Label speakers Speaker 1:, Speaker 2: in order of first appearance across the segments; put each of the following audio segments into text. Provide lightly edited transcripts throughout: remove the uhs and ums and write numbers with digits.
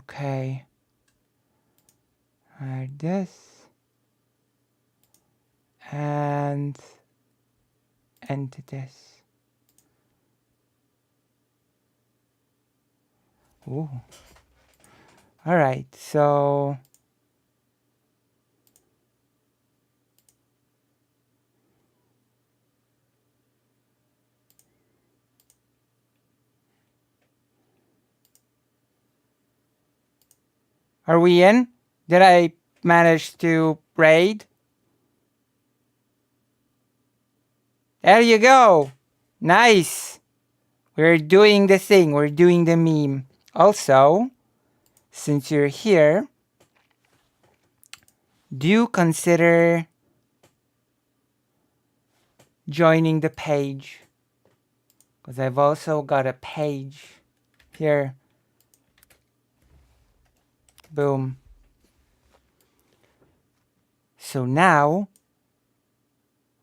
Speaker 1: Okay. This. And this. Ooh. All right, so are we in? Did I manage to raid? There you go. Nice. We're doing the thing. We're doing the meme. Also, since you're here, do consider joining the page. Because I've also got a page here. Boom. So now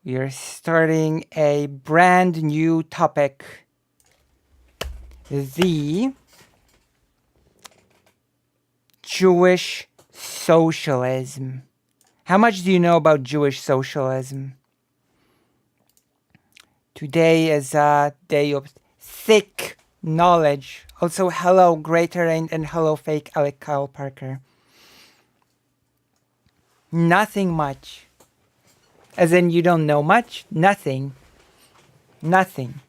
Speaker 1: we are starting a brand new topic. The Jewish socialism. How much do you know about Jewish socialism? Today is a day of thick knowledge. Also, hello, Greater and hello, fake Alec Kyle Parker. Nothing much. As in, you don't know much? Nothing. Nothing.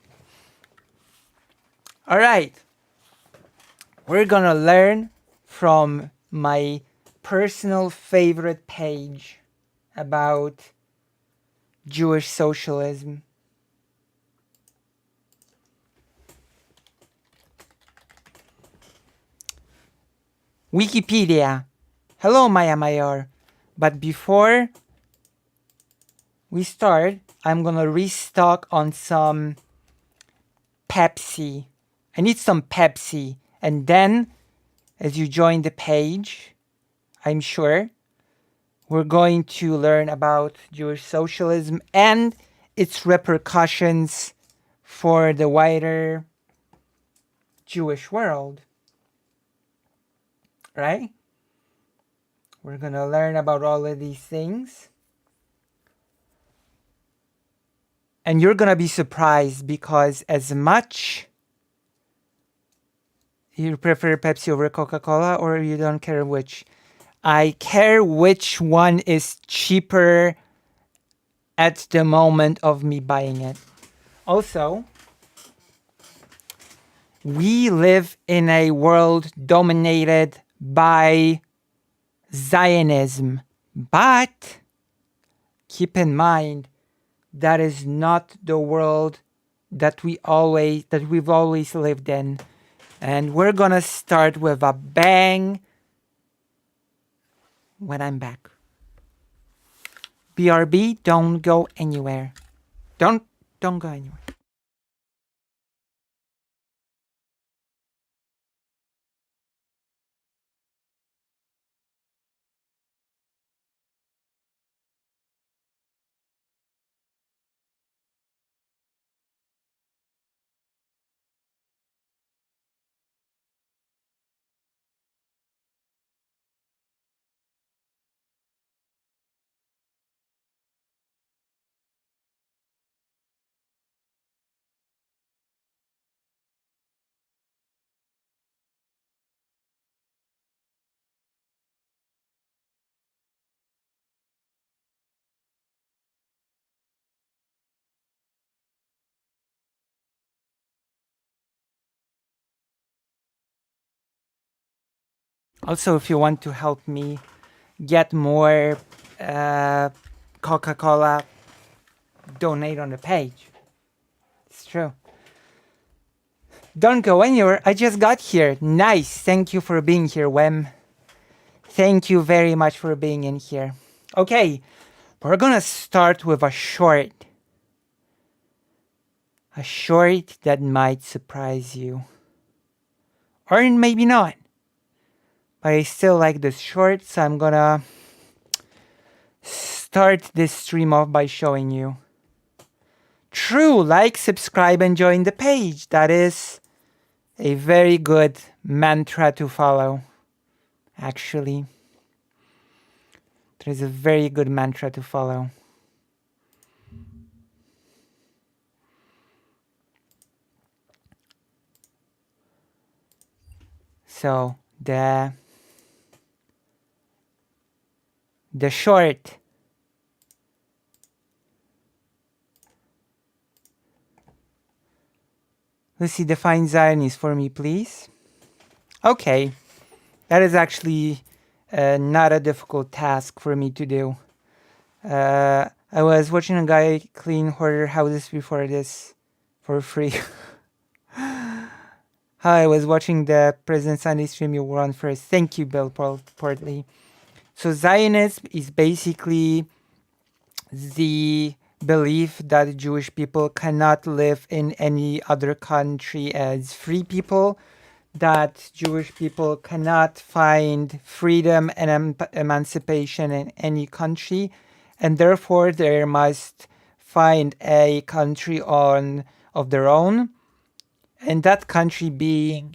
Speaker 1: All right. We're gonna learn from my personal favorite page about Jewish socialism. Wikipedia. Hello, Maya Mayor. But before we start, I'm gonna restock on some Pepsi. I need some Pepsi. And then, as you join the page, I'm sure, we're going to learn about Jewish socialism and its repercussions for the wider Jewish world. Right? We're going to learn about all of these things. And you're going to be surprised because as much you prefer Pepsi over Coca-Cola or you don't care which, I care which one is cheaper at the moment of me buying it. Also, we live in a world dominated by Zionism, but keep in mind that is not the world that we've always lived in. And we're gonna start with a bang when I'm back. BRB, don't go anywhere. Don't go anywhere. Also, if you want to help me get more Coca-Cola, donate on the page. It's true. Don't go anywhere. I just got here. Nice. Thank you for being here, Wem. Thank you very much for being in here. Okay, we're gonna start with a short. A short that might surprise you. Or maybe not. But I still like this short, so I'm gonna start this stream off by showing you. True, like, subscribe, and join the page. That is a very good mantra to follow. actually. There's a very good mantra to follow. So the short Lucy, define Zionist for me, please. Okay, that is actually not a difficult task for me to do. I was watching a guy clean hoarder houses before this for free. Hi, I was watching the President Sunday stream you were on first. Thank you, Bill Portley. So Zionism is basically the belief that Jewish people cannot live in any other country as free people, that Jewish people cannot find freedom and emancipation in any country, and therefore they must find a country of their own, and that country being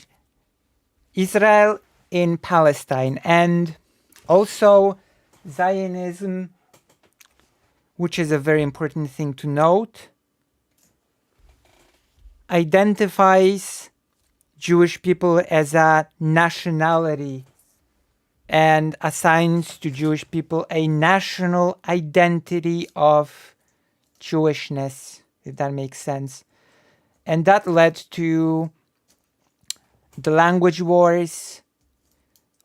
Speaker 1: Israel in Palestine. And also Zionism, which is a very important thing to note, identifies Jewish people as a nationality and assigns to Jewish people a national identity of Jewishness, if that makes sense. And that led to the language wars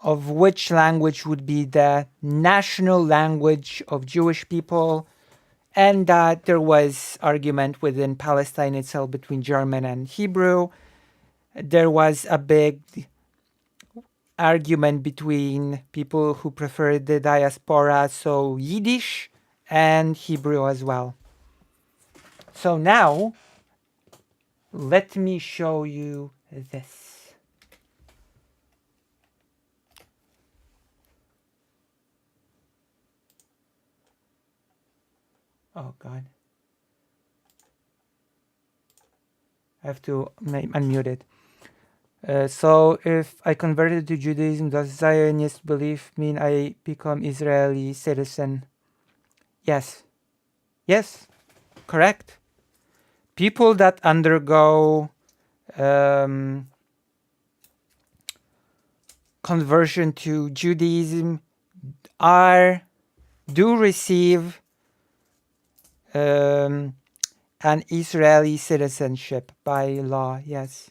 Speaker 1: of which language would be the national language of Jewish people, and that there was argument within Palestine itself between German and Hebrew. There was a big argument between people who preferred the diaspora, so Yiddish and Hebrew as well. So now, let me show you this. Oh God. I have to unmute it. So if I converted to Judaism, does Zionist belief mean I become Israeli citizen? Yes. Yes, correct. People that undergo conversion to Judaism do receive an Israeli citizenship by law, yes.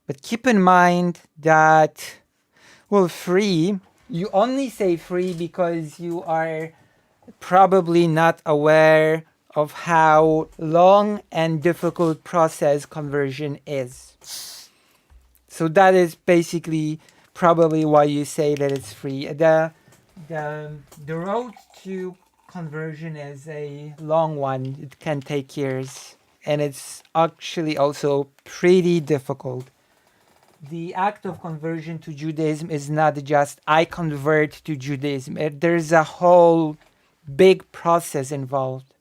Speaker 1: But keep in mind that, well, free, you only say free because you are probably not aware of how long and difficult process conversion is. So that is basically probably why you say that it's free. The road to conversion is a long one. It can take years, and it's actually also pretty difficult. The act of conversion to Judaism is not just I convert to Judaism. There's a whole big process involved.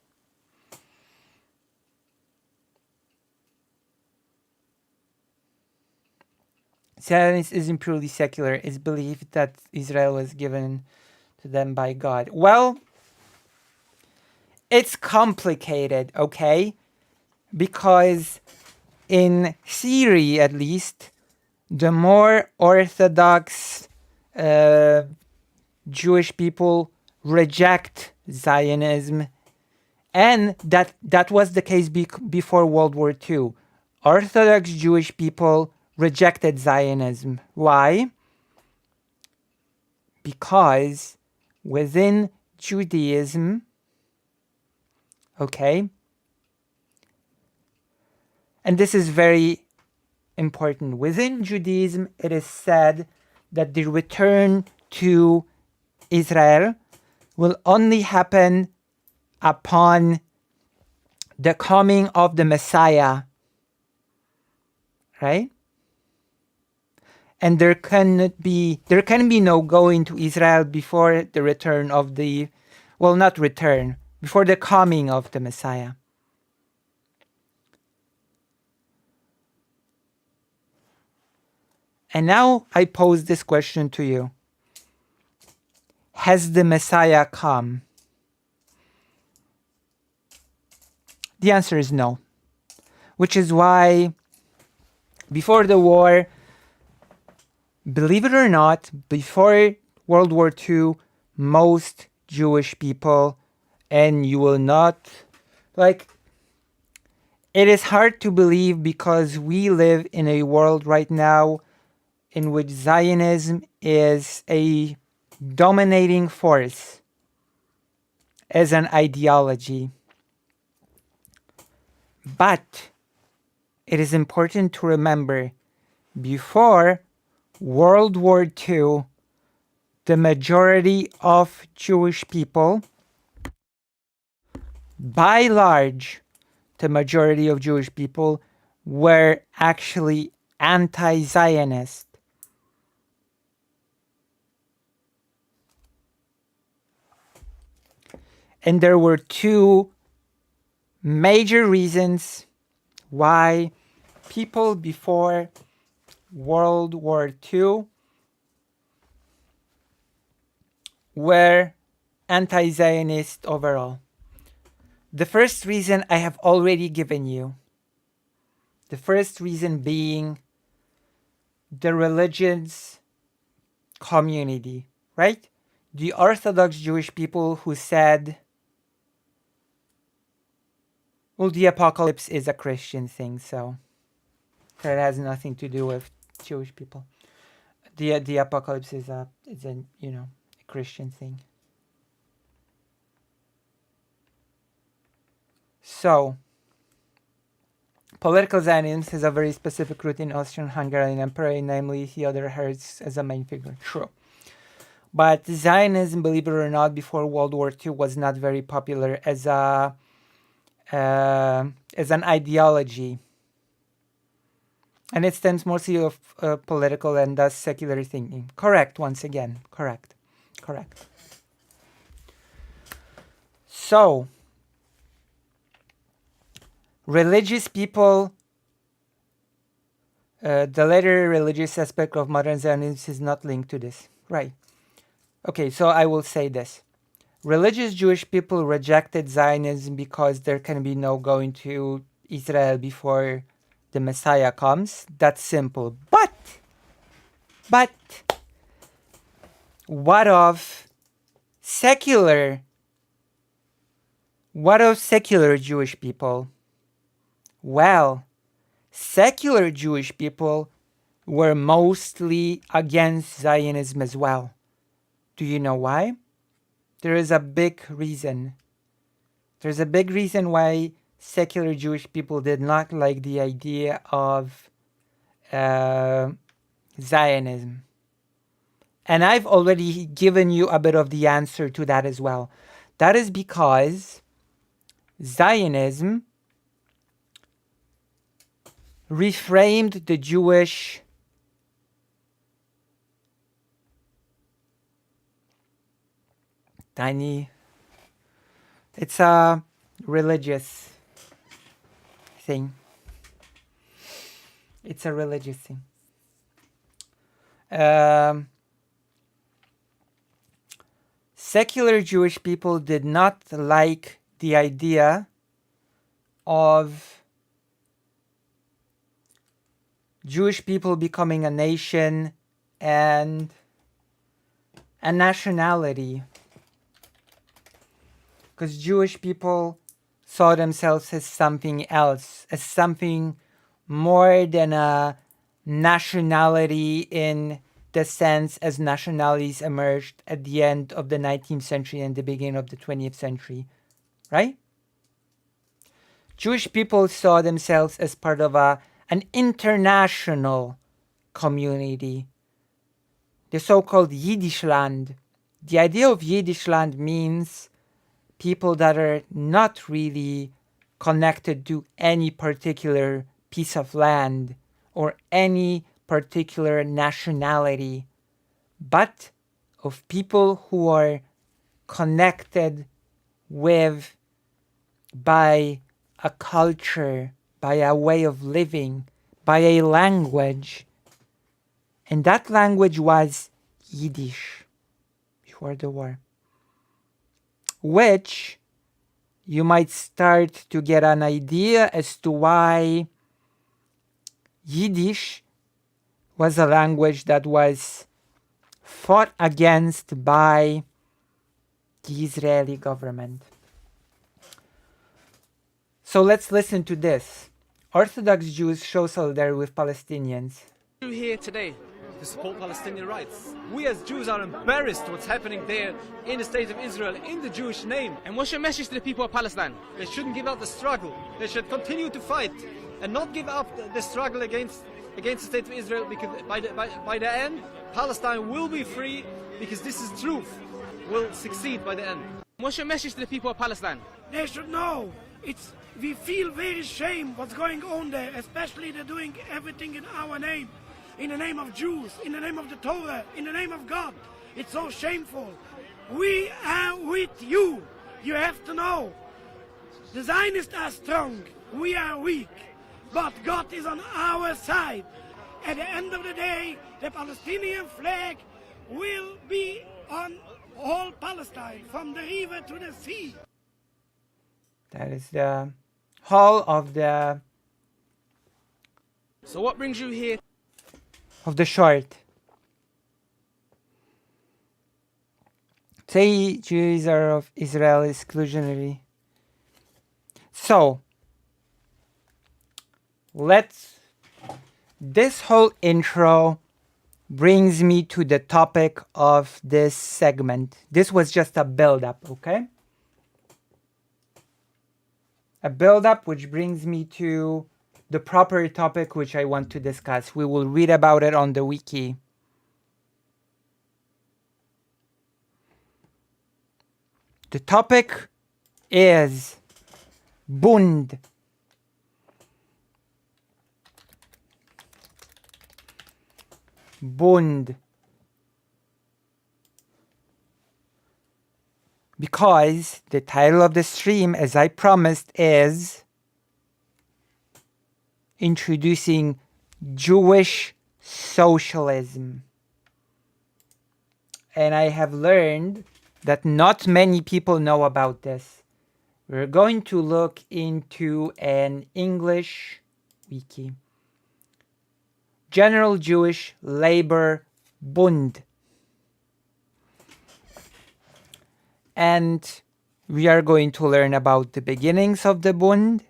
Speaker 1: Zionism isn't purely secular. It's believed that Israel was given to them by God. Well, it's complicated, okay? Because in theory, at least, the more Orthodox Jewish people reject Zionism, and that was the case before World War II. Orthodox Jewish people rejected Zionism. Why? Because within Judaism, okay, and this is very important. Within Judaism, it is said that the return to Israel will only happen upon the coming of the Messiah, right? And there can be no going to Israel before the return of before the coming of the Messiah. And now I pose this question to you. has the Messiah come? The answer is no. Which is why before the war, believe it or not, before World War II, most Jewish people, and you will not, like, it is hard to believe because we live in a world right now in which Zionism is a dominating force as an ideology. But it is important to remember, before World War II, the majority of Jewish people, by large, the majority of Jewish people were actually anti-Zionist. And there were two major reasons why people before World War II were anti-Zionist overall. The first reason I have already given you. The first reason being the religious community, right? The Orthodox Jewish people who said, well, the apocalypse is a Christian thing, so that has nothing to do with Jewish people. The apocalypse is a a Christian thing. So, political Zionism has a very specific root in Austrian-Hungarian Empire, namely Theodor Herz as a main figure. True. But Zionism, believe it or not, before World War II was not very popular as an ideology. And it stems mostly of political and thus secular thinking. Correct, once again. Correct. So, religious people, the later religious aspect of modern Zionism is not linked to this. Right. Okay, so I will say this. Religious Jewish people rejected Zionism because there can be no going to Israel before the Messiah comes. That's simple. But what of secular Jewish people? Well, secular Jewish people were mostly against Zionism as well. Do you know why? There is a big reason. There's a big reason why secular Jewish people did not like the idea of Zionism. And I've already given you a bit of the answer to that as well. That is because Zionism reframed the Jewish it's a religious thing. It's a religious thing. Secular Jewish people did not like the idea of Jewish people becoming a nation and a nationality. Because Jewish people saw themselves as something else, as something more than a nationality in the sense as nationalities emerged at the end of the 19th century and the beginning of the 20th century, right? Jewish people saw themselves as part of an international community, the so-called Yiddishland. The idea of Yiddishland means people that are not really connected to any particular piece of land or any particular nationality, but of people who are connected with by a culture, by a way of living, by a language. And that language was Yiddish. You before the war, which you might start to get an idea as to why Yiddish was a language that was fought against by the Israeli government. So let's listen to this. Orthodox Jews show solidarity with Palestinians.
Speaker 2: You here today to support Palestinian rights. We as Jews are embarrassed what's happening there in the state of Israel in the Jewish name.
Speaker 3: And what's your message to the people of Palestine?
Speaker 2: They shouldn't give up the struggle. They should continue to fight and not give up the struggle against the state of Israel, because by the end, Palestine will be free, because this is truth. Will succeed by the end.
Speaker 3: What's your message to the people of Palestine?
Speaker 4: They should know. We feel very shame what's going on there, especially they're doing everything in our name, in the name of Jews, in the name of the Torah, in the name of God. It's so shameful. We are with you. You have to know. The Zionists are strong. We are weak. But God is on our side. At the end of the day, the Palestinian flag will be on all Palestine, from the river to the sea.
Speaker 1: That is the whole of the
Speaker 3: So what brings you here?
Speaker 1: short. Say Jews are of Israel exclusionary. So this whole intro brings me to the topic of this segment. This was just a build-up, okay? A build-up which brings me to the proper topic which I want to discuss. We will read about it on the wiki. The topic is Bund. Bund. Because the title of the stream, as I promised, is Introducing Jewish Socialism. And I have learned that not many people know about this. We're going to look into an English wiki. General Jewish Labor Bund. And we are going to learn about the beginnings of the Bund.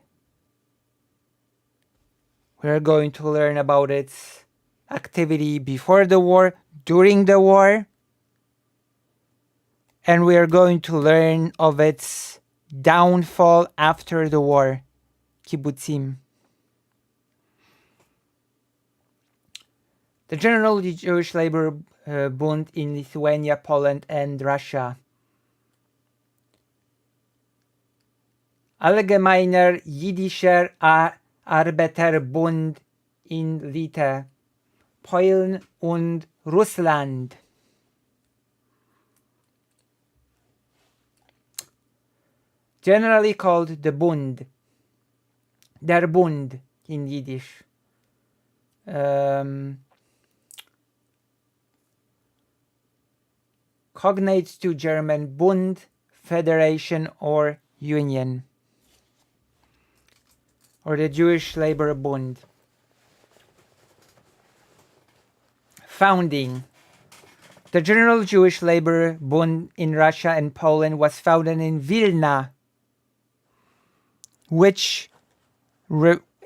Speaker 1: We are going to learn about its activity before the war, during the war. And we are going to learn of its downfall after the war, kibbutzim. The General Jewish Labor Bund in Lithuania, Poland, and Russia. Allgemeiner Jiddischer Arbeiterbund in Litauen, Polen und Russland. Generally called the Bund. Der Bund in Yiddish. Cognates to German Bund, Federation or Union. Or the Jewish Labor Bund. Founding. The General Jewish Labor Bund in Russia and Poland was founded in Vilna, which,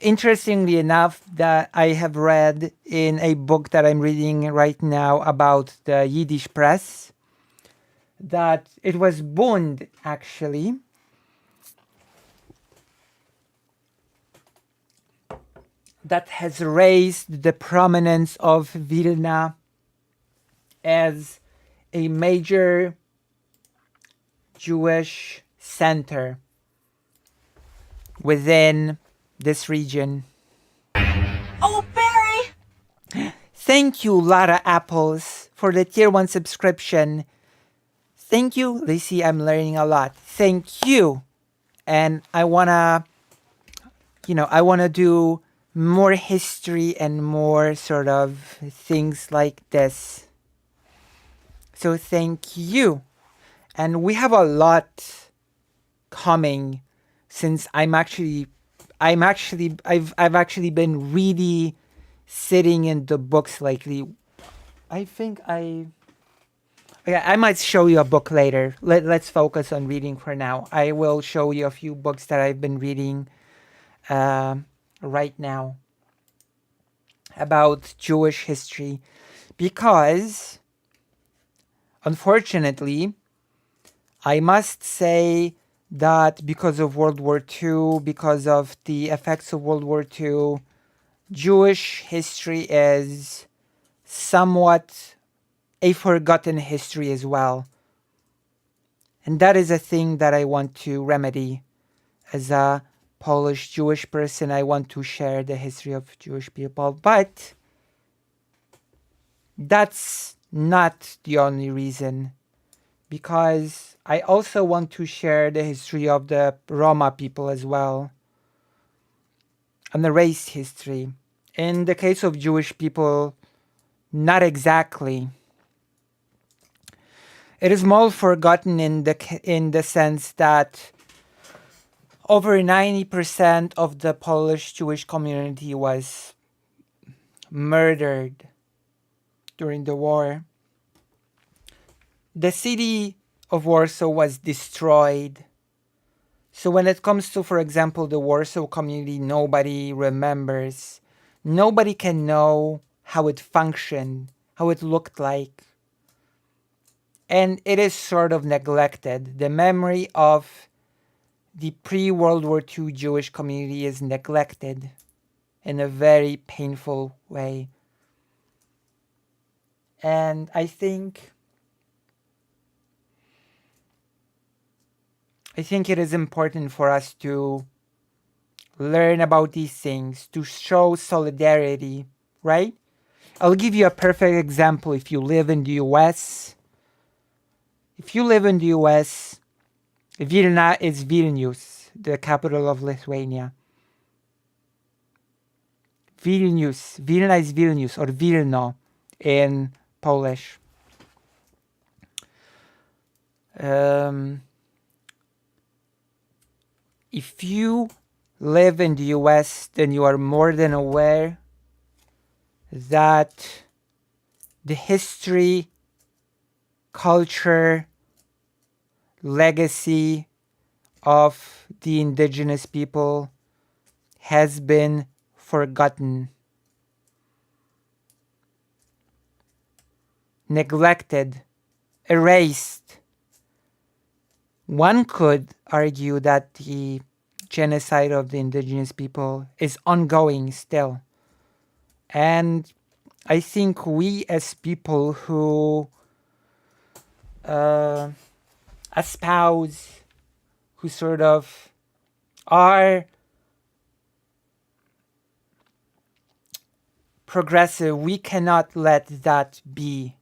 Speaker 1: interestingly enough, that I have read in a book that I'm reading right now about the Yiddish press, that it was Bund, actually, that has raised the prominence of Vilna as a major Jewish center within this region.
Speaker 5: Oh, Barry!
Speaker 1: Thank you, Lara Apples, for the tier 1 subscription. Thank you, Lacey. I'm learning a lot. Thank you. And I wanna do more history and more sort of things like this. So thank you. And we have a lot coming since I've actually been really sitting in the books lately. I might show you a book later. Let's focus on reading for now. I will show you a few books that I've been reading right now about Jewish history, because unfortunately, I must say that because of World War II, because of the effects of World War II, Jewish history is somewhat a forgotten history as well. And that is a thing that I want to remedy. As a Polish Jewish person, I want to share the history of Jewish people. But that's not the only reason, because I also want to share the history of the Roma people as well, and the race history. In the case of Jewish people, not exactly. It is more forgotten in the sense that over 90% of the Polish Jewish community was murdered during the war. The city of Warsaw was destroyed. So when it comes to, for example, the Warsaw community, nobody remembers. Nobody can know how it functioned, how it looked like. And it is sort of neglected. The memory of the pre-World War II Jewish community is neglected in a very painful way. And I think it is important for us to learn about these things, to show solidarity, right? I'll give you a perfect example. If you live in the US, Vilna is Vilnius, the capital of Lithuania. Vilna is Vilnius, or Vilno in Polish. If you live in the US, then you are more than aware that the history, culture, legacy of the indigenous people has been forgotten, neglected, erased. One could argue that the genocide of the indigenous people is ongoing still. And I think we as people who espouse, who sort of are progressive, we cannot let that be.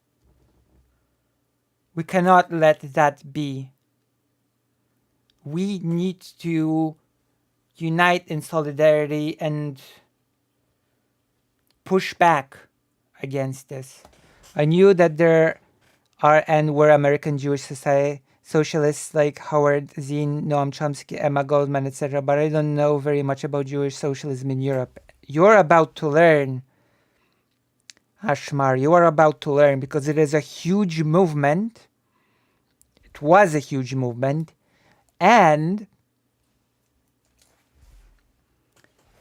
Speaker 1: We cannot let that be. We need to unite in solidarity and push back against this. I knew that there are and were American Jewish socialists like Howard Zinn, Noam Chomsky, Emma Goldman, etc., but I don't know very much about Jewish socialism in Europe. You're about to learn, Ashmar. You are about to learn, because it is a huge movement. It was a huge movement. And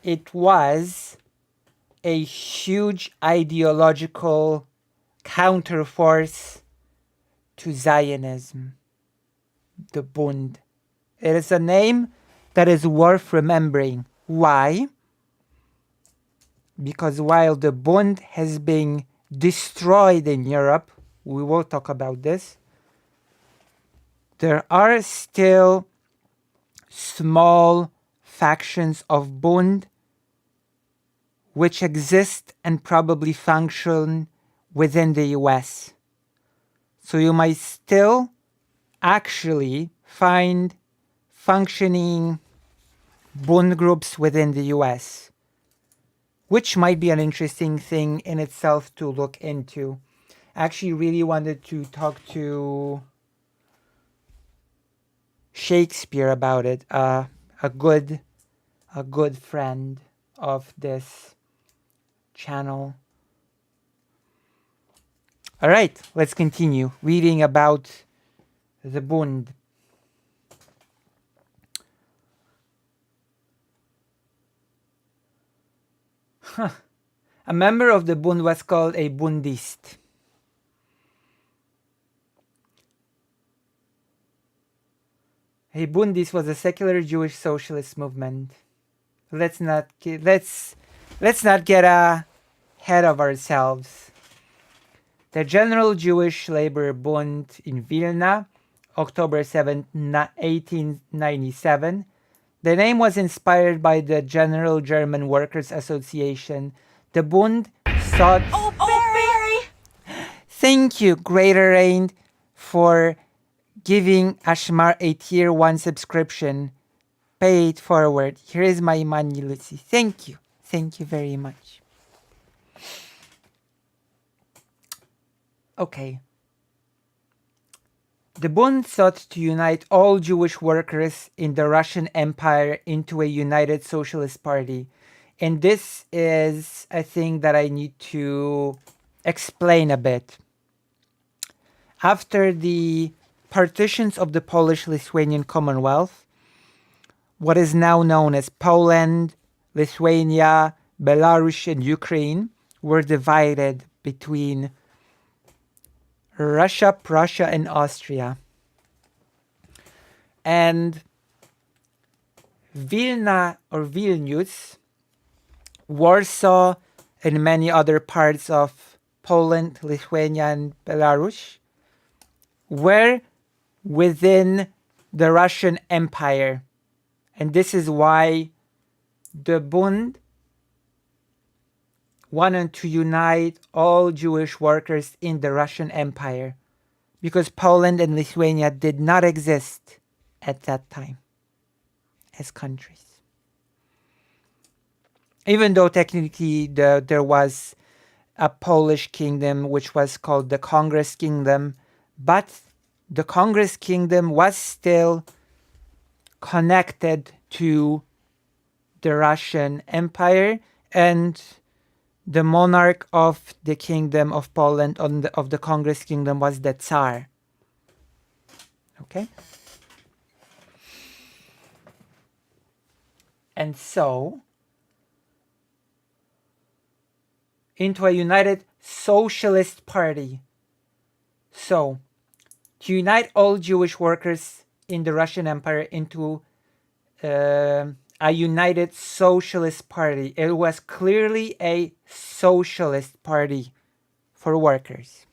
Speaker 1: it was a huge ideological counterforce to Zionism, the Bund. It is a name that is worth remembering. Why? Because while the Bund has been destroyed in Europe, we will talk about this, there are still small factions of Bund which exist and probably function within the US. So you might still actually find functioning Bund groups within the US, which might be an interesting thing in itself to look into. actually really wanted to talk to Shakespeare about it. A good friend of this channel. All right, let's continue reading about the Bund. A member of the Bund was called a Bundist. A Bundist was a secular Jewish socialist movement. Let's not get ahead of ourselves. The General Jewish Labor Bund in Vilna, October 7, 1897. The name was inspired by the General German Workers' Association. The Bund sought...
Speaker 5: Oh, Barry!
Speaker 1: Thank you, Greater Rain, for giving Ashmar a tier 1 subscription. Pay it forward. Here is my money, Lucy. Thank you. Thank you very much. Okay. The Bund sought to unite all Jewish workers in the Russian Empire into a united socialist party. And this is a thing that I need to explain a bit. After the partitions of the Polish-Lithuanian Commonwealth, what is now known as Poland, Lithuania, Belarus, and Ukraine were divided between Russia, Prussia, and Austria. And Vilna or Vilnius, Warsaw, and many other parts of Poland, Lithuania, and Belarus were within the Russian Empire. And this is why the Bund wanted to unite all Jewish workers in the Russian Empire, because Poland and Lithuania did not exist at that time as countries. Even though technically there was a Polish kingdom which was called the Congress Kingdom, but the Congress Kingdom was still connected to the Russian Empire, and the monarch of the Kingdom of Poland, of the Congress Kingdom, was the Tsar. Okay? And so, into a united socialist party. So, to unite all Jewish workers in the Russian Empire into a united socialist party. It was clearly a socialist party for workers.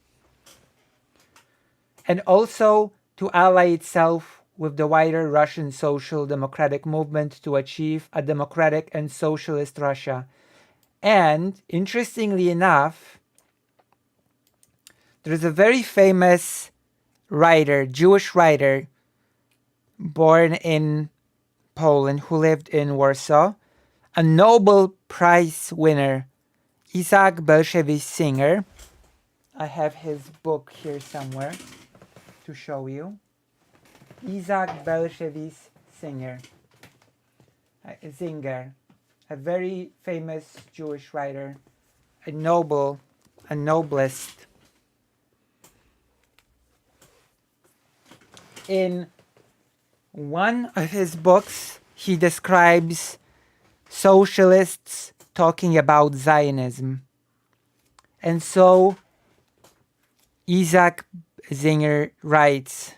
Speaker 1: And also to ally itself with the wider Russian social democratic movement to achieve a democratic and socialist Russia. And interestingly enough, there is a very famous writer, Jewish writer, born in Poland, who lived in Warsaw, a Nobel Prize winner, Isaac Bashevis Singer. I have his book here somewhere to show you. Isaac Bashevis Singer, Zinger, a very famous Jewish writer, a noblest. In one of his books, he describes socialists talking about Zionism. And so Isaac Zinger writes,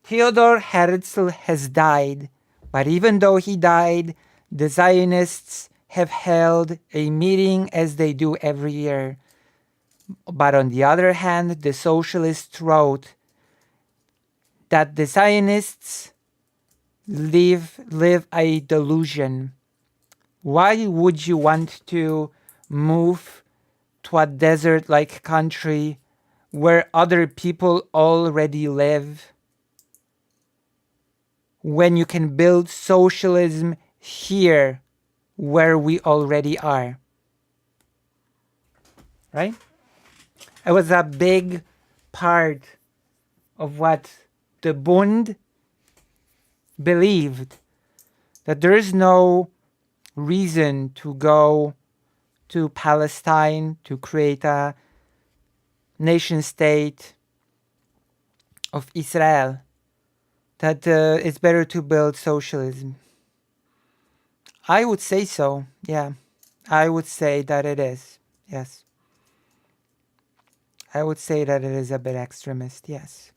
Speaker 1: Theodor Herzl has died, but even though he died, the Zionists have held a meeting as they do every year. But on the other hand, the socialists wrote that the Zionists live a delusion. Why would you want to move to a desert-like country where other people already live, when you can build socialism here where we already are? right? It was a big part of what the Bund believed, that there is no reason to go to Palestine to create a nation state of Israel, that it's better to build socialism. I would say so, yeah. I would say that it is, yes. I would say that it is a bit extremist, yes.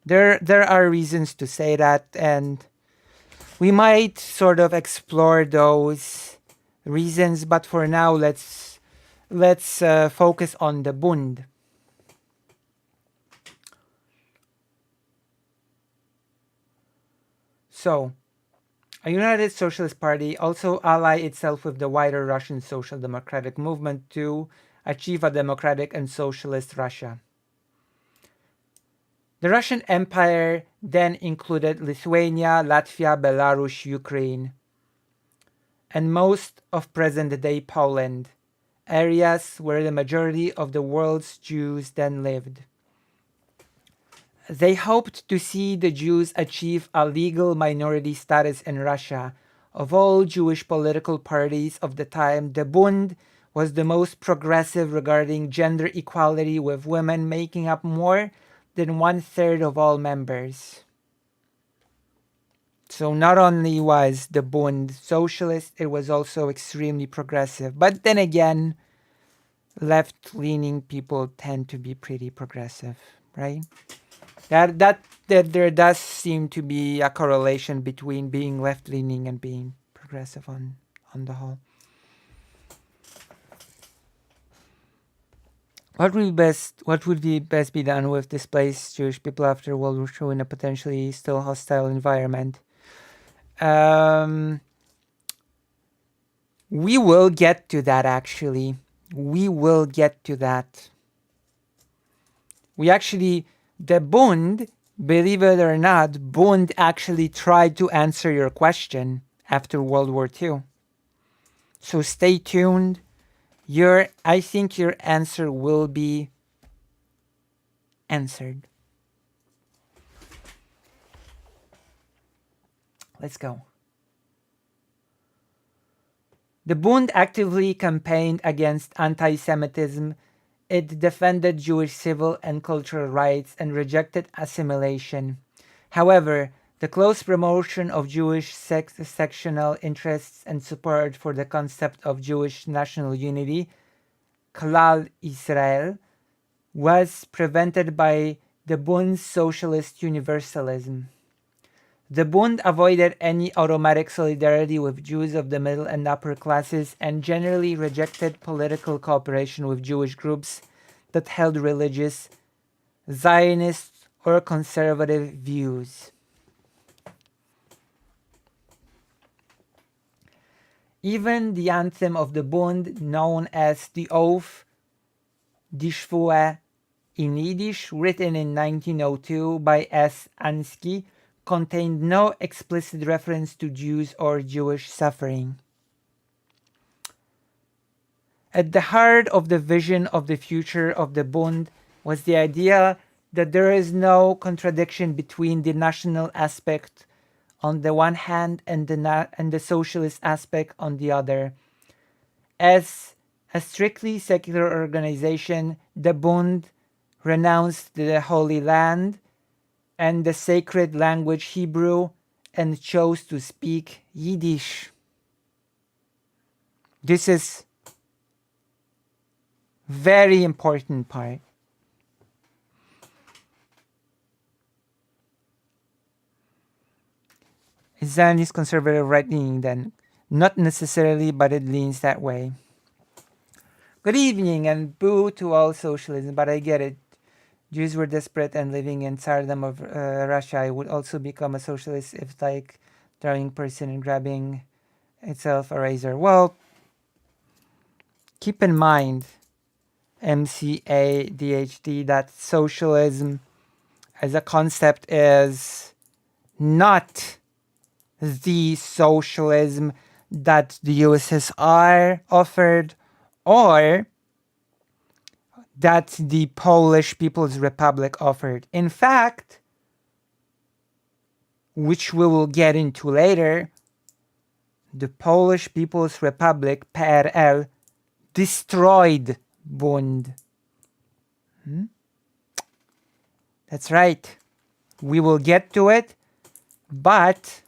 Speaker 1: There are reasons to say that, and we might sort of explore those reasons, but for now let's focus on the Bund. So, a united socialist party also ally itself with the wider Russian social democratic movement to achieve a democratic and socialist Russia. The Russian Empire then included Lithuania, Latvia, Belarus, Ukraine, and most of present-day Poland, areas where the majority of the world's Jews then lived. They hoped to see the Jews achieve a legal minority status in Russia. Of all Jewish political parties of the time, the Bund was the most progressive regarding gender equality, with women making up more than 1/3 of all members. So not only was the Bund socialist, it was also extremely progressive. But then again, left-leaning people tend to be pretty progressive, right? That there does seem to be a correlation between being left-leaning and being progressive on the whole. What would be best be done with displaced Jewish people after World War II in a potentially still hostile environment? We will get to that, actually. We will get to that. The Bund, believe it or not, Bund actually tried to answer your question after World War II. So stay tuned. I think your answer will be answered. Let's go. The Bund actively campaigned against anti-Semitism. It defended Jewish civil and cultural rights and rejected assimilation. However, the close promotion of Jewish sectional interests and support for the concept of Jewish national unity, Klal Israel, was prevented by the Bund's socialist universalism. The Bund avoided any automatic solidarity with Jews of the middle and upper classes and generally rejected political cooperation with Jewish groups that held religious, Zionist, or conservative views. Even the anthem of the Bund, known as the Oath, Die Schwur in Yiddish, written in 1902 by S. Ansky, contained no explicit reference to Jews or Jewish suffering. At the heart of the vision of the future of the Bund was the idea that there is no contradiction between the national aspect on the one hand and the socialist aspect on the other. As a strictly secular organization, the Bund renounced the Holy Land and the sacred language Hebrew and chose to speak Yiddish. This is very important part. Is Zionist conservative right-leaning then? Not necessarily, but it leans that way. Good evening and boo to all socialism, but I get it. Jews were desperate and living in Tsardom of Russia. I would also become a socialist if, like, throwing person and grabbing itself a razor. Well, keep in mind, MCA DHD, that socialism as a concept is not the socialism that the USSR offered or that the Polish People's Republic offered. In fact, which we will get into later, the Polish People's Republic, PRL, destroyed Bund. That's right. We will get to it, but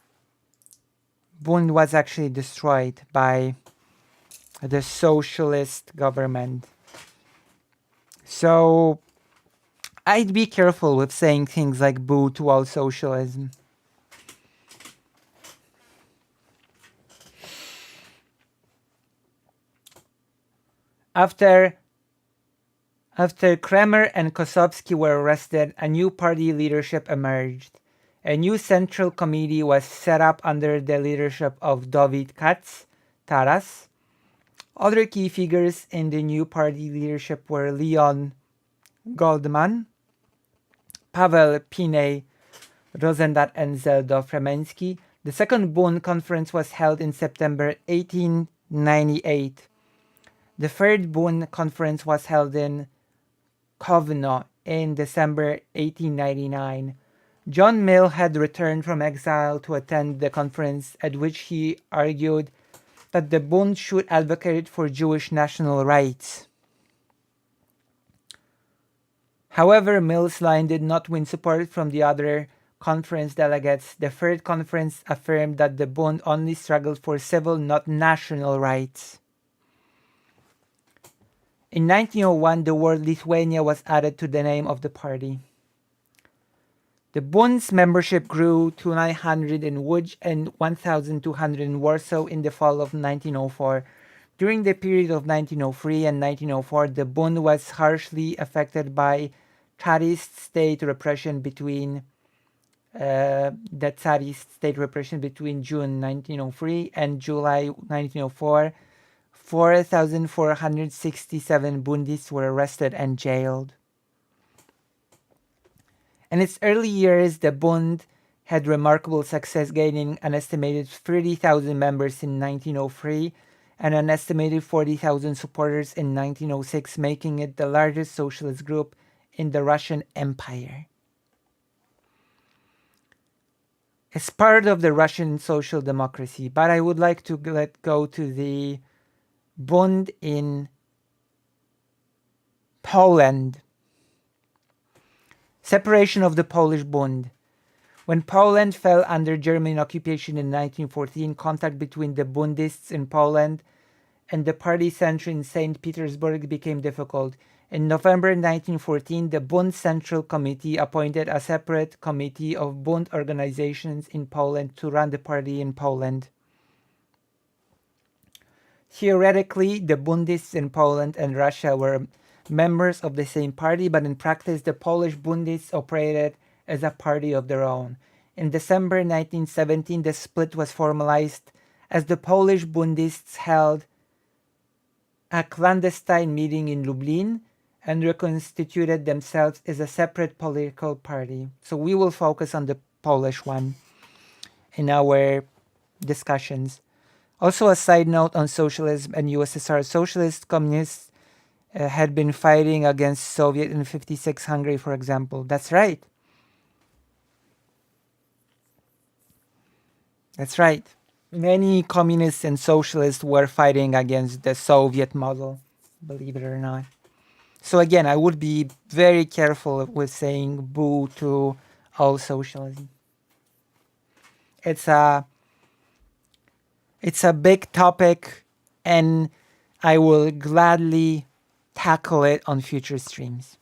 Speaker 1: Bund was actually destroyed by the socialist government. So I'd be careful with saying things like boo to all socialism. After Kremer and Kosovsky were arrested, a new party leadership emerged. A new central committee was set up under the leadership of Dawid Katz, Taras. Other key figures in the new party leadership were Leon Goldman, Paweł Piney, Rosendat, and Zeldo Fremensky. The second Bonn conference was held in September 1898. The third Bonn conference was held in Kovno in December 1899. John Mill had returned from exile to attend the conference, at which he argued that the Bund should advocate for Jewish national rights. However, Mill's line did not win support from the other conference delegates. The third conference affirmed that the Bund only struggled for civil, not national rights. In 1901, the word Lithuania was added to the name of the party. The Bund's membership grew to 900 in Łódź and 1,200 in Warsaw in the fall of 1904. During the period of 1903 and 1904, the Bund was harshly affected by Tsarist state repression between June 1903 and July 1904. 4,467 Bundists were arrested and jailed. In its early years, the Bund had remarkable success, gaining an estimated 30,000 members in 1903 and an estimated 40,000 supporters in 1906, making it the largest socialist group in the Russian Empire. It's part of the Russian social democracy, but I would like to go to the Bund in Poland. Separation of the Polish Bund. When Poland fell under German occupation in 1914, contact between the Bundists in Poland and the party center in St. Petersburg became difficult. In November 1914, the Bund Central Committee appointed a separate committee of Bund organizations in Poland to run the party in Poland. Theoretically, the Bundists in Poland and Russia were members of the same party, but in practice, the Polish Bundists operated as a party of their own. In December 1917, the split was formalized as the Polish Bundists held a clandestine meeting in Lublin and reconstituted themselves as a separate political party. So we will focus on the Polish one in our discussions. Also, a side note on socialism and USSR. Socialist communists had been fighting against Soviet in 56 Hungary, for example. That's right. That's right. Many communists and socialists were fighting against the Soviet model, believe it or not. So again, I would be very careful with saying boo to all socialism. It's a big topic, and I will gladly tackle it on future streams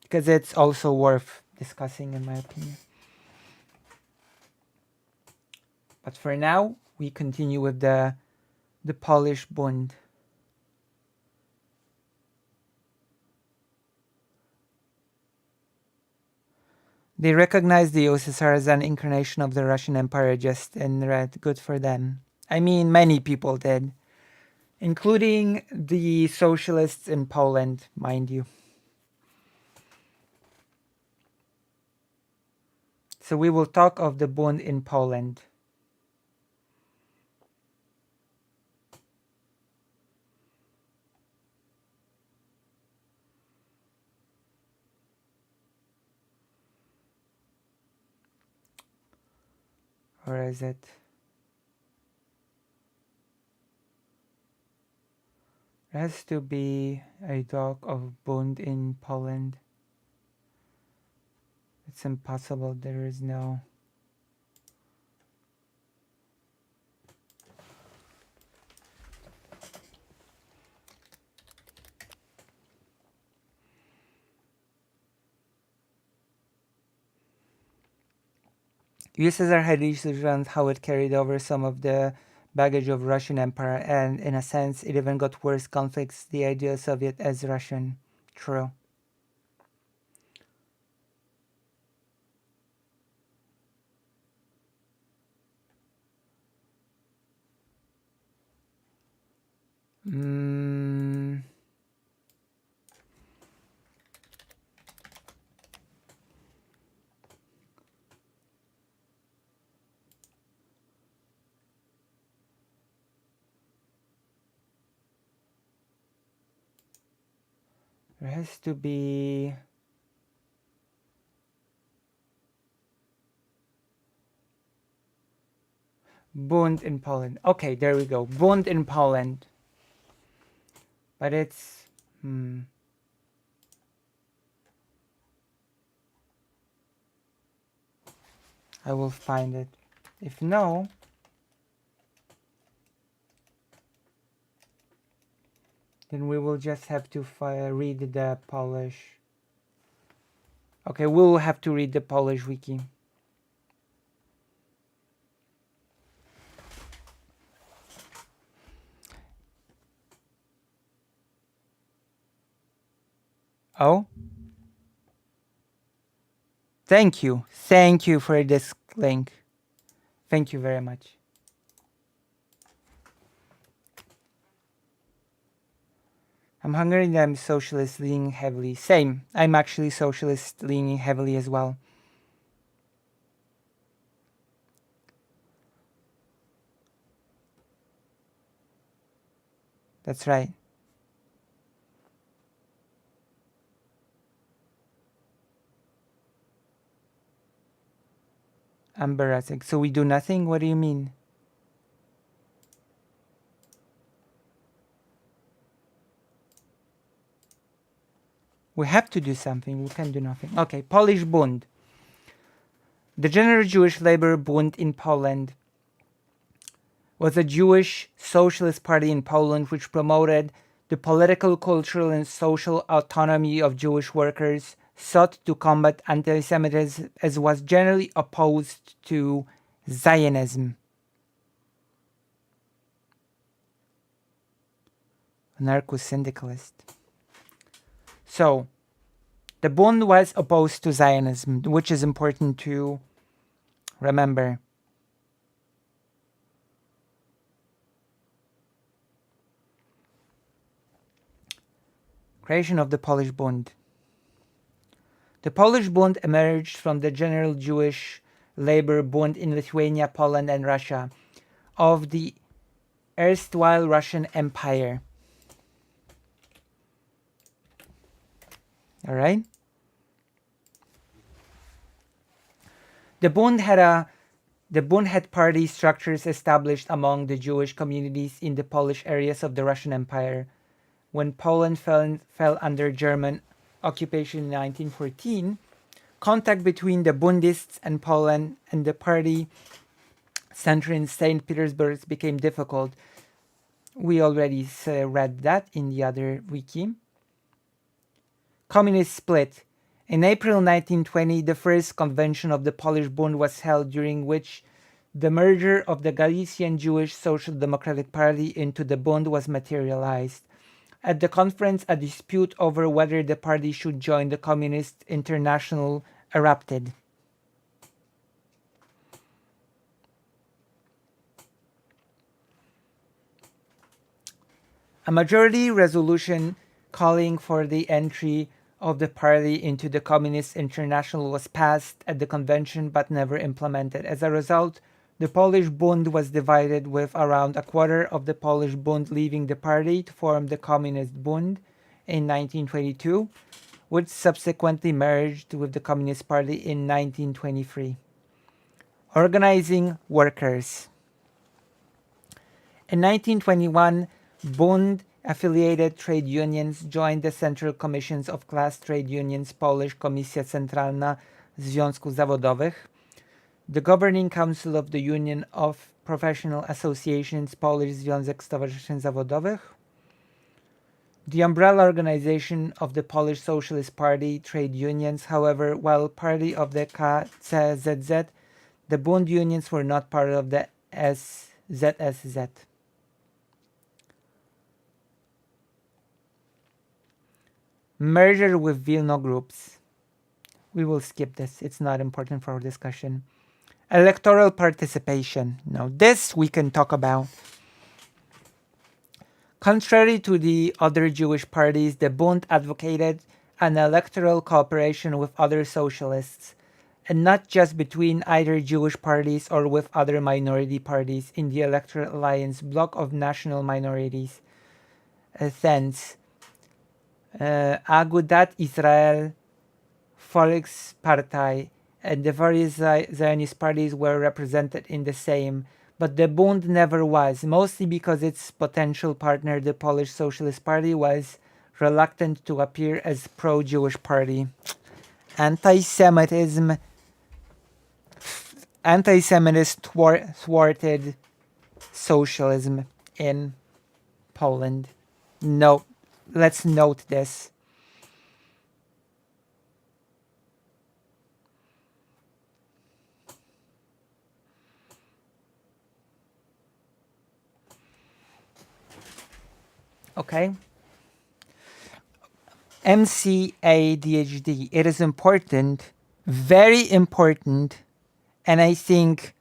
Speaker 1: because it's also worth discussing, in my opinion. But for now, we continue with the Polish Bund. They recognize the USSR as an incarnation of the Russian Empire, just in red. Good for them. I mean, many people did, including the socialists in Poland, mind you. So we will talk of the Bund in Poland. Or is it? It has to be a dog of Bund in Poland. It's impossible. There is no. USSR had researched on how it carried over some of the baggage of Russian Empire, and in a sense, it even got worse conflicts the ideal Soviet as Russian. True. Mm. There has to be. Bund in Poland. Okay, there we go. Bund in Poland. But it's. I will find it. If no. Then we will just have to read the Polish. Okay, we'll have to read the Polish wiki. Oh? Thank you. Thank you for this link. Thank you very much. I'm Hungarian and I'm socialist leaning heavily. Same. I'm actually socialist leaning heavily as well. That's right. Embarrassing. So we do nothing? What do you mean? We have to do something. We can do nothing. Okay, Polish Bund. The General Jewish Labor Bund in Poland was a Jewish socialist party in Poland which promoted the political, cultural, and social autonomy of Jewish workers, sought to combat anti-Semitism, as was generally opposed to Zionism. Anarcho-syndicalist. So, the Bund was opposed to Zionism, which is important to remember. Creation of the Polish Bund. The Polish Bund emerged from the General Jewish Labor Bund in Lithuania, Poland, and Russia of the erstwhile Russian Empire. All right. The Bund had party structures established among the Jewish communities in the Polish areas of the Russian Empire. When Poland fell under German occupation in 1914, contact between the Bundists and Poland and the party center in St. Petersburg became difficult. We already read that in the other wiki. Communist split. In April 1920, the first convention of the Polish Bund was held, during which the merger of the Galician Jewish Social Democratic Party into the Bund was materialized. At the conference, a dispute over whether the party should join the Communist International erupted. A majority resolution calling for the entry of the party into the Communist International was passed at the convention but never implemented. As a result, the Polish Bund was divided, with around a quarter of the Polish Bund leaving the party to form the Communist Bund in 1922, which subsequently merged with the Communist Party in 1923. Organizing workers. In 1921, Bund-affiliated trade unions joined the Central Commissions of Class Trade Unions Polish Komisja Centralna Związków Zawodowych, the Governing Council of the Union of Professional Associations Polish Związek Stowarzyszeń Zawodowych, the umbrella organization of the Polish Socialist Party trade unions. However, while party of the KCZZ, the Bund unions were not part of the ZSZ. Merger with Wilno groups. We will skip this. It's not important for our discussion. Electoral participation. Now, this we can talk about. Contrary to the other Jewish parties, the Bund advocated an electoral cooperation with other socialists, and not just between either Jewish parties or with other minority parties in the Electoral Alliance bloc of national minorities. Thence, Agudat Israel, Volkspartei, and the various Zionist parties were represented in the same, but the Bund never was, mostly because its potential partner, the Polish Socialist Party, was reluctant to appear as pro-Jewish party. Anti-Semitism thwarted socialism in Poland. No, let's note this. Okay. MCADHD. It is important, very important, and I think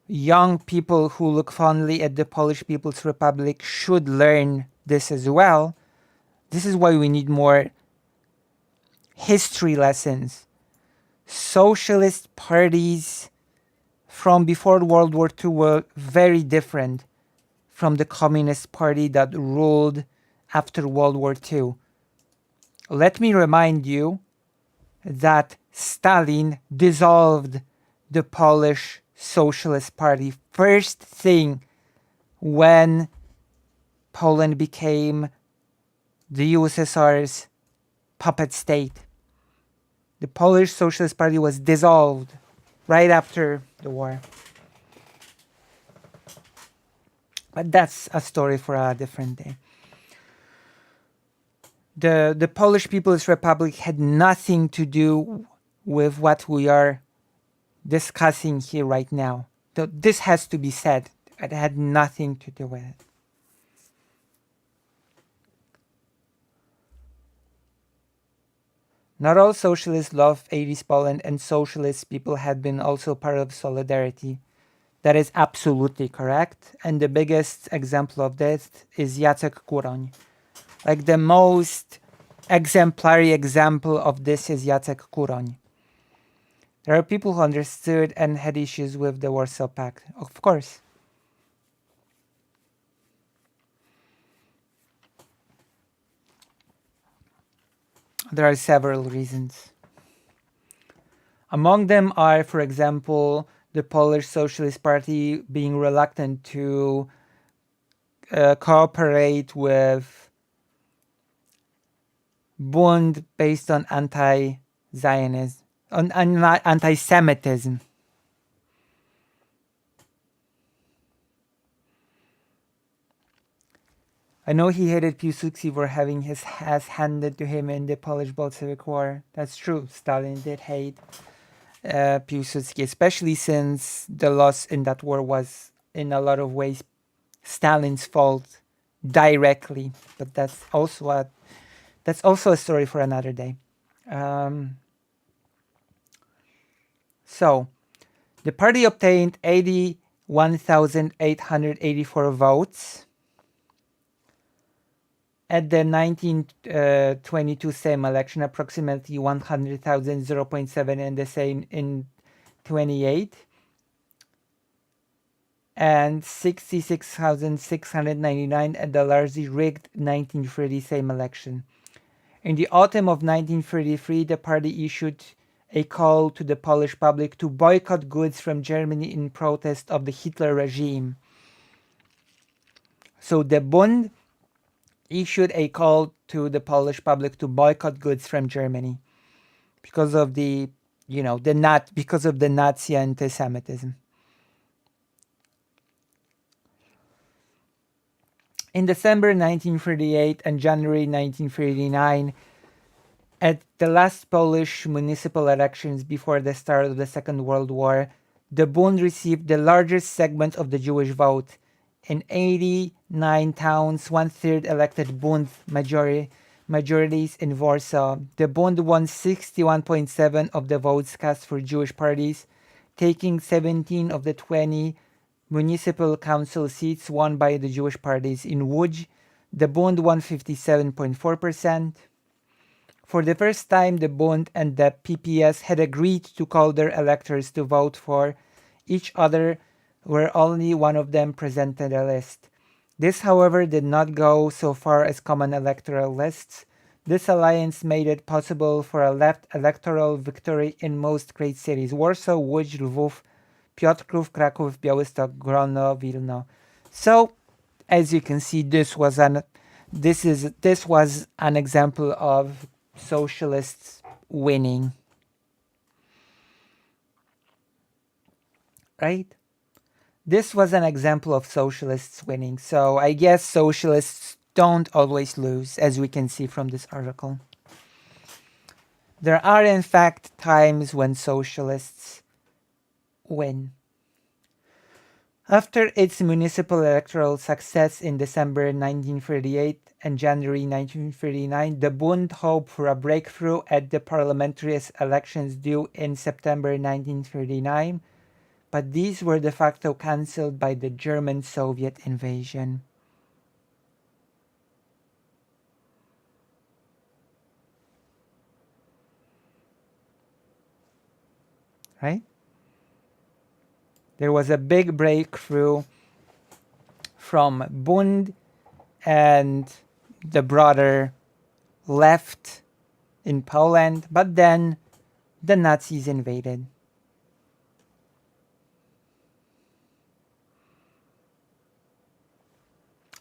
Speaker 1: young people who look fondly at the Polish People's Republic should learn this as well. This is why we need more history lessons. Socialist parties from before World War II were very different from the Communist Party that ruled after World War II. Let me remind you that Stalin dissolved the Polish Socialist Party first thing when Poland became the USSR's puppet state. The Polish Socialist Party was dissolved right after the war. But that's a story for a different day. The Polish People's Republic had nothing to do with what we are discussing here right now. This has to be said. It had nothing to do with it. Not all socialists love 80s Poland, and socialist people had been also part of Solidarity. That is absolutely correct. And the biggest example of this is Jacek Kuroń. Like the most exemplary example of this is Jacek Kuroń. There are people who understood and had issues with the Warsaw Pact, of course. There are several reasons. Among them are, for example, the Polish Socialist Party being reluctant to cooperate with Bund based on anti-Zionism, on anti-Semitism. I know he hated Piłsudski for having his ass handed to him in the Polish Bolshevik War. That's true. Stalin did hate Piłsudski, especially since the loss in that war was, in a lot of ways, Stalin's fault directly. But that's also a story for another day. So, the party obtained 81,884 votes at the 1922 Sejm election, approximately 100,000, 0.7 in the same in 28, and 66,699 at the largely rigged 1930 Sejm election. In the autumn of 1933, the party issued a call to the Polish public to boycott goods from Germany in protest of the Hitler regime. So the Bund issued a call to the Polish public to boycott goods from Germany because of the, because of the Nazi anti-Semitism. In December 1938 and January 1939, at the last Polish municipal elections before the start of the Second World War, the Bund received the largest segment of the Jewish vote. In 89 towns, one-third elected Bund majorities in Warsaw. The Bund won 61.7% of the votes cast for Jewish parties, taking 17 of the 20 municipal council seats won by the Jewish parties. In Łódź, the Bund won 57.4%. For the first time, the Bund and the PPS had agreed to call their electors to vote for each other, where only one of them presented a list. This, however, did not go so far as common electoral lists. This alliance made it possible for a left electoral victory in most great cities: Warsaw, Łódź, Lwów, Piotrków, Kraków, Białystok, Grodno, Wilno. So, as you can see, this was an example of socialists winning. Right? This was an example of socialists winning. So I guess socialists don't always lose, as we can see from this article. There are, in fact, times when socialists win. After its municipal electoral success in December 1938 and January 1939, the Bund hoped for a breakthrough at the parliamentary elections due in September 1939, but these were de facto cancelled by the German-Soviet invasion. Right? There was a big breakthrough from Bund and the broader left in Poland, but then the Nazis invaded.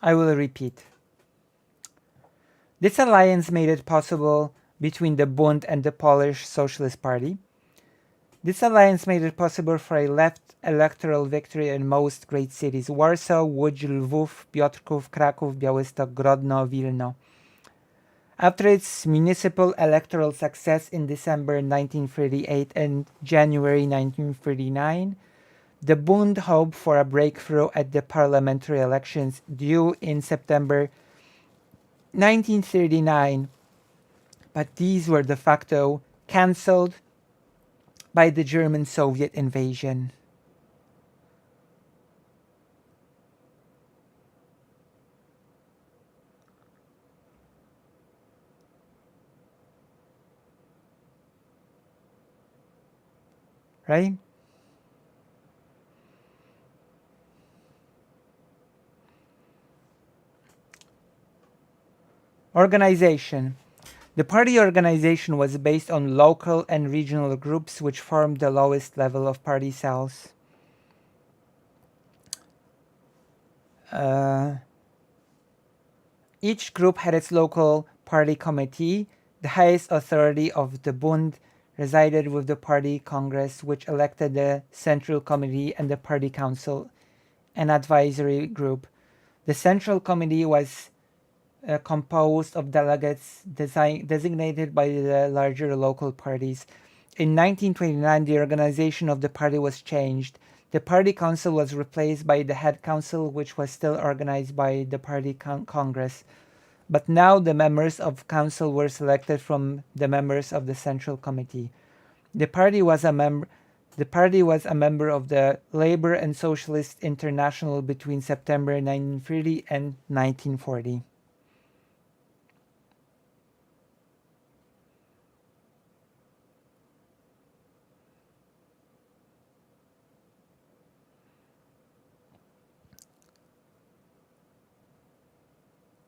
Speaker 1: I will repeat. This alliance made it possible between the Bund and the Polish Socialist Party. This alliance made it possible for a left electoral victory in most great cities: Warsaw, Łódź, Lwów, Piotrków, Kraków, Białystok, Grodno, Wilno. After its municipal electoral success in December 1938 and January 1939, the Bund hoped for a breakthrough at the parliamentary elections due in September 1939, but these were de facto cancelled by the German-Soviet invasion. Right? Organization. The party organization was based on local and regional groups which formed the lowest level of party cells. Each group had its local party committee. The highest authority of the Bund resided with the party congress, which elected the central committee and the party council, an advisory group. The central committee was composed of delegates designated by the larger local parties. In 1929, the organization of the party was changed. The party council was replaced by the head council, which was still organized by the party congress. But now the members of council were selected from the members of the central committee. The party was a member of the Labor and Socialist International between September 1930 and 1940.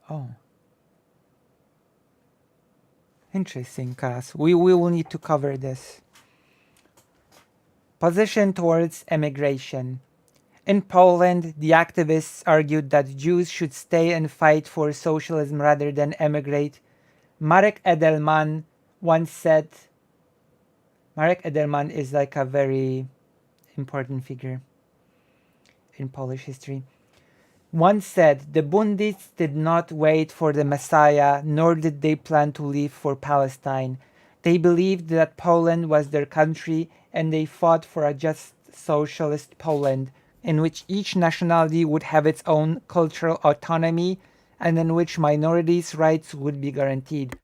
Speaker 1: Oh. Interesting, Karas. We will need to cover this. Position towards emigration. In Poland, the activists argued that Jews should stay and fight for socialism rather than emigrate. Marek Edelman once said, Marek Edelman is like a very important figure in Polish history, once said, the Bundists did not wait for the Messiah, nor did they plan to leave for Palestine. They believed that Poland was their country, and they fought for a just socialist Poland, in which each nationality would have its own cultural autonomy, and in which minorities' rights would be guaranteed.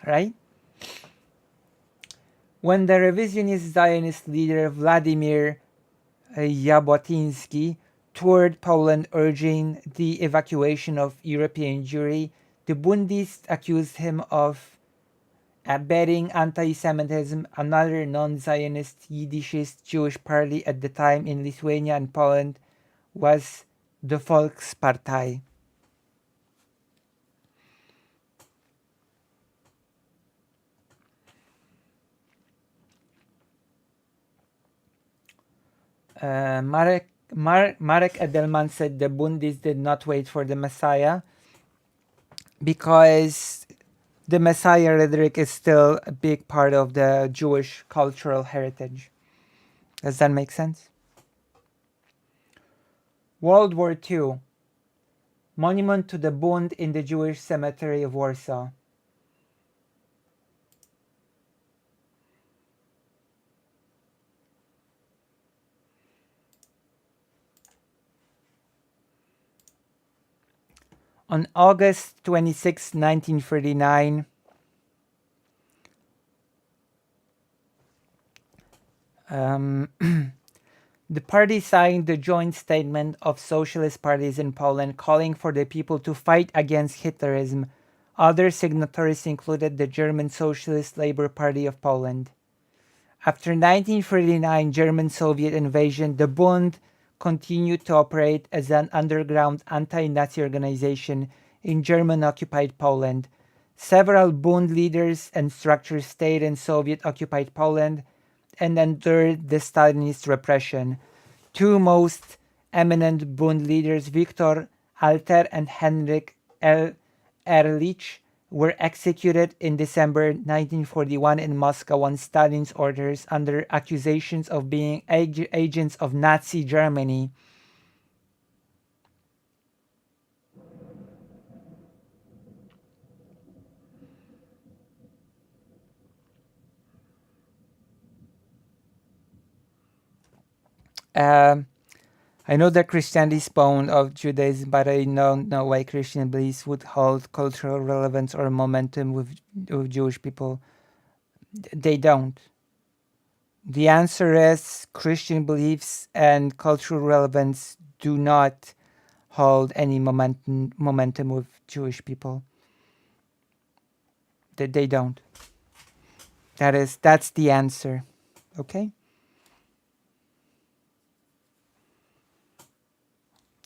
Speaker 1: Right? When the revisionist Zionist leader Vladimir Jabotinsky toured Poland urging the evacuation of European Jewry, the Bundists accused him of abetting anti-Semitism. Another non-Zionist Yiddishist Jewish party at the time in Lithuania and Poland was the Volkspartei. Marek Edelman said the Bundists did not wait for the Messiah because the Messiah rhetoric is still a big part of the Jewish cultural heritage. Does that make sense? World War II. Monument to the Bund in the Jewish cemetery of Warsaw. On August 26, 1939, the party signed the joint statement of socialist parties in Poland calling for the people to fight against Hitlerism. Other signatories included the German Socialist Labour Party of Poland. After 1939 German-Soviet invasion, the Bund continued to operate as an underground anti-Nazi organization in German-occupied Poland. Several Bund leaders and structures stayed in Soviet-occupied Poland and endured the Stalinist repression. Two most eminent Bund leaders, Viktor Alter and Henryk Ehrlich, were executed in December 1941 in Moscow on Stalin's orders under accusations of being agents of Nazi Germany. I know that Christianity spawned of Judaism, but I don't know why Christian beliefs would hold cultural relevance or momentum with Jewish people. They don't. The answer is Christian beliefs and cultural relevance do not hold any momentum with Jewish people. They don't. That's the answer. Okay?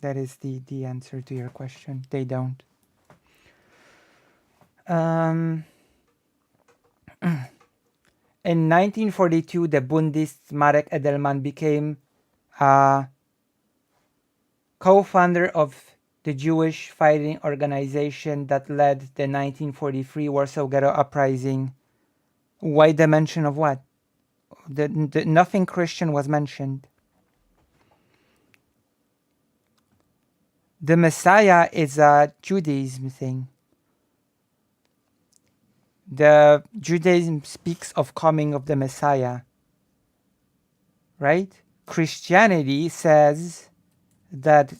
Speaker 1: That is the answer to your question. They don't. In 1942, the Bundist Marek Edelman became a co-founder of the Jewish fighting organization that led the 1943 Warsaw Ghetto Uprising. Why the mention of what? Nothing Christian was mentioned. The Messiah is a Judaism thing. The Judaism speaks of coming of the Messiah, right? Christianity says that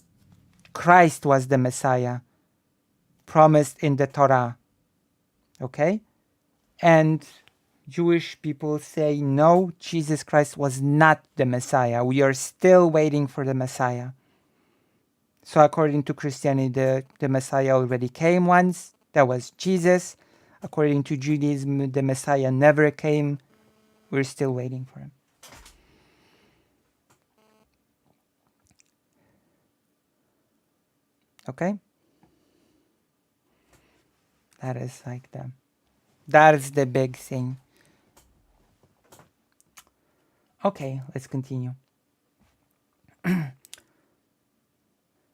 Speaker 1: Christ was the Messiah promised in the Torah, okay? And Jewish people say, no, Jesus Christ was not the Messiah. We are still waiting for the Messiah. So according to Christianity, the Messiah already came once. That was Jesus. According to Judaism, the Messiah never came. We're still waiting for him. Okay? That is the big thing. Okay, let's continue.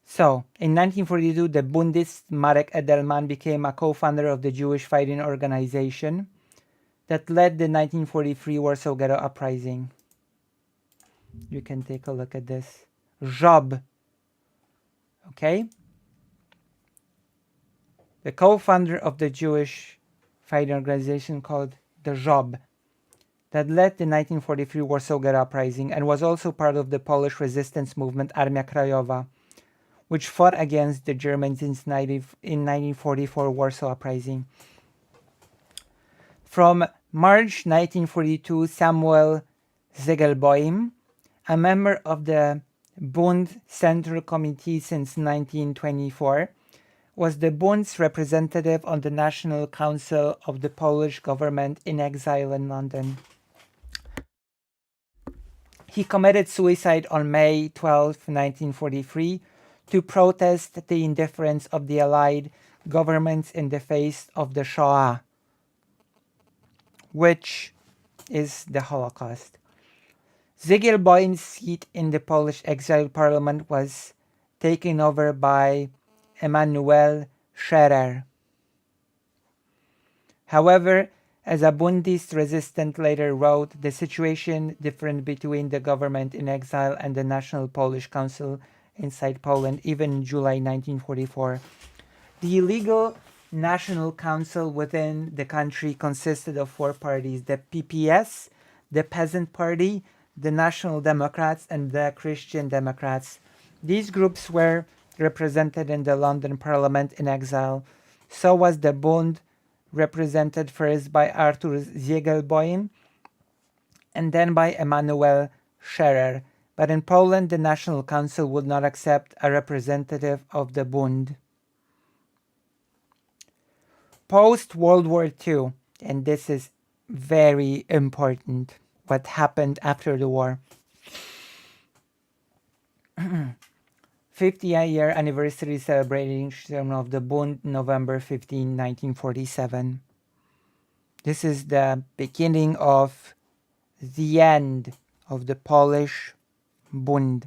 Speaker 1: So, in 1942, the Bundist Marek Edelman became a co-founder of the Jewish fighting organization that led the 1943 Warsaw Ghetto Uprising. You can take a look at this. Job. Okay? The co-founder of the Jewish fighting organization called the Job that led the 1943 Warsaw Ghetto Uprising and was also part of the Polish resistance movement Armia Krajowa, which fought against the Germans in 1944 Warsaw Uprising. From March 1942, Samuel Zegelboim, a member of the Bund Central Committee since 1924, was the Bund's representative on the National Council of the Polish government in exile in London. He committed suicide on May 12, 1943, to protest the indifference of the Allied governments in the face of the Shoah, which is the Holocaust. Zygielboim's seat in the Polish exile parliament was taken over by Emanuel Scherer. However, as a Bundist resistant later wrote, the situation different between the government in exile and the National Polish Council inside Poland, even in July 1944. The illegal National Council within the country consisted of four parties: the PPS, the Peasant Party, the National Democrats, and the Christian Democrats. These groups were represented in the London Parliament in exile. So was the Bund, represented first by Artur Zygielboim and then by Emanuel Scherer. But in Poland, the National Council would not accept a representative of the Bund. Post-World War II, and this is very important, what happened after the war. 50-year anniversary celebration of the Bund, November 15, 1947. This is the beginning of the end of the Polish Bund.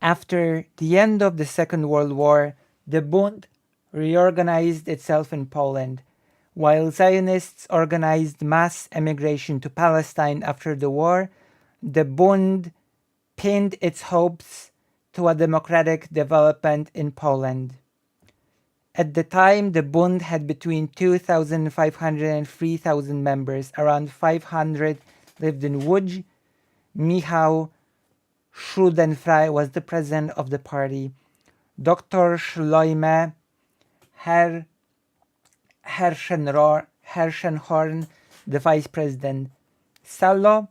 Speaker 1: After the end of the Second World War, the Bund reorganized itself in Poland, while Zionists organized mass emigration to Palestine after the war. The Bund pinned its hopes to a democratic development in Poland. At the time, the Bund had between 2,500 and 3,000 members. Around 500 lived in Łódź. Michał Schudenfrei was the president of the party. Dr. Schleime Herschenhorn, the vice president. Salo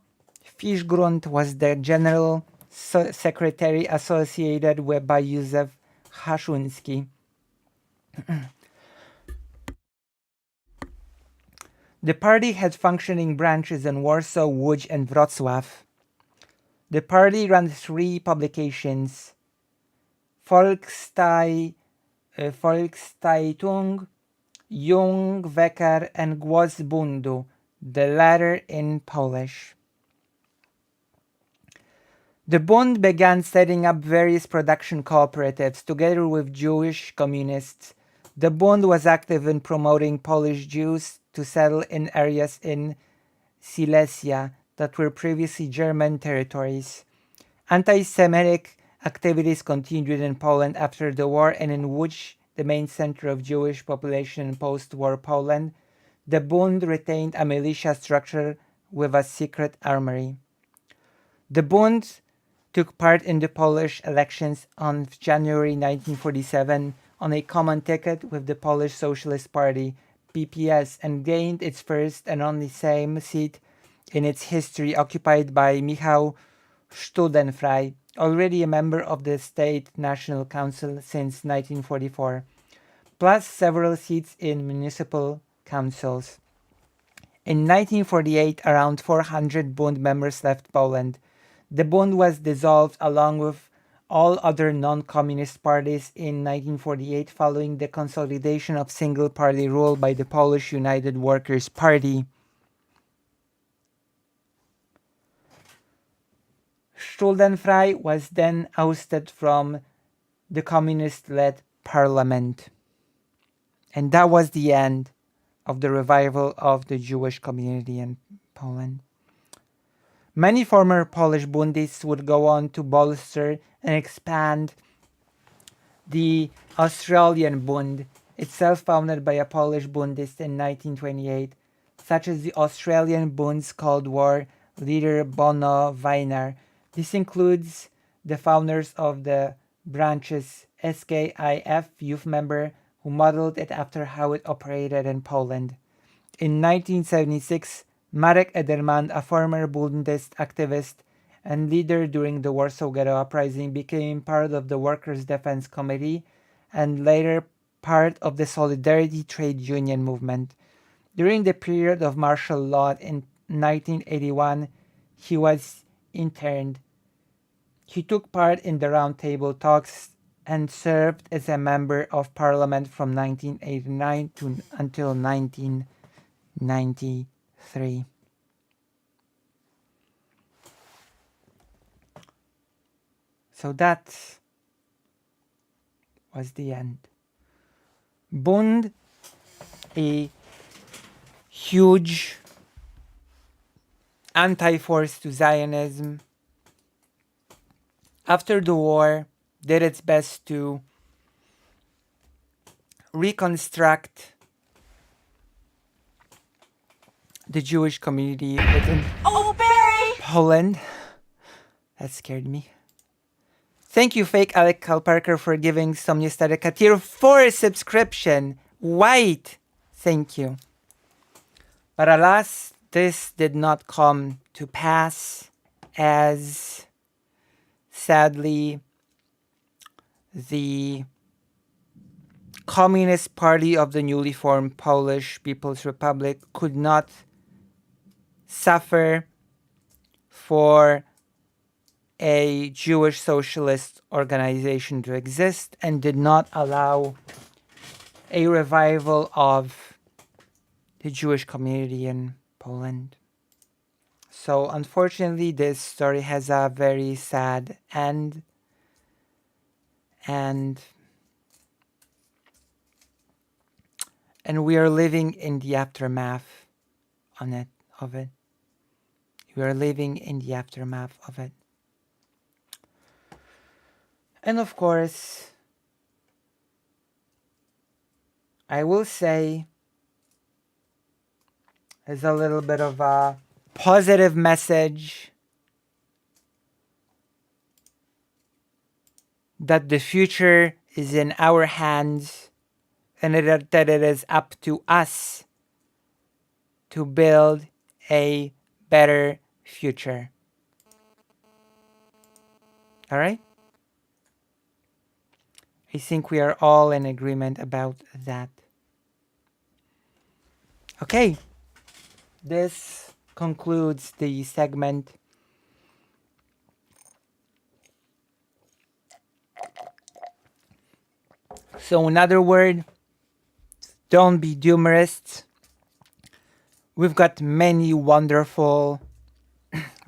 Speaker 1: Fischgrund was the general secretary associated with by Józef Haszunski. The party had functioning branches in Warsaw, Łódź, and Wrocław. The party ran three publications: Volkszeitung, Jung Wecker, and Głos Bundu, the latter in Polish. The Bund began setting up various production cooperatives together with Jewish communists. The Bund was active in promoting Polish Jews to settle in areas in Silesia that were previously German territories. Anti-Semitic activities continued in Poland after the war, and in Łódź, the main center of Jewish population in post-war Poland, the Bund retained a militia structure with a secret armory. The Bund took part in the Polish elections on January 1947 on a common ticket with the Polish Socialist Party, PPS, and gained its first and only Sejm seat in its history, occupied by Michał Studenfrei, already a member of the State National Council since 1944, plus several seats in municipal councils. In 1948, around 400 Bund members left Poland. The Bund was dissolved along with all other non-communist parties in 1948 following the consolidation of single-party rule by the Polish United Workers' Party. Stuldenfrei was then ousted from the communist-led parliament. And that was the end of the revival of the Jewish community in Poland. Many former Polish Bundists would go on to bolster and expand the Australian Bund, itself founded by a Polish Bundist in 1928, such as the Australian Bund's Cold War leader Bono Weinar. This includes the founders of the branch's SKIF youth member who modeled it after how it operated in Poland. In 1976, Marek Ederman, a former Bundist activist and leader during the Warsaw Ghetto Uprising, became part of the Workers' Defense Committee and later part of the Solidarity trade union movement. During the period of martial law in 1981, he was interned. He took part in the Round Table talks and served as a member of parliament from 1989 until 1993. So that was the end. Bund, a huge anti-force to Zionism, after the war did its best to reconstruct the Jewish community within Poland. That scared me. Thank you, fake Alec Kalparker, for giving Somnia Starek a tier 4 subscription. White. Thank you. But alas, this did not come to pass, as sadly the Communist Party of the newly formed Polish People's Republic could not suffer for a Jewish socialist organization to exist and did not allow a revival of the Jewish community in Poland. So unfortunately, this story has a very sad end, and we are living in the aftermath of it. We are living in the aftermath of it. And of course, I will say, as a little bit of a positive message, that the future is in our hands and that it is up to us to build a better future. All right? I think we are all in agreement about that. Okay. This concludes the segment. So in other words, don't be doomerists. We've got many wonderful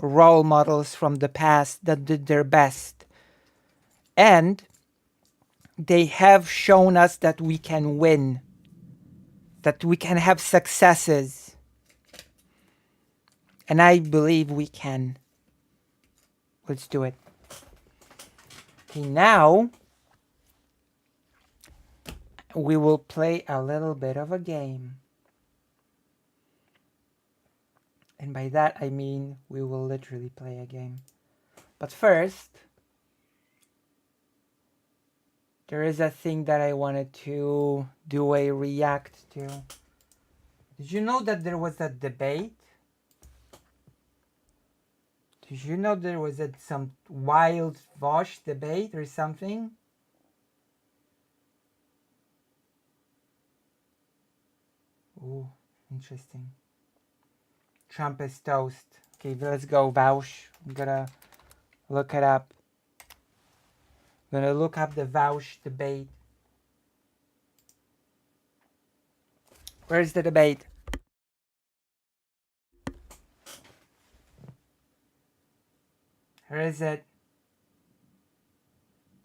Speaker 1: role models from the past that did their best. And they have shown us that we can win, that we can have successes. And I believe we can. Let's do it. Okay, now we will play a little bit of a game. And by that I mean we will literally play a game. But first, there is a thing that I wanted to do a react to. Did you know that there was a debate? Did you know there was some wild Vosh debate or something? Ooh, interesting. Trump is toast. Okay, let's go, Vaush. I'm gonna look it up. I'm gonna look up the Vaush debate. Where's the debate? Here is it?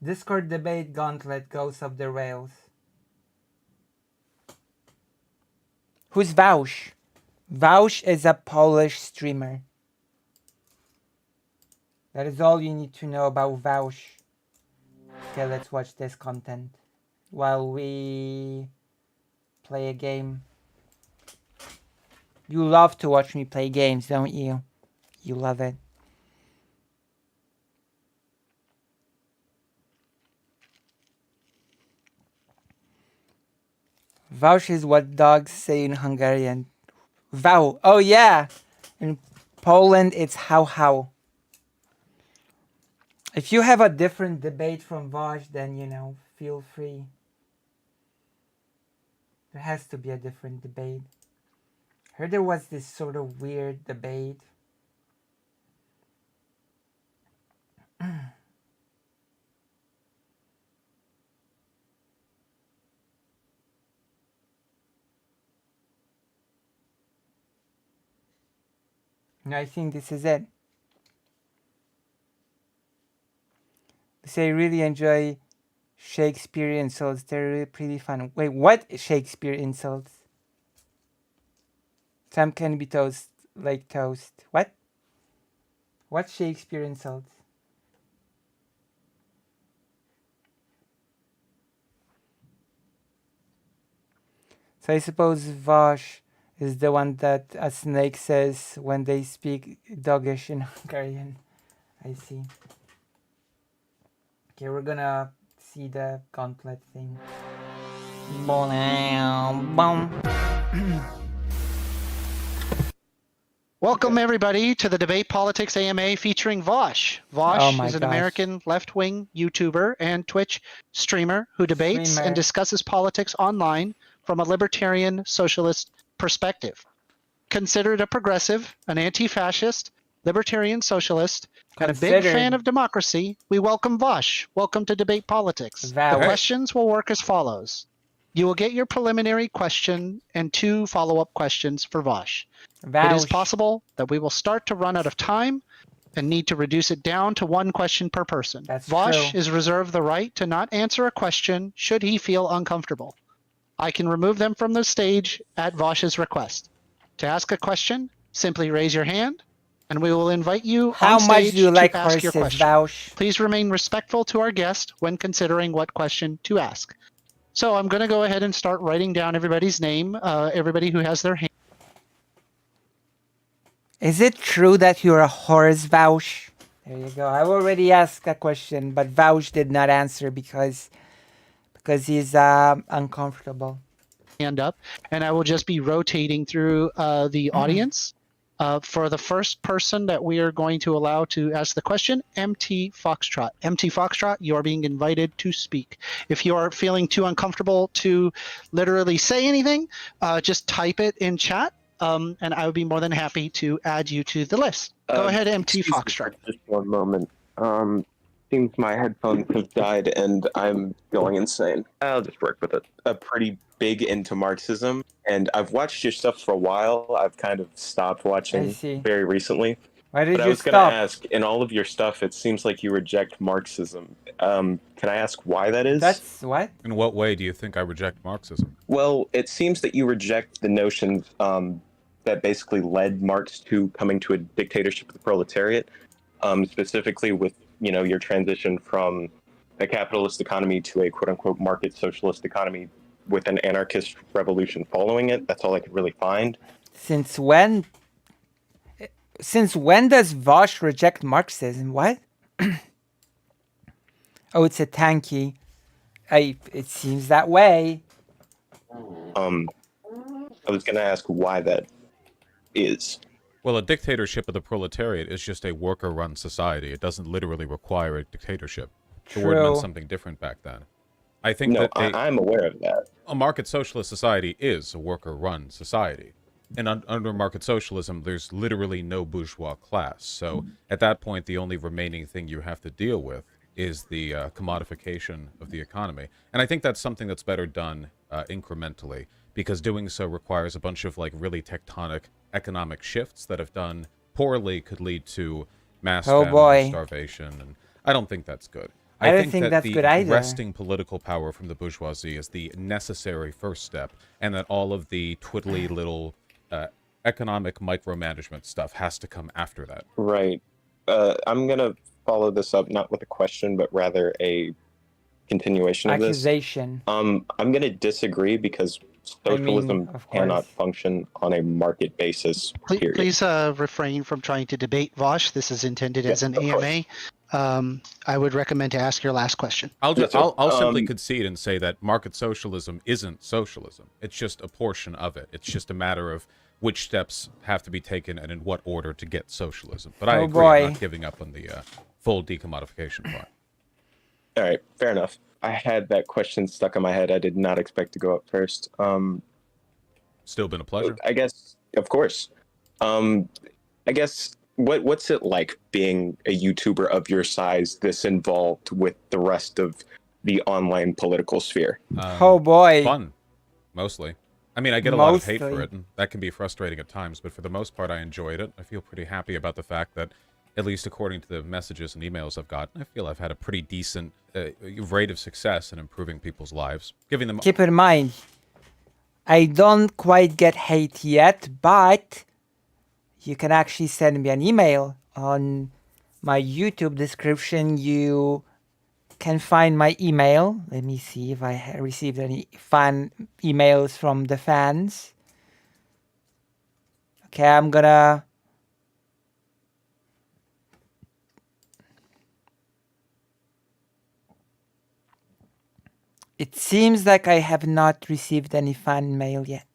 Speaker 1: Discord debate gauntlet goes off the rails. Who's Vaush? Vaush is a Polish streamer. That is all you need to know about Vaush. Okay, let's watch this content while we play a game. You love to watch me play games, don't you? You love it. Vaush is what dogs say in Hungarian. Vau. Oh yeah. In Poland it's how. If you have a different debate from Vaush, then feel free. There has to be a different debate. Heard there was this sort of weird debate. I think this is it. They say really enjoy Shakespeare insults. They're really pretty fun. Wait, what Shakespeare insults? Some can be toast like toast. What? What Shakespeare insults? So I suppose Vash is the one that a snake says when they speak doggish in Hungarian. I see. Okay, we're gonna see the gauntlet thing.
Speaker 6: Welcome, everybody, to the Debate Politics AMA featuring Vosh. Vosh is an American left-wing YouTuber and Twitch streamer who debates and discusses politics online from a libertarian socialist perspective. Considered a progressive, an anti-fascist, libertarian socialist, and a big fan of democracy, we welcome Vosh. Welcome to Debate Politics. The questions will work as follows. You will get your preliminary question and 2 follow-up questions for Vosh. It is possible that we will start to run out of time and need to reduce it down to 1 question per person. Vosh is reserved the right to not answer a question should he feel uncomfortable. I can remove them from the stage at Vosh's request. To ask a question, simply raise your hand, and we will invite you on stage to ask your question.
Speaker 1: Vaush?
Speaker 6: Please remain respectful to our guest when considering what question to ask. So I'm going to go ahead and start writing down everybody's name, everybody who has their hand.
Speaker 1: Is it true that you're a horse, Vaush? There you go. I already asked a question, but Vaush did not answer because he's uncomfortable.
Speaker 6: Hand up, and I will just be rotating through the audience. For the first person that we are going to allow to ask the question, MT Foxtrot. MT Foxtrot, you are being invited to speak. If you are feeling too uncomfortable to literally say anything, just type it in chat, and I would be more than happy to add you to the list. Go ahead, MT Foxtrot.
Speaker 7: Just one moment. Seems my headphones have died and I'm going insane. I'll just work with it. I'm pretty big into Marxism, and I've watched your stuff for a while. I've kind of stopped watching very recently.
Speaker 1: Why did
Speaker 7: but
Speaker 1: you
Speaker 7: I was
Speaker 1: stop?
Speaker 7: going to ask, in all of your stuff, it seems like you reject Marxism. Can I ask why that is?
Speaker 1: That's what?
Speaker 8: In what way do you think I reject Marxism?
Speaker 7: Well, it seems that you reject the notions that basically led Marx to coming to a dictatorship of the proletariat, specifically with your transition from a capitalist economy to a quote-unquote market socialist economy with an anarchist revolution following it. That's all I could really find.
Speaker 1: Since when does Vosh reject Marxism? What? Oh, it's a tanky. It seems that way.
Speaker 7: I was going to ask why that is.
Speaker 8: Well, a dictatorship of the proletariat is just a worker-run society. It doesn't literally require a dictatorship. The word meant something different back then. I think
Speaker 7: I'm aware of that.
Speaker 8: A market socialist society is a worker-run society. And under market socialism, there's literally no bourgeois class. So at that point, the only remaining thing you have to deal with is the commodification of the economy. And I think that's something that's better done incrementally, because doing so requires a bunch of really tectonic economic shifts that, if done poorly, could lead to mass
Speaker 1: Oh,
Speaker 8: famine,
Speaker 1: boy.
Speaker 8: starvation, and I don't think that's good.
Speaker 1: I don't think
Speaker 8: that
Speaker 1: that's
Speaker 8: the
Speaker 1: good either.
Speaker 8: wresting political power from the bourgeoisie is the necessary first step, and that all of the twiddly little economic micromanagement stuff has to come after that.
Speaker 7: Right. I'm gonna follow this up not with a question, but rather a continuation of this.
Speaker 1: Accusation.
Speaker 7: I'm gonna disagree because socialism
Speaker 1: of
Speaker 7: cannot
Speaker 1: course.
Speaker 7: function on a market basis. Period.
Speaker 6: Please refrain from trying to debate Vosh. This is intended as an
Speaker 7: of course.
Speaker 6: AMA. I would recommend to ask your last question.
Speaker 7: Yes, sir.
Speaker 8: I'll simply concede and say that market socialism isn't socialism. It's just a portion of it. It's just a matter of which steps have to be taken and in what order to get socialism. But I agree, I'm not giving up on the full decommodification part.
Speaker 7: All right, fair enough. I had that question stuck in my head. I did not expect to go up first.
Speaker 8: Still been a pleasure.
Speaker 7: I guess, of course. I guess, what's it like being a YouTuber of your size, this involved with the rest of the online political sphere?
Speaker 1: Oh boy.
Speaker 8: Fun, mostly. I mean, I get a lot of hate for it, and that can be frustrating at times, but for the most part, I enjoyed it. I feel pretty happy about the fact that, at least according to the messages and emails I've gotten, I feel I've had a pretty decent rate of success in improving people's lives. Giving them...
Speaker 1: Keep in mind, I don't quite get hate yet, but you can actually send me an email. On my YouTube description, you can find my email. Let me see if I received any fan emails from the fans. Okay, I'm gonna... It seems like I have not received any fan mail yet.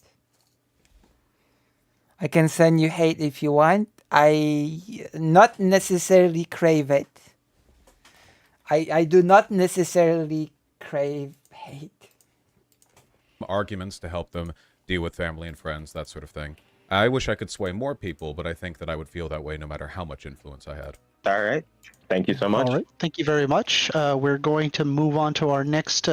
Speaker 1: I can send you hate if you want. I not necessarily crave it. I do not necessarily crave hate.
Speaker 8: Arguments to help them deal with family and friends, that sort of thing. I wish I could sway more people, but I think that I would feel that way no matter how much influence I had.
Speaker 7: All right. Thank you so much.
Speaker 6: All right. Thank you very much. We're going to move on to our next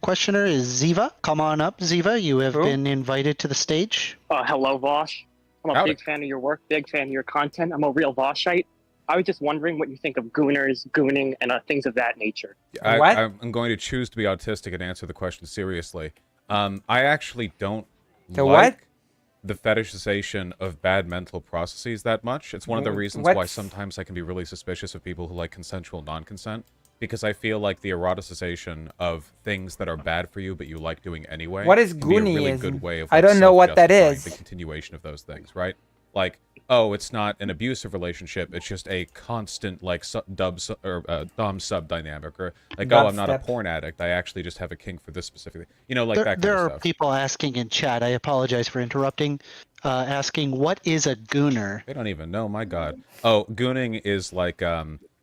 Speaker 6: questioner is Ziva. Come on up, Ziva. You have been invited to the stage.
Speaker 9: Hello, Vosh. I'm a big fan of your work, big fan of your content. I'm a real Voshite. I was just wondering what you think of gooners, gooning, and things of that nature.
Speaker 8: I'm going to choose to be autistic and answer the question seriously. I actually don't like the fetishization of bad mental processes that much. It's one of the reasons why sometimes I can be really suspicious of people who like consensual non-consent, because I feel like the eroticization of things that are bad for you but you like doing anyway.
Speaker 1: What is
Speaker 8: gooning? Be a really
Speaker 1: goonism?
Speaker 8: good way of
Speaker 1: I don't know what that is.
Speaker 8: The continuation of those things, right? Like, oh, it's not an abusive relationship. It's just a constant like dom sub dynamic, or like, oh, I'm not a porn addict. I actually just have a kink for this specific, that kind of stuff.
Speaker 6: There are people asking in chat. I apologize for interrupting. Asking what is a gooner?
Speaker 8: They don't even know. My God. Oh, gooning is like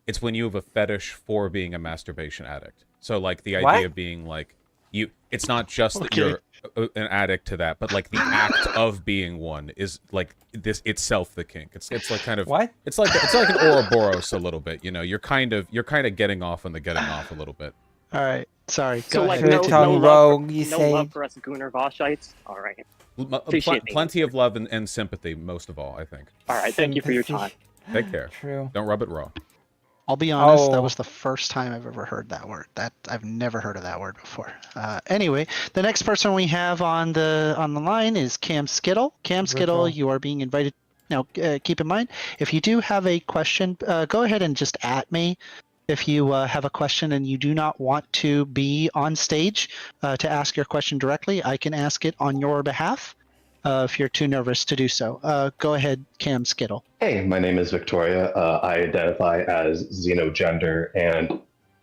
Speaker 8: it's when you have a fetish for being a masturbation addict. So like the idea of being like you. It's not just that you're an addict to that, but like the act of being one is like this itself the kink. It's like kind of It's like an Ouroboros a little bit. You know, you're kind of getting off on the getting off a little bit.
Speaker 6: All right, sorry.
Speaker 9: So like
Speaker 6: no
Speaker 9: love for us gooner Voshites. All right.
Speaker 8: Plenty of love and sympathy, most of all, I think.
Speaker 9: All right, thank you for your time.
Speaker 8: Take care.
Speaker 1: True.
Speaker 8: Don't rub it raw.
Speaker 6: I'll be honest, that was the first time I've ever heard that word. I've never heard of that word before. Anyway, the next person we have on the line is Cam Skittle. Cam Skittle, you are being invited. Now, keep in mind, if you do have a question, go ahead and just @me. If you have a question and you do not want to be on stage to ask your question directly, I can ask it on your behalf. If you're too nervous to do so. Go ahead, Cam Skittle.
Speaker 10: Hey, my name is Victoria. I identify as xenogender, and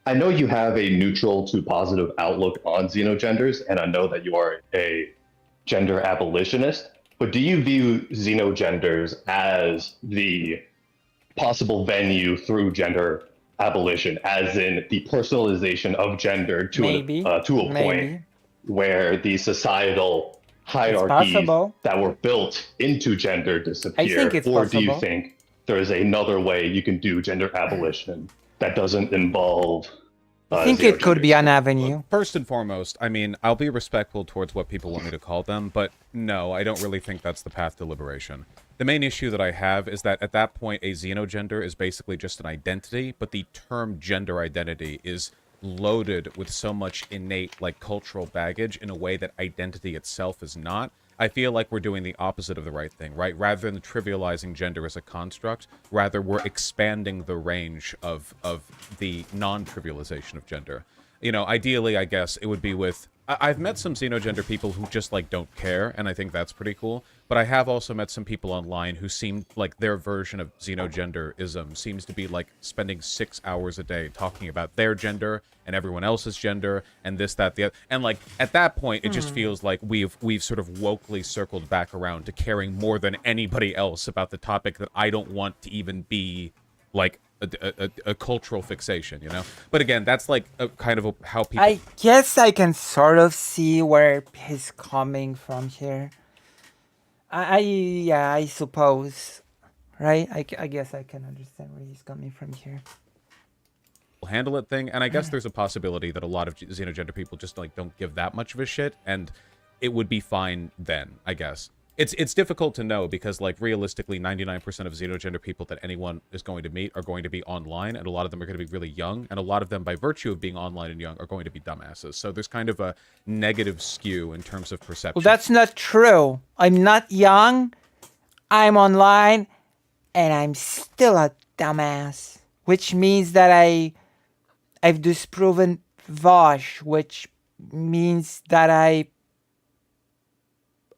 Speaker 10: I know you have a neutral to positive outlook on xenogenders, and I know that you are a gender abolitionist, but do you view xenogenders as the possible venue through gender abolition, as in the personalization of gender to a point where the societal hierarchies that were built into gender disappear? Or do you think there is another way you can do gender abolition that doesn't involve
Speaker 1: I think it could be an avenue.
Speaker 8: First and foremost, I mean, I'll be respectful towards what people want me to call them, but no, I don't really think that's the path to liberation. The main issue that I have is that at that point, a xenogender is basically just an identity, but the term gender identity is loaded with so much innate, like, cultural baggage in a way that identity itself is not. I feel like we're doing the opposite of the right thing, right? Rather than trivializing gender as a construct, rather we're expanding the range of the non-trivialization of gender. You know, ideally, I guess, it would be with... I've met some xenogender people who just, like, don't care, and I think that's pretty cool. But I have also met some people online who seem like their version of xenogenderism seems to be, like, spending 6 hours a day talking about their gender and everyone else's gender and this, that, the other. And, like, at that point, it just feels like we've sort of wokely circled back around to caring more than anybody else about the topic that I don't want to even be, like, a cultural fixation, you know? But again, that's like kind of how people...
Speaker 1: I guess I can sort of see where he's coming from here. Yeah, I suppose. Right? I guess I can understand where he's coming from here.
Speaker 8: Handle it thing, and I guess there's a possibility that a lot of xenogender people just, like, don't give that much of a shit, and it would be fine then, I guess. It's difficult to know because, like, realistically, 99% of xenogender people that anyone is going to meet are going to be online, and a lot of them are going to be really young, and a lot of them, by virtue of being online and young, are going to be dumbasses. So there's kind of a negative skew in terms of perception.
Speaker 1: Well, that's not true. I'm not young, I'm online, and I'm still a dumbass. Which means that I've disproven Vosh, which means that I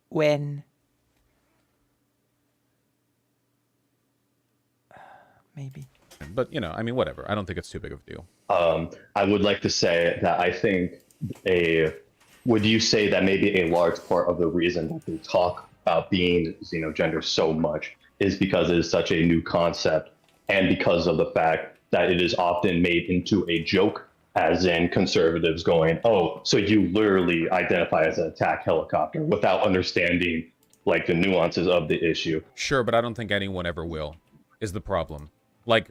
Speaker 1: win. Maybe.
Speaker 8: But, you know, I mean, whatever. I don't think it's too big of a deal.
Speaker 10: I would like to say that I think would you say that maybe a large part of the reason that they talk about being xenogender so much is because it is such a new concept and because of the fact that it is often made into a joke, as in conservatives going, oh, so you literally identify as an attack helicopter without understanding, like, the nuances of the issue.
Speaker 8: Sure, but I don't think anyone ever will, is the problem. Like,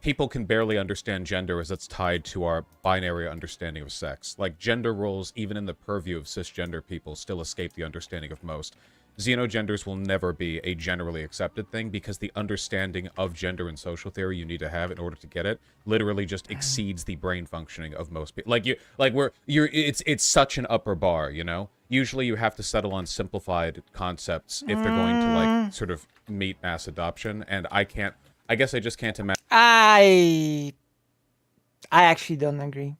Speaker 8: people can barely understand gender as it's tied to our binary understanding of sex. Like, gender roles, even in the purview of cisgender people, still escape the understanding of most. Xenogenders will never be a generally accepted thing because the understanding of gender and social theory you need to have in order to get it literally just exceeds the brain functioning of most people. It's such an upper bar, you know? Usually you have to settle on simplified concepts if they're going to, like, sort of meet mass adoption, and I guess I just can't imagine.
Speaker 1: I actually don't agree.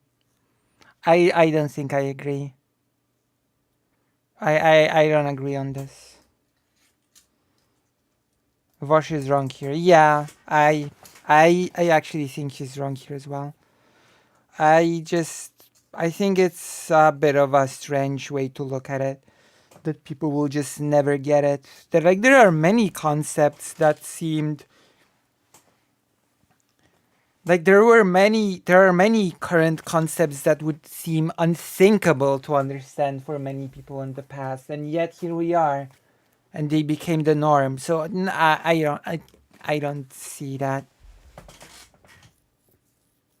Speaker 1: I don't think I agree. I don't agree on this. Vosh is wrong here. Yeah, I actually think he's wrong here as well. I think it's a bit of a strange way to look at it. That people will just never get it. That, like, there are many concepts that seemed like there are many current concepts that would seem unthinkable to understand for many people in the past, and yet here we are, and they became the norm. So I don't see that.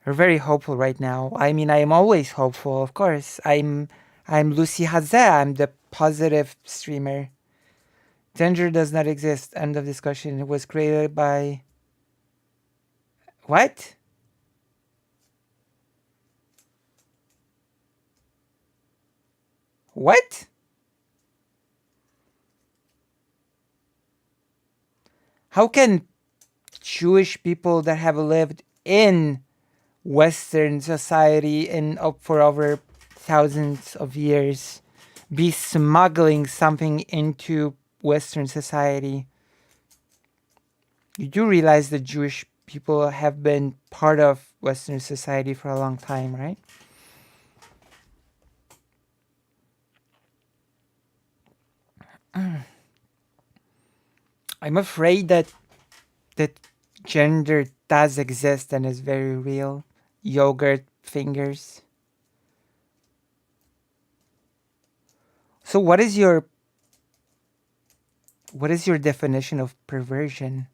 Speaker 1: We're very hopeful right now. I mean, I am always hopeful, of course. I'm Lucy Hazeh. I'm the positive streamer. Gender does not exist. End of discussion. It was created by... What? What? How can Jewish people that have lived in Western society for over thousands of years be smuggling something into Western society? You do realize that Jewish people have been part of Western society for a long time, right? I'm afraid that gender does exist and is very real. Yogurt fingers. So what is your definition of perversion?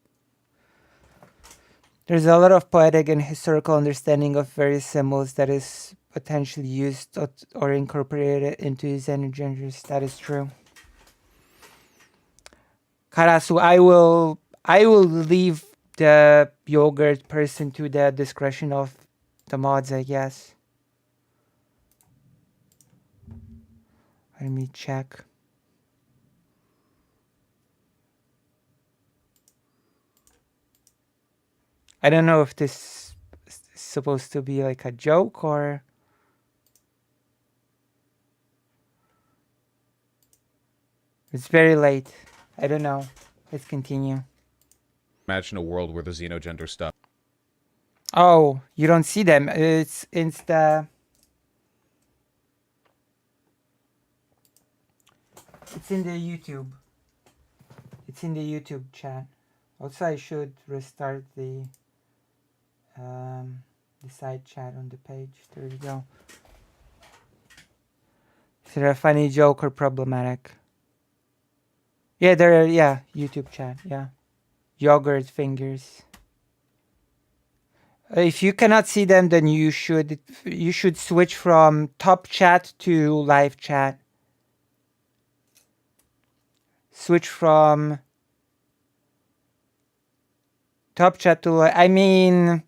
Speaker 1: There's a lot of poetic and historical understanding of various symbols that is potentially used or incorporated into xenogenders. That is true. Karasu, I will leave the yogurt person to the discretion of the mods, I guess. Let me check. I don't know if this is supposed to be like a joke or... It's very late. I don't know. Let's continue.
Speaker 8: Imagine a world where the xenogender stuff.
Speaker 1: Oh, you don't see them. It's the... It's in the YouTube. It's in the YouTube chat. Also, I should restart the side chat on the page. There we go. Is it a funny joke or problematic? Yeah, YouTube chat, yeah. Yogurt fingers. If you cannot see them, then you should switch from top chat to live chat. Switch from top chat to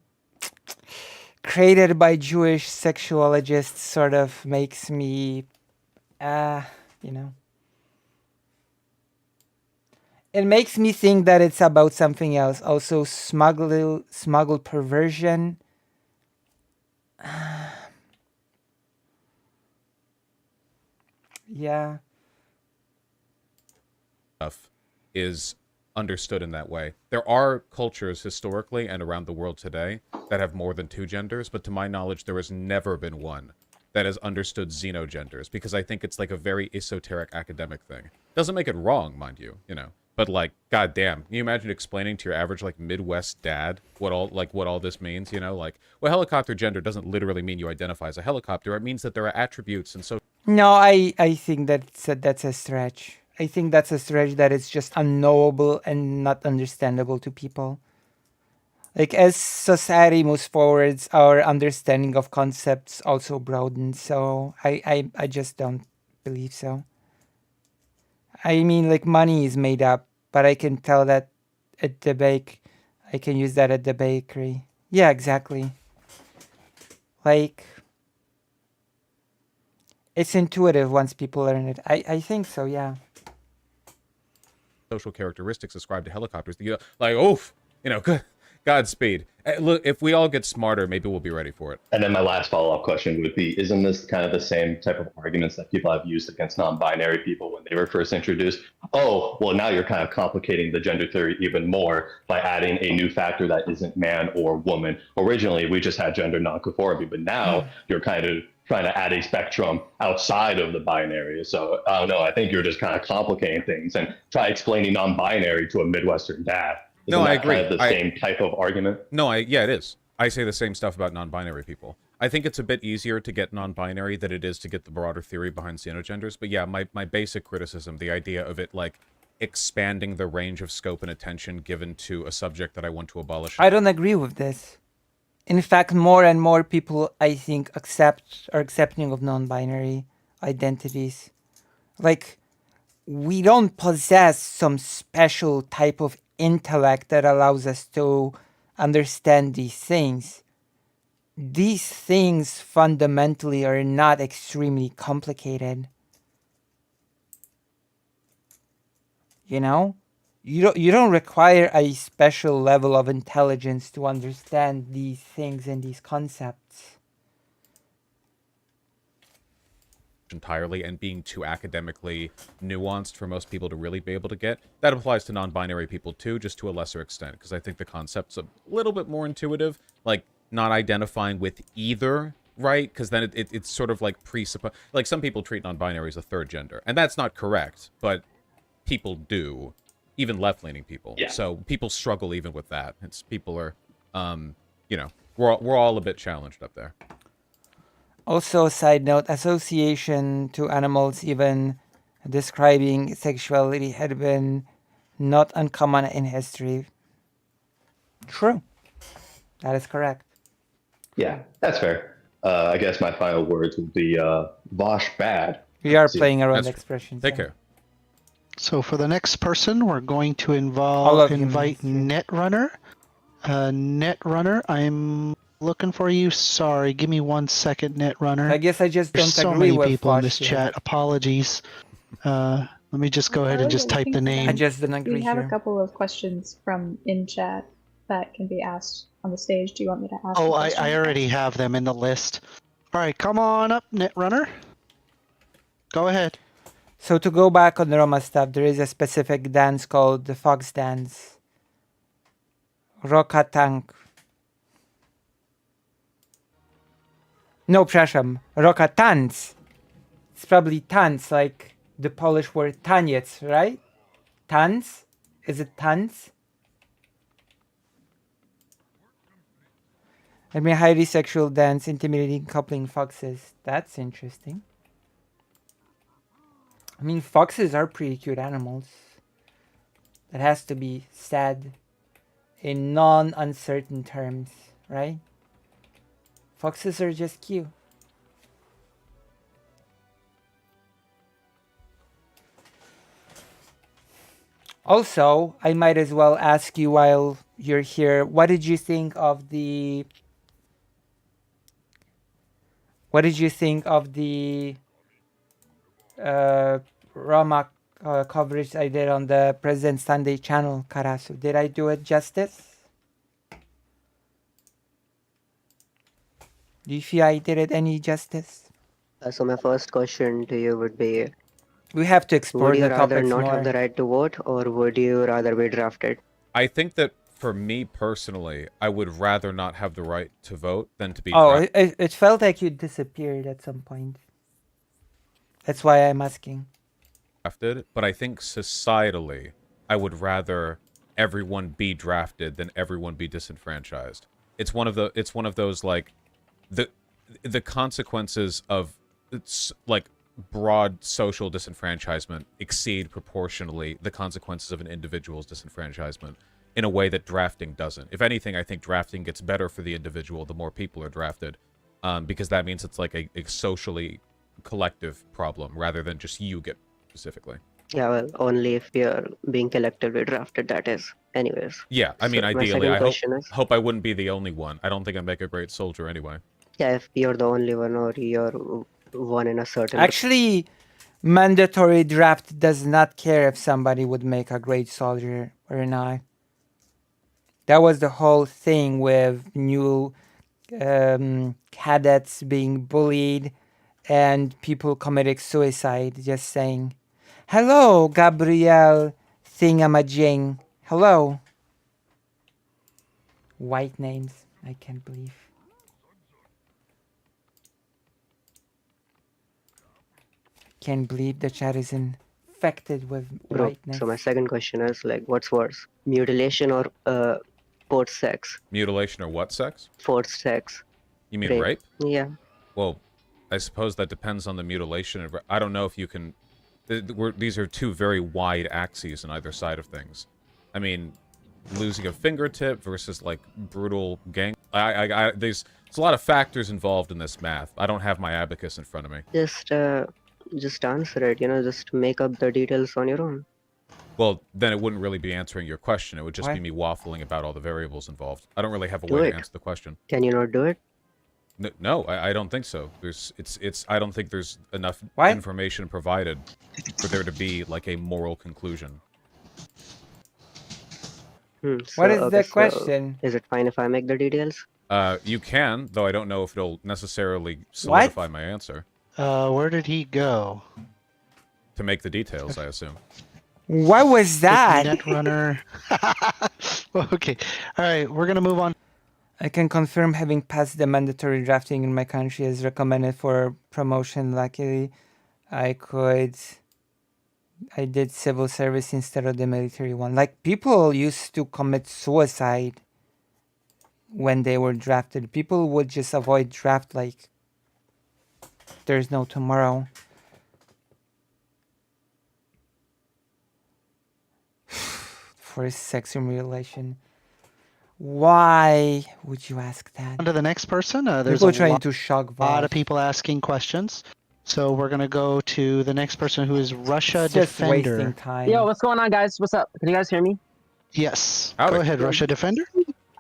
Speaker 1: created by Jewish sexuologists sort of makes me, It makes me think that it's about something else. Also, smuggled perversion. Yeah.
Speaker 8: Stuff is understood in that way. There are cultures historically and around the world today that have more than two genders, but to my knowledge, there has never been one that has understood xenogenders, because I think it's like a very esoteric academic thing. Doesn't make it wrong, mind you, But like, goddamn, can you imagine explaining to your average like Midwest dad what all this means? Well, helicopter gender doesn't literally mean you identify as a helicopter. It means that there are attributes and so.
Speaker 1: No, I think that's a stretch. I think that's a stretch that is just unknowable and not understandable to people. Like, as society moves forwards, our understanding of concepts also broadens. So I just don't believe so. I mean, like, money is made up, but I can tell that at the I can use that at the bakery. Yeah, exactly. Like, it's intuitive once people learn it. I think so, yeah.
Speaker 8: Social characteristics ascribed to helicopters. Godspeed. Look, if we all get smarter, maybe we'll be ready for it.
Speaker 10: And then my last follow-up question would be, isn't this kind of the same type of arguments that people have used against non-binary people when they were first introduced? Oh, well, now you're kind of complicating the gender theory even more by adding a new factor that isn't man or woman. Originally, we just had gender nonconformity, but now you're kind of trying to add a spectrum outside of the binary. So I don't know, I think you're just kind of complicating things, and try explaining non-binary to a Midwestern dad. Isn't
Speaker 8: I agree.
Speaker 10: Kind of the same type of argument?
Speaker 8: Yeah, it is. I say the same stuff about non-binary people. I think it's a bit easier to get non-binary than it is to get the broader theory behind xenogenders. But yeah, my basic criticism, the idea of it like expanding the range of scope and attention given to a subject that I want to abolish.
Speaker 1: I don't agree with this. In fact, more and more people, I think, are accepting of non-binary identities. Like, we don't possess some special type of intellect that allows us to understand these things. These things fundamentally are not extremely complicated. You don't require a special level of intelligence to understand these things and these concepts.
Speaker 8: Entirely, and being too academically nuanced for most people to really be able to get. That applies to non-binary people too, just to a lesser extent, because I think the concept's a little bit more intuitive, like not identifying with either, right? Because then it's sort of like like some people treat non-binary as a third gender, and that's not correct, but people do, even left-leaning people.
Speaker 10: Yeah.
Speaker 8: So people struggle even with that. People are, we're all a bit challenged up there.
Speaker 1: Also, side note, association to animals even describing sexuality had been not uncommon in history. True. That is correct.
Speaker 10: Yeah, that's fair. I guess my final words will be Vosh bad.
Speaker 1: We are
Speaker 10: See.
Speaker 1: playing around
Speaker 8: That's-
Speaker 1: expressions.
Speaker 8: Take
Speaker 1: yeah.
Speaker 8: care.
Speaker 6: So for the next person, we're going to
Speaker 1: All of
Speaker 6: invite
Speaker 1: humans,
Speaker 6: Netrunner. Netrunner, I'm looking for you. Sorry, give me 1 second, Netrunner.
Speaker 1: I guess I just
Speaker 6: There's
Speaker 1: don't
Speaker 6: so
Speaker 1: agree
Speaker 6: many
Speaker 1: with
Speaker 6: people in
Speaker 1: Vosh
Speaker 6: this
Speaker 1: here.
Speaker 6: chat. Apologies. Let me just go ahead and just type the
Speaker 1: I
Speaker 6: name.
Speaker 1: just don't agree
Speaker 11: We have
Speaker 1: here.
Speaker 11: a couple of questions from in chat that can be asked on the stage. Do you want me to ask?
Speaker 6: Oh,
Speaker 11: the
Speaker 6: I
Speaker 11: question?
Speaker 6: already have them in the list. All right, come on up, Netrunner. Go ahead.
Speaker 1: So to go back on the Roma stuff, there is a specific dance called the fox dance. Rokatank. No, przepraszam. Rokatanc. It's probably tanz, like the Polish word taniec, right? Tanz? Is it tanz? I mean, highly sexual dance, intimidating coupling foxes. That's interesting. I mean, foxes are pretty cute animals. That has to be said in non-uncertain terms, right? Foxes are just cute. Also, I might as well ask you while you're here, what did you think of the Roma coverage I did on the President Sunday channel, Karasu? Did I do it justice? Do you feel I did it any justice?
Speaker 12: So my first question to you would be,
Speaker 1: We have to explore
Speaker 12: would you
Speaker 1: the
Speaker 12: rather
Speaker 1: topics
Speaker 12: not
Speaker 1: more.
Speaker 12: have the right to vote, or would you rather be drafted?
Speaker 8: I think that for me personally, I would rather not have the right to vote than to be
Speaker 1: Oh, it felt like you disappeared at some point. That's why I'm asking.
Speaker 8: drafted. But I think societally, I would rather everyone be drafted than everyone be disenfranchised. It's one of those like the consequences of like broad social disenfranchisement exceed proportionally the consequences of an individual's disenfranchisement in a way that drafting doesn't. If anything, I think drafting gets better for the individual the more people are drafted, because that means it's like a socially collective problem rather than just you get specifically.
Speaker 12: Yeah, well, only if you're being collectively drafted, that is. Anyways.
Speaker 8: Yeah, I mean,
Speaker 12: So my
Speaker 8: ideally,
Speaker 12: second
Speaker 8: I
Speaker 12: question is,
Speaker 8: hope I wouldn't be the only one. I don't think I'd make a great soldier anyway.
Speaker 12: yeah, if you're the only one or you're one in a certain...
Speaker 1: Actually, mandatory draft does not care if somebody would make a great soldier or not. That was the whole thing with new cadets being bullied and people committing suicide. Just saying, hello, Gabrielle Thingamajing. Hello. White names. I can't believe. Can't believe the chat is infected with
Speaker 12: Bro,
Speaker 1: whiteness.
Speaker 12: so my second question is, like, what's worse? Mutilation or forced sex?
Speaker 8: Mutilation or what sex?
Speaker 12: Forced sex.
Speaker 8: You mean rape?
Speaker 12: Yeah.
Speaker 8: Well, I suppose that depends on the mutilation. I don't know if you can... These are two very wide axes on either side of things. I mean, losing a fingertip versus, like, brutal gang... There's a lot of factors involved in this math. I don't have my abacus in front of me.
Speaker 12: Just answer it, just make up the details on your own.
Speaker 8: Well, then it wouldn't really be answering your question. It would just be me waffling about all the variables involved. I don't really have a way to answer the question.
Speaker 12: Can you not do it?
Speaker 8: No, I don't think so. I don't think there's enough information provided for there to be like a moral conclusion.
Speaker 1: What is the question?
Speaker 12: Is it fine if I make the details?
Speaker 8: You can, though I don't know if it'll necessarily solidify my answer.
Speaker 6: Where did he go?
Speaker 8: To make the details, I assume.
Speaker 1: What was that?
Speaker 6: Netrunner. Okay. All right, we're going to move on.
Speaker 1: I can confirm having passed the mandatory drafting in my country as recommended for promotion. Luckily, I did civil service instead of the military one. Like, people used to commit suicide when they were drafted. People would just avoid draft like there's no tomorrow. For sex mutilation. Why would you ask that?
Speaker 6: On to the next person. There's
Speaker 1: People
Speaker 6: a
Speaker 1: trying to shock
Speaker 6: lot
Speaker 1: Vosh.
Speaker 6: of people asking questions. So we're going to go to the next person, who is Russia
Speaker 1: It's just
Speaker 6: Defender.
Speaker 1: wasting time.
Speaker 13: Yo, what's going on, guys? What's up? Can you guys hear me?
Speaker 6: Yes.
Speaker 8: Howdy.
Speaker 6: Go ahead, Russia Defender.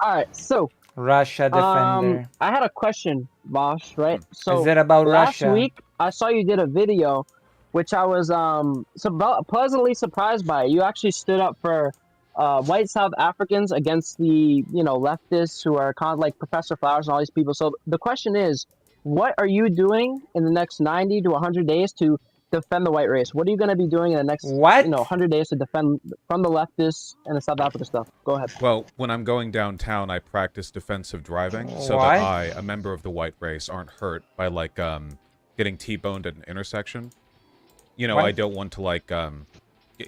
Speaker 13: All right, so
Speaker 1: Russia Defender.
Speaker 13: I had a question, Vosh, right? So
Speaker 1: Is it about
Speaker 13: last
Speaker 1: Russia?
Speaker 13: week I saw you did a video, which I was pleasantly surprised by. You actually stood up for white South Africans against the leftists who are kind of like Professor Flowers and all these people. So the question is, what are you doing in the next 90 to 100 days to defend the white race? What are you going to be doing in the next 100 days to defend from the leftists and the South Africa stuff? Go ahead.
Speaker 8: Well, when I'm going downtown, I practice defensive driving so
Speaker 1: Why?
Speaker 8: that I, a member of the white race, aren't hurt by like getting T-boned at an intersection. You know,
Speaker 1: What?
Speaker 8: I don't want to like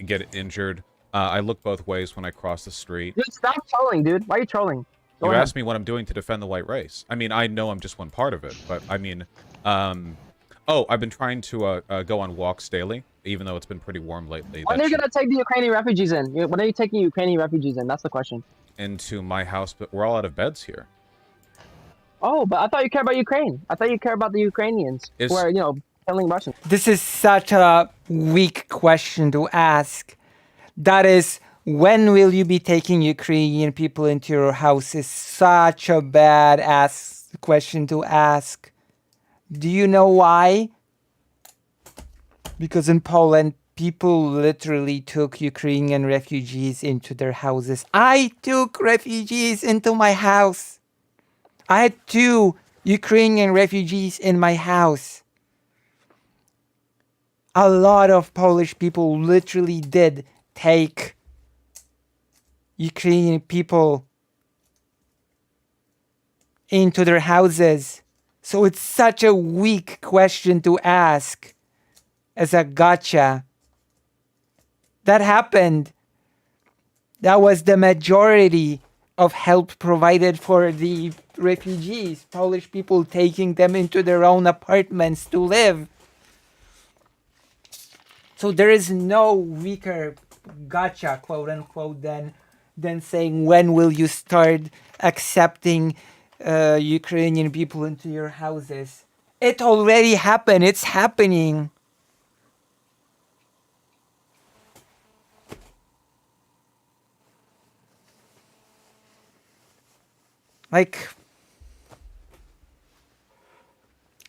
Speaker 8: get injured. I look both ways when I cross the street.
Speaker 13: Dude, stop trolling, dude. Why are you trolling? Go
Speaker 8: You
Speaker 13: ahead.
Speaker 8: asked me what I'm doing to defend the white race. I mean, I know I'm just one part of it, but I mean, I've been trying to go on walks daily, even though it's been pretty warm lately.
Speaker 13: When are you gonna take the Ukrainian refugees in? When are you taking Ukrainian refugees in? That's the question.
Speaker 8: Into my house, but we're all out of beds here.
Speaker 13: Oh, but I thought you cared about Ukraine. I thought you cared about the Ukrainians who are, killing Russians.
Speaker 1: This is such a weak question to ask. That is, when will you be taking Ukrainian people into your house is such a bad ass question to ask. Do you know why? Because in Poland, people literally took Ukrainian refugees into their houses. I took refugees into my house. I had 2 Ukrainian refugees in my house. A lot of Polish people literally did take Ukrainian people into their houses. So it's such a weak question to ask as a gotcha. That happened. That was the majority of help provided for the refugees. Polish people taking them into their own apartments to live. So there is no weaker gotcha, quote unquote, than saying, when will you start accepting Ukrainian people into your houses? It already happened. It's happening. Like,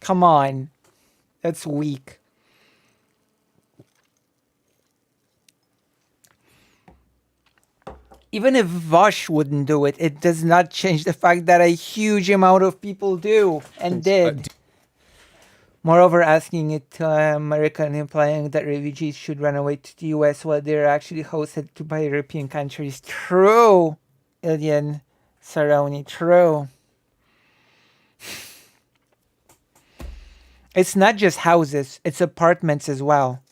Speaker 1: come on. That's weak. Even if Vosh wouldn't do it, it does not change the fact that a huge amount of people do and did. Moreover, asking it to America and implying that refugees should run away to the US while they're actually hosted by European countries. True, Ilian Saroni, true. It's not just houses, it's apartments as well.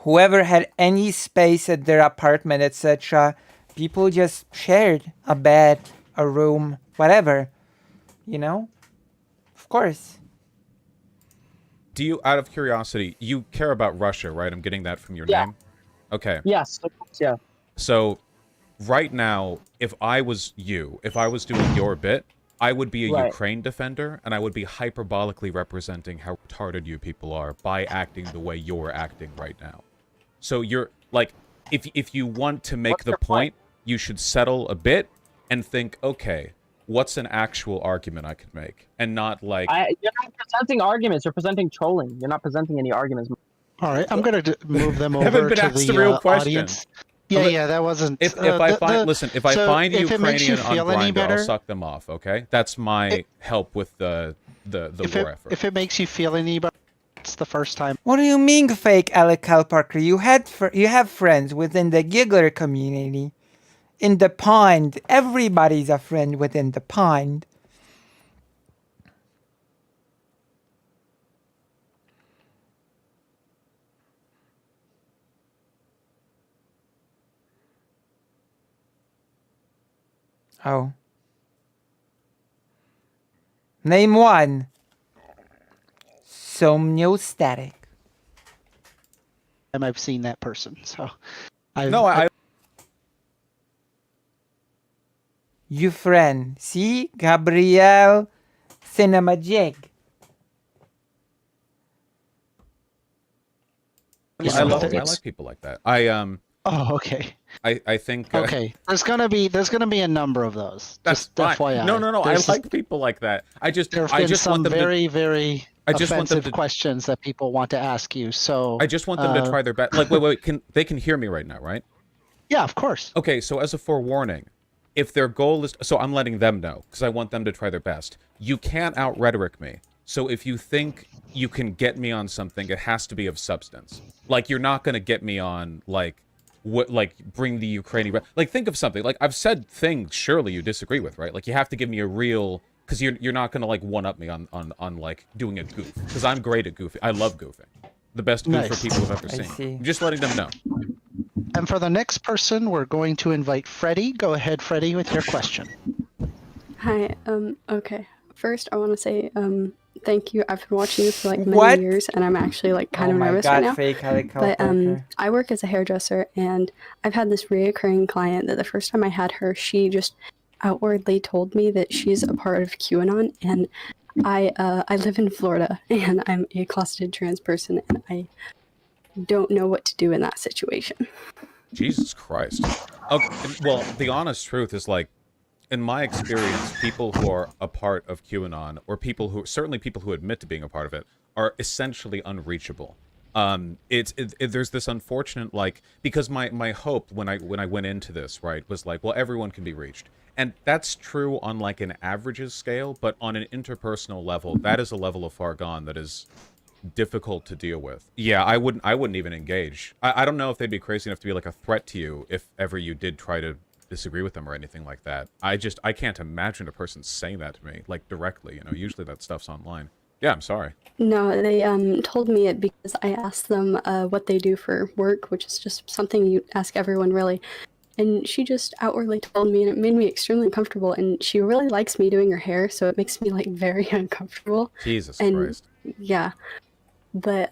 Speaker 1: Whoever had any space at their apartment, etc., people just shared a bed, a room, whatever. You know? Of course.
Speaker 8: Do you, out of curiosity, you care about Russia, right? I'm getting that from your name? Okay.
Speaker 13: Yes. Yeah.
Speaker 8: So, right now, if I was you, if I was doing your bit, I would be a Ukraine defender, and I would be hyperbolically representing how retarded you people are by acting the way you're acting right now. So you're, like, if you want to make the point, you should settle a bit and think, okay, what's an actual argument I could make? And not like...
Speaker 13: You're not presenting arguments, you're presenting trolling. You're not presenting any arguments.
Speaker 6: All right, I'm going to move them over
Speaker 8: haven't been
Speaker 6: to
Speaker 8: asked
Speaker 6: the
Speaker 8: a real question.
Speaker 6: audience. Yeah, that wasn't...
Speaker 8: If I find, listen, if I find a Ukrainian on Grindr, I'll
Speaker 6: suck
Speaker 8: suck them off, okay? That's my help with the war effort.
Speaker 6: If it makes you feel any better, it's the first time.
Speaker 1: What do you mean, fake Alec Cal Parker? You have friends within the giggler community. In the pond, everybody's a friend within the pond. Oh. Name one. Somniostatic.
Speaker 6: I've seen that person, so...
Speaker 1: Ufren. See? Gabriel Cinemajig.
Speaker 8: I like people like that.
Speaker 6: Oh, okay.
Speaker 8: I think.
Speaker 6: Okay. There's gonna be a number of those.
Speaker 8: That's
Speaker 6: just
Speaker 8: fine.
Speaker 6: FYI.
Speaker 8: No. I like people like that.
Speaker 6: There have been some very offensive
Speaker 8: to,
Speaker 6: questions that people want to ask you. So
Speaker 8: I just want them to try their best. Like, wait. They can hear me right now, right?
Speaker 6: Yeah, of course.
Speaker 8: Okay, so as a forewarning, if their goal is... So I'm letting them know, because I want them to try their best. You can't out-rhetoric me. So if you think you can get me on something, it has to be of substance. Like, you're not going to get me on, like, bring the Ukrainian... Like, think of something. Like, I've said things surely you disagree with, right? Like, you have to give me a real... Because you're not going to, like, one-up me on, like, doing a goof. Because I'm great at goofing. I love goofing. The best goof for people have ever seen. I'm just letting them know.
Speaker 6: And for the next person, we're going to invite Freddie. Go ahead, Freddie, with your question.
Speaker 14: Hi. Okay. First, I want to say thank you. I've been watching you for like many years, and I'm actually like kind of nervous right now. But I work as a hairdresser, and I've had this reoccurring client that the first time I had her, she just outwardly told me that she's a part of QAnon, and I live in Florida, and I'm a closeted trans person, and I don't know what to do in that situation.
Speaker 8: Jesus Christ. Okay, well, the honest truth is, like, in my experience, people who are a part of QAnon, or certainly people who admit to being a part of it, are essentially unreachable. There's this unfortunate, like, because my hope when I went into this, right, was like, well, everyone can be reached. And that's true on, like, an averages scale, but on an interpersonal level, that is a level of far gone that is difficult to deal with. Yeah, I wouldn't even engage. I don't know if they'd be crazy enough to be like a threat to you if ever you did try to disagree with them or anything like that. I can't imagine a person saying that to me, like, directly, you know. Usually that stuff's online. Yeah, I'm sorry.
Speaker 14: No, they told me it because I asked them what they do for work, which is just something you ask everyone, really. And she just outwardly told me, and it made me extremely uncomfortable. And she really likes me doing her hair, so it makes me, like, very uncomfortable.
Speaker 8: Jesus
Speaker 14: Christ. Yeah. But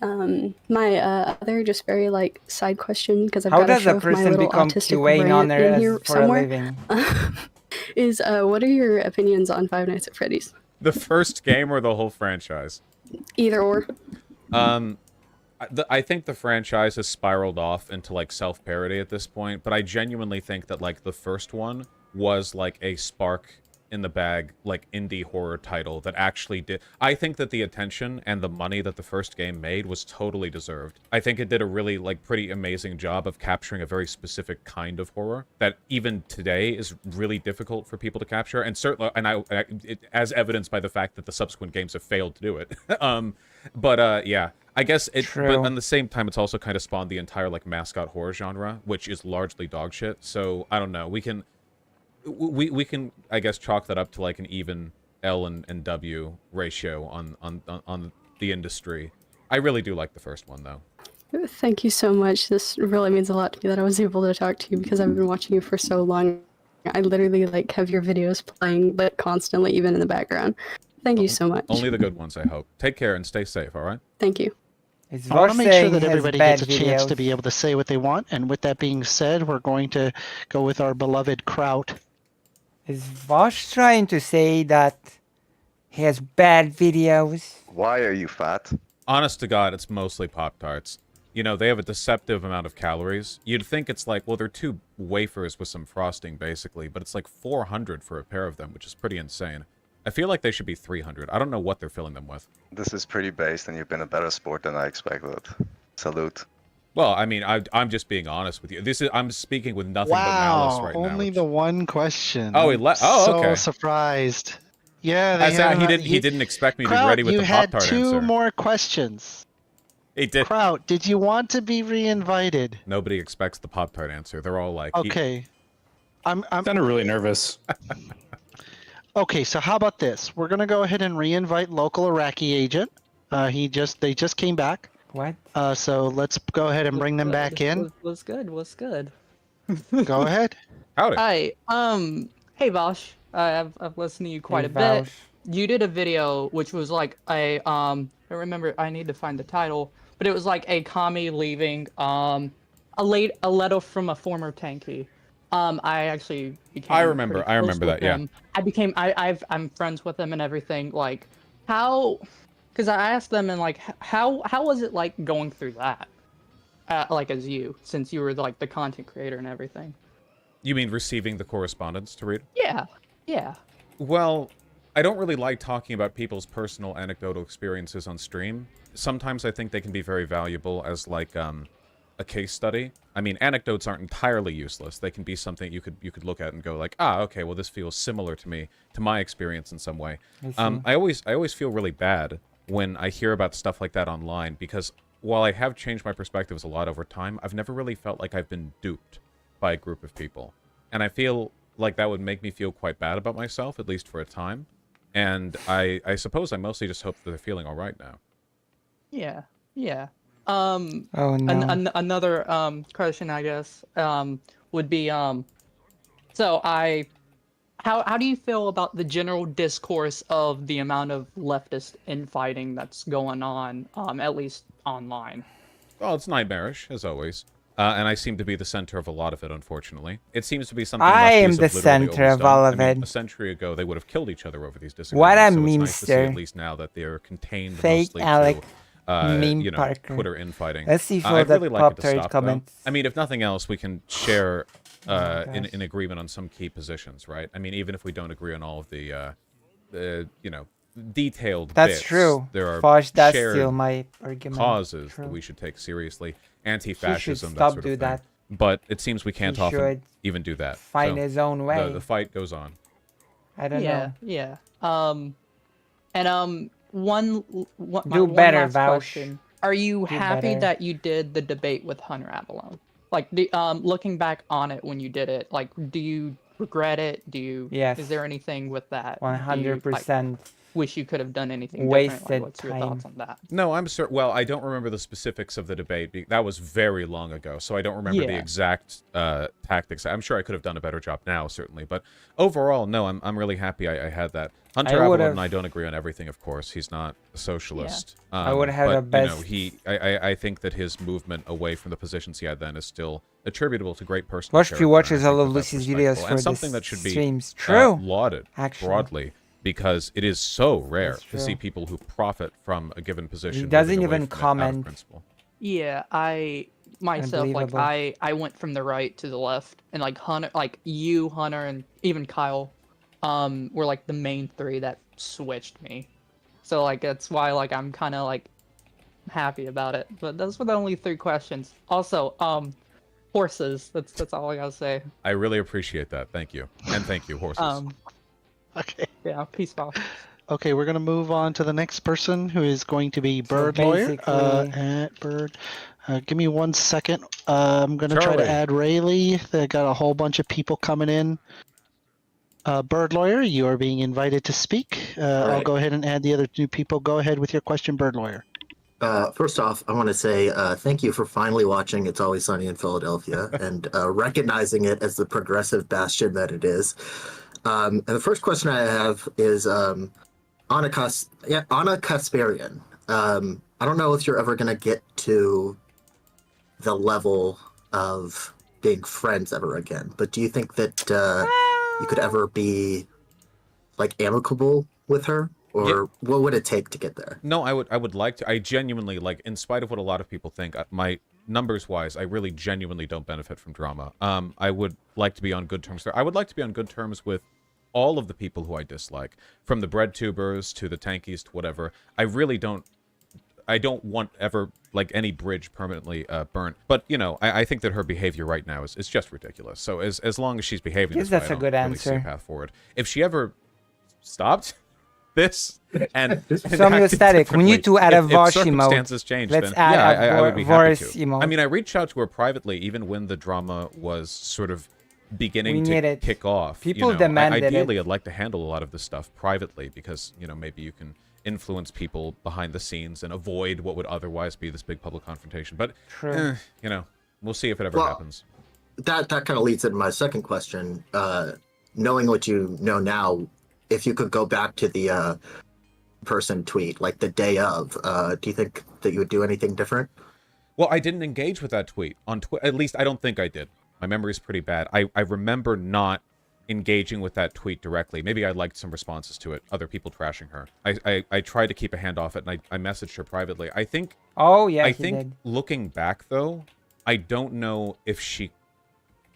Speaker 14: my other just very, like, side question, because I've got to show my little autistic rant in here somewhere, is what are your opinions on Five Nights at Freddy's?
Speaker 8: The first game or the whole franchise?
Speaker 14: Either or.
Speaker 8: I think the franchise has spiraled off into, like, self-parody at this point, but I genuinely think that, like, the first one was, like, a spark in the bag, like, indie horror title that actually did... I think that the attention and the money that the first game made was totally deserved. I think it did a really, like, pretty amazing job of capturing a very specific kind of horror that even today is really difficult for people to capture, and certainly, and as evidenced by the fact that the subsequent games have failed to do it. Yeah. I guess but at the same time, it's also kind of spawned the entire, like, mascot horror genre, which is largely dog shit. So I don't know. We can, I guess, chalk that up to, like, an even L and W ratio on the industry. I really do like the first one, though.
Speaker 14: Thank you so much. This really means a lot to me that I was able to talk to you, because I've been watching you for so long. I literally, like, have your videos playing, like, constantly, even in the background. Thank you so much.
Speaker 8: Only the good ones, I hope. Take care and stay safe, all right?
Speaker 14: Thank you.
Speaker 6: I want to make sure that everybody gets a chance to be able to say what they want. And with that being said, we're going to go with our beloved Kraut.
Speaker 1: Is Vosh trying to say that he has bad videos?
Speaker 15: Why are you fat?
Speaker 8: Honest to God, it's mostly Pop-Tarts. You know, they have a deceptive amount of calories. You'd think it's like, well, they're 2 wafers with some frosting, basically, but it's like 400 for a pair of them, which is pretty insane. I feel like they should be 300. I don't know what they're filling them with.
Speaker 15: This is pretty based, and you've been a better sport than I expected. Salute.
Speaker 8: Well, I mean, I'm just being honest with you. I'm speaking with nothing but malice right now.
Speaker 6: Only the one question.
Speaker 8: Oh, okay.
Speaker 6: So surprised. Yeah,
Speaker 8: he didn't expect me to be ready with the Pop-Tart answer.
Speaker 6: You had 2 more questions.
Speaker 8: He did.
Speaker 6: Kraut, did you want to be re-invited?
Speaker 8: Nobody expects the Pop-Tart answer. They're all like,
Speaker 6: okay. I'm
Speaker 16: kind of really nervous.
Speaker 6: Okay, so how about this? We're gonna go ahead and re-invite local Iraqi agent. They just came back.
Speaker 1: What?
Speaker 6: So let's go ahead and bring them back in.
Speaker 17: What's good?
Speaker 6: Go ahead.
Speaker 8: Howdy.
Speaker 17: Hi. Hey Vosh. I've listened to you quite a bit. You did a video which was like I remember. I need to find the title, but it was like a commie leaving a letter from a former tankie. I actually became.
Speaker 8: I remember that. Yeah.
Speaker 17: I'm friends with them and everything. Like, how? Because I asked them and like, how was it like going through that? Like as you, since you were like the content creator and everything.
Speaker 8: You mean receiving the correspondence to read?
Speaker 17: Yeah. Yeah.
Speaker 8: Well, I don't really like talking about people's personal anecdotal experiences on stream. Sometimes I think they can be very valuable as like a case study. I mean, anecdotes aren't entirely useless. They can be something you could look at and go like, ah, okay, well this feels similar to me, to my experience in some way. I always feel really bad when I hear about stuff like that online, because while I have changed my perspectives a lot over time, I've never really felt like I've been duped by a group of people. And I feel like that would make me feel quite bad about myself, at least for a time. And I suppose I mostly just hope that they're feeling all right now.
Speaker 17: Yeah. Yeah.
Speaker 1: Oh no.
Speaker 17: Another question, I guess, would be so how do you feel about the general discourse of the amount of leftist infighting that's going on, at least online?
Speaker 8: Well, it's nightmarish, as always. And I seem to be the center of a lot of it, unfortunately. It seems to be something
Speaker 1: I
Speaker 8: lefties
Speaker 1: am
Speaker 8: have
Speaker 1: the
Speaker 8: literally
Speaker 1: center
Speaker 8: always
Speaker 1: of
Speaker 8: done.
Speaker 1: all of
Speaker 8: I mean,
Speaker 1: it.
Speaker 8: a century ago, they would have killed each other over these disagreements.
Speaker 1: What a
Speaker 8: so it's nice to see
Speaker 1: memester.
Speaker 8: at least now that they're contained
Speaker 1: Fake
Speaker 8: mostly
Speaker 1: Alec
Speaker 8: to,
Speaker 1: meme
Speaker 8: you know,
Speaker 1: Parker.
Speaker 8: Twitter infighting.
Speaker 1: Let's see for
Speaker 8: I'd
Speaker 1: the
Speaker 8: really like
Speaker 1: top
Speaker 8: it to
Speaker 1: third
Speaker 8: stop,
Speaker 1: comments.
Speaker 8: though. I mean, if nothing else, we can share
Speaker 1: gosh.
Speaker 8: in agreement on some key positions, right? I mean, even if we don't agree on all of the you know, detailed
Speaker 1: That's
Speaker 8: bits,
Speaker 1: true.
Speaker 8: there are
Speaker 1: Fosh, that's
Speaker 8: shared
Speaker 1: still my argument.
Speaker 8: causes
Speaker 1: True.
Speaker 8: that we should take seriously.
Speaker 1: He
Speaker 8: Anti-fascism,
Speaker 1: should
Speaker 8: that
Speaker 1: stop
Speaker 8: sort of
Speaker 1: do
Speaker 8: thing.
Speaker 1: that.
Speaker 8: But it seems we can't
Speaker 1: He
Speaker 8: often
Speaker 1: should
Speaker 8: even do that.
Speaker 1: find
Speaker 8: So
Speaker 1: his own way.
Speaker 8: The fight goes on.
Speaker 1: I don't know.
Speaker 17: Yeah. And one
Speaker 1: Do better,
Speaker 17: last
Speaker 1: Vaush.
Speaker 17: question. Are you
Speaker 1: Do
Speaker 17: happy
Speaker 1: better.
Speaker 17: that you did the debate with Hunter Avalon? Like, looking back on it when you did it, like, do you regret it?
Speaker 1: Yes.
Speaker 17: Is there anything with that?
Speaker 1: 100%.
Speaker 17: Wish you could have done anything
Speaker 1: Wasted
Speaker 17: different? Like, what's your
Speaker 1: time.
Speaker 17: thoughts on that?
Speaker 8: No, I'm certain. Well, I don't remember the specifics of the debate. That was very long ago, so I don't remember the
Speaker 17: Yeah.
Speaker 8: exact tactics. I'm sure I could have done a better job now, certainly. But overall, no, I'm really happy I had that. Hunter Avalon and I don't agree on everything, of course. He's not a socialist.
Speaker 1: I would have
Speaker 8: but,
Speaker 1: a best.
Speaker 8: You know, I think that his movement away from the positions he had then is still attributable to great personal
Speaker 1: Watch
Speaker 8: character,
Speaker 1: few watches
Speaker 8: and I
Speaker 1: all
Speaker 8: think
Speaker 1: of
Speaker 8: that's
Speaker 1: Lucy's
Speaker 8: respectful,
Speaker 1: videos
Speaker 8: and
Speaker 1: for
Speaker 8: something
Speaker 1: the
Speaker 8: that should be
Speaker 1: streams. True.
Speaker 8: lauded
Speaker 1: Actually.
Speaker 8: broadly, because it is so rare
Speaker 1: That's
Speaker 8: to
Speaker 1: true.
Speaker 8: see people who profit from a given position.
Speaker 1: He doesn't
Speaker 8: moving away
Speaker 1: even
Speaker 8: from it out of
Speaker 1: comment.
Speaker 8: principle.
Speaker 17: Yeah, I myself, like,
Speaker 1: Unbelievable.
Speaker 17: I went from the right to the left, and like Hunter, like you, Hunter, and even Kyle, were like the main three that switched me. So like that's why like I'm kind of like happy about it. But those were the only 3 questions. Also, horses. That's all I gotta say.
Speaker 8: I really appreciate that. Thank you, and thank you, horses.
Speaker 6: Okay.
Speaker 17: Yeah, peace out.
Speaker 6: Okay, we're going to move on to the next person, who is going to be
Speaker 1: So
Speaker 6: Bird Lawyer.
Speaker 1: basically-
Speaker 6: At Bird. Give me 1 second. I'm going to try to
Speaker 8: Charlie.
Speaker 6: add Rayleigh. They got a whole bunch of people coming in. Bird Lawyer, you are being invited to speak. I'll
Speaker 16: right.
Speaker 6: go ahead and add the other 2 people. Go ahead with your question, Bird Lawyer.
Speaker 16: First off, I want to say thank you for finally watching It's Always Sunny in Philadelphia and recognizing it as the progressive bastion that it is. And the first question I have is Anna Kasparian. I don't know if you're ever going to get to the level of being friends ever again, but do you think that you could ever be like amicable with her? Or what would it take to get there?
Speaker 8: No, I would like to. I genuinely, like, in spite of what a lot of people think, my numbers-wise, I really genuinely don't benefit from drama. I would like to be on good terms there. I would like to be on good terms with all of the people who I dislike, from the bread tubers to the tankies to whatever. I don't want ever, like, any bridge permanently burnt. But, you know, I think that her behavior right now is just ridiculous. So as long as she's behaving
Speaker 1: Yes,
Speaker 8: this way,
Speaker 1: that's
Speaker 8: I
Speaker 1: a
Speaker 8: don't
Speaker 1: good
Speaker 8: really see a
Speaker 1: answer.
Speaker 8: path forward. If she ever stopped this and
Speaker 1: Samuel Static, we need to add a Vosh emote.
Speaker 8: circumstances change,
Speaker 1: Let's
Speaker 8: then
Speaker 1: add
Speaker 8: yeah,
Speaker 1: a
Speaker 8: I would be happy
Speaker 1: Vosh
Speaker 8: to.
Speaker 1: emote.
Speaker 8: I mean, I reached out to her privately, even when the drama was sort of beginning
Speaker 1: We
Speaker 8: to
Speaker 1: need it.
Speaker 8: kick off.
Speaker 1: People
Speaker 8: you know,
Speaker 1: demanded it.
Speaker 8: ideally, I'd like to handle a lot of this stuff privately because, you know, maybe you can influence people behind the scenes and avoid what would otherwise be this big public confrontation. But,
Speaker 1: True.
Speaker 8: You know, we'll see if it ever happens.
Speaker 16: That kind of leads into my second question. Knowing what you know now, if you could go back to the person tweet, like the day of, do you think that you would do anything different?
Speaker 8: Well, I didn't engage with that tweet on Twitter. At least I don't think I did. My memory's pretty bad. I remember not engaging with that tweet directly. Maybe I liked some responses to it, other people trashing her. I tried to keep a hand off it, and I messaged her privately. I think...
Speaker 1: Oh, yeah,
Speaker 8: I think looking back, though, I don't know if she...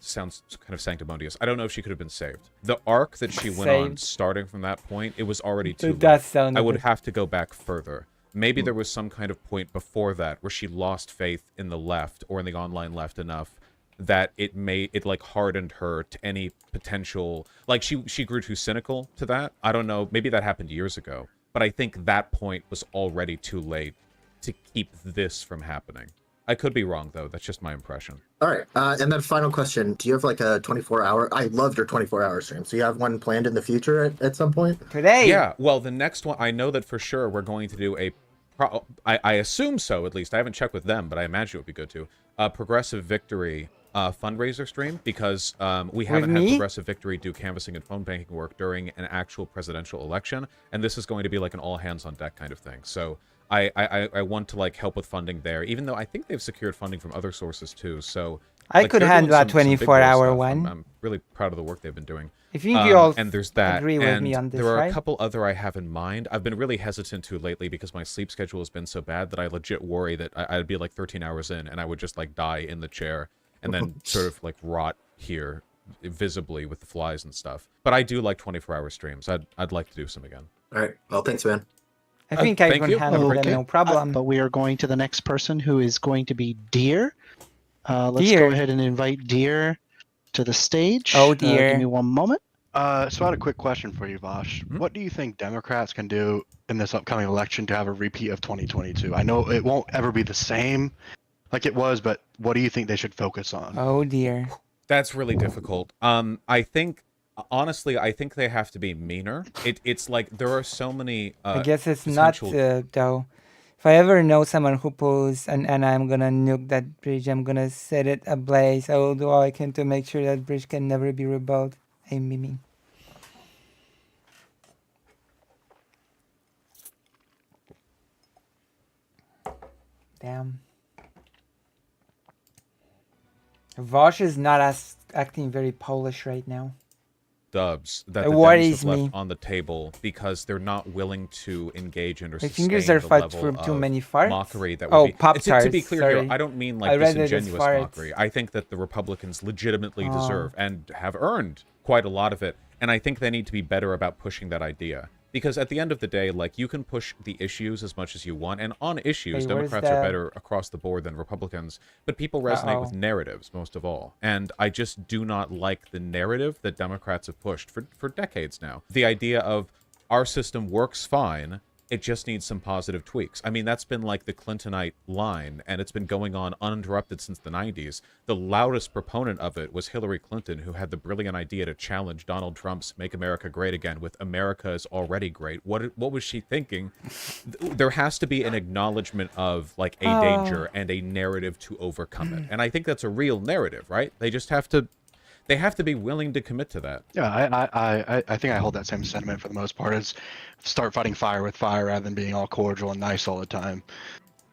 Speaker 8: Sounds kind of sanctimonious. I don't know if she could have been saved. The arc that she went on, starting from that point, it was already too late. I would have to go back further. Maybe there was some kind of point before that where she lost faith in the left or in the online left enough that it like hardened her to any potential, like she grew too cynical to that. I don't know. Maybe that happened years ago, but I think that point was already too late to keep this from happening. I could be wrong, though. That's just my impression.
Speaker 16: All right. And then final question. Do you have like a 24-hour? I loved your 24-hour stream. So you have one planned in the future at some point?
Speaker 1: Today?
Speaker 8: Yeah. Well, the next one, I know that for sure we're going to do a... I assume so, at least. I haven't checked with them, but I imagine it would be good to. Progressive Victory fundraiser stream, because we haven't had Progressive Victory do canvassing and phone banking work during an actual presidential election. And this is going to be like an all-hands-on-deck kind of thing. So... I want to like help with funding there, even though I think they've secured funding from other sources too. So
Speaker 1: I could handle that 24-hour one.
Speaker 8: I'm really proud of the work they've been doing.
Speaker 1: If you think you all
Speaker 8: and there's that,
Speaker 1: agree with me on this,
Speaker 8: there are
Speaker 1: right?
Speaker 8: a couple other I have in mind. I've been really hesitant to lately because my sleep schedule has been so bad that I legit worry that I'd be like 13 hours in and I would just like die in the chair and then sort of like rot here visibly with the flies and stuff. But I do like 24-hour streams. I'd like to do some again.
Speaker 16: All right. Well, thanks, man.
Speaker 1: I think I can handle them, no problem.
Speaker 6: But we are going to the next person, who is going to be Deer. Let's
Speaker 1: Deer.
Speaker 6: go ahead and invite Deer to the stage.
Speaker 1: Oh, Deer.
Speaker 6: Give me one moment.
Speaker 18: So I had a quick question for you, Vosh. What do you think Democrats can do in this upcoming election to have a repeat of 2022? I know it won't ever be the same like it was, but what do you think they should focus on?
Speaker 1: Oh, dear.
Speaker 8: That's really difficult. I think... Honestly, I think they have to be meaner. It's like there are so many.
Speaker 1: I guess it's not though. If I ever know someone who pulls and I'm gonna nuke that bridge, I'm gonna set it ablaze. I will do all I can to make sure that bridge can never be rebuilt. Hey, Mimi. Damn. Vosh is not acting very Polish right now.
Speaker 8: Dubs that the
Speaker 1: worries
Speaker 8: Dems have
Speaker 1: me.
Speaker 8: left on the table because they're not willing to engage in or
Speaker 1: My
Speaker 8: sustain
Speaker 1: fingers are
Speaker 8: the
Speaker 1: fucked
Speaker 8: level
Speaker 1: from too
Speaker 8: of
Speaker 1: many farts.
Speaker 8: mockery that would
Speaker 1: Oh,
Speaker 8: be.
Speaker 1: Pop-Tarts,
Speaker 8: To be clear
Speaker 1: sorry.
Speaker 8: here, I don't mean
Speaker 1: I
Speaker 8: like
Speaker 1: read it as
Speaker 8: disingenuous
Speaker 1: farts.
Speaker 8: mockery. I think that the Republicans legitimately
Speaker 1: Oh.
Speaker 8: deserve and have earned quite a lot of it, and I think they need to be better about pushing that idea. Because at the end of the day, like, you can push the issues as much as you want, and on issues,
Speaker 1: Hey, where's
Speaker 8: Democrats are
Speaker 1: that?
Speaker 8: better across the board than Republicans, but people resonate with narratives, most of all. And I just do not like the narrative that Democrats have pushed for decades now. The idea of our system works fine, it just needs some positive tweaks. I mean, that's been like the Clintonite line, and it's been going on uninterrupted since the 90s. The loudest proponent of it was Hillary Clinton, who had the brilliant idea to challenge Donald Trump's Make America Great Again with America is already great. What was she thinking? There has to be an acknowledgement of like a danger and a narrative to overcome it. And I think that's a real narrative, right? They just have to be willing to commit to that.
Speaker 18: Yeah, I think I hold that same sentiment for the most part. Is start fighting fire with fire rather than being all cordial and nice all the time.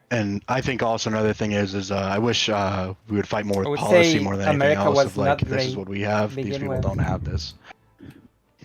Speaker 18: And I think also another thing is I wish we would fight more with policy more than anything else. Of like, this is what we have. These people don't have this.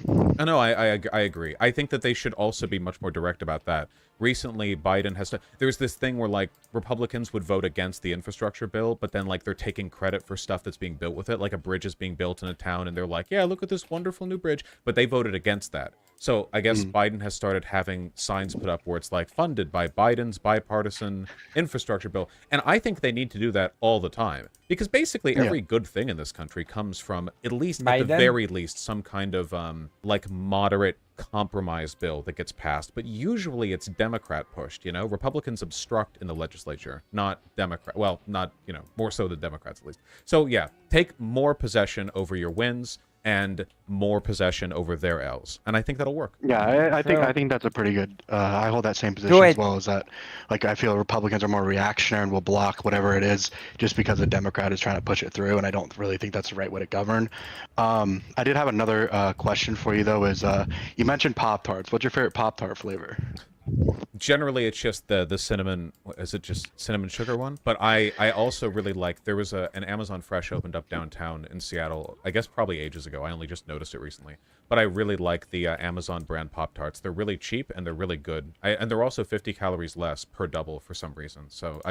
Speaker 8: No, I agree. I think that they should also be much more direct about that. Recently, Biden has there's this thing where like Republicans would vote against the infrastructure bill, but then like they're taking credit for stuff that's being built with it, like a bridge is being built in a town, and they're like, yeah, look at this wonderful new bridge, but they voted against that. So I guess Biden has started having signs put up where it's like funded by Biden's bipartisan infrastructure bill. And I think they need to do that all the time because basically every good thing in this country comes from at least, at the very least, some kind of like moderate compromise bill that gets passed. But usually it's Democrat pushed, you know, Republicans obstruct in the legislature, not Democrat. Well, not, you know, more so than Democrats at least. So yeah, take more possession over your wins and more possession over their L's, and I think that'll work.
Speaker 18: Yeah, I think that's a pretty good. I hold that same position as well. Is that like I feel Republicans are more reactionary and will block whatever it is just because a Democrat is trying to push it through, and I don't really think that's the right way to govern. I did have another question for you though. Is you mentioned Pop-Tarts? What's your favorite Pop-Tart flavor?
Speaker 8: generally it's just the cinnamon. Is it just cinnamon sugar one? But I also really like. There was an Amazon Fresh opened up downtown in Seattle. I guess probably ages ago. I only just noticed it recently. But I really like the Amazon brand Pop Tarts. They're really cheap and they're really good. And they're also 50 calories less per double for some reason. So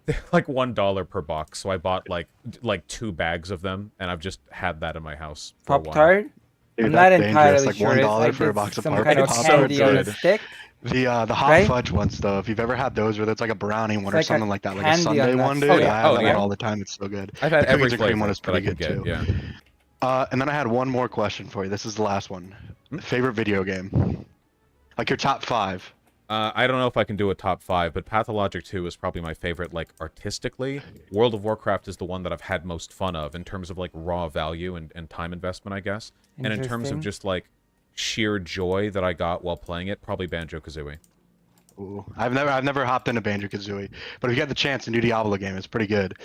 Speaker 8: they're like $1 per box. So I bought like 2 bags of them, and I've just had that in my house for a while.
Speaker 1: Pop Tart.
Speaker 18: Dude,
Speaker 1: I'm not
Speaker 18: that's
Speaker 1: entirely
Speaker 18: dangerous.
Speaker 1: sure.
Speaker 18: Like
Speaker 1: It's
Speaker 18: $1
Speaker 1: like
Speaker 18: for a
Speaker 1: it's
Speaker 18: box of
Speaker 1: some
Speaker 18: Pop
Speaker 1: kind of
Speaker 18: Tarts.
Speaker 1: candy
Speaker 18: So
Speaker 1: on a
Speaker 18: good.
Speaker 1: stick.
Speaker 18: The hot
Speaker 1: right?
Speaker 18: fudge ones though, if you've ever had those where it's like a brownie one
Speaker 1: It's
Speaker 18: or
Speaker 1: like a
Speaker 18: something like that, like a
Speaker 1: candy
Speaker 18: Sunday
Speaker 1: on that
Speaker 18: one, dude.
Speaker 1: stick.
Speaker 18: I have that
Speaker 8: yeah.
Speaker 18: one all the time. It's so good.
Speaker 8: I've had
Speaker 18: the
Speaker 8: every
Speaker 18: cookies and cream
Speaker 8: flavor
Speaker 18: one is
Speaker 8: that I
Speaker 18: pretty
Speaker 8: can
Speaker 18: good
Speaker 8: get.
Speaker 18: too.
Speaker 8: Yeah.
Speaker 18: And then I had one more question for you. This is the last one. Favorite video game? Like your top 5.
Speaker 8: I don't know if I can do a top 5, but Pathologic 2 is probably my favorite, like, artistically. World of Warcraft is the one that I've had most fun of in terms of, like, raw value and time investment, I guess. And in terms of just, like, sheer joy that I got while playing it, probably Banjo-Kazooie.
Speaker 18: Ooh, I've never hopped into Banjo-Kazooie, but if you get the chance, the new Diablo game is pretty good.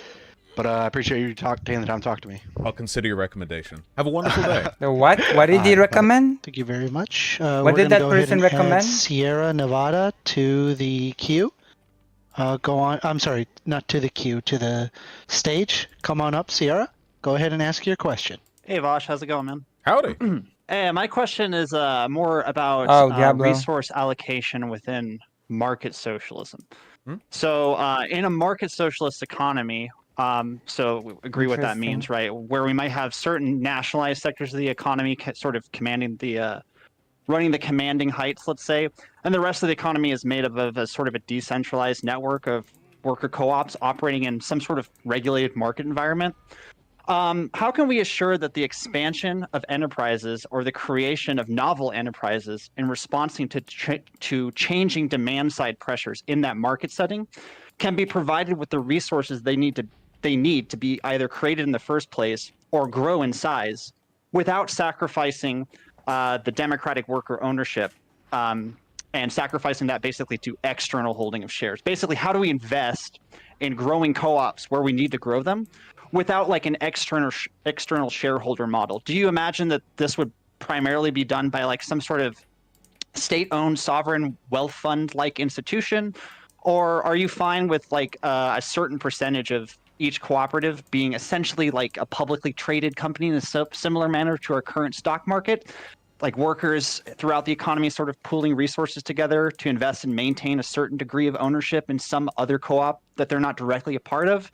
Speaker 18: But I appreciate you taking the time to talk to me.
Speaker 8: I'll consider your recommendation. Have a wonderful day.
Speaker 1: The what? What did he recommend?
Speaker 6: Thank you very much.
Speaker 1: What did that person recommend?
Speaker 6: Sierra Nevada to the queue. Go on. I'm sorry, not to the queue, to the stage. Come on up, Sierra. Go ahead and ask your question.
Speaker 19: Hey, Vosh, how's it going, man?
Speaker 8: Howdy.
Speaker 19: Hey, my question is more about resource allocation within market socialism. So, in a market socialist economy, so we agree what that means, right? Where we might have certain nationalized sectors of the economy sort of commanding the, running the commanding heights, let's say, and the rest of the economy is made up of a sort of a decentralized network of worker co-ops operating in some sort of regulated market environment. How can we assure that the expansion of enterprises or the creation of novel enterprises in responding to changing demand side pressures in that market setting can be provided with the resources they need to be either created in the first place or grow in size without sacrificing the democratic worker ownership and sacrificing that basically to external holding of shares? Basically, how do we invest in growing co-ops where we need to grow them without like an external shareholder model? Do you imagine that this would primarily be done by like some sort of state-owned sovereign wealth fund-like institution? Or are you fine with like a certain percentage of each cooperative being essentially like a publicly traded company in a similar manner to our current stock market? Like workers throughout the economy sort of pooling resources together to invest and maintain a certain degree of ownership in some other co-op that they're not directly a part of?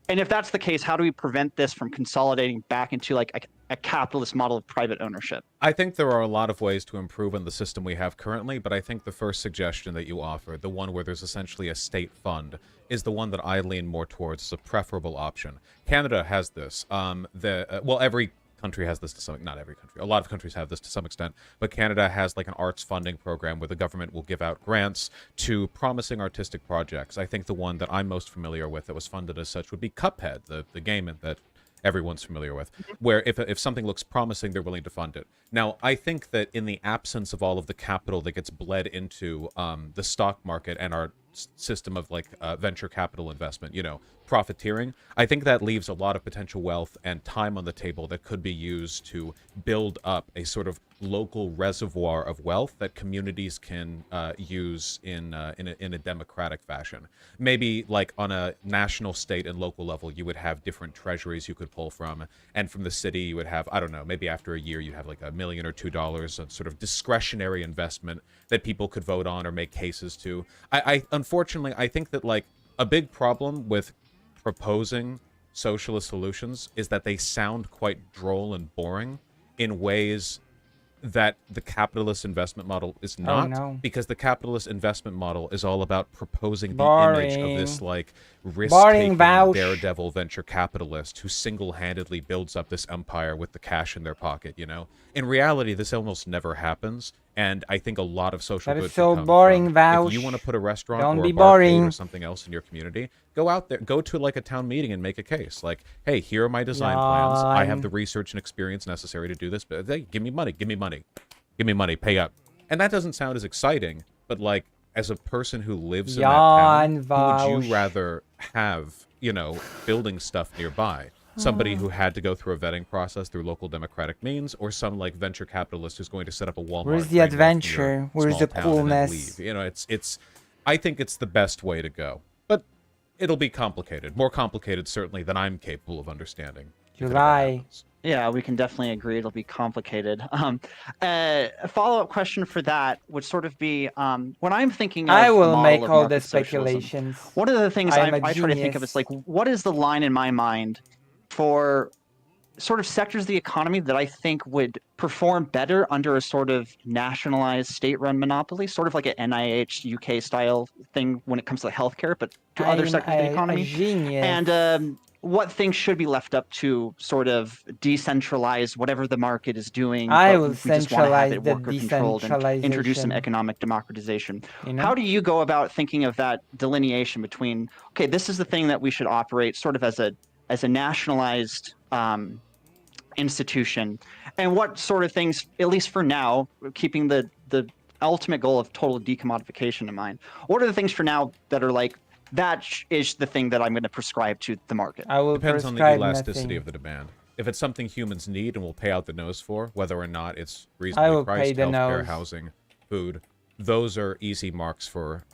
Speaker 19: And if that's the case, how do we prevent this from consolidating back into like a capitalist model of private ownership?
Speaker 8: I think there are a lot of ways to improve on the system we have currently, but I think the first suggestion that you offered, the one where there's essentially a state fund, is the one that I lean more towards as a preferable option. Canada has this. Well, every country has this to some, not every country, a lot of countries have this to some extent, but Canada has like an arts funding program where the government will give out grants to promising artistic projects. I think the one that I'm most familiar with that was funded as such would be Cuphead, the game that everyone's familiar with, where if something looks promising, they're willing to fund it. Now, I think that in the absence of all of the capital that gets bled into the stock market and our system of like venture capital investment, profiteering, I think that leaves a lot of potential wealth and time on the table that could be used to build up a sort of local reservoir of wealth that communities can use in a democratic fashion. Maybe like on a national, state, and local level, you would have different treasuries you could pull from, and from the city you would have, I don't know, maybe after a year you have like $1 million or $2 of sort of discretionary investment that people could vote on or make cases to. I unfortunately, I think that like a big problem with proposing socialist solutions is that they sound quite droll and boring in ways that the capitalist investment model is not, because the capitalist investment model is all about proposing the image of this like risk-taking daredevil venture capitalist who single-handedly builds up this empire with the cash in their pocket, In reality, this almost never happens, and I think a lot of social good
Speaker 1: so
Speaker 8: come
Speaker 1: boring,
Speaker 8: from,
Speaker 1: Vouch.
Speaker 8: if you want to put a restaurant
Speaker 1: Don't
Speaker 8: or
Speaker 1: be
Speaker 8: a barcade
Speaker 1: boring.
Speaker 8: or something else in your community, go out there, go to like a town meeting and make a case. Like, hey, here are my design plans. I have the research and experience necessary to do this, but hey, give me money, give me money. Give me money, pay up. And that doesn't sound as exciting, but like, as a person who lives in that town, who would you rather have, building stuff nearby? Somebody who had to go through a vetting process through local democratic means, or some like venture capitalist who's going to set up a Walmart.
Speaker 1: Where's the adventure? Where's the coolness?
Speaker 8: It's I think it's the best way to go. But it'll be complicated. More complicated, certainly, than I'm capable of understanding.
Speaker 1: July.
Speaker 19: Yeah, we can definitely agree it'll be complicated. A follow-up question for that would sort of be, when I'm thinking of
Speaker 1: I
Speaker 19: a
Speaker 1: will
Speaker 19: model
Speaker 1: make
Speaker 19: of
Speaker 1: all
Speaker 19: market
Speaker 1: the
Speaker 19: socialism,
Speaker 1: speculations.
Speaker 19: one of the things
Speaker 1: I'm
Speaker 19: I
Speaker 1: a
Speaker 19: try to think of is like, what is the line in my mind for sort of sectors of the economy that I think would perform better under a sort of nationalized state-run monopoly, sort of like an NIH UK style thing when it comes to healthcare, but to other sectors of the economy.
Speaker 1: A genius.
Speaker 19: And what things should be left up to sort of decentralize whatever the market is doing,
Speaker 1: I
Speaker 19: but
Speaker 1: will
Speaker 19: we just want to have
Speaker 1: centralize
Speaker 19: it
Speaker 1: the
Speaker 19: worker controlled and introduce some
Speaker 1: decentralization.
Speaker 19: economic democratization.
Speaker 1: You know?
Speaker 19: How do you go about thinking of that delineation between, okay, this is the thing that we should operate sort of as a nationalized institution, and what sort of things, at least for now, keeping the ultimate goal of total decommodification in mind, what are the things for now that are like, that is the thing that I'm going to prescribe to the market?
Speaker 1: I will
Speaker 8: Depends on the
Speaker 1: prescribe
Speaker 8: elasticity
Speaker 1: nothing.
Speaker 8: of the demand. If it's something humans need and will pay out the nose for, whether or not it's
Speaker 1: I
Speaker 8: reasonably
Speaker 1: will
Speaker 8: priced,
Speaker 1: pay the
Speaker 8: healthcare,
Speaker 1: nose.
Speaker 8: housing, food, those are easy marks for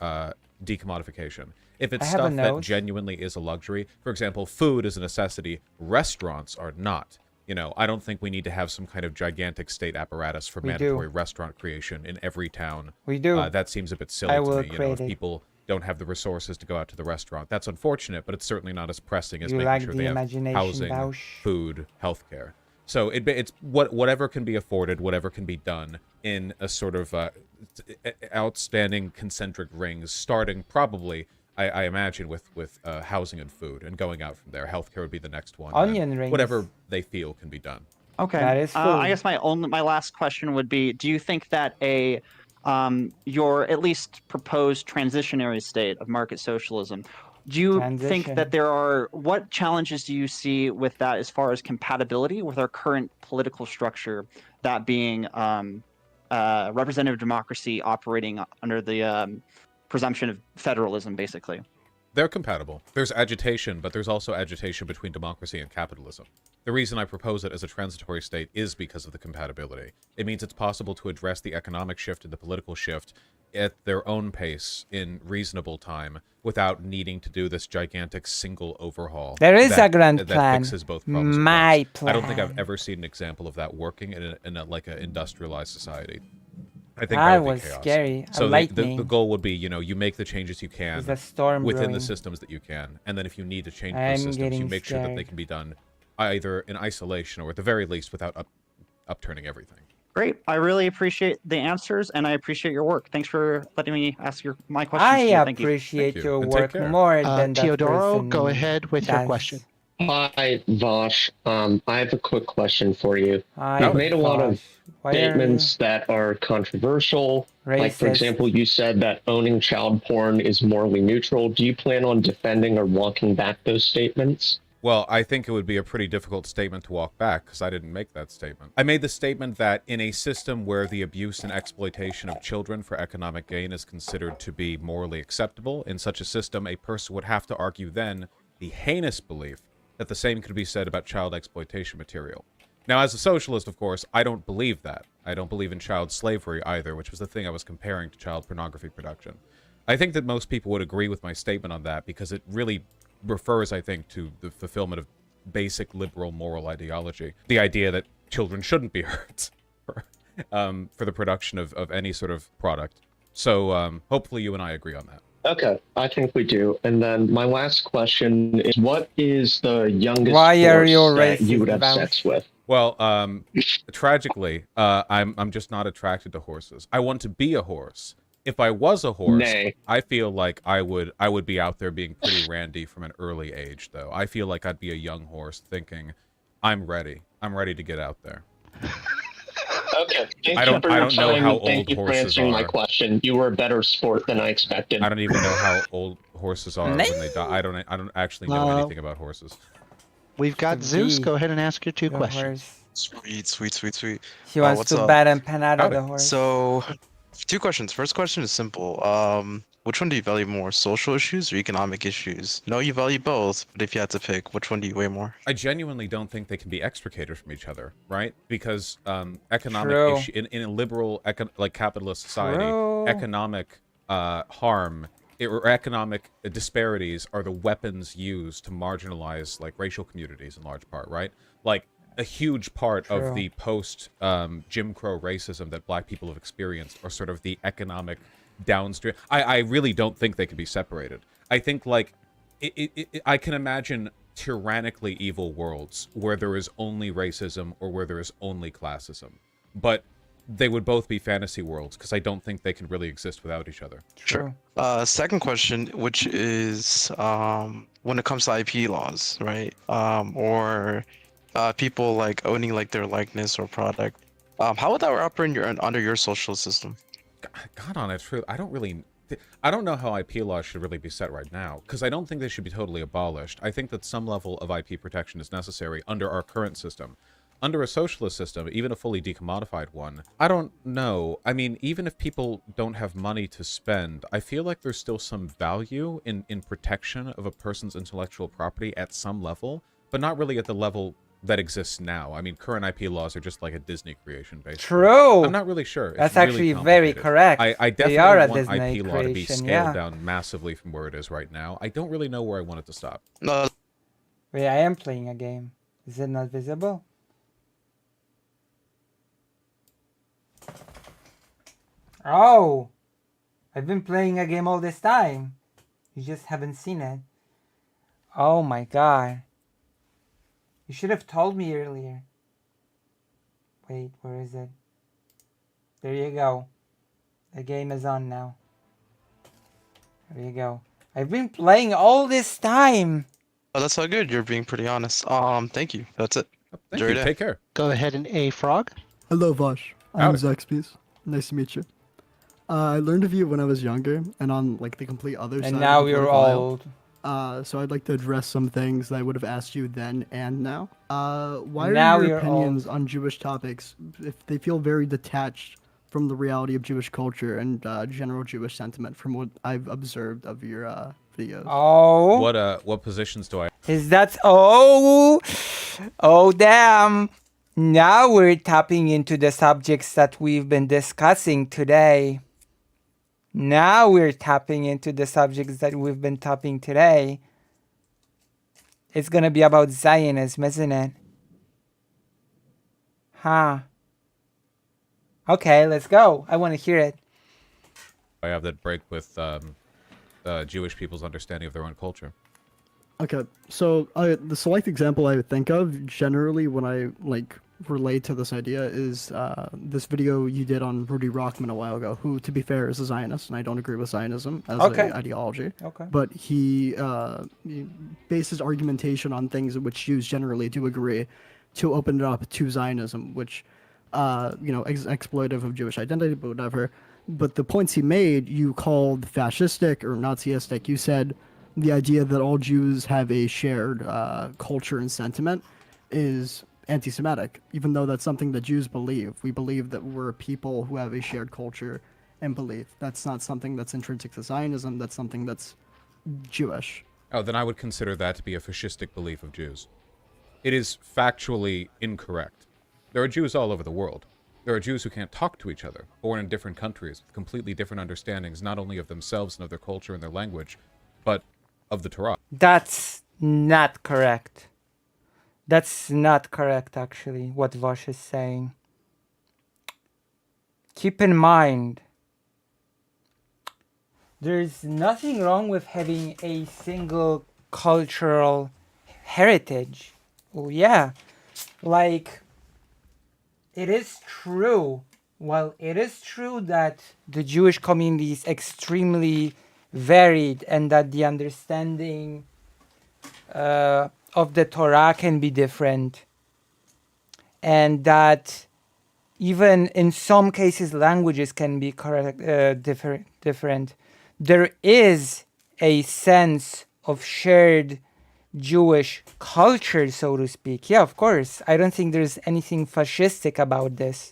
Speaker 8: decommodification. If it's
Speaker 1: I have a
Speaker 8: stuff that
Speaker 1: nose.
Speaker 8: genuinely is a luxury, for example, food is a necessity, restaurants are not. You know, I don't think we need to have some kind of gigantic state apparatus for
Speaker 1: We
Speaker 8: mandatory
Speaker 1: do.
Speaker 8: restaurant creation in every town.
Speaker 1: We do.
Speaker 8: That seems a bit silly
Speaker 1: I
Speaker 8: to
Speaker 1: will
Speaker 8: me. You know,
Speaker 1: create
Speaker 8: if
Speaker 1: it.
Speaker 8: people don't have the resources to go out to the restaurant, that's unfortunate, but it's certainly not as pressing as
Speaker 1: You
Speaker 8: making
Speaker 1: lack
Speaker 8: sure
Speaker 1: the
Speaker 8: they have
Speaker 1: imagination,
Speaker 8: housing,
Speaker 1: Bausch.
Speaker 8: food, healthcare. So it's whatever can be afforded, whatever can be done in a sort of outstanding concentric rings, starting probably, I imagine, with housing and food, and going out from there. Healthcare would be the next one. and
Speaker 1: Onion
Speaker 8: then
Speaker 1: rings.
Speaker 8: whatever they feel can be done.
Speaker 19: Okay.
Speaker 1: That is
Speaker 19: I guess my last question would be: do you think that your at least proposed transitionary state of market socialism, do you think that there are, what challenges do you see with that as far as compatibility with our current political structure, that being representative democracy operating under the presumption of federalism, basically?
Speaker 8: They're compatible. There's agitation, but there's also agitation between democracy and capitalism. The reason I propose it as a transitory state is because of the compatibility. It means it's possible to address the economic shift and the political shift at their own pace in reasonable time without needing to do this gigantic single overhaul.
Speaker 1: There is a grand
Speaker 8: that
Speaker 1: plan.
Speaker 8: fixes both problems at
Speaker 1: My
Speaker 8: once.
Speaker 1: plan.
Speaker 8: I don't think I've ever seen an example of that working in a like an industrialized society. I think
Speaker 1: That
Speaker 8: would be
Speaker 1: was
Speaker 8: chaos.
Speaker 1: scary. A
Speaker 8: So the
Speaker 1: lightning.
Speaker 8: goal would be, you know, you make the changes you can
Speaker 1: There's a storm
Speaker 8: within
Speaker 1: brewing.
Speaker 8: the systems that you can, and then if you need to change
Speaker 1: I'm
Speaker 8: those systems, you
Speaker 1: getting
Speaker 8: make sure that they
Speaker 1: scared.
Speaker 8: can be done either in isolation or at the very least without upturning everything.
Speaker 19: Great. I really appreciate the answers, and I appreciate your work. Thanks for letting me ask my questions.
Speaker 1: I
Speaker 19: to you. Thank you.
Speaker 1: appreciate your
Speaker 8: And take
Speaker 1: work
Speaker 8: care.
Speaker 1: more than that
Speaker 6: Teodoro,
Speaker 1: person
Speaker 6: go ahead with your
Speaker 1: does.
Speaker 6: question.
Speaker 20: Hi, Vosh. I have a quick question for you.
Speaker 1: Hi,
Speaker 20: You've made a lot of
Speaker 1: Vosh. Why are
Speaker 20: statements that are controversial. Like, for
Speaker 1: Racist.
Speaker 20: example, you said that owning child porn is morally neutral. Do you plan on defending or walking back those statements?
Speaker 8: Well, I think it would be a pretty difficult statement to walk back, because I didn't make that statement. I made the statement that in a system where the abuse and exploitation of children for economic gain is considered to be morally acceptable, in such a system, a person would have to argue then the heinous belief that the same could be said about child exploitation material. Now, as a socialist, of course, I don't believe that. I don't believe in child slavery either, which was the thing I was comparing to child pornography production. I think that most people would agree with my statement on that, because it really refers, I think, to the fulfillment of basic liberal moral ideology. The idea that children shouldn't be hurt for the production of any sort of product. So hopefully you and I agree on that.
Speaker 20: Okay, I think we do. And then my last question is, what is the youngest
Speaker 1: Why are you
Speaker 20: horse that you
Speaker 1: racist,
Speaker 20: would have
Speaker 1: Vouch?
Speaker 20: sex with?
Speaker 8: Well, tragically, I'm just not attracted to horses. I want to be a horse. If I was a horse,
Speaker 20: Nay.
Speaker 8: I feel like I would be out there being pretty randy from an early age, though. I feel like I'd be a young horse thinking, I'm ready. I'm ready to get out there.
Speaker 20: Okay. Thank
Speaker 8: I don't
Speaker 20: you for
Speaker 8: know
Speaker 20: telling
Speaker 8: how
Speaker 20: me. Thank
Speaker 8: old
Speaker 20: you for
Speaker 8: horses
Speaker 20: answering my
Speaker 8: are.
Speaker 20: question. You were a better sport than I expected.
Speaker 8: I don't even know how old horses are when they die. I don't actually know anything about horses.
Speaker 6: We've got Zeus.
Speaker 1: Bee.
Speaker 6: Go ahead and ask your two
Speaker 1: The
Speaker 6: questions.
Speaker 1: horse.
Speaker 21: Sweet.
Speaker 1: She wants
Speaker 21: what's
Speaker 1: to
Speaker 21: up?
Speaker 1: bat and Panada the horse.
Speaker 21: So, two questions. First question is simple. Which one do you value more, social issues or economic issues? No, you value both, but if you had to pick, which one do you weigh more?
Speaker 8: I genuinely don't think they can be extricated from each other, right? Because economic
Speaker 1: True.
Speaker 8: issue in a liberal like capitalist society,
Speaker 1: True.
Speaker 8: economic harm economic disparities are the weapons used to marginalize like racial communities in large part, right? Like a huge part of the post Jim Crow racism that black people have experienced are sort of the economic downstream. I really don't think they can be separated. I think like I can imagine tyrannically evil worlds where there is only racism or where there is only classism, but they would both be fantasy worlds because I don't think they can really exist without each other.
Speaker 21: Sure. Second question, which is when it comes to IP laws, right? Or people like owning like their likeness or product. How would that operate under your social system?
Speaker 8: God on it, true. I don't know how IP laws should really be set right now, because I don't think they should be totally abolished. I think that some level of IP protection is necessary under our current system. Under a socialist system, even a fully decommodified one, I don't know. I mean, even if people don't have money to spend, I feel like there's still some value in protection of a person's intellectual property at some level, but not really at the level that exists now. I mean, current IP laws are just like a Disney creation, basically.
Speaker 1: True.
Speaker 8: I'm not really sure.
Speaker 1: That's
Speaker 8: really
Speaker 1: actually very correct.
Speaker 8: I
Speaker 1: They
Speaker 8: definitely
Speaker 1: are a
Speaker 8: want
Speaker 1: Disney
Speaker 8: IP law to be
Speaker 1: creation,
Speaker 8: scaled down massively from where it is right now. I don't really know where I want it to stop.
Speaker 21: No.
Speaker 1: Wait, I am playing a game. Is it not visible? Oh, I've been playing a game all this time. You just haven't seen it. Oh my god. You should have told me earlier. Wait, where is it? There you go. The game is on now. There you go. I've been playing all this time.
Speaker 21: Oh, that's all good. You're being pretty honest. Thank you. That's it.
Speaker 8: Thank you. Take care.
Speaker 6: Go ahead and A Frog.
Speaker 2: Hello, Vosh. I'm
Speaker 8: Howdy.
Speaker 2: Zaxby's. Nice to meet you. I learned of you when I was younger and on like the complete other side.
Speaker 1: And now
Speaker 2: of the
Speaker 1: you're
Speaker 2: political
Speaker 1: old.
Speaker 2: aisle. So I'd like to address some things that I would have asked you then and now. Why
Speaker 1: Now
Speaker 2: are your
Speaker 1: you're
Speaker 2: opinions on Jewish topics if they feel very detached from the reality of Jewish culture and general Jewish sentiment from what I've observed of your videos?
Speaker 1: Oh.
Speaker 8: What positions do I?
Speaker 1: Is that damn. Now we're tapping into the subjects that we've been discussing today. Now we're tapping into the subjects that we've been tapping today. It's gonna be about Zionism, isn't it? Huh. Okay, let's go. I want to hear it.
Speaker 8: I have that break with Jewish people's understanding of their own culture.
Speaker 2: Okay, so the select example I would think of generally when I relate to this idea is this video you did on Rudy Rockman a while ago, who, to be fair, is a Zionist, and I don't agree with Zionism as an ideology.
Speaker 1: Okay.
Speaker 2: But he bases argumentation on things in which Jews generally do agree to open it up to Zionism, which, is exploitive of Jewish identity, but whatever. But the points he made, you called fascistic or Nazistic. You said the idea that all Jews have a shared culture and sentiment is anti-Semitic, even though that's something that Jews believe. We believe that we're a people who have a shared culture and belief. That's not something that's intrinsic to Zionism. That's something that's Jewish.
Speaker 8: Oh, then I would consider that to be a fascistic belief of Jews. It is factually incorrect. There are Jews all over the world. There are Jews who can't talk to each other, born in different countries, with completely different understandings, not only of themselves and of their culture and their language, but of the Torah.
Speaker 1: That's not correct. That's not correct, actually, what Vosh is saying. Keep in mind, there's nothing wrong with having a single cultural heritage. Oh, yeah. Like, it is true. Well, it is true that the Jewish community is extremely varied and that the understanding of the Torah can be different, and that even in some cases languages can be different. There is a sense of shared Jewish culture, so to speak. Yeah, of course. I don't think there's anything fascistic about this.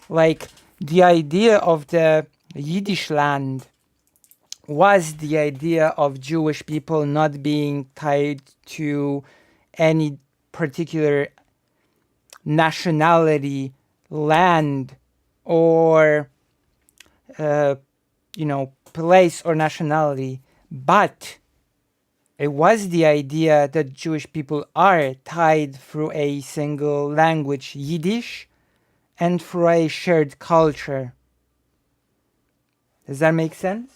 Speaker 1: Like, the idea of the Yiddish land was the idea of Jewish people not being tied to any particular nationality, land, or place or nationality, but it was the idea that Jewish people are tied through a single language, Yiddish, and through a shared culture. Does that make sense?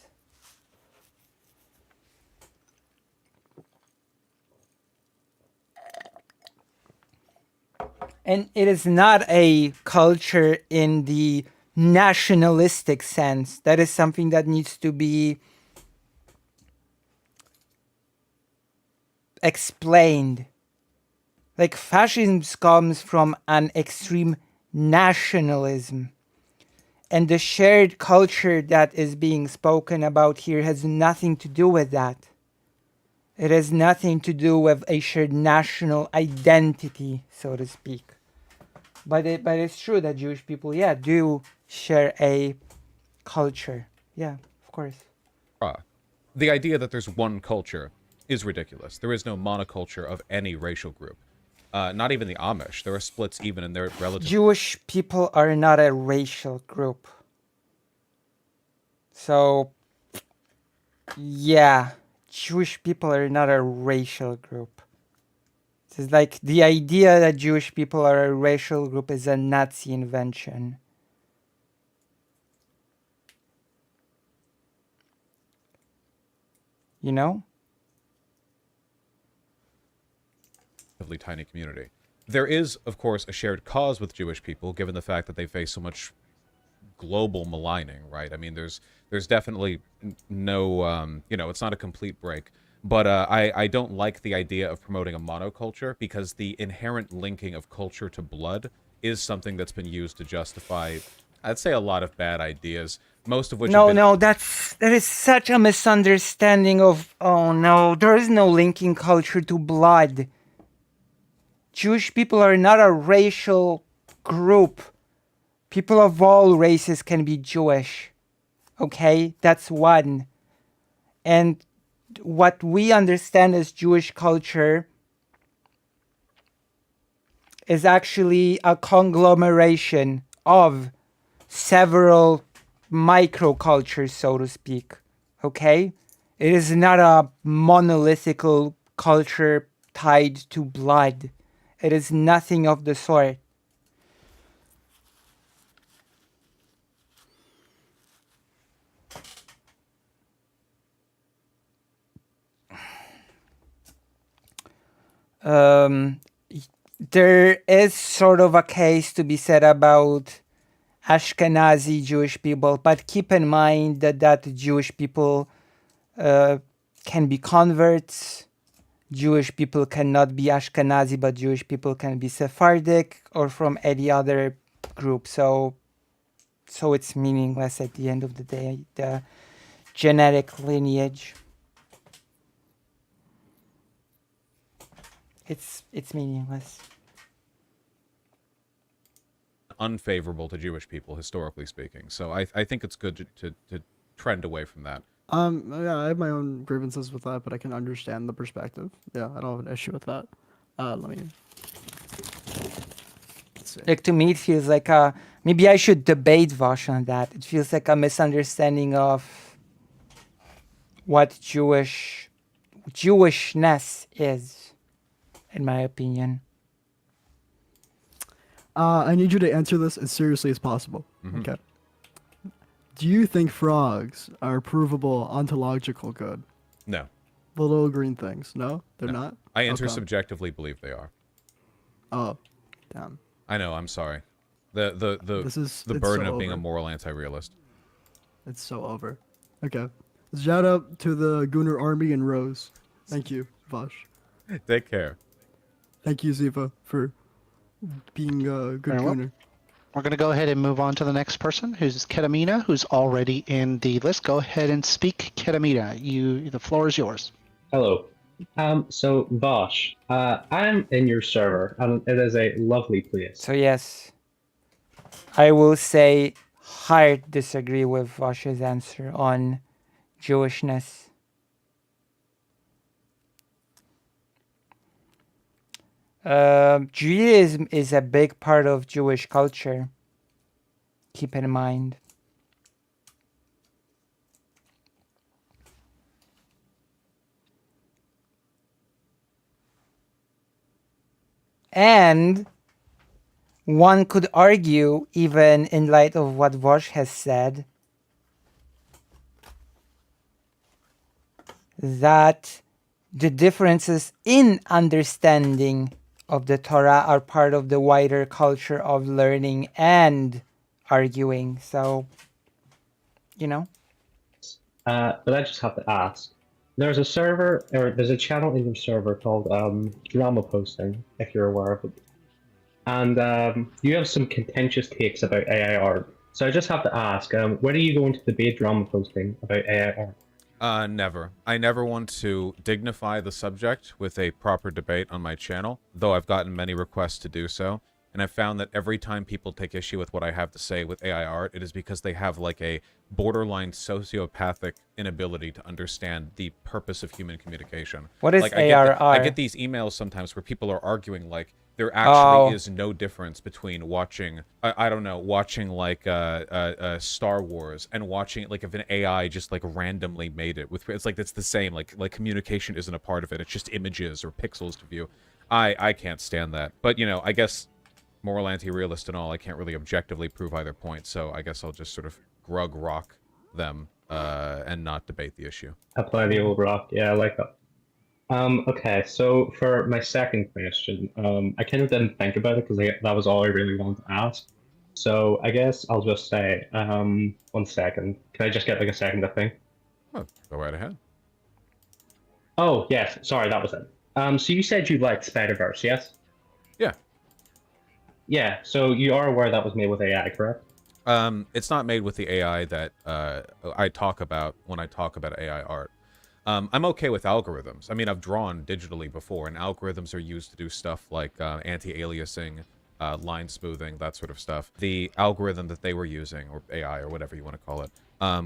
Speaker 1: And it is not a culture in the nationalistic sense. That is something that needs to be explained. Like fascism comes from an extreme nationalism. And the shared culture that is being spoken about here has nothing to do with that. It has nothing to do with a shared national identity, so to speak. But it's true that Jewish people, do share a culture. Yeah, of course.
Speaker 8: The idea that there's one culture is ridiculous. There is no monoculture of any racial group. Not even the Amish. There are splits even in their relative.
Speaker 1: Jewish people are not a racial group. So, yeah, Jewish people are not a racial group. It's like the idea that Jewish people are a racial group is a Nazi invention. You know?
Speaker 8: Relatively tiny community. There is, of course, a shared cause with Jewish people, given the fact that they face so much global maligning, right? I mean, there's definitely no, it's not a complete break. But I don't like the idea of promoting a monoculture, because the inherent linking of culture to blood is something that's been used to justify, I'd say, a lot of bad ideas. Most of which
Speaker 1: that is such a misunderstanding of, there is no linking culture to blood. Jewish people are not a racial group. People of all races can be Jewish. Okay? That's one. And what we understand as Jewish culture is actually a conglomeration of several microcultures, so to speak. Okay? It is not a monolithic culture tied to blood. It is nothing of the sort. There is sort of a case to be said about Ashkenazi Jewish people, but keep in mind that Jewish people can be converts. Jewish people cannot be Ashkenazi, but Jewish people can be Sephardic or from any other group. So it's meaningless at the end of the day, the genetic lineage. It's meaningless.
Speaker 8: Unfavorable to Jewish people, historically speaking. So I think it's good to trend away from that.
Speaker 2: Yeah, I have my own grievances with that, but I can understand the perspective. Yeah, I don't have an issue with that. Let me see.
Speaker 1: Like, to me, it feels like maybe I should debate Vosh on that. It feels like a misunderstanding of what Jewishness is, in my opinion.
Speaker 2: I need you to answer this as seriously as possible. Mm-hmm. Okay. Do you think frogs are provable ontological good?
Speaker 8: No.
Speaker 2: The little green things. No? They're not?
Speaker 8: I intersubjectively believe they are.
Speaker 2: Oh, damn.
Speaker 8: I know, I'm sorry. The burden of being a moral anti-realist.
Speaker 2: It's so over. Okay. Shout out to the Gunnar Army and Rose. Thank you, Vosh.
Speaker 8: Take care.
Speaker 2: Thank you, Ziva, for being a good Gunnar.
Speaker 6: We're going to go ahead and move on to the next person, who's Ketamina, who's already in the list. Go ahead and speak, Ketamina. The floor is yours.
Speaker 20: Hello. So, Vosh, I'm in your server, and it is a lovely place.
Speaker 1: So, yes, I will say hard disagree with Vosh's answer on Jewishness. Judaism is a big part of Jewish culture. Keep in mind. And one could argue, even in light of what Vosh has said, that the differences in understanding of the Torah are part of the wider culture of learning and arguing. So, you know.
Speaker 20: But I just have to ask. There's a server, or there's a channel in your server called Drama Posting, if you're aware of it. And you have some contentious takes about AI art. So I just have to ask, when are you going to debate Drama Posting about AI art?
Speaker 8: Never. I never want to dignify the subject with a proper debate on my channel, though I've gotten many requests to do so. And I've found that every time people take issue with what I have to say with AI art, it is because they have like a borderline sociopathic inability to understand the purpose of human communication.
Speaker 1: What is
Speaker 8: like,
Speaker 1: ARR?
Speaker 8: I get these emails sometimes where people are arguing like there actually is no difference between watching, I don't know, watching like Star Wars and watching it like if an AI just like randomly made it. It's like it's the same. Like communication isn't a part of it. It's just images or pixels to view. I can't stand that. But you know, I guess moral anti-realist and all, I can't really objectively prove either point, so I guess I'll just sort of grug rock them and not debate the issue.
Speaker 20: Apply the old rock, yeah, I like that. Okay, so for my second question, I kind of didn't think about it because that was all I really wanted to ask. So I guess I'll just say, 1 second. Can I just get like a second to think?
Speaker 8: Oh, go right ahead.
Speaker 20: Oh, yes, sorry, that was it. So you said you liked Spider-Verse, yes?
Speaker 8: Yeah.
Speaker 20: Yeah, so you are aware that was made with AI, correct?
Speaker 8: It's not made with the AI that I talk about when I talk about AI art. I'm okay with algorithms. I mean, I've drawn digitally before, and algorithms are used to do stuff like anti-aliasing, line smoothing, that sort of stuff. The algorithm that they were using, or AI, or whatever you want to call it,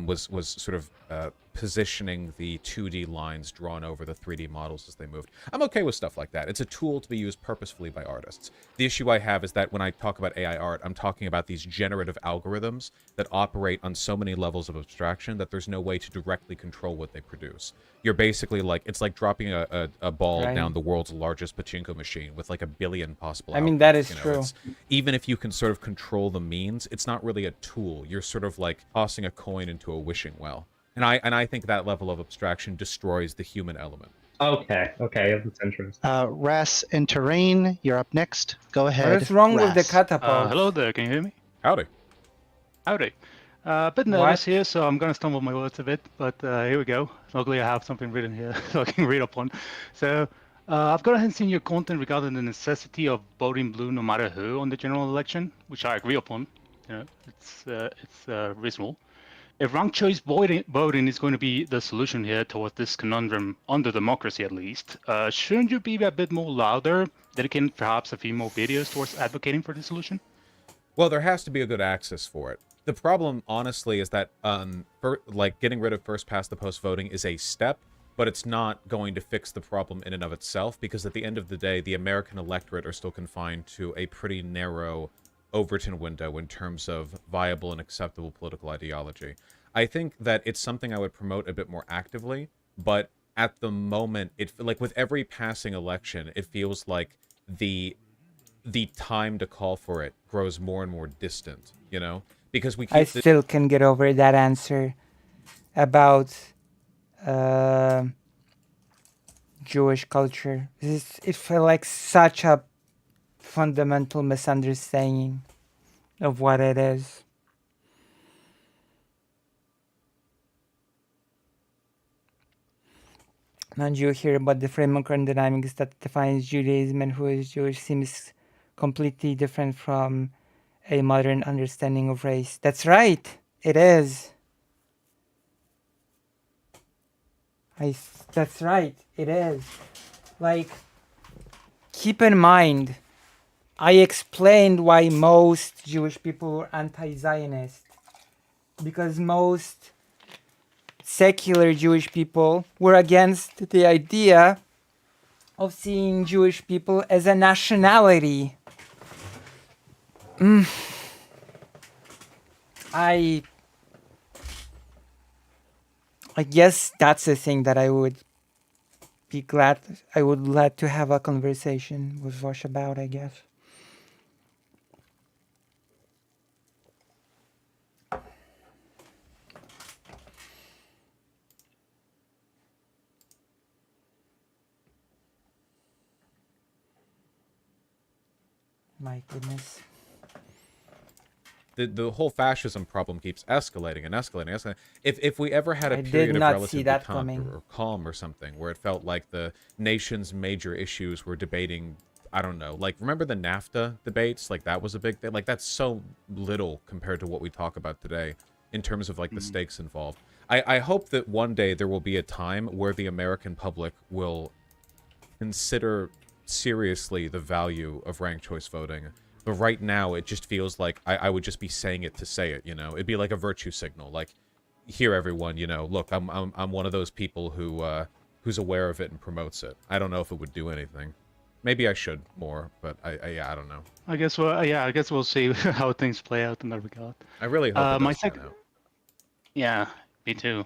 Speaker 8: was sort of positioning the 2D lines drawn over the 3D models as they moved. I'm okay with stuff like that. It's a tool to be used purposefully by artists. The issue I have is that when I talk about AI art, I'm talking about these generative algorithms that operate on so many levels of abstraction that there's no way to directly control what they produce. You're basically like, it's like dropping a ball down the world's largest pachinko machine with like 1 billion possible outputs.
Speaker 1: I mean, that is
Speaker 8: true. Even if you can sort of control the means, it's not really a tool. You're sort of like tossing a coin into a wishing well. And I think that level of abstraction destroys the human element.
Speaker 20: Okay, that's interesting.
Speaker 6: Ras and Terrain, you're up next. Go ahead.
Speaker 1: What is wrong with the catapult?
Speaker 4: Hello there, can you hear me?
Speaker 8: Howdy.
Speaker 4: Howdy. A bit nervous here, so I'm going to stumble my words a bit, but here we go. Luckily, I have something written here so I can read up on. So, I've gone ahead and seen your content regarding the necessity of voting blue no matter who on the general election, which I agree upon. You know, it's reasonable. If ranked choice voting is going to be the solution here towards this conundrum under democracy, at least, shouldn't you be a bit more louder, dedicating perhaps a few more videos towards advocating for the solution?
Speaker 8: Well, there has to be a good access for it. The problem, honestly, is that like getting rid of first past the post voting is a step, but it's not going to fix the problem in and of itself, because at the end of the day, the American electorate are still confined to a pretty narrow Overton window in terms of viable and acceptable political ideology. I think that it's something I would promote a bit more actively, but at the moment, like with every passing election, it feels like the time to call for it grows more and more distant, you know? Because we
Speaker 1: I still can get over that answer about Jewish culture. It felt like such a fundamental misunderstanding of what it is. And you hear about the framework and dynamics that defines Judaism and who is Jewish seems completely different from a modern understanding of race. That's right. It is. That's right. It is. Like, keep in mind, I explained why most Jewish people were anti-Zionist. Because most secular Jewish people were against the idea of seeing Jewish people as a nationality. I guess that's the thing that I would I would glad to have a conversation with Vosh about, I guess. My goodness.
Speaker 8: The whole fascism problem keeps escalating and escalating and escalating. If we ever had a period of relative detente or calm or something where it felt like the nation's major issues were debating, I don't know, like remember the NAFTA debates? Like that was a big thing. Like that's so little compared to what we talk about today in terms of like the stakes involved. I hope that one day there will be a time where the American public will consider seriously the value of ranked choice voting. But right now, it just feels like I would just be saying it to say it, you know? It'd be like a virtue signal. Like, here, everyone, you know, look, I'm one of those people who's aware of it and promotes it. I don't know if it would do anything. Maybe I should more, but I don't know.
Speaker 4: I guess we'll see how things play out in that regard.
Speaker 8: I really hope it does pan out.
Speaker 4: Yeah, me too.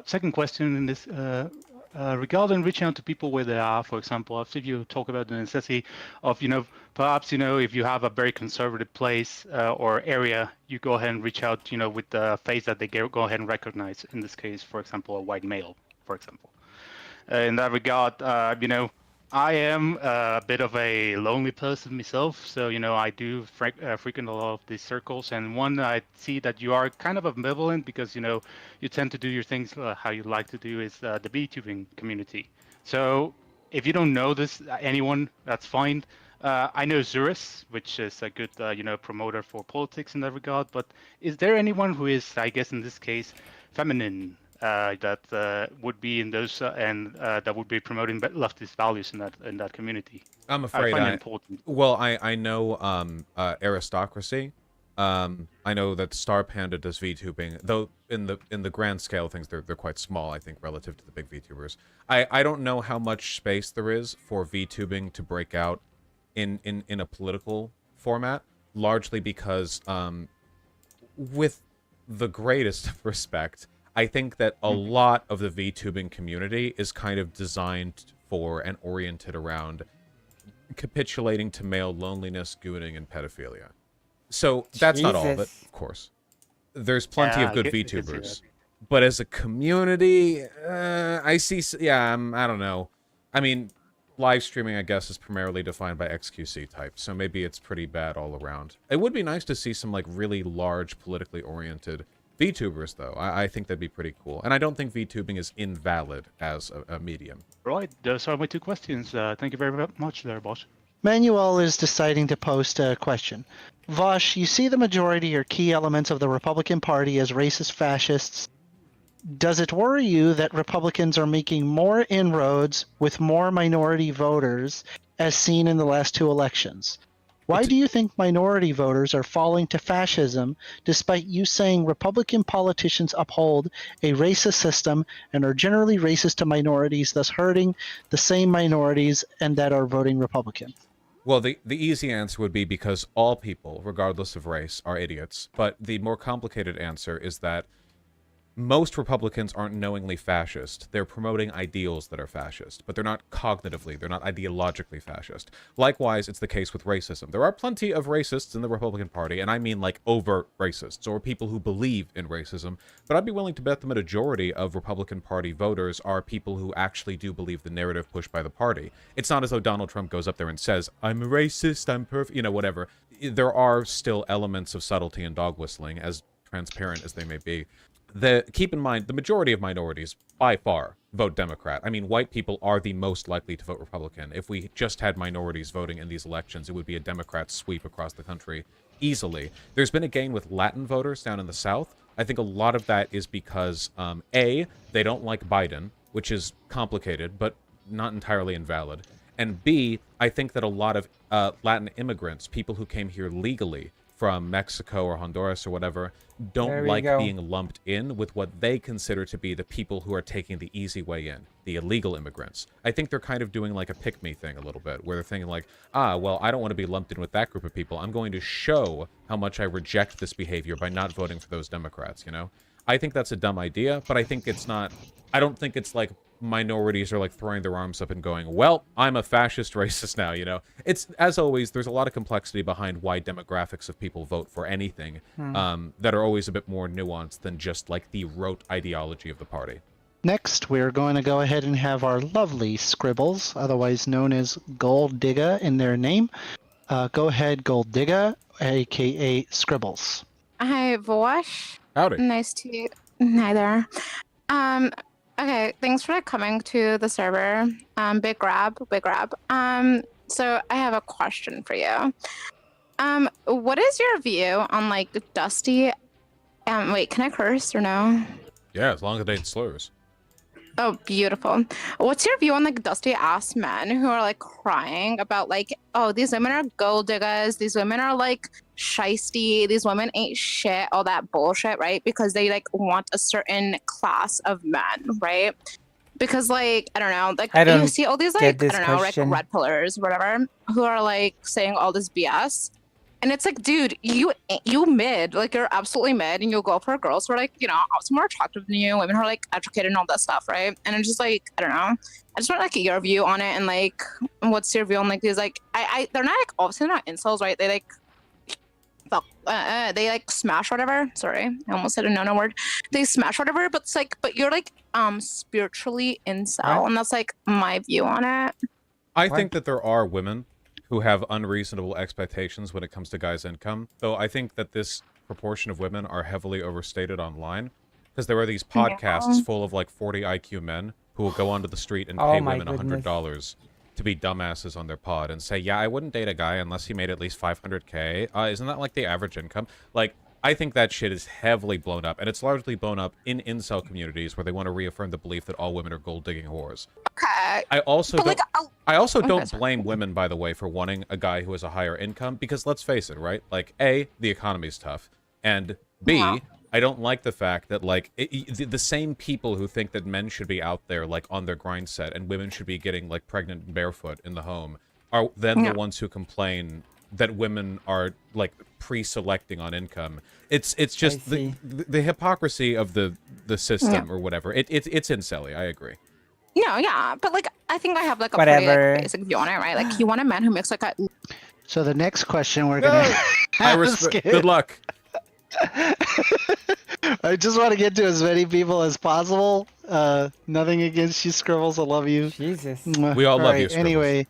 Speaker 4: Second question in this regarding reaching out to people where they are, for example, after you talk about the necessity of, perhaps, if you have a very conservative place or area, you go ahead and reach out, with the face that they go ahead and recognize. In this case, for example, a white male, for example. In that regard, I am a bit of a lonely person myself, so I do frequent a lot of these circles, and one I see that you are kind of ambivalent because you tend to do your things how you like to do is the VTubing community. So if you don't know anyone, that's fine. I know Zurus, which is a good promoter for politics in that regard, but is there anyone who is, I guess in this case, feminine? That would be in those and that would be promoting leftist values in that community.
Speaker 8: I'm afraid
Speaker 4: I find it important.
Speaker 8: Well, I know aristocracy. I know that Star Panda does VTubing, though in the grand scale of things they're quite small, I think, relative to the big VTubers. I don't know how much space there is for VTubing to break out in a political format, largely because with the greatest respect, I think that a lot of the VTubing community is kind of designed for and oriented around capitulating to male loneliness, gooning, and pedophilia. So that's not all of it, of course. There's plenty of good VTubers. But as a community, I see... Yeah, I don't know. I mean, live streaming, I guess, is primarily defined by XQC type, so maybe it's pretty bad all around. It would be nice to see some, like, really large, politically oriented VTubers, though. I think that'd be pretty cool. And I don't think VTubing is invalid as a medium.
Speaker 4: Right, those are my two questions. Thank you very much there, Bosch.
Speaker 6: Manuel is deciding to post a question. Vosh, you see the majority or key elements of the Republican Party as racist fascists. Does it worry you that Republicans are making more inroads with more minority voters as seen in the last two elections? Why do you think minority voters are falling to fascism despite you saying Republican politicians uphold a racist system and are generally racist to minorities, thus hurting the same minorities and that are voting Republican?
Speaker 8: Well, the easy answer would be because all people, regardless of race, are idiots. But the more complicated answer is that most Republicans aren't knowingly fascist. They're promoting ideals that are fascist, but they're not cognitively, they're not ideologically fascist. Likewise, it's the case with racism. There are plenty of racists in the Republican Party, and I mean like overt racists, or people who believe in racism, but I'd be willing to bet the majority of Republican Party voters are people who actually do believe the narrative pushed by the party. It's not as though Donald Trump goes up there and says, I'm a racist, I'm perfect, whatever. There are still elements of subtlety and dog whistling, as transparent as they may be. Keep in mind, the majority of minorities, by far, vote Democrat. I mean, white people are the most likely to vote Republican. If we just had minorities voting in these elections, it would be a Democrat sweep across the country easily. There's been a gain with Latin voters down in the South. I think a lot of that is because, A, they don't like Biden, which is complicated, but not entirely invalid. And B, I think that a lot of Latin immigrants, people who came here legally, from Mexico or Honduras or whatever, don't like being lumped in with what they consider to be the people who are taking the easy way in, the illegal immigrants. I think they're kind of doing like a pick-me thing a little bit, where they're thinking like, well, I don't want to be lumped in with that group of people. I'm going to show how much I reject this behavior by not voting for those Democrats, I think that's a dumb idea, but I think it's not... I don't think it's like minorities are like throwing their arms up and going, well, I'm a fascist racist now, you know? It's, as always, there's a lot of complexity behind why demographics of people vote for anything that are always a bit more nuanced than just like the rote ideology of the party.
Speaker 6: Next, we're going to go ahead and have our lovely Scribbles, otherwise known as Gold Digga in their name. Go ahead, Gold Digga, aka Scribbles.
Speaker 3: Hi, Vosh.
Speaker 8: Howdy.
Speaker 3: Nice to Hi there. Okay, thanks for coming to the server. Big grab. So I have a question for you. What is your view on like Dusty? Wait, can I curse or no?
Speaker 8: Yeah, as long as it ain't slurs.
Speaker 3: Oh, beautiful. What's your view on like dusty ass men who are like crying about like, oh, these women are gold diggers, these women are like shisty, these women ain't shit, all that bullshit, right? Because they like want a certain class of men, right? Because like, I don't know, like you see all these like, I don't know, like red pillars, whatever, who are like saying all this BS. And it's like, dude, you mid, like you're absolutely mid, and you'll go for girls who are like, you know, also more attractive than you, women who are like educated and all that stuff, right? And it's just like, I don't know, I just want like your view on it, and like, what's your view on like these like, they're not like obviously not incels, right? They like, they like smash whatever. Sorry, I almost said a no word. They smash whatever, but it's like, but you're like spiritually incel, and that's like my view on it.
Speaker 8: I think that there are women who have unreasonable expectations when it comes to guys' income, though I think that this proportion of women are heavily overstated online, because there are these podcasts full of like 40 IQ men who will go onto the street and pay women $100 to be dumbasses on their pod and say, yeah, I wouldn't date a guy unless he made at least 500K. Isn't that like the average income? Like, I think that shit is heavily blown up, and it's largely blown up in incel communities where they want to reaffirm the belief that all women are gold-digging whores.
Speaker 3: Okay.
Speaker 8: I also don't blame women, by the way, for wanting a guy who has a higher income, because let's face it, right? Like, A, the economy's tough, and B, I don't like the fact that, like, the same people who think that men should be out there, like, on their grind set, and women should be getting, like, pregnant and barefoot in the home, are then the ones who complain that women are, like, pre-selecting on income. It's just the hypocrisy of the system or whatever. It's incelly, I agree.
Speaker 3: No, yeah, but like I think I have like a pretty like, basic view on it, right? Like you want a man who makes like a.
Speaker 6: So the next question we're gonna ask.
Speaker 8: Good luck.
Speaker 6: I just want to get to as many people as possible. Nothing against you, Scribbles. I love you.
Speaker 1: Jesus.
Speaker 8: We all love you, Scribbles.
Speaker 6: Anyway,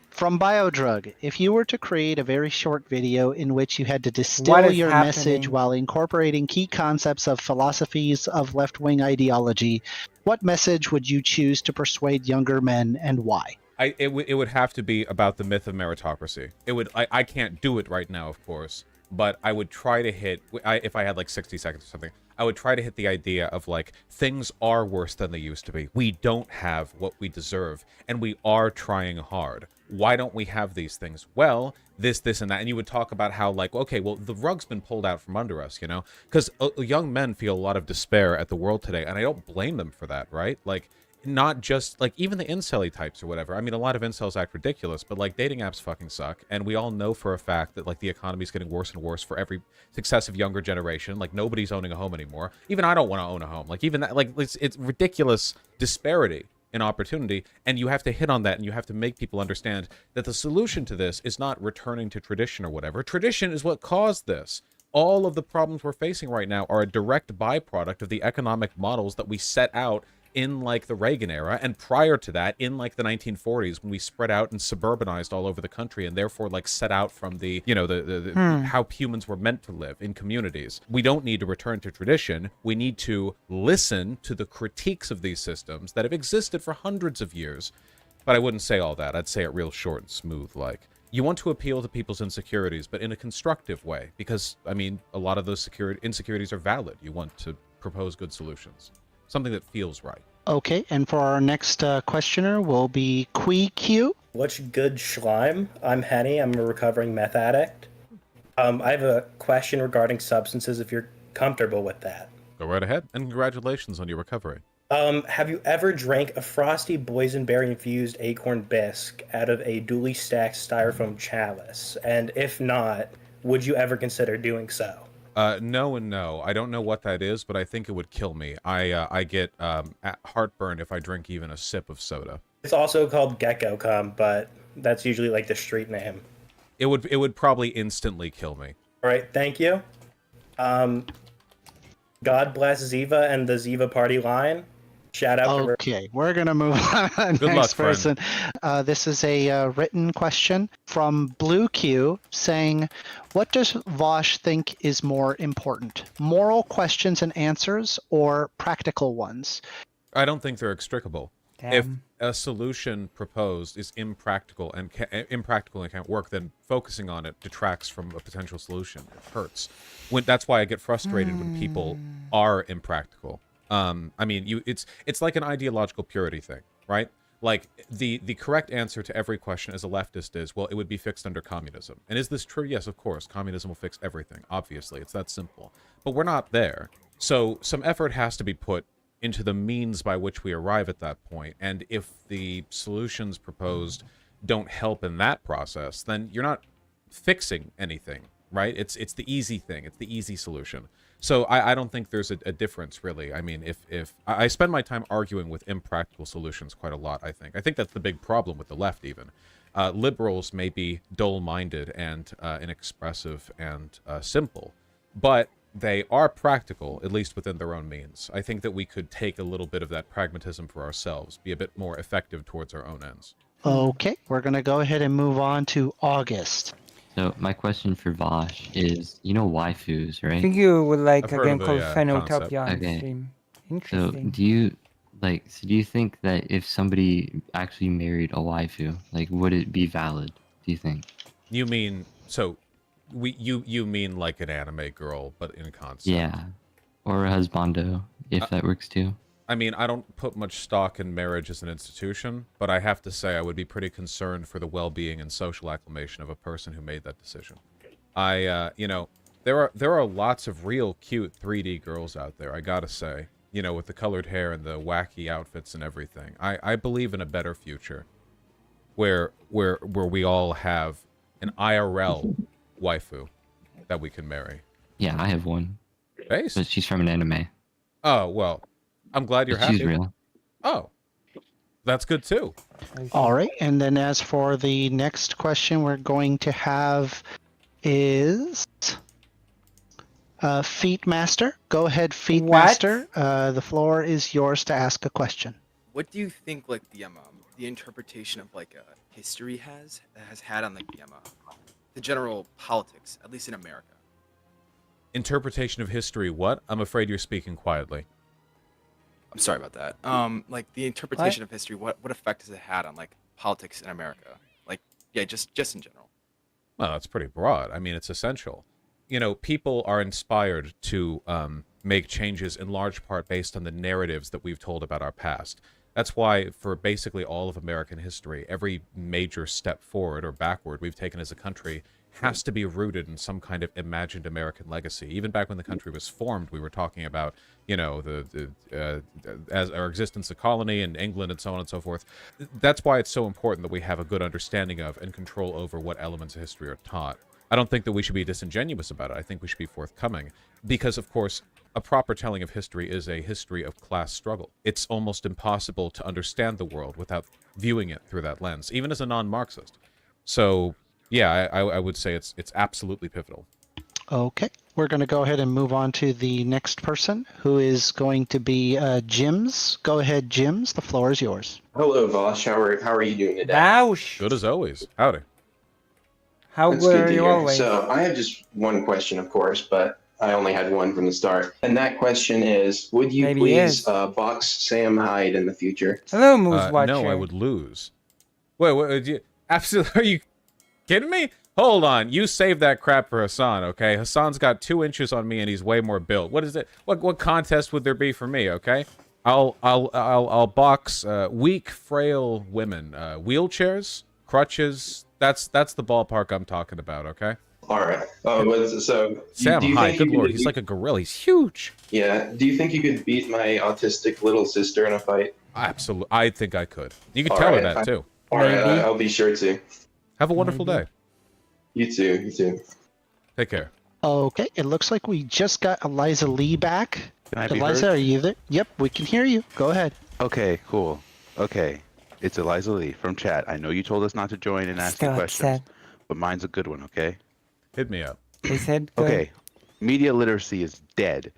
Speaker 6: from Biodrug, if you were to create a very short video in which you had to distill your message while incorporating key concepts of philosophies of left-wing ideology, what message would you choose to persuade younger men, and why?
Speaker 8: It would have to be about the myth of meritocracy. I can't do it right now, of course, but I would try to hit, if I had like 60 seconds or something, I would try to hit the idea of like, things are worse than they used to be. We don't have what we deserve, and we are trying hard. Why don't we have these things? Well, this, and that. And you would talk about how, like, okay, well, the rug's been pulled out from under us, you know? Because young men feel a lot of despair at the world today, and I don't blame them for that, right? Like, not just, like, even the incel types or whatever. I mean, a lot of incels act ridiculous, but, like, dating apps fucking suck. And we all know for a fact that, like, the economy's getting worse and worse for every successive younger generation. Like, nobody's owning a home anymore. Even I don't want to own a home. Like, even that, like, it's ridiculous disparity in opportunity, and you have to hit on that, and you have to make people understand that the solution to this is not returning to tradition or whatever. Tradition is what caused this. All of the problems we're facing right now are a direct byproduct of the economic models that we set out in, like, the Reagan era, and prior to that, in, like, the 1940s, when we spread out and suburbanized all over the country, and therefore, like, set out from the, you know, how humans were meant to live in communities. We don't need to return to tradition. We need to listen to the critiques of these systems that have existed for hundreds of years. But I wouldn't say all that. I'd say it real short and smooth, like. You want to appeal to people's insecurities, but in a constructive way, because, I mean, a lot of those insecurities are valid. You want to propose good solutions. Something that feels right.
Speaker 6: Okay, and for our next questioner will be Q.
Speaker 22: What's good slime? I'm Henny. I'm a recovering meth addict. I have a question regarding substances, if you're comfortable with that.
Speaker 8: Go right ahead, and congratulations on your recovery.
Speaker 22: Have you ever drank a frosty boysenberry-infused acorn bisque out of a duly stacked styrofoam chalice? And if not, would you ever consider doing so?
Speaker 8: No and no. I don't know what that is, but I think it would kill me. I get heartburn if I drink even a sip of soda.
Speaker 22: It's also called gecko cum, but that's usually like the street name.
Speaker 8: It would probably instantly kill me.
Speaker 22: All right, thank you. God bless Ziva and the Ziva party line. Shout out.
Speaker 6: Okay, we're gonna move on.
Speaker 8: Good
Speaker 6: Next
Speaker 8: luck,
Speaker 6: person. This is a written question from Blue Q saying, "What does Vosh think is more important, moral questions and answers, or practical ones?"
Speaker 8: I don't think they're extricable.
Speaker 1: Damn.
Speaker 8: If a solution proposed is impractical and can't work, then focusing on it detracts from a potential solution. It hurts. That's why I get frustrated when people are impractical. I mean, it's like an ideological purity thing, right? Like the correct answer to every question as a leftist is, well, it would be fixed under communism. And is this true? Yes, of course. Communism will fix everything. Obviously, it's that simple. But we're not there. So some effort has to be put into the means by which we arrive at that point. And if the solutions proposed don't help in that process, then you're not fixing anything, right? It's the easy thing. It's the easy solution. So I don't think there's a difference, really. I mean, if I spend my time arguing with impractical solutions quite a lot, I think that's the big problem with the left, even. Liberals may be dull-minded and inexpressive and simple, but they are practical, at least within their own means. I think that we could take a little bit of that pragmatism for ourselves, be a bit more effective towards our own ends.
Speaker 6: Okay, we're going to go ahead and move on to August.
Speaker 5: So my question for Vosh is, you know waifus, right?
Speaker 1: I think you would like
Speaker 8: I've
Speaker 1: a
Speaker 8: heard
Speaker 1: game
Speaker 8: of
Speaker 1: called
Speaker 8: the,
Speaker 1: Phenotopia on
Speaker 5: Okay.
Speaker 1: stream.
Speaker 5: So
Speaker 1: Interesting.
Speaker 5: do you think that if somebody actually married a waifu, like would it be valid, do you think?
Speaker 8: You mean, so you mean like an anime girl, but in concept?
Speaker 5: Yeah. Or a husbando, if that works too.
Speaker 8: I mean, I don't put much stock in marriage as an institution, but I have to say I would be pretty concerned for the well-being and social acclimation of a person who made that decision. You know, there are lots of real cute 3D girls out there, I gotta say, you know, with the colored hair and the wacky outfits and everything. I believe in a better future where we all have an IRL waifu that we can marry.
Speaker 5: Yeah, I have one.
Speaker 8: Base?
Speaker 5: But she's from an anime.
Speaker 8: Oh, well, I'm glad you're
Speaker 5: But
Speaker 8: happy.
Speaker 5: she's real.
Speaker 8: Oh, that's good too.
Speaker 6: All right, and then as for the next question we're going to have is Feet Master. Go ahead, Feet Master. The floor is yours to ask a question.
Speaker 7: What do you think, like the interpretation of like history has had on like the general politics, at least in America?
Speaker 8: Interpretation of history, what? I'm afraid you're speaking quietly.
Speaker 7: I'm sorry about that. Like the interpretation of history, what effect has it had on like politics in America? Like, yeah, just in general.
Speaker 8: Well, that's pretty broad. I mean, it's essential. You know, people are inspired to make changes in large part based on the narratives that we've told about our past. That's why for basically all of American history, every major step forward or backward we've taken as a country has to be rooted in some kind of imagined American legacy. Even back when the country was formed, we were talking about, you know, as our existence a colony in England and so on and so forth. That's why it's so important that we have a good understanding of and control over what elements of history are taught. I don't think that we should be disingenuous about it. I think we should be forthcoming because, of course, a proper telling of history is a history of class struggle. It's almost impossible to understand the world without viewing it through that lens, even as a non-Marxist. So, yeah, I would say it's absolutely pivotal.
Speaker 6: Okay, we're going to go ahead and move on to the next person, who is going to be Jims. Go ahead, Jims. The floor is yours.
Speaker 23: Hello, Vosh. How are you doing today?
Speaker 1: Bausch.
Speaker 8: Good as always. Howdy.
Speaker 1: How
Speaker 23: That's
Speaker 1: good
Speaker 23: good
Speaker 1: are
Speaker 23: to
Speaker 1: you
Speaker 23: hear.
Speaker 1: always?
Speaker 23: So I have just one question, of course, but I only had one from the start. And that question is, would you
Speaker 1: Maybe
Speaker 23: please
Speaker 1: is.
Speaker 23: box Sam Hyde in the future?
Speaker 1: Hello, Moose Watcher.
Speaker 8: No, I would lose. Wait, absolutely, are you kidding me? Hold on, you save that crap for Hassan, okay? Hassan's got 2 inches on me and he's way more built. What is it? What contest would there be for me, okay? I'll box weak, frail women. Wheelchairs, crutches. That's the ballpark I'm talking about, okay?
Speaker 23: All right. So
Speaker 8: Sam
Speaker 23: do you
Speaker 8: Hyde,
Speaker 23: think
Speaker 8: good
Speaker 23: you
Speaker 8: lord,
Speaker 23: could
Speaker 8: he's like a gorilla. He's huge.
Speaker 23: Yeah. Do you think you could beat my autistic little sister in a fight?
Speaker 8: Absolutely, I think I could. You could
Speaker 23: All
Speaker 8: tell her
Speaker 23: right,
Speaker 8: that too.
Speaker 23: All right, I'll be sure to.
Speaker 8: Have a wonderful day.
Speaker 23: You too. You too.
Speaker 8: Take care.
Speaker 6: Okay, it looks like we just got Eliza Lee back.
Speaker 9: Can I be
Speaker 6: Eliza,
Speaker 9: heard?
Speaker 6: are you there? Yep, we can hear you. Go ahead.
Speaker 9: Okay, cool. Okay, it's Eliza Lee from chat. I know you told us not to join and ask you
Speaker 1: Still
Speaker 9: questions,
Speaker 1: upset.
Speaker 9: but mine's a good one, okay?
Speaker 8: Hit me up.
Speaker 1: They said good.
Speaker 9: Okay, media literacy is dead.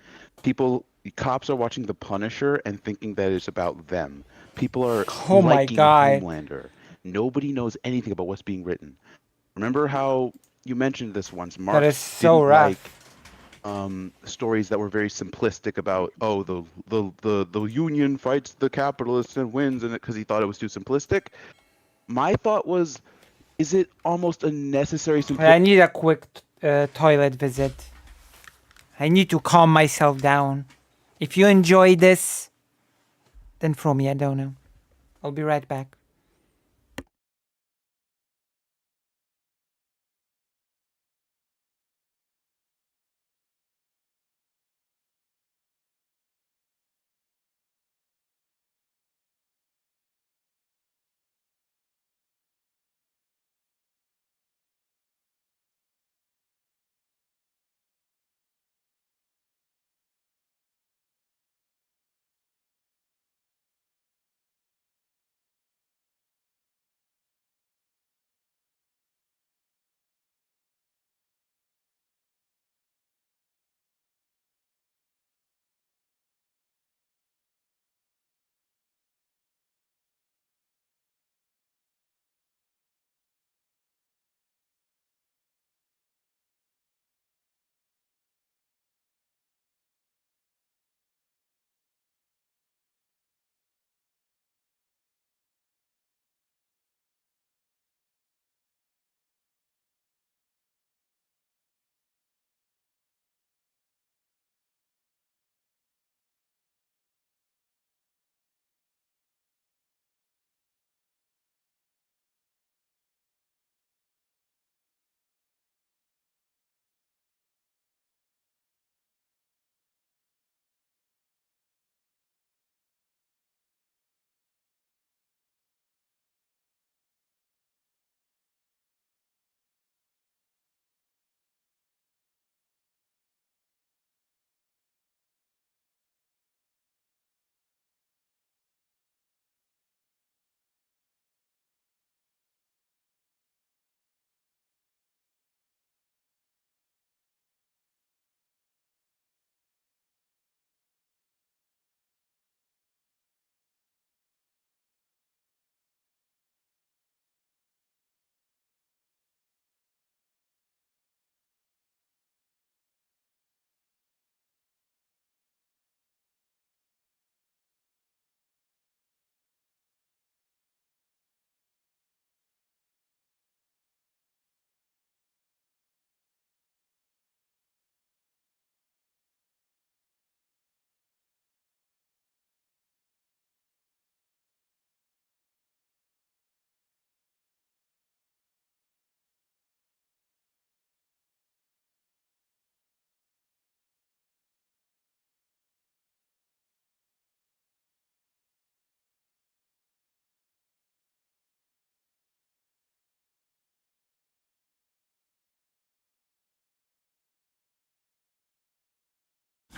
Speaker 9: Cops are watching The Punisher and thinking that it's about them. People are
Speaker 1: Oh my
Speaker 9: liking
Speaker 1: God.
Speaker 9: Homelander. Nobody knows anything about what's being written. Remember how you mentioned this once? Marx
Speaker 1: That is so
Speaker 9: didn't
Speaker 1: rough.
Speaker 9: stories that were very simplistic about the union fights the capitalists and wins, and because he thought it was too simplistic. My thought was, is it almost a necessary
Speaker 1: I need a quick toilet visit. I need to calm myself down. If you enjoy this, then throw me a dono. I'll be right back.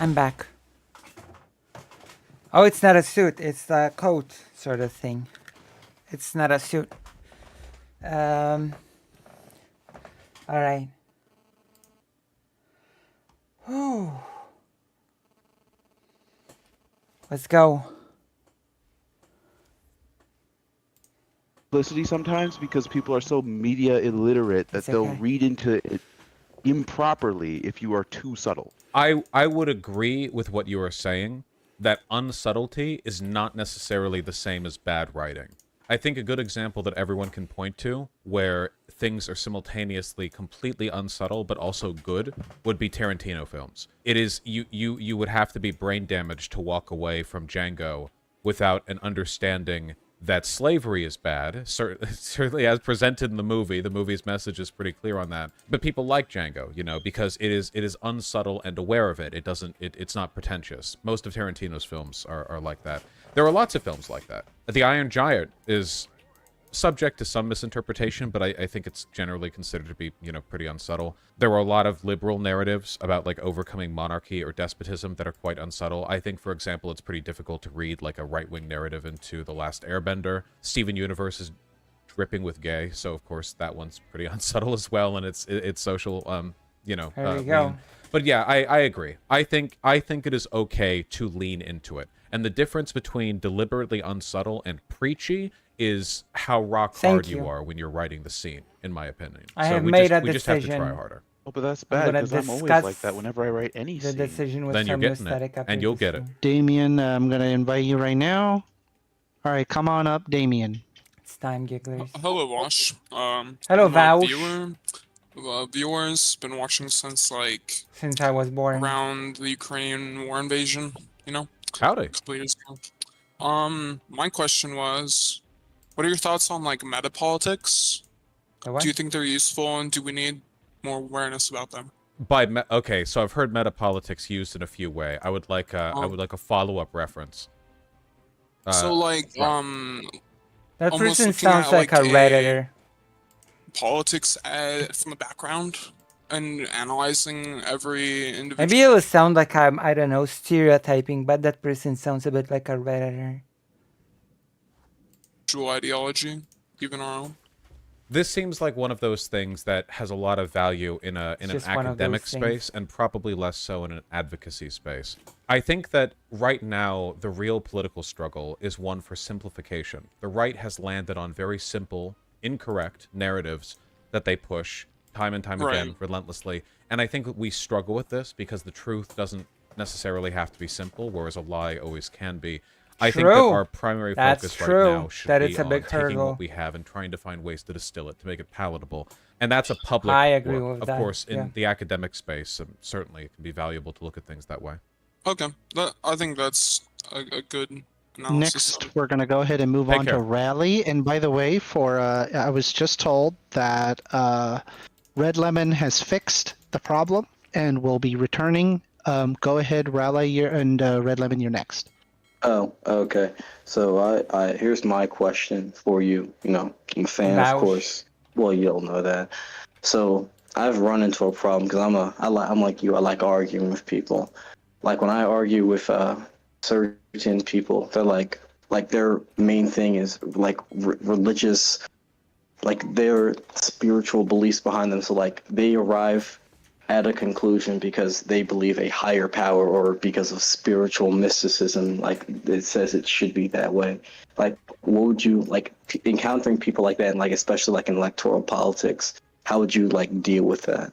Speaker 1: I'm back. Oh, it's not a suit. It's a coat sort of thing. It's not a suit. All right. Whew. Let's go.
Speaker 9: Publicity sometimes because people are so media illiterate that they'll read into it improperly if you are too subtle.
Speaker 8: I would agree with what you are saying, that unsubtlety is not necessarily the same as bad writing. I think a good example that everyone can point to where things are simultaneously completely unsubtle but also good would be Tarantino films. It is you would have to be brain damaged to walk away from Django without an understanding that slavery is bad, certainly as presented in the movie's message is pretty clear on that. But people like Django, you know, because it is unsubtle and aware of it. It's not pretentious. Most of Tarantino's films are like that. There are lots of films like that. The Iron Giant is subject to some misinterpretation, but I think it's generally considered to be, pretty unsubtle. There were a lot of liberal narratives about, like, overcoming monarchy or despotism that are quite unsubtle. I think, for example, it's pretty difficult to read, like, a right-wing narrative into The Last Airbender. Steven Universe is dripping with gay, so, of course, that one's pretty unsubtle as well, and it's social,
Speaker 1: There you go.
Speaker 8: But yeah, I agree. I think it is okay to lean into it. And the difference between deliberately unsubtle and preachy is how rock hard you are when you're writing the scene, in my opinion.
Speaker 1: I have made a
Speaker 8: we just have to try
Speaker 1: decision.
Speaker 8: harder.
Speaker 9: Oh, but that's bad because I'm always like that whenever I write any
Speaker 1: The
Speaker 9: scene.
Speaker 1: decision with
Speaker 8: Then you're
Speaker 1: some
Speaker 8: getting
Speaker 1: aesthetic
Speaker 8: it, and you'll get it.
Speaker 6: Damien, I'm going to invite you right now. All right, come on up, Damien.
Speaker 1: It's time, gigglers.
Speaker 10: Hello, Wash.
Speaker 1: Hello,
Speaker 10: I'm a
Speaker 1: Vaush.
Speaker 10: Viewers, been watching since
Speaker 1: since I was born.
Speaker 10: around the Ukrainian war invasion,
Speaker 8: Howdy.
Speaker 10: a couple years ago. My question was, what are your thoughts on meta politics?
Speaker 1: The
Speaker 10: Do you think they're useful, and do we need more awareness about them?
Speaker 8: Okay, so I've heard meta politics used in a few ways. I would like a follow-up reference.
Speaker 1: That
Speaker 10: almost
Speaker 1: person
Speaker 10: looking
Speaker 1: sounds
Speaker 10: at,
Speaker 1: like a Redditor.
Speaker 10: Politics from the background and analyzing every individual.
Speaker 1: Maybe it will sound like I'm, I don't know, stereotyping, but that person sounds a bit like a Redditor.
Speaker 10: Ideology, even our own.
Speaker 8: This seems like one of those things that has a lot of value in an academic space and probably less so in an advocacy space. I think that right now the real political struggle is one for simplification. The right has landed on very simple, incorrect narratives that they push time and time again relentlessly. And I think that we struggle with this because the truth doesn't necessarily have to be simple, whereas a lie always can be. I think that our primary focus right now should be on taking what we have and trying to find ways to distill it, to make it palatable. And that's a public work. Of course, in the academic space, certainly it can be valuable to look at things that way.
Speaker 10: Okay, I think that's a good analysis.
Speaker 6: Next, we're going to go ahead and move on to Rally. And by the way, I was just told that Red Lemon has fixed the problem and will be returning. Go ahead, Rally, and Red Lemon, you're next.
Speaker 11: Oh, okay. So I here's my question for you. I'm a fan, of course. Well, you don't know that. So I've run into a problem because I'm like you. I like arguing with people. Like when I argue with certain people, they're like their main thing is religious, their spiritual beliefs behind them. So they arrive at a conclusion because they believe a higher power or because of spiritual mysticism, it says it should be that way. What would you encountering people like that, and especially in electoral politics, how would you deal with that?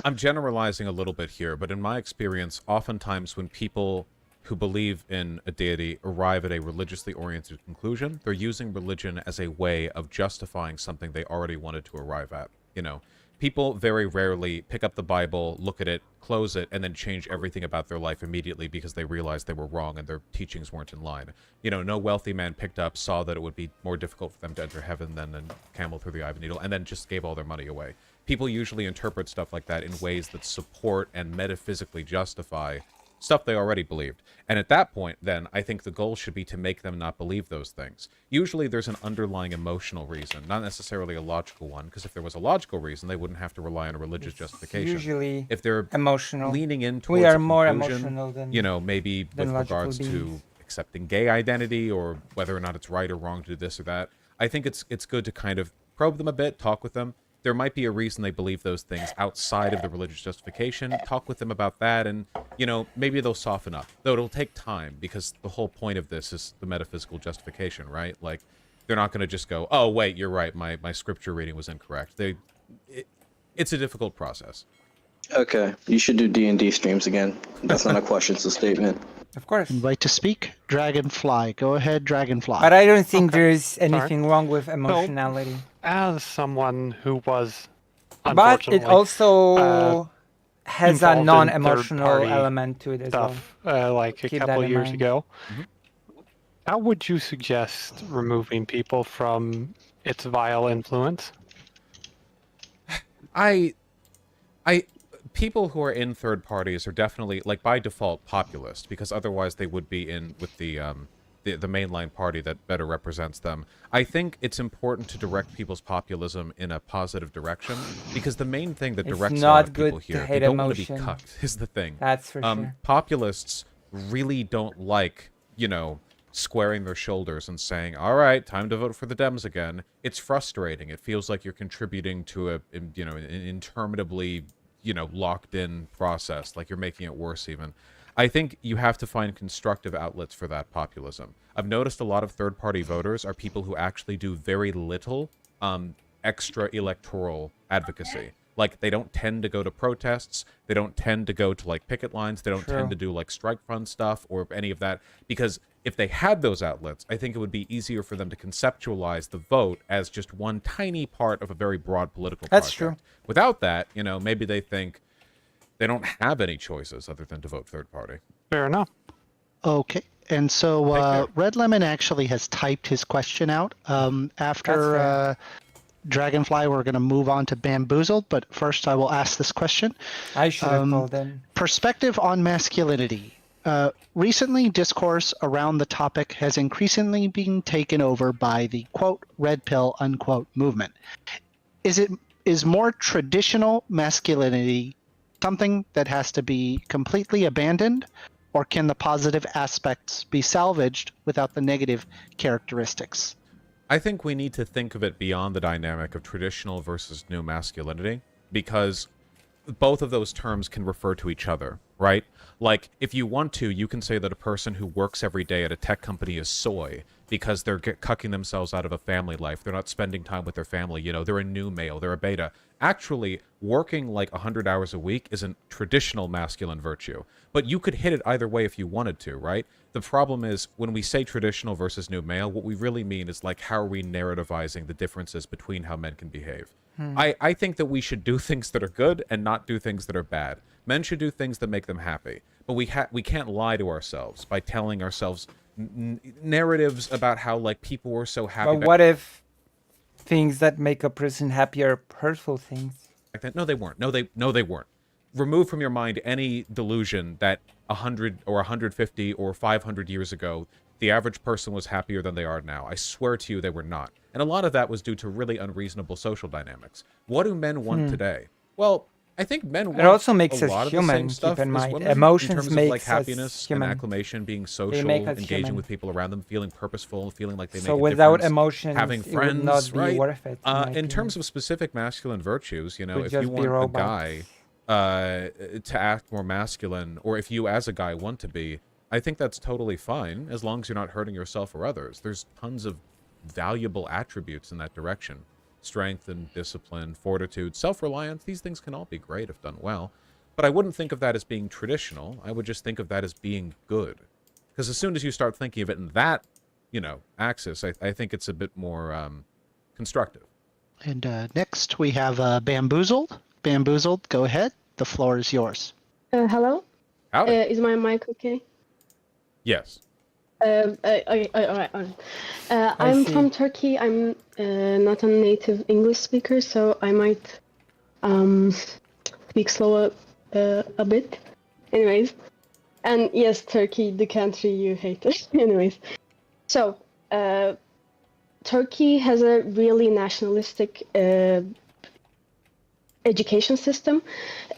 Speaker 8: I'm generalizing a little bit here, but in my experience, oftentimes when people who believe in a deity arrive at a religiously oriented conclusion, they're using religion as a way of justifying something they already wanted to arrive at. People very rarely pick up the Bible, look at it, close it, and then change everything about their life immediately because they realized they were wrong and their teachings weren't in line. No wealthy man picked up, saw that it would be more difficult for them to enter heaven than a camel through the eye of a needle, and then just gave all their money away. People usually interpret stuff like that in ways that support and metaphysically justify stuff they already believed. And at that point, then, I think the goal should be to make them not believe those things. Usually there's an underlying emotional reason, not necessarily a logical one, because if there was a logical reason, they wouldn't have to rely on a religious justification.
Speaker 1: Usually
Speaker 8: if they're
Speaker 1: emotional.
Speaker 8: Leaning in towards
Speaker 1: we are
Speaker 8: a
Speaker 1: more
Speaker 8: conclusion,
Speaker 1: emotional than
Speaker 8: maybe
Speaker 1: than
Speaker 8: with regards to accepting gay identity or whether or not it's right or wrong to do this or that, I think it's good to kind of probe them a bit, talk with them. There might be a reason they believe those things outside of the religious justification. Talk with them about that, and, maybe they'll soften up. Though it'll take time, because the whole point of this is the metaphysical justification, right? They're not going to just go, oh, wait, you're right, my scripture reading was incorrect. It's a difficult process.
Speaker 11: Okay, you should do D&D streams again. That's not a question, it's a statement.
Speaker 1: Of course.
Speaker 6: Invite to speak, Dragonfly. Go ahead, Dragonfly.
Speaker 1: But I don't think there's anything wrong with emotionality.
Speaker 12: As someone who was,
Speaker 1: but it also has a
Speaker 12: involved in
Speaker 1: non-emotional
Speaker 12: third-party
Speaker 1: element to it as
Speaker 12: stuff,
Speaker 1: well.
Speaker 12: a
Speaker 1: Keep
Speaker 12: couple
Speaker 1: that in
Speaker 12: years
Speaker 1: mind.
Speaker 12: ago. How would you suggest removing people from its vile influence?
Speaker 8: People who are in third parties are definitely, by default, populist, because otherwise they would be in with the the mainline party that better represents them. I think it's important to direct people's populism in a positive direction, because the main thing that directs a lot of people here, they don't want to be cucked, is the thing.
Speaker 1: That's for sure.
Speaker 8: Populists really don't like, you know, squaring their shoulders and saying, all right, time to vote for the Dems again. It's frustrating. It feels like you're contributing to a, you know, an interminably, you know, locked in process, like you're making it worse even. I think you have to find constructive outlets for that populism. I've noticed a lot of third-party voters are people who actually do very little extra electoral advocacy. Like, they don't tend to go to protests. They don't tend to go to, like, picket lines. They don't tend to do, like, strike fund stuff or any of that. Because if they had those outlets, I think it would be easier for them to conceptualize the vote as just one tiny part of a very broad political project.
Speaker 1: That's true.
Speaker 8: Without that, you know, maybe they think they don't have any choices other than to vote third party.
Speaker 12: Fair enough.
Speaker 6: Okay. And so Red Lemon actually has typed his question out. After Dragonfly, we're going to move on to Bamboozled, but first I will ask this question.
Speaker 1: I should have called in.
Speaker 6: Perspective on masculinity. Recently, discourse around the topic has increasingly been taken over by the quote red pill unquote movement. Is more traditional masculinity something that has to be completely abandoned, or can the positive aspects be salvaged without the negative characteristics?
Speaker 8: I think we need to think of it beyond the dynamic of traditional versus new masculinity, because both of those terms can refer to each other, right? Like, if you want to, you can say that a person who works every day at a tech company is soy because they're cucking themselves out of a family life. They're not spending time with their family. You know, they're a new male. They're a beta. Actually, working like 100 hours a week isn't traditional masculine virtue. But you could hit it either way if you wanted to, right? The problem is, when we say traditional versus new male, what we really mean is, like, how are we narrativizing the differences between how men can behave? I think that we should do things that are good and not do things that are bad. Men should do things that make them happy. But we can't lie to ourselves by telling ourselves narratives about how, like, people were so happy.
Speaker 1: But what if things that make a person happy are hurtful things?
Speaker 8: No, they weren't. No, they weren't. Remove from your mind any delusion that 100 or 150 or 500 years ago, the average person was happier than they are now. I swear to you, they were not. And a lot of that was due to really unreasonable social dynamics. What do men want today? Well, I think men want
Speaker 1: it also makes
Speaker 8: a
Speaker 1: us
Speaker 8: lot of
Speaker 1: human,
Speaker 8: the same stuff
Speaker 1: keep in
Speaker 8: as
Speaker 1: mind.
Speaker 8: women,
Speaker 1: Emotions
Speaker 8: in terms
Speaker 1: makes
Speaker 8: of, like,
Speaker 1: us
Speaker 8: happiness
Speaker 1: human.
Speaker 8: and acclamation, being social,
Speaker 1: They make us
Speaker 8: engaging
Speaker 1: human.
Speaker 8: with people around them, feeling purposeful, feeling like they
Speaker 1: So
Speaker 8: make a
Speaker 1: without
Speaker 8: difference,
Speaker 1: emotions,
Speaker 8: having
Speaker 1: it would
Speaker 8: friends,
Speaker 1: not be
Speaker 8: right?
Speaker 1: worth it, in my
Speaker 8: In
Speaker 1: opinion.
Speaker 8: terms of specific masculine virtues, you know,
Speaker 1: We'd
Speaker 8: if
Speaker 1: just
Speaker 8: you
Speaker 1: be
Speaker 8: want a
Speaker 1: robots.
Speaker 8: guy to act more masculine, or if you as a guy want to be, I think that's totally fine, as long as you're not hurting yourself or others. There's tons of valuable attributes in that direction. Strength and discipline, fortitude, self-reliance, these things can all be great if done well. But I wouldn't think of that as being traditional. I would just think of that as being good. Because as soon as you start thinking of it in that, you know, axis, I think it's a bit more constructive.
Speaker 6: And next we have Bamboozled. Bamboozled, go ahead. The floor is yours.
Speaker 13: Hello?
Speaker 8: Howdy.
Speaker 13: Is my mic okay?
Speaker 8: Yes.
Speaker 13: All right. I'm
Speaker 1: see.
Speaker 13: from Turkey. I'm not a native English speaker, so I might speak slower a bit. Anyways. And yes, Turkey, the country you hate. Anyways. So, Turkey has a really nationalistic education system.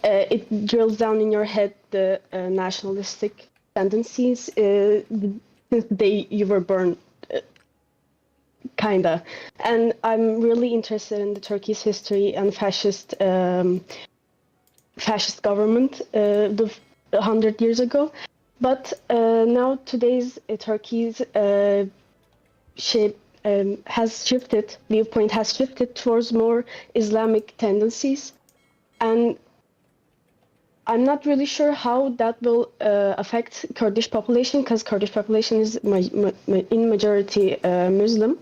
Speaker 13: It drills down in your head the nationalistic tendencies since the day you were born, kinda. And I'm really interested in the Turkey's history and fascist government 100 years ago. But now today's Turkey's viewpoint has shifted towards more Islamic tendencies, and I'm not really sure how that will affect Kurdish population, because Kurdish population is in majority Muslim,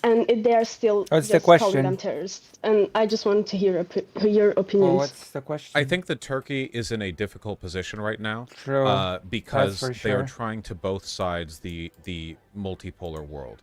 Speaker 13: and they are still
Speaker 1: What's the
Speaker 13: just calling
Speaker 1: question?
Speaker 13: them terrorists. And I just wanted to hear your opinions.
Speaker 1: What's the question?
Speaker 8: I think that Turkey is in a difficult position right now.
Speaker 1: True.
Speaker 8: Because
Speaker 1: That's for
Speaker 8: they are
Speaker 1: sure.
Speaker 8: trying to both sides the multipolar world.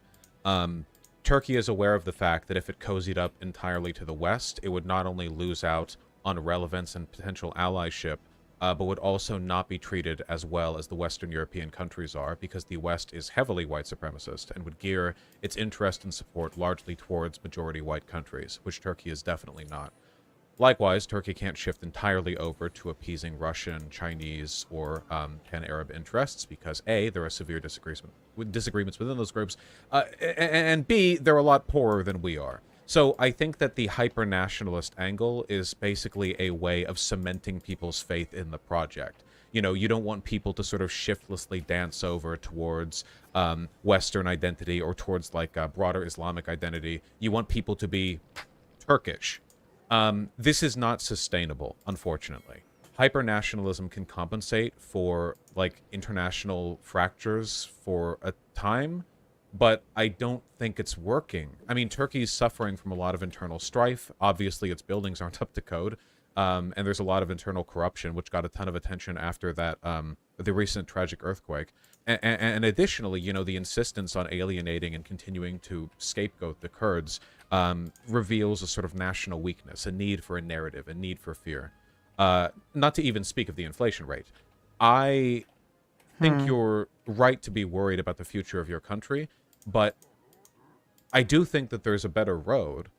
Speaker 8: Turkey is aware of the fact that if it cozied up entirely to the West, it would not only lose out on relevance and potential allyship, but would also not be treated as well as the Western European countries are, because the West is heavily white supremacist and would gear its interest and support largely towards majority white countries, which Turkey is definitely not. Likewise, Turkey can't shift entirely over to appeasing Russian, Chinese, or pan-Arab interests because A, there are severe disagreements within those groups, and B, they're a lot poorer than we are. So I think that the hyper-nationalist angle is basically a way of cementing people's faith in the project. You know, you don't want people to sort of shiftlessly dance over towards Western identity or towards, like, broader Islamic identity. You want people to be Turkish. This is not sustainable, unfortunately. Hyper-nationalism can compensate for, like, international fractures for a time, but I don't think it's working. I mean, Turkey's suffering from a lot of internal strife. Obviously, its buildings aren't up to code, and there's a lot of internal corruption, which got a ton of attention after that, the recent tragic earthquake. And additionally, you know, the insistence on alienating and continuing to scapegoat the Kurds reveals a sort of national weakness, a need for a narrative, a need for fear. Not to even speak of the inflation rate. I think you're right to be worried about the future of your country, but I do think that there's a better road.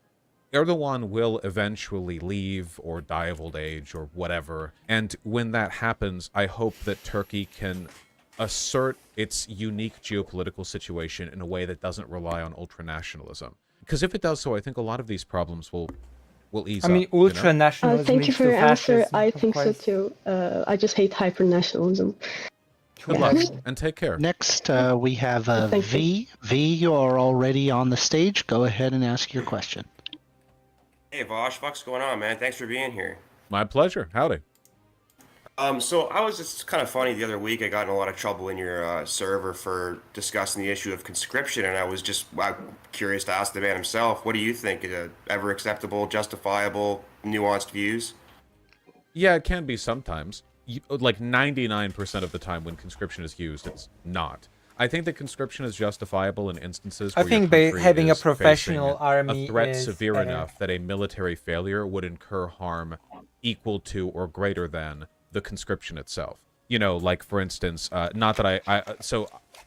Speaker 8: Erdogan will eventually leave or die of old age or whatever, and when that happens, I hope that Turkey can assert its unique geopolitical situation in a way that doesn't rely on ultranationalism. Because if it does so, I think a lot of these problems will ease up.
Speaker 1: I mean, ultranationalism.
Speaker 13: Thank you for your answer. I think so too. I just hate hypernationalism.
Speaker 8: Good luck, and take care.
Speaker 6: Next, we have
Speaker 13: Thank
Speaker 6: V. V, you are already on the stage. Go ahead and ask your question.
Speaker 14: Hey, Vosh, what's going on, man? Thanks for being here.
Speaker 8: My pleasure. Howdy.
Speaker 14: So I was just kind of funny the other week. I got in a lot of trouble in your server for discussing the issue of conscription, and I was just curious to ask the man himself, what do you think? Ever acceptable, justifiable, nuanced views?
Speaker 8: Yeah, it can be sometimes. Like 99% of the time when conscription is used, it's not. I think that conscription is justifiable in instances where
Speaker 1: I think having a professional army
Speaker 8: a threat
Speaker 1: is
Speaker 8: severe
Speaker 1: better.
Speaker 8: enough that a military failure would incur harm equal to or greater than the conscription itself. You know, like, for instance, not that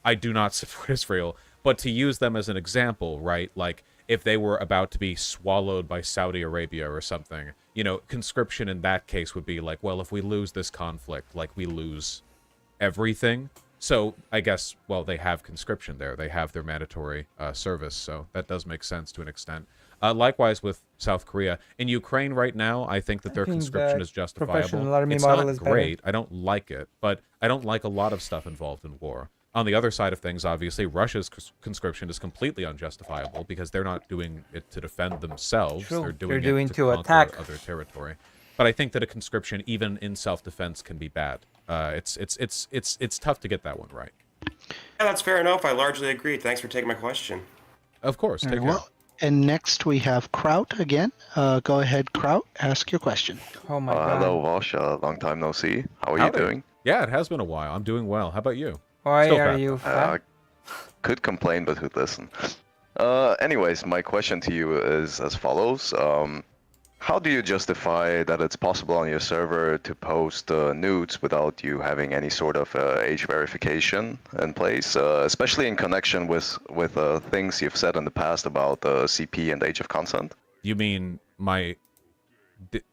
Speaker 8: I do not support Israel, but to use them as an example, right? Like, if they were about to be swallowed by Saudi Arabia or something, you know, conscription in that case would be like, well, if we lose this conflict, like, we lose everything. So I guess, well, they have conscription there. They have their mandatory service, so that does make sense to an extent. Likewise with South Korea. In Ukraine right now, I think that their conscription is justifiable.
Speaker 1: Professional army
Speaker 8: It's
Speaker 1: model
Speaker 8: not
Speaker 1: is better.
Speaker 8: great. I don't like it, but I don't like a lot of stuff involved in war. On the other side of things, obviously, Russia's conscription is completely unjustifiable because they're not doing it to defend themselves.
Speaker 1: True.
Speaker 8: They're doing
Speaker 1: They're
Speaker 8: it
Speaker 1: doing
Speaker 8: to
Speaker 1: to
Speaker 8: conquer
Speaker 1: attack.
Speaker 8: other territory. But I think that a conscription, even in self-defense, can be bad. It's tough to get that one right.
Speaker 14: Yeah, that's fair enough. I largely agree. Thanks for taking my question.
Speaker 8: Of course. Take
Speaker 6: Very
Speaker 8: care.
Speaker 6: well. And next we have Kraut again. Go ahead, Kraut. Ask your question.
Speaker 1: Oh my god.
Speaker 15: Hello, Vosh. Long time no see. How are
Speaker 8: Howdy.
Speaker 15: you doing?
Speaker 8: Yeah, it has been a while. I'm doing well. How about you?
Speaker 1: Why
Speaker 8: Still
Speaker 1: are
Speaker 8: fat,
Speaker 1: you
Speaker 8: though.
Speaker 1: fat?
Speaker 15: Could complain, but who'd listen? Anyways, my question to you is as follows. How do you justify that it's possible on your server to post nudes without you having any sort of age verification in place, especially in connection with things you've said in the past about CP and age of consent?
Speaker 8: You mean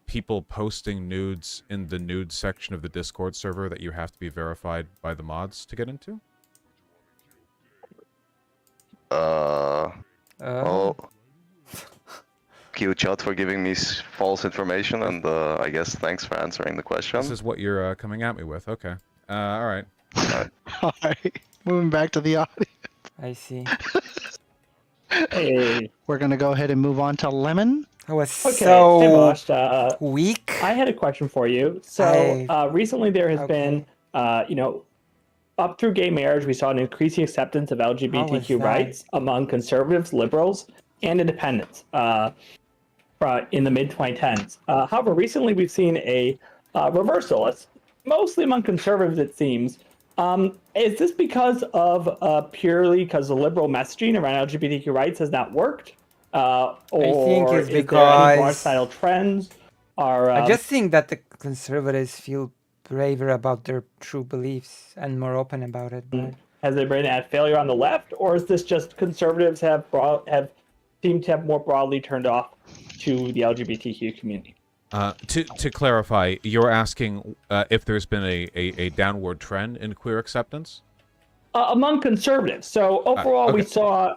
Speaker 8: people posting nudes in the nude section of the Discord server that you have to be verified by the mods to get into?
Speaker 15: Well, thank you, Chad, for giving me false information, and I guess thanks for answering the question.
Speaker 8: This is what you're coming at me with. Okay. All right.
Speaker 6: All right. Moving back to the audience.
Speaker 1: I see.
Speaker 22: Hey.
Speaker 6: We're going to go ahead and move on to Lemon.
Speaker 1: I was
Speaker 22: Okay,
Speaker 1: so
Speaker 22: hey, Vosh,
Speaker 1: weak.
Speaker 22: I had a question for you. So recently there has been, up through gay marriage, we saw an increasing acceptance of LGBTQ
Speaker 1: that?
Speaker 22: rights among conservatives, liberals, and independents in the mid-2010s. However, recently we've seen a reversal. It's mostly among conservatives, it seems. Is this because of purely because the liberal messaging around LGBTQ rights has not worked? Or
Speaker 1: think it's
Speaker 22: is there any
Speaker 1: because-
Speaker 22: broad societal trends?
Speaker 1: I just think that the conservatives feel braver about their true beliefs and more open about it. But
Speaker 22: has there been a failure on the left, or is this just conservatives have seemed to have more broadly turned off to the LGBTQ community?
Speaker 8: To clarify, you're asking if there's been a downward trend in queer acceptance?
Speaker 22: Among conservatives. So overall,
Speaker 8: okay.
Speaker 22: we saw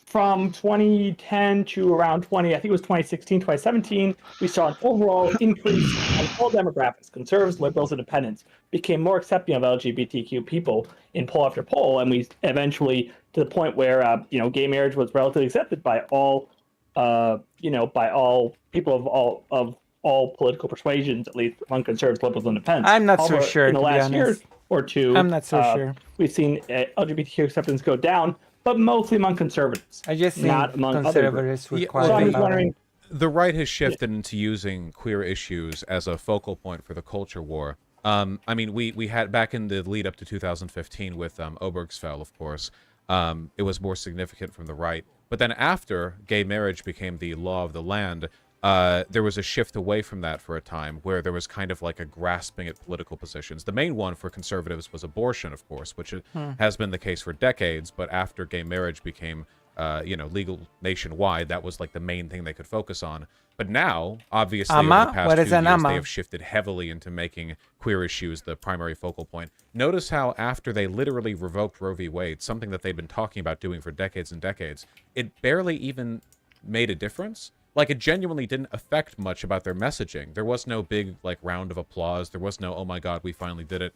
Speaker 22: from 2010 to around I think it was 2016, 2017, we saw an overall increase in all demographics. Conservatives, liberals, independents became more accepting of LGBTQ people in poll after poll, and we eventually to the point where gay marriage was relatively accepted by all by all people of all political persuasions, at least among conservatives, liberals, and independents.
Speaker 1: I'm not so sure.
Speaker 22: In the last year or two,
Speaker 1: I'm not so sure.
Speaker 22: We've seen LGBTQ acceptance go down, but mostly among conservatives.
Speaker 1: I just think
Speaker 22: not among
Speaker 1: conservatives
Speaker 22: other
Speaker 1: would
Speaker 22: groups. So I'm just wondering.
Speaker 8: The right has shifted into using queer issues as a focal point for the culture war. I mean, we had back in the lead up to 2015 with Obergefell, of course. It was more significant from the right. But then after gay marriage became the law of the land, there was a shift away from that for a time, where there was kind of like a grasping at political positions. The main one for conservatives was abortion, of course, which has been the case for decades. But after gay marriage became, legal nationwide, that was like the main thing they could focus on. But now, obviously, over the past 2 years, they have shifted heavily into making queer issues the primary focal point. Notice how after they literally revoked Roe v. Wade, something that they've been talking about doing for decades and decades, it barely even made a difference. Like, it genuinely didn't affect much about their messaging. There was no big, round of applause. There was no, oh my god, we finally did it.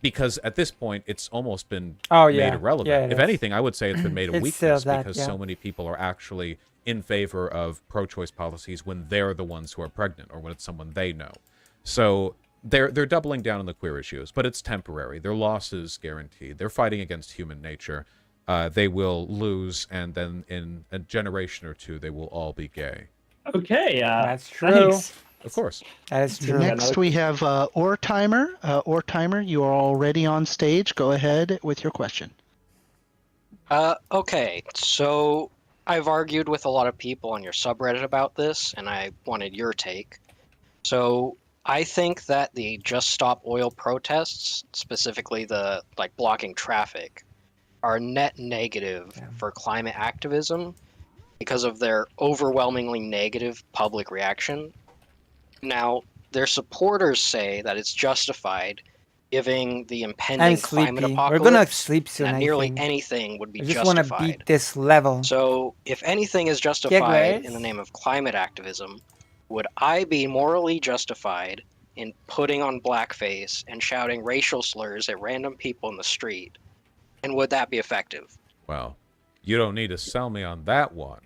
Speaker 8: Because at this point, it's almost been made irrelevant.
Speaker 1: Yeah,
Speaker 8: if anything, I would say it's been made a
Speaker 1: It's
Speaker 8: weakness
Speaker 1: still that,
Speaker 8: because
Speaker 1: yeah.
Speaker 8: so many people are actually in favor of pro-choice policies when they're the ones who are pregnant or when it's someone they know. So they're doubling down on the queer issues, but it's temporary. Their loss is guaranteed. They're fighting against human nature. They will lose, and then in a generation or two, they will all be gay.
Speaker 22: Okay,
Speaker 1: that's true.
Speaker 22: Thanks.
Speaker 8: Of course.
Speaker 1: That is true.
Speaker 6: Next, we have Ortimer. Ortimer, you are already on stage. Go ahead with your question.
Speaker 16: Okay, so I've argued with a lot of people on your subreddit about this, and I wanted your take. So I think that the Just Stop Oil protests, specifically the blocking traffic, are net negative for climate activism because of their overwhelmingly negative public reaction. Now, their supporters say that it's justified, giving the impending climate apocalypse.
Speaker 1: We're gonna sleep soon.
Speaker 16: That
Speaker 1: I
Speaker 16: nearly
Speaker 1: think.
Speaker 16: anything would be
Speaker 1: I just
Speaker 16: justified.
Speaker 1: want to beat this level.
Speaker 16: So, if anything is justified in the name of climate activism, would I be morally justified in putting on blackface and shouting racial slurs at random people in the street? And would that be effective?
Speaker 8: Well, you don't need to sell me on that one.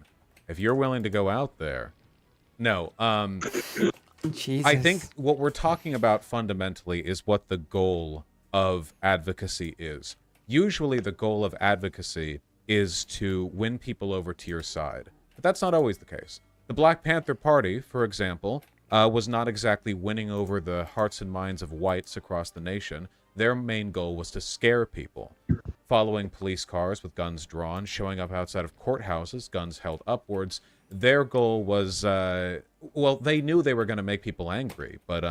Speaker 8: If you're willing to go out there. No,
Speaker 1: Jesus.
Speaker 8: I think what we're talking about fundamentally is what the goal of advocacy is. Usually the goal of advocacy is to win people over to your side. But that's not always the case. The Black Panther Party, for example, was not exactly winning over the hearts and minds of whites across the nation. Their main goal was to scare people. Following police cars with guns drawn, showing up outside of courthouses, guns held upwards. Their goal was, they knew they were going to make people angry, but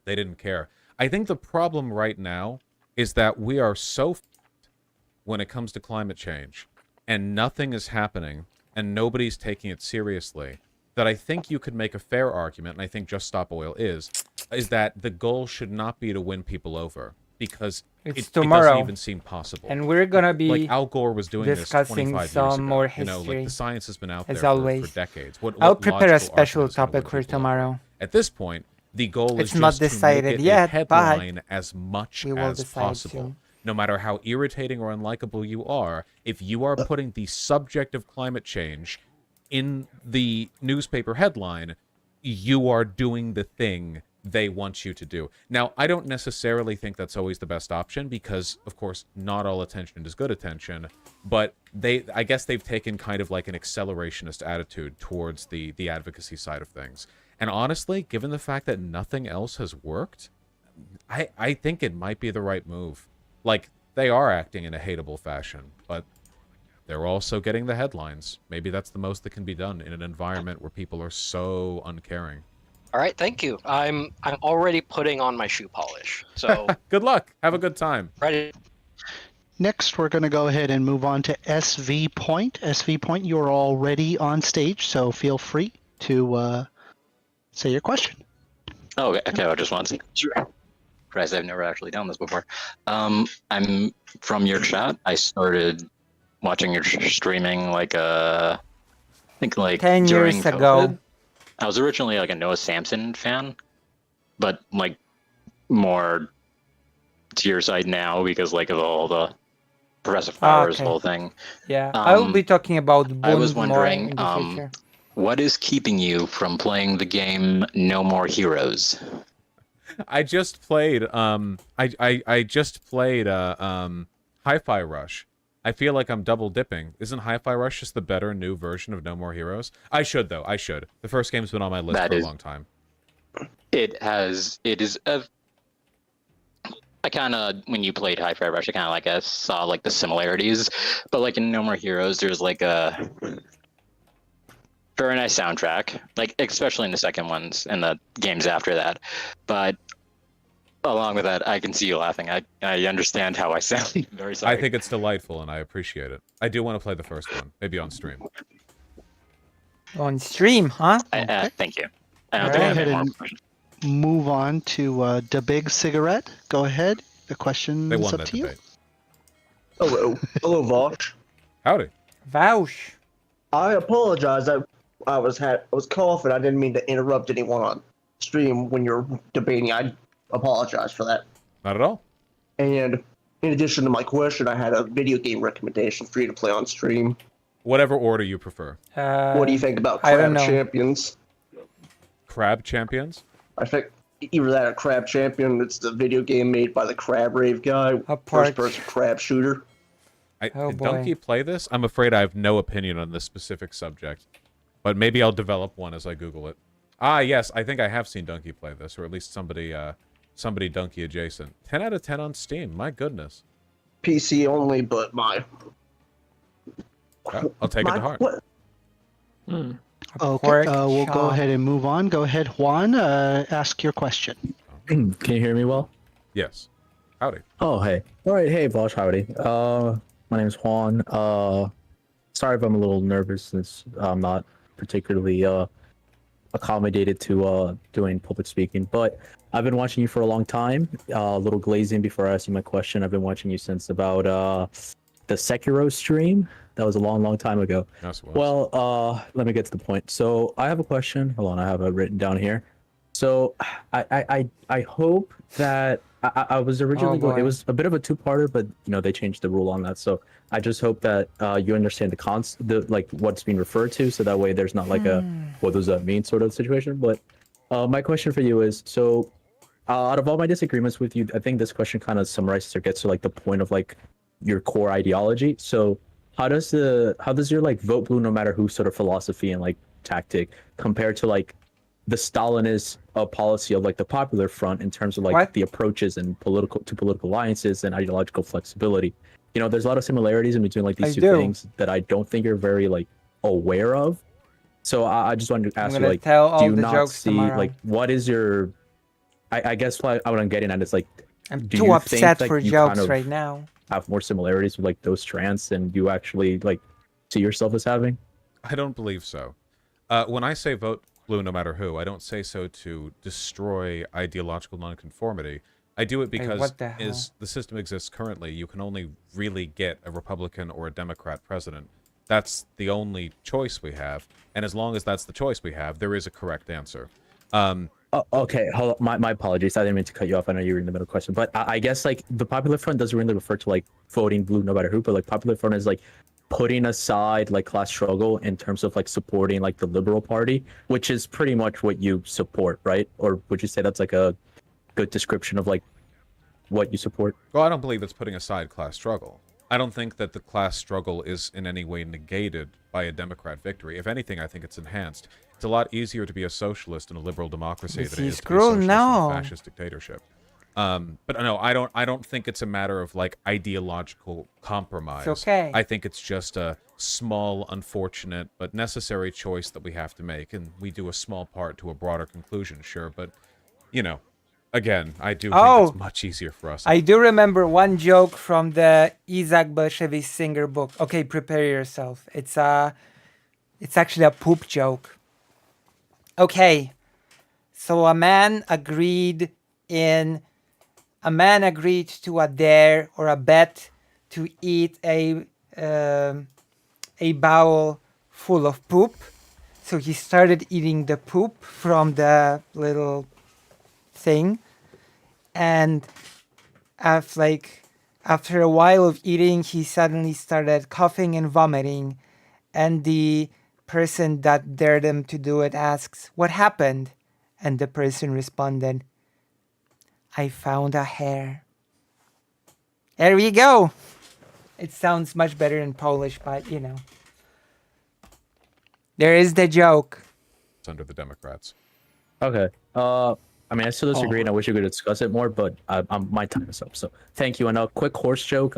Speaker 8: they didn't care. I think the problem right now is that we are so when it comes to climate change, and nothing is happening, and nobody's taking it seriously, that I think you could make a fair argument, and I think Just Stop Oil is that the goal should not be to win people over, because it doesn't even seem possible.
Speaker 1: And we're gonna be
Speaker 8: like Al Gore was doing this 25 years ago.
Speaker 1: More history.
Speaker 8: You know, like the science has been out there
Speaker 1: always.
Speaker 8: for decades.
Speaker 1: I'll prepare a special topic for tomorrow.
Speaker 8: At this point, the goal is
Speaker 1: It's not
Speaker 8: just to
Speaker 1: decided
Speaker 8: make it
Speaker 1: yet,
Speaker 8: a headline as much
Speaker 1: we will
Speaker 8: as
Speaker 1: decide
Speaker 8: possible.
Speaker 1: soon.
Speaker 8: No matter how irritating or unlikable you are, if you are putting the subject of climate change in the newspaper headline, you are doing the thing they want you to do. Now, I don't necessarily think that's always the best option because, of course, not all attention is good attention, but I guess they've taken kind of like an accelerationist attitude towards the advocacy side of things. And honestly, given the fact that nothing else has worked, I think it might be the right move. Like, they are acting in a hateable fashion, but they're also getting the headlines. Maybe that's the most that can be done in an environment where people are so uncaring.
Speaker 16: All right, thank you. I'm already putting on my shoe polish. So
Speaker 8: good luck. Have a good time.
Speaker 16: Ready.
Speaker 6: Next, we're going to go ahead and move on to SV Point. SV Point, you're already on stage, so feel free to say your question.
Speaker 17: Oh, okay. I just wanted to. Christ, I've never actually done this before. I'm from your chat. I started watching your streaming like I think like
Speaker 1: 10
Speaker 17: during
Speaker 1: years
Speaker 17: COVID.
Speaker 1: ago.
Speaker 17: I was originally like a Noah Samson fan, but like more to your side now because like of all the Professor Flowers
Speaker 1: Okay.
Speaker 17: whole thing.
Speaker 1: Yeah, I will be talking about
Speaker 17: I was
Speaker 1: Bund more
Speaker 17: wondering,
Speaker 1: in the future.
Speaker 17: what is keeping you from playing the game No More Heroes?
Speaker 8: I just played I just played Hi-Fi Rush. I feel like I'm double dipping. Isn't Hi-Fi Rush just the better new version of No More Heroes? I should though. I should. The first game's been on my list
Speaker 17: That
Speaker 8: for
Speaker 17: is-
Speaker 8: a long time.
Speaker 17: It is a. I kind of, when you played Hi-Fi Rush, I kind of like saw like the similarities, but like in No More Heroes, there's like a very nice soundtrack, like especially in the second ones and the games after that. But along with that, I can see you laughing. I understand how I sound. Very sorry.
Speaker 8: I think it's delightful and I appreciate it. I do want to play the first one, maybe on stream.
Speaker 1: On stream, huh?
Speaker 17: Thank you. I don't
Speaker 6: Go
Speaker 17: think I have
Speaker 6: ahead
Speaker 17: any more
Speaker 6: and
Speaker 17: questions.
Speaker 6: move on to the Big Cigarette. Go ahead. The question's
Speaker 8: They won
Speaker 6: up
Speaker 8: that
Speaker 6: to you.
Speaker 8: debate.
Speaker 18: Hello, hello, Vosh.
Speaker 8: Howdy.
Speaker 1: Vouch.
Speaker 18: I apologize. I was coughing. I didn't mean to interrupt anyone on stream when you're debating. I apologize for that.
Speaker 8: Not at all.
Speaker 18: And in addition to my question, I had a video game recommendation for you to play on stream.
Speaker 8: Whatever order you prefer.
Speaker 18: What do you think about
Speaker 1: I don't
Speaker 18: Crab
Speaker 1: know.
Speaker 18: Champions?
Speaker 8: Crab Champions?
Speaker 18: I think either that or Crab Champion. It's the video game made by the Crab Rave guy. First-person crab shooter.
Speaker 8: Did
Speaker 1: boy.
Speaker 8: Donkey play this? I'm afraid I have no opinion on this specific subject. But maybe I'll develop one as I Google it. Ah, yes, I think I have seen Donkey play this, or at least somebody Donkey adjacent. 10 out of 10 on Steam, my goodness.
Speaker 18: PC only, but my...
Speaker 8: I'll take it to heart.
Speaker 6: Okay,
Speaker 1: pork
Speaker 6: we'll go
Speaker 1: chop.
Speaker 6: ahead and move on. Go ahead, Juan. Ask your question.
Speaker 19: Can you hear me well?
Speaker 8: Yes. Howdy.
Speaker 19: Oh, hey. All right, hey, Vosh, howdy. My name's Juan. Sorry if I'm a little nervous since I'm not particularly accommodated to doing public speaking, but I've been watching you for a long time. A little glazing before I ask you my question. I've been watching you since about the Sekiro stream. That was a long, long time ago.
Speaker 8: Yes, it was.
Speaker 19: Well, let me get to the point. So I have a question. Hold on, I have it written down here. So I hope that I was originally going. It was a bit of a two-parter, but you know they changed the rule on that. So I just hope that you understand the like what's being referred to, so that way there's not like a what does that mean sort of situation. But my question for you is so. Out of all my disagreements with you, I think this question kind of summarizes or gets to like the point of like your core ideology. So how does your like vote blue no matter who sort of philosophy and like tactic compare to like the Stalinist policy of like the Popular Front in terms of like the approaches and political alliances and ideological flexibility? You know, there's a lot of similarities in between like these two things that I don't think you're very like aware of. So I just wanted to ask you, like, do you not see like what is your? I guess what I'm getting at is like,
Speaker 1: I'm
Speaker 19: do
Speaker 1: too
Speaker 19: you
Speaker 1: upset
Speaker 19: think,
Speaker 1: for
Speaker 19: like, you
Speaker 1: jokes
Speaker 19: kind of
Speaker 1: right now.
Speaker 19: have more similarities with like those strands than you actually like see yourself as having?
Speaker 8: I don't believe so. When I say vote blue no matter who, I don't say so to destroy ideological nonconformity. I do it because
Speaker 1: what the hell?
Speaker 8: as the system exists currently, you can only really get a Republican or a Democrat president. That's the only choice we have. And as long as that's the choice we have, there is a correct answer.
Speaker 19: Okay, hold on. My apologies. I didn't mean to cut you off. I know you were in the middle of the question, but I guess like the Popular Front doesn't really refer to like voting blue no matter who, but like Popular Front is like putting aside like class struggle in terms of like supporting like the Liberal Party, which is pretty much what you support, right? Or would you say that's like a good description of like what you support?
Speaker 8: Well, I don't believe it's putting aside class struggle. I don't think that the class struggle is in any way negated by a Democrat victory. If anything, I think it's enhanced. It's a lot easier to be a socialist in a liberal democracy than it is to be a socialist in a fascist dictatorship. But no, I don't think it's a matter of like ideological compromise.
Speaker 1: It's okay.
Speaker 8: I think it's just a small, unfortunate, but necessary choice that we have to make, and we do a small part to a broader conclusion, sure, but, you know, again, I do think it's much easier for us.
Speaker 1: I do remember one joke from the Isaac Bashevis Singer book. Okay, prepare yourself. It's actually a poop joke. Okay, so a man agreed to a dare or a bet to eat a bowl full of poop. So he started eating the poop from the little thing, and after a while of eating, he suddenly started coughing and vomiting, and the person that dared him to do it asks, "What happened?" And the person responded, "I found a hair." There we go. It sounds much better in Polish, but you know. There is the joke.
Speaker 8: It's under the Democrats.
Speaker 19: Okay. I mean, I still disagree, and I wish we could discuss it more, but my time is up. So thank you. And a quick horse joke.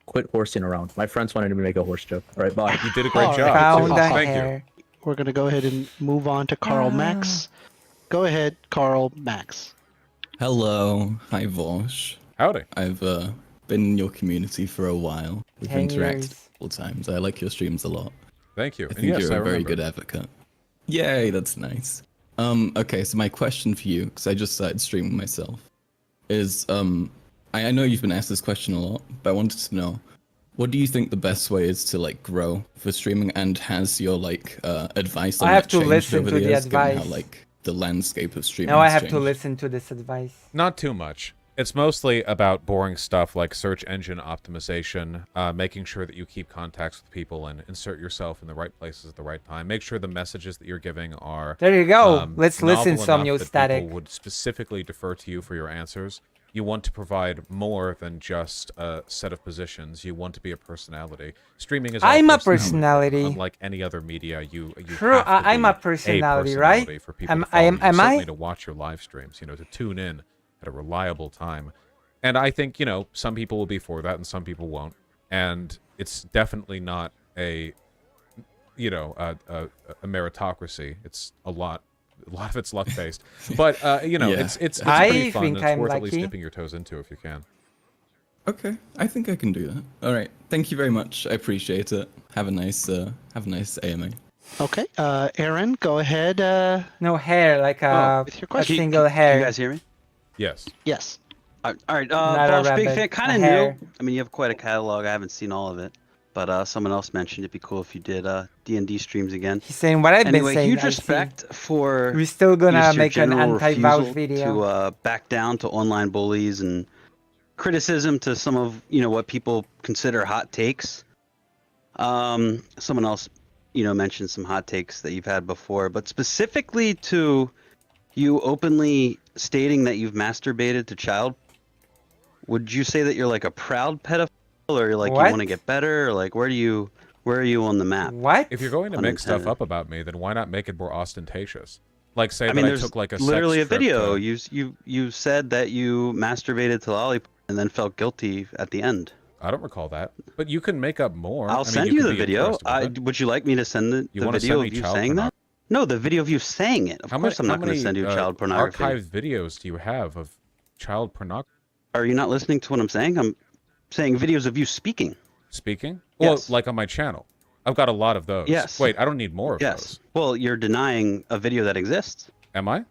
Speaker 19: Quit horsing around. My friends wanted me to make a horse joke. All right, bye.
Speaker 8: You did a great job.
Speaker 1: Found a
Speaker 8: Thank
Speaker 1: hair.
Speaker 8: you.
Speaker 6: We're going to go ahead and move on to Karl Max. Go ahead, Karl Max.
Speaker 2: Hello. Hi, Vosh.
Speaker 8: Howdy.
Speaker 2: I've been in your community for a while. We've
Speaker 1: 10
Speaker 2: interacted
Speaker 1: years.
Speaker 2: a couple times. I like your streams a lot.
Speaker 8: Thank you.
Speaker 2: I
Speaker 8: And
Speaker 2: think
Speaker 8: yes,
Speaker 2: you're
Speaker 8: I
Speaker 2: a very
Speaker 8: remember.
Speaker 2: good advocate. Yay, that's nice. Okay, so my question for you, because I just started streaming myself, is I know you've been asked this question a lot, but I wanted to know, what do you think the best way is to like grow for streaming, and has your like advice on
Speaker 1: I have
Speaker 2: that
Speaker 1: to
Speaker 2: changed
Speaker 1: listen
Speaker 2: over
Speaker 1: to the
Speaker 2: years, given
Speaker 1: advice.
Speaker 2: how like the landscape of streaming
Speaker 1: Now I
Speaker 2: has
Speaker 1: have to
Speaker 2: changed?
Speaker 1: listen to this advice.
Speaker 8: Not too much. It's mostly about boring stuff like search engine optimization, making sure that you keep contacts with people and insert yourself in the right places at the right time. Make sure the messages that you're giving are
Speaker 1: There you go. Let's listen
Speaker 8: novel
Speaker 1: some
Speaker 8: enough
Speaker 1: new
Speaker 8: that
Speaker 1: static.
Speaker 8: people would specifically defer to you for your answers. You want to provide more than just a set of positions. You want to be a personality. Streaming is all
Speaker 1: I'm a
Speaker 8: personality.
Speaker 1: personality.
Speaker 8: Unlike any other media, you
Speaker 1: True,
Speaker 8: have to
Speaker 1: I'm
Speaker 8: be
Speaker 1: a personality, right?
Speaker 8: for people
Speaker 1: Am-
Speaker 8: to follow
Speaker 1: I am-
Speaker 8: you,
Speaker 1: am I?
Speaker 8: certainly to watch your live streams, to tune in at a reliable time. And I think, some people will be for that and some people won't. And it's definitely not a meritocracy. It's a lot of it's luck based. But it's pretty fun.
Speaker 1: think
Speaker 8: It's
Speaker 1: I'm
Speaker 8: worth at least
Speaker 1: lucky.
Speaker 8: dipping your toes into if you can.
Speaker 2: Okay, I think I can do that. All right, thank you very much. I appreciate it. Have a nice AMA.
Speaker 6: Okay, Aaron, go ahead.
Speaker 1: No hair, like
Speaker 6: with your
Speaker 1: a
Speaker 6: question.
Speaker 1: single hair.
Speaker 20: Can you guys hear me?
Speaker 8: Yes.
Speaker 6: Yes.
Speaker 20: All right.
Speaker 1: Not a
Speaker 20: Boss, big
Speaker 1: rabbit,
Speaker 20: fan. Kind
Speaker 1: a
Speaker 20: of
Speaker 1: hair.
Speaker 20: new. I mean, you have quite a catalog. I haven't seen all of it, but someone else mentioned it'd be cool if you did D&D streams again.
Speaker 1: He's saying what I've been
Speaker 20: Anyway,
Speaker 1: saying.
Speaker 20: huge
Speaker 1: I see.
Speaker 20: respect for.
Speaker 1: We're still gonna
Speaker 20: just your
Speaker 1: make an
Speaker 20: general
Speaker 1: anti-vouch
Speaker 20: refusal
Speaker 1: video.
Speaker 20: to back down to online bullies and criticism to some of what people consider hot takes. Someone else mentioned some hot takes that you've had before, but specifically to you openly stating that you've masturbated to child. Would you say that you're like a proud pedophile, or like
Speaker 1: What?
Speaker 20: you want to get better, or like where are you on the map?
Speaker 1: What?
Speaker 8: If you're going to make stuff
Speaker 20: Unintended.
Speaker 8: up about me, then why not make it more ostentatious? Like say
Speaker 20: I mean,
Speaker 8: that I
Speaker 20: there's
Speaker 8: took like a
Speaker 20: literally
Speaker 8: sex
Speaker 20: a video.
Speaker 8: trip
Speaker 20: You said that you masturbated to lollipop and then felt guilty at the end.
Speaker 8: I don't recall that, but you can make up more.
Speaker 20: I'll send you
Speaker 8: can
Speaker 20: the
Speaker 8: be
Speaker 20: video.
Speaker 8: impressed with it.
Speaker 20: Would you like me to send the
Speaker 8: wanna
Speaker 20: video
Speaker 8: send me
Speaker 20: of you
Speaker 8: child
Speaker 20: saying that? No, the video of you saying it. Of course, I'm not going to send you child pornography.
Speaker 8: Archived videos do you have of child pornography?
Speaker 20: Are you not listening to what I'm saying? I'm saying videos of you speaking.
Speaker 8: Speaking?
Speaker 20: Yes.
Speaker 8: Well, like on my channel. I've got a lot of those.
Speaker 20: Yes.
Speaker 8: Wait, I don't need more of
Speaker 20: Yes.
Speaker 8: those.
Speaker 20: Well, you're denying a video that exists.
Speaker 8: Am I?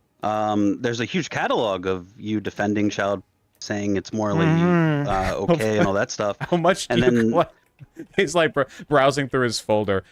Speaker 20: There's a huge catalog of you defending child, saying it's morally
Speaker 1: Mm-hmm.
Speaker 20: okay and all that stuff.
Speaker 8: How much do
Speaker 20: And
Speaker 8: you
Speaker 20: then-
Speaker 8: collect? He's like browsing through his folder.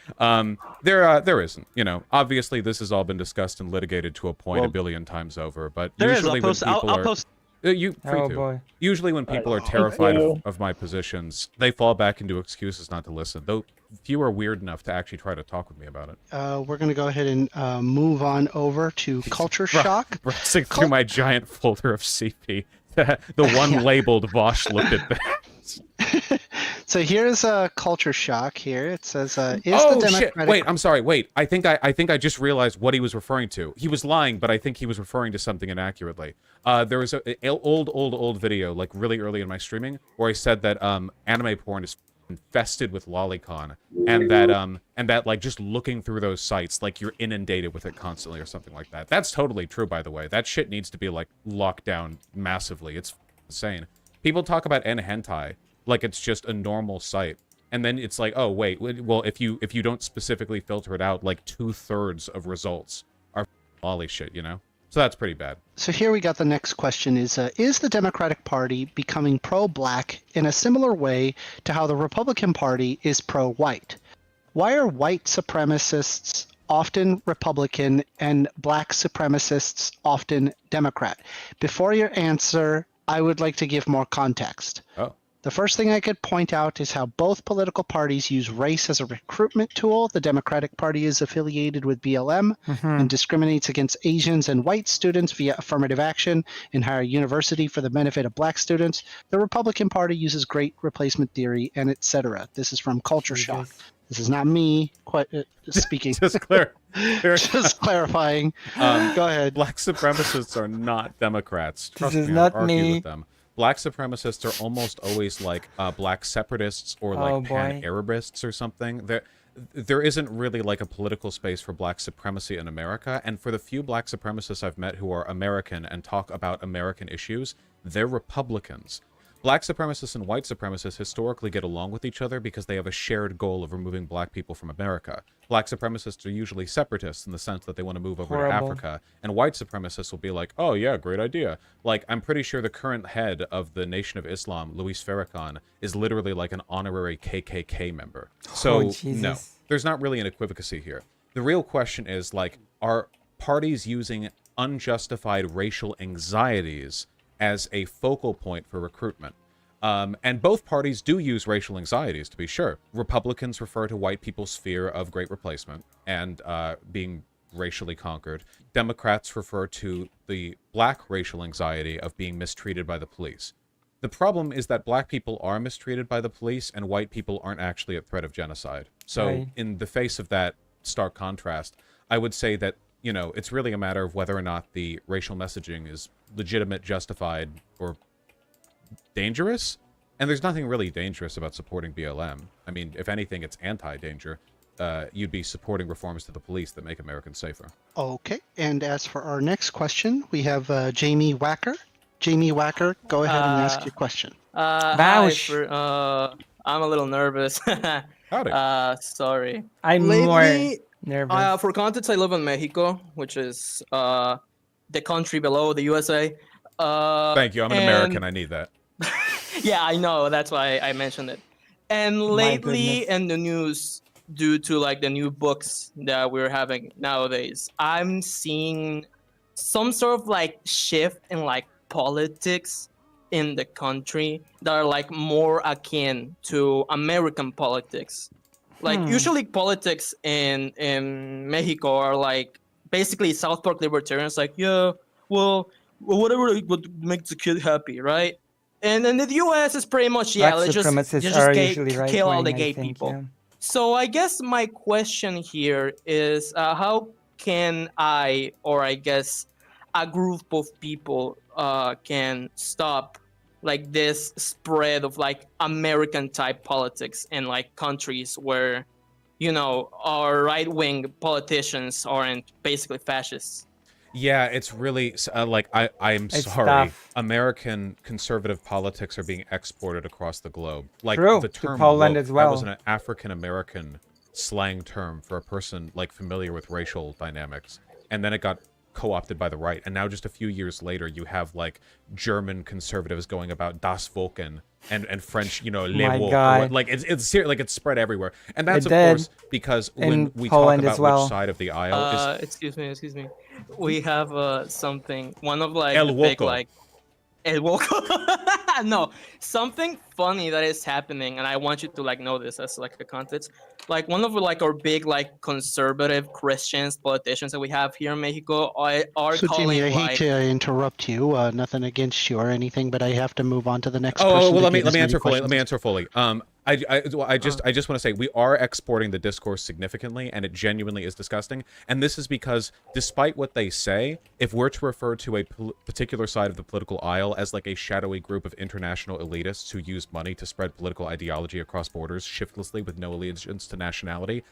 Speaker 8: There isn't. Obviously this has all been discussed and litigated to a point
Speaker 20: Well,
Speaker 8: a billion times over. But
Speaker 20: there is.
Speaker 8: usually
Speaker 20: I'll post-
Speaker 8: when people
Speaker 20: I'll
Speaker 8: are,
Speaker 20: post-
Speaker 8: you free
Speaker 1: Oh,
Speaker 8: to.
Speaker 1: boy.
Speaker 8: Usually when people are terrified of my positions, they fall back into excuses not to listen. Though few are weird enough to actually try to talk with me about it.
Speaker 6: We're going to go ahead and move on over to Culture Shock.
Speaker 8: Browsing through my giant folder of CP, the one labeled Vosh looked at that.
Speaker 6: So here's a Culture Shock here. It says, is
Speaker 8: Oh
Speaker 6: the
Speaker 8: shit!
Speaker 6: Democratic...
Speaker 8: Wait, I'm sorry. Wait, I think I just realized what he was referring to. He was lying, but I think he was referring to something inaccurately. There was a old video, like really early in my streaming, where I said that anime porn is infested with lolicon, and that like just looking through those sites, like you're inundated with it constantly or something like that. That's totally true, by the way. That shit needs to be like locked down massively. It's insane. People talk about hentai like it's just a normal site, and then it's like, oh wait, well if you don't specifically filter it out, like 2/3 of results are lolly shit, you know? So that's pretty bad.
Speaker 6: So here we got the next question is the Democratic Party becoming pro-black in a similar way to how the Republican Party is pro-white? Why are white supremacists often Republican and black supremacists often Democrat? Before your answer, I would like to give more context.
Speaker 8: Oh.
Speaker 6: The first thing I could point out is how both political parties use race as a recruitment tool. The Democratic Party is affiliated with BLM and discriminates against Asians and white students via affirmative action in higher university for the benefit of black students. The Republican Party uses great replacement theory and etc. This is from Culture Shock. This is not me speaking.
Speaker 8: Just
Speaker 6: Just clarifying. Go ahead.
Speaker 8: Black supremacists are not Democrats. Trust
Speaker 1: This is
Speaker 8: me,
Speaker 1: not
Speaker 8: I've argued
Speaker 1: me.
Speaker 8: with them. Black supremacists are almost always like black separatists or like
Speaker 1: Oh, boy.
Speaker 8: pan-Arabists or something. There isn't really like a political space for black supremacy in America, and for the few black supremacists I've met who are American and talk about American issues, they're Republicans. Black supremacists and white supremacists historically get along with each other because they have a shared goal of removing black people from America. Black supremacists are usually separatists in the sense that they want to move over
Speaker 1: Horrible.
Speaker 8: to Africa, and white supremacists will be like, oh yeah, great idea. Like, I'm pretty sure the current head of the Nation of Islam, Luis Farrakhan, is literally like an honorary KKK member. So, no,
Speaker 1: Jesus.
Speaker 8: there's not really an equivocacy here. The real question is, like, are parties using unjustified racial anxieties as a focal point for recruitment? And both parties do use racial anxieties, to be sure. Republicans refer to white people's fear of great replacement and being racially conquered. Democrats refer to the black racial anxiety of being mistreated by the police. The problem is that black people are mistreated by the police and white people aren't actually at threat of genocide. So
Speaker 1: Right.
Speaker 8: in the face of that stark contrast, I would say that, you know, it's really a matter of whether or not the racial messaging is legitimate, justified, or dangerous. And there's nothing really dangerous about supporting BLM. I mean, if anything, it's anti-danger. You'd be supporting reforms to the police that make Americans safer.
Speaker 6: Okay, and as for our next question, we have Jamie Wacker. Jamie Wacker, go ahead and ask your question.
Speaker 3: Hi,
Speaker 1: Vouch.
Speaker 3: I'm a little nervous.
Speaker 8: Howdy.
Speaker 3: Sorry.
Speaker 1: I'm
Speaker 3: Lately,
Speaker 1: more nervous.
Speaker 3: For context, I live in Mexico, which is the country below the USA.
Speaker 8: Thank you. I'm an
Speaker 3: and-
Speaker 8: American. I need that.
Speaker 3: Yeah, I know. That's why I mentioned it. And lately
Speaker 1: goodness.
Speaker 3: in the news, due to like the new books that we're having nowadays, I'm seeing some sort of like shift in like politics in the country that are like more akin to American politics. Like usually politics in Mexico are like basically South Park libertarians, like, yeah, well, whatever would make the kid happy, right? And in the U.S. it's pretty much, yeah,
Speaker 1: Black
Speaker 3: let's just
Speaker 1: supremacists are usually
Speaker 3: kill all the
Speaker 1: right-wing, I
Speaker 3: gay
Speaker 1: think,
Speaker 3: people.
Speaker 1: yeah.
Speaker 3: So I guess my question here is, how can I, or I guess a group of people, can stop like this spread of like American type politics in like countries where, you know, our right-wing politicians aren't basically fascists?
Speaker 8: Yeah, it's really like I'm
Speaker 1: It's
Speaker 8: sorry.
Speaker 1: tough.
Speaker 8: American conservative politics are being exported across the globe. Like
Speaker 1: True,
Speaker 8: the
Speaker 1: to
Speaker 8: term
Speaker 1: Poland
Speaker 8: woke,
Speaker 1: as well.
Speaker 8: That was an African American slang term for a person like familiar with racial dynamics, and then it got co-opted by the right. And now, just a few years later, you have like German conservatives going about Das Volken and French, you know, Les
Speaker 1: My
Speaker 8: Woke.
Speaker 1: God.
Speaker 8: Like it's spread everywhere, and that's
Speaker 1: It
Speaker 8: of
Speaker 1: did
Speaker 8: course because when
Speaker 1: in
Speaker 8: we
Speaker 1: Poland
Speaker 8: talk
Speaker 1: as
Speaker 8: about
Speaker 1: well.
Speaker 8: which side of the aisle is
Speaker 3: Excuse me. We have something. One of like
Speaker 8: El
Speaker 3: the big
Speaker 8: Woco.
Speaker 3: like El Woco. No, something funny that is happening, and I want you to like know this as like a context. like one of like our big like conservative Christians politicians that we have here in Mexico are
Speaker 6: So,
Speaker 3: calling
Speaker 6: Jimmy, I hate
Speaker 3: like
Speaker 6: to interrupt you. Nothing against you or anything, but I have to move on to the next
Speaker 8: Oh,
Speaker 6: person.
Speaker 8: well,
Speaker 6: to
Speaker 8: let me
Speaker 6: get as many
Speaker 8: answer fully. Let
Speaker 6: questions
Speaker 8: me
Speaker 6: as-
Speaker 8: answer fully. I just want to say we are exporting the discourse significantly, and it genuinely is disgusting. And this is because, despite what they say, if we're to refer to a particular side of the political aisle as like a shadowy group of international elitists who use money to spread political ideology across borders shiftlessly with no allegiance to nationality,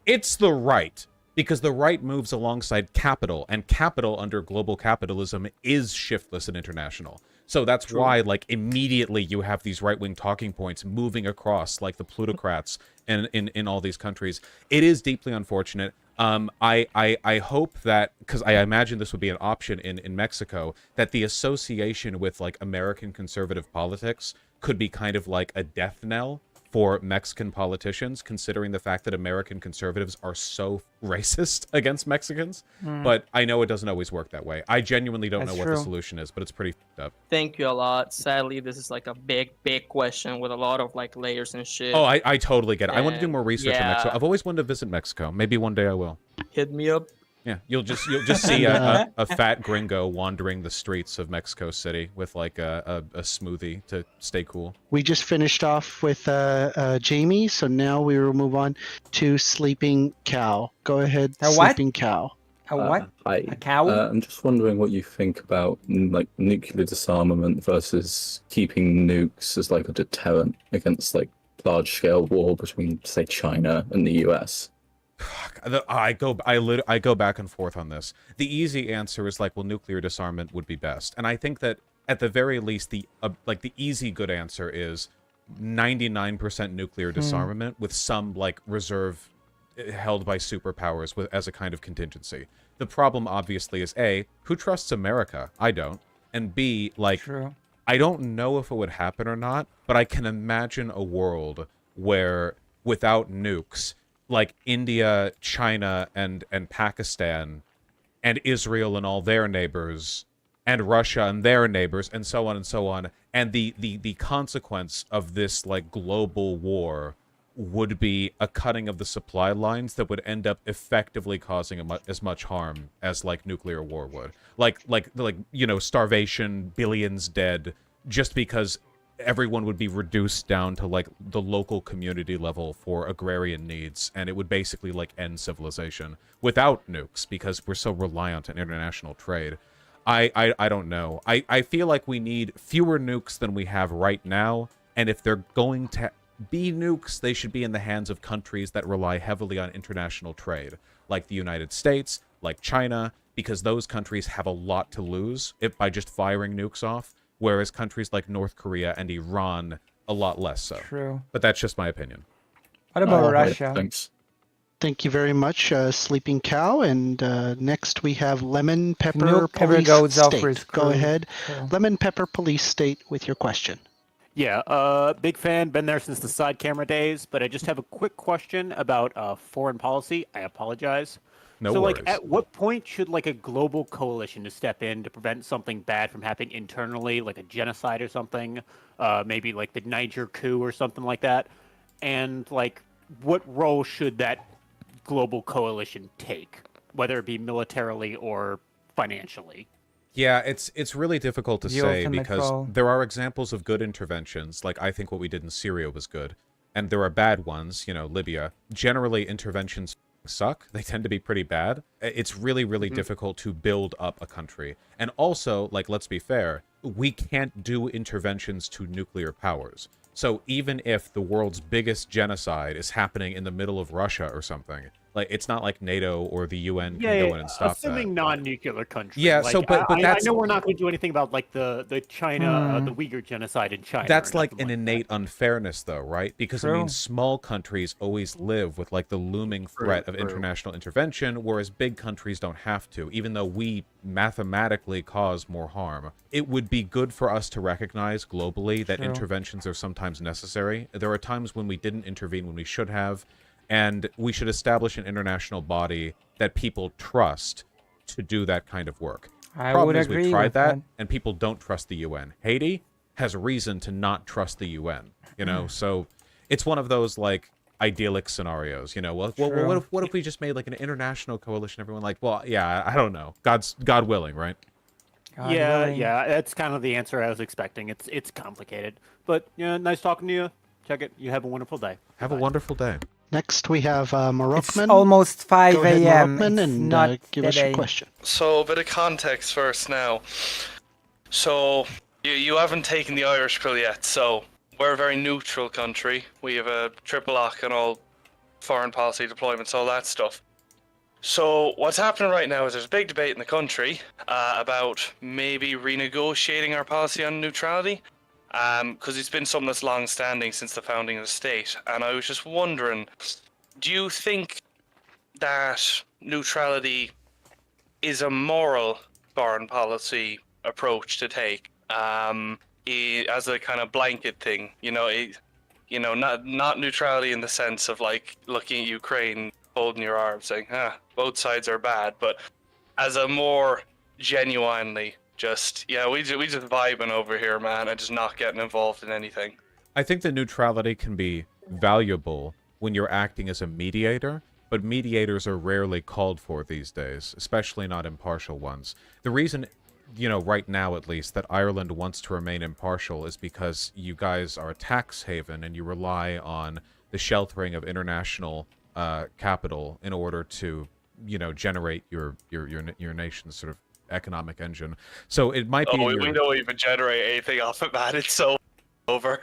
Speaker 8: it's the right. Because the right moves alongside capital, and capital under global capitalism is shiftless and international. So that's why, like, immediately you have these right-wing talking points moving across, like the plutocrats in all these countries. It is deeply unfortunate. I hope that, because I imagine this would be an option in Mexico, that the association with, like, American conservative politics could be kind of like a death knell for Mexican politicians, considering the fact that American conservatives are so racist against Mexicans. But I know it doesn't always work that way. I genuinely don't know what the solution is, but it's pretty f***ed up.
Speaker 3: Thank you a lot. Sadly, this is like a big question with a lot of like layers and shit.
Speaker 8: Oh, I totally get it. I want to do more research on Mexico.
Speaker 3: yeah.
Speaker 8: I've always wanted to visit Mexico. Maybe one day I will.
Speaker 3: Hit me up.
Speaker 8: Yeah, you'll just see a fat gringo wandering the streets of Mexico City with like a smoothie to stay cool.
Speaker 6: We just finished off with Jamie, so now we will move on to Sleeping Cow. Go ahead,
Speaker 1: A what?
Speaker 6: Sleeping Cow.
Speaker 1: A what?
Speaker 19: Hi.
Speaker 1: A cow?
Speaker 19: I'm just wondering what you think about like nuclear disarmament versus keeping nukes as like a deterrent against like large-scale war between, say, China and the US.
Speaker 8: I go back and forth on this. The easy answer is like, well, nuclear disarmament would be best, and I think that at the very least, the easy good answer is 99% nuclear disarmament with some like reserve held by superpowers as a kind of contingency. The problem obviously is A, who trusts America? I don't, and B, like, I don't know if it would happen or not, but I can imagine a world where without nukes, like India, China, and Pakistan, and Israel and all their neighbors, and Russia and their neighbors, and so on, and the consequence of this like global war would be a cutting of the supply lines that would end up effectively causing as much harm as like nuclear war would, like you know, starvation, billions dead, just because everyone would be reduced down to like the local community level for agrarian needs, and it would basically like end civilization without nukes because we're so reliant on international trade. I don't know. I feel like we need fewer nukes than we have right now, and if they're going to be nukes, they should be in the hands of countries that rely heavily on international trade, like the United States, like China, because those countries have a lot to lose by just firing nukes off, whereas countries like North Korea and Iran, a lot less so.
Speaker 1: True.
Speaker 8: But that's just my opinion.
Speaker 1: What about Russia?
Speaker 19: Thanks.
Speaker 6: Thank you very much, Sleeping Cow. And next we have Lemon Pepper
Speaker 1: Nuke ever
Speaker 6: Police
Speaker 1: goes off
Speaker 6: State.
Speaker 1: for his
Speaker 6: Go
Speaker 1: crew.
Speaker 6: ahead,
Speaker 1: So-
Speaker 6: Lemon Pepper Police State, with your question.
Speaker 4: Yeah, big fan, been there since the side camera days, but I just have a quick question about foreign policy. I apologize.
Speaker 8: No
Speaker 4: so,
Speaker 8: worries.
Speaker 4: like, at what point should, like, a global coalition to step in to prevent something bad from happening internally, like a genocide or something, maybe like the Niger coup or something like that? And, like, what role should that global coalition take, whether it be militarily or financially?
Speaker 8: Yeah, it's really difficult to
Speaker 1: The
Speaker 8: say
Speaker 1: ultimate
Speaker 8: because
Speaker 1: role.
Speaker 8: there are examples of good interventions, like I think what we did in Syria was good, and there are bad ones, you know, Libya. Generally, interventions suck. They tend to be pretty bad. It's really, really difficult to build up a country. And also, like, let's be fair, we can't do interventions to nuclear powers. So even if the world's biggest genocide is happening in the middle of Russia or something, like, it's not like NATO or the UN can go in and stop
Speaker 4: assuming
Speaker 8: that.
Speaker 4: non-nuclear country.
Speaker 8: Yeah,
Speaker 4: like,
Speaker 8: so but
Speaker 4: I
Speaker 8: that's
Speaker 4: know we're not going to do anything about like the China, the Uyghur genocide in China.
Speaker 8: that's
Speaker 4: or
Speaker 8: like
Speaker 4: nothing
Speaker 8: an innate unfairness, though, right? Because I
Speaker 1: True.
Speaker 8: mean, small countries always live with like the looming threat of international intervention, whereas big countries don't have to, even though we mathematically cause more harm. It would be good for us to recognize globally that
Speaker 1: True.
Speaker 8: interventions are sometimes necessary. There are times when we didn't intervene when we should have, and we should establish an international body that people trust to do that kind of work.
Speaker 1: I
Speaker 8: Problem
Speaker 1: would
Speaker 8: is
Speaker 1: agree
Speaker 8: we've tried
Speaker 1: with
Speaker 8: that,
Speaker 1: that.
Speaker 8: and people don't trust the UN. Haiti has reason to not trust the UN, you know? So it's one of those, like, idyllic scenarios. You know, well,
Speaker 1: True.
Speaker 8: what if we just made like an international coalition? Everyone like, well, yeah, I don't know. God willing, right?
Speaker 1: God
Speaker 4: yeah,
Speaker 1: willing.
Speaker 4: yeah, that's kind of the answer I was expecting. It's complicated, but yeah, nice talking to you. Check it. You have a wonderful day.
Speaker 8: Have a wonderful day.
Speaker 6: Next, we have
Speaker 1: It's
Speaker 6: Morokman.
Speaker 1: almost 5
Speaker 6: Go ahead,
Speaker 1: a.m.
Speaker 6: Morokman,
Speaker 1: It's
Speaker 6: and
Speaker 1: not
Speaker 6: give us
Speaker 1: today.
Speaker 6: your question.
Speaker 5: So, a bit of context first now. So, you haven't taken the Irish pill yet, so we're a very neutral country. We have a triple lock on all foreign policy deployments, all that stuff. So, what's happening right now is there's a big debate in the country about maybe renegotiating our policy on neutrality, because it's been something that's long-standing since the founding of the state. And I was just wondering, do you think that neutrality is a moral foreign policy approach to take, as a kind of blanket thing? Not neutrality in the sense of like looking at Ukraine, folding your arms, saying, both sides are bad, but as a more genuinely just, we just vibing over here, man, and just not getting involved in anything.
Speaker 8: I think that neutrality can be valuable when you're acting as a mediator, but mediators are rarely called for these days, especially not impartial ones. The reason, right now at least, that Ireland wants to remain impartial is because you guys are a tax haven and you rely on the sheltering of international capital in order to, generate your nation's sort of economic engine. So it might be.
Speaker 5: We don't even generate anything off of that. It's so over.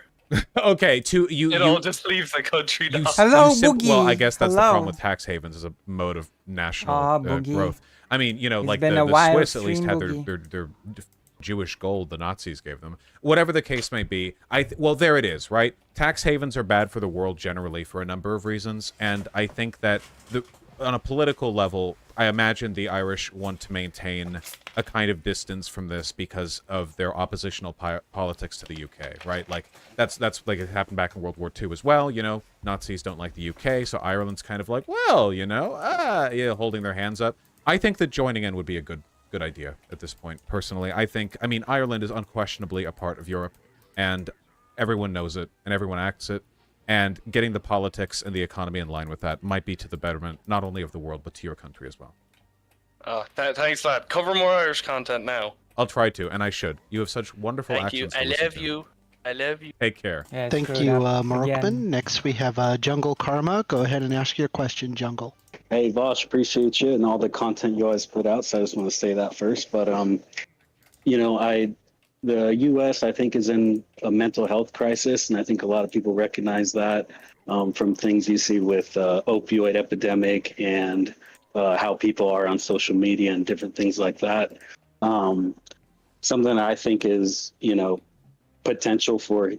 Speaker 8: Okay,
Speaker 5: It all just leaves the country now.
Speaker 1: Boogie.
Speaker 8: Well, I guess that's the problem
Speaker 1: Hello.
Speaker 8: with tax havens as a mode of national
Speaker 1: Boogie.
Speaker 8: growth. I mean, like
Speaker 1: been
Speaker 8: the
Speaker 1: a while,
Speaker 8: Swiss at least
Speaker 1: stream
Speaker 8: had
Speaker 1: Boogie.
Speaker 8: their Jewish gold the Nazis gave them. Whatever the case may be, well, there it is, right? Tax havens are bad for the world generally for a number of reasons, and I think that on a political level, I imagine the Irish want to maintain a kind of distance from this because of their oppositional politics to the UK, right? Like that's like it happened back in World War II as well. Nazis don't like the UK, so Ireland's kind of like, well, holding their hands up. I think that joining in would be a good idea at this point. Personally, I mean, Ireland is unquestionably a part of Europe, and everyone knows it, and everyone acts it. And getting the politics and the economy in line with that might be to the betterment not only of the world but to your country as well.
Speaker 5: Thanks, lad. Cover more Irish content now.
Speaker 8: I'll try to, and I should. You have such wonderful
Speaker 5: Thank you.
Speaker 8: accents. to
Speaker 5: I
Speaker 8: listen
Speaker 5: love
Speaker 8: to.
Speaker 5: you. I love you.
Speaker 8: Take care.
Speaker 1: Yeah,
Speaker 6: Thank
Speaker 1: screwed
Speaker 6: you,
Speaker 1: up
Speaker 6: Morokman.
Speaker 1: again.
Speaker 6: Next, we have Jungle Karma. Go ahead and ask your question, Jungle.
Speaker 7: Hey, Vosh, appreciate you and all the content you always put out. So I just want to say that first. But, the U.S., I think, is in a mental health crisis, and I think a lot of people recognize that from things you see with opioid epidemic and how people are on social media and different things like that. Something I think is, potential for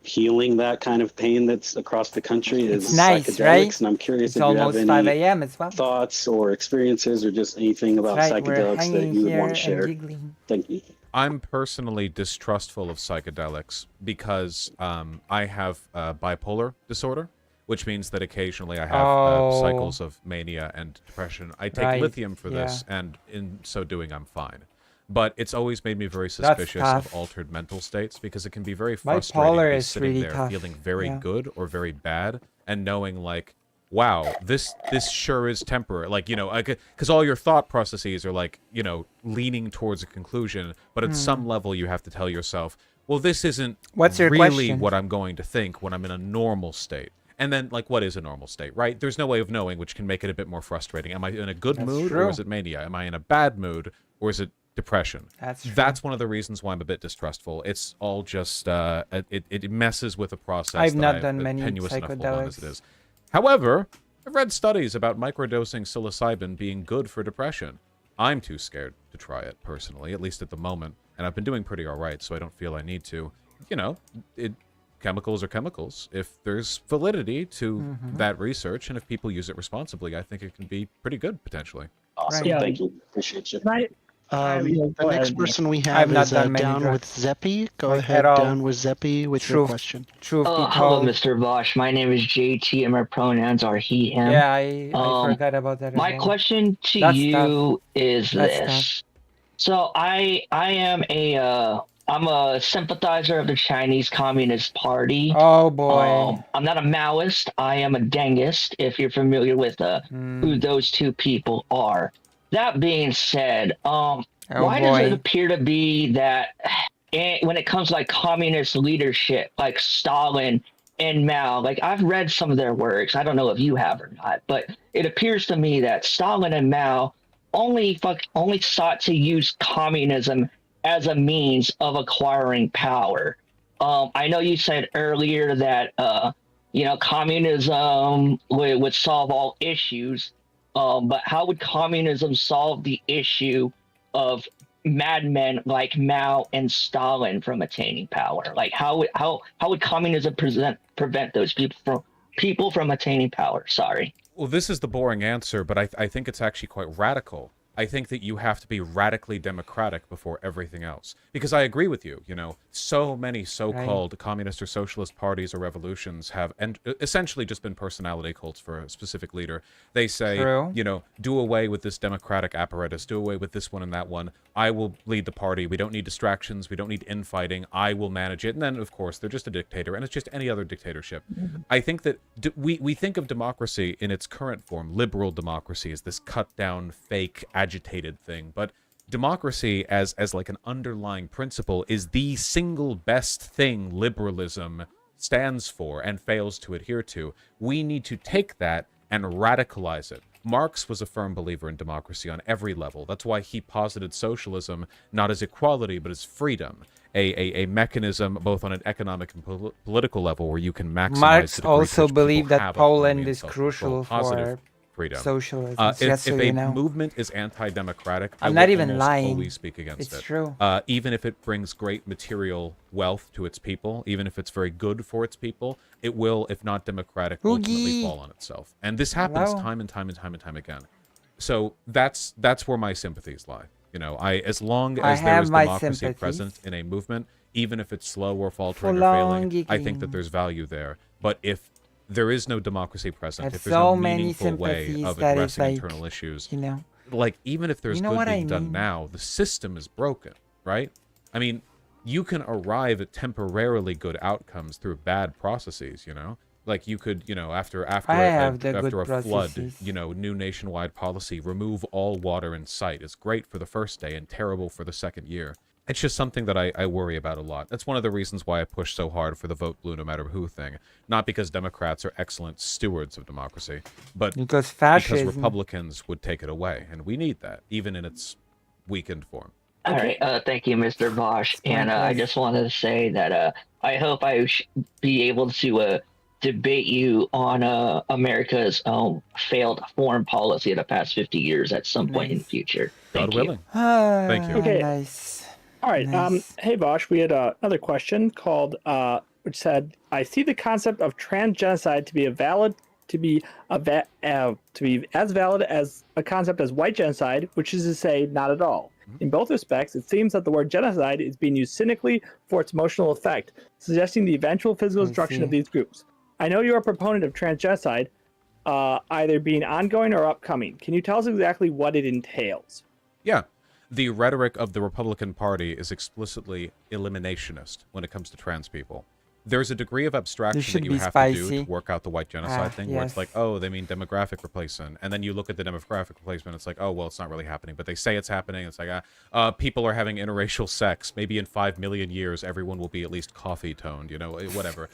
Speaker 7: healing that kind of pain that's across the country is
Speaker 1: It's nice,
Speaker 7: psychedelics,
Speaker 1: right?
Speaker 7: and I'm curious
Speaker 1: It's
Speaker 7: if you have
Speaker 1: almost
Speaker 7: any
Speaker 1: 5 a.m. as well.
Speaker 7: thoughts or experiences or just anything about
Speaker 1: That's right, we're
Speaker 7: psychedelics that
Speaker 1: hanging
Speaker 7: you would
Speaker 1: here
Speaker 7: want to
Speaker 1: and
Speaker 7: share.
Speaker 1: giggling.
Speaker 7: Thank you.
Speaker 8: I'm personally distrustful of psychedelics because I have bipolar disorder, which means that occasionally I have cycles of mania and depression. I take lithium for this, and in so doing, I'm fine. But it's always made me very suspicious of altered mental states because it can be very frustrating to be sitting
Speaker 1: really
Speaker 8: there
Speaker 1: tough.
Speaker 8: feeling very good or very bad and knowing like, wow, this sure is temporary. Like, because all your thought processes are like, leaning towards a conclusion, but at some level you have to tell yourself, well, this isn't really
Speaker 1: question?
Speaker 8: what I'm going to think when I'm in a normal state. And then, like, what is a normal state, right? There's no way of knowing, which can make it a bit more frustrating. Am I in a good mood or is it mania? Am I in a bad mood or is it depression? That's one of the reasons why I'm a bit distrustful. It's all just, it messes with a process
Speaker 1: I've
Speaker 8: that
Speaker 1: not
Speaker 8: I
Speaker 1: done
Speaker 8: have
Speaker 1: many
Speaker 8: tenuous enough hold on as it
Speaker 1: psychedelics.
Speaker 8: is. However, I've read studies about microdosing psilocybin being good for depression. I'm too scared to try it, personally, at least at the moment, and I've been doing pretty alright, so I don't feel I need to. Chemicals are chemicals. If there's validity to that research, and if people use it responsibly, I think it can be pretty good, potentially.
Speaker 7: Awesome.
Speaker 6: Right.
Speaker 7: Thank you. Appreciate you.
Speaker 6: The next person we
Speaker 1: I've
Speaker 6: have
Speaker 1: not
Speaker 6: is
Speaker 1: done many
Speaker 6: Down with
Speaker 1: drugs.
Speaker 6: Zeppy. Go
Speaker 1: Like,
Speaker 6: ahead,
Speaker 1: at all.
Speaker 6: Down with Zeppy, with your question.
Speaker 21: Hello, Mr. Vosh. My name is JT, and my pronouns are he, him.
Speaker 1: Yeah, I forgot about that.
Speaker 21: My
Speaker 1: as well.
Speaker 21: question to
Speaker 1: That's
Speaker 21: you
Speaker 1: tough.
Speaker 21: is
Speaker 1: That's
Speaker 21: this. So I am a I'm a sympathizer of the Chinese Communist Party.
Speaker 1: Oh boy.
Speaker 21: I'm not a Maoist. I am a Dengist, if you're familiar with who those two people are. That being said, why does it appear to be that when it comes to like communist leadership, like Stalin and Mao, like I've read some of their works. I don't know if you have or not, but it appears to me that Stalin and Mao only sought to use communism as a means of acquiring power. I know you said earlier that communism would solve all issues, but how would communism solve the issue of madmen like Mao and Stalin from attaining power? Like how would communism prevent those people from attaining power? Sorry.
Speaker 8: Well, this is the boring answer, but I think it's actually quite radical. I think that you have to be radically democratic before everything else. Because I agree with you, so many so-called communist or socialist parties or revolutions have essentially just been personality cults for a specific leader. They say, do away with this democratic apparatus, do away with this one and that one. I will lead the party. We don't need distractions. We don't need infighting. I will manage it. And then, of course, they're just a dictator, and it's just any other dictatorship. I think that we think of democracy in its current form, liberal democracy, as this cut-down, fake, agitated thing, but democracy as like an underlying principle is the single best thing liberalism stands for and fails to adhere to. We need to take that and radicalize it. Marx was a firm believer in democracy on every level. That's why he posited socialism not as equality but as freedom, a mechanism both on an economic and political level where you can maximize
Speaker 1: Marx
Speaker 8: the degree to
Speaker 1: also
Speaker 8: which people
Speaker 1: believed that
Speaker 8: have
Speaker 1: Poland
Speaker 8: autonomy and
Speaker 1: is crucial
Speaker 8: self-control.
Speaker 1: for
Speaker 8: Freedom.
Speaker 1: socialism.
Speaker 8: If a movement is anti-democratic,
Speaker 1: I'm
Speaker 8: I
Speaker 1: not
Speaker 8: will
Speaker 1: even
Speaker 8: almost
Speaker 1: lying.
Speaker 8: always speak against it.
Speaker 1: It's true.
Speaker 8: Even if it brings great material wealth to its people, even if it's very good for its people, it will, if not democratic, ultimately fall on itself. And this happens time and time and time and time again. So that's where my sympathies lie. As long as there is democracy present in a movement, even if it's slow or faltering or failing, I think that there's value there. But if there is no democracy present, if there's no meaningful way of addressing internal issues, like even if there's good being done now, the system is broken, right? I mean, you can arrive at temporarily good outcomes through bad processes, Like you could, after a flood, new nationwide policy, remove all water in sight. It's great for the first day and terrible for the second year. It's just something that I worry about a lot. That's one of the reasons why I push so hard for the vote blue no matter who thing. Not because Democrats are excellent stewards of democracy, but because Republicans would take it away. And we need that, even in its weakened form.
Speaker 21: All right. Thank you, Mr. Bosch. And I just wanted to say that I hope I be able to debate you on America's failed foreign policy of the past 50 years at some point in the future.
Speaker 8: God willing.
Speaker 1: Thank
Speaker 8: you.
Speaker 22: Okay.
Speaker 1: Nice.
Speaker 22: All right. Hey, Bosch, we had another question called, which said, "I see the concept of transgenocide to be as valid as a concept as white genocide, which is to say, not at all. In both respects, it seems that the word genocide is being used cynically for its emotional effect, suggesting the eventual physical destruction of these groups. I know you're a proponent of transgenocide, either being ongoing or upcoming. Can you tell us exactly what it entails?"
Speaker 8: Yeah. The rhetoric of the Republican Party is explicitly eliminationist when it comes to trans people. There's a degree of abstraction that you have to do to work out the white genocide thing, where it's like, oh, they mean demographic replacement. And then you look at the demographic replacement, it's like, oh, well, it's not really happening. But they say it's happening. It's like, people are having interracial sex. Maybe in 5 million years, everyone will be at least coffee-toned, whatever.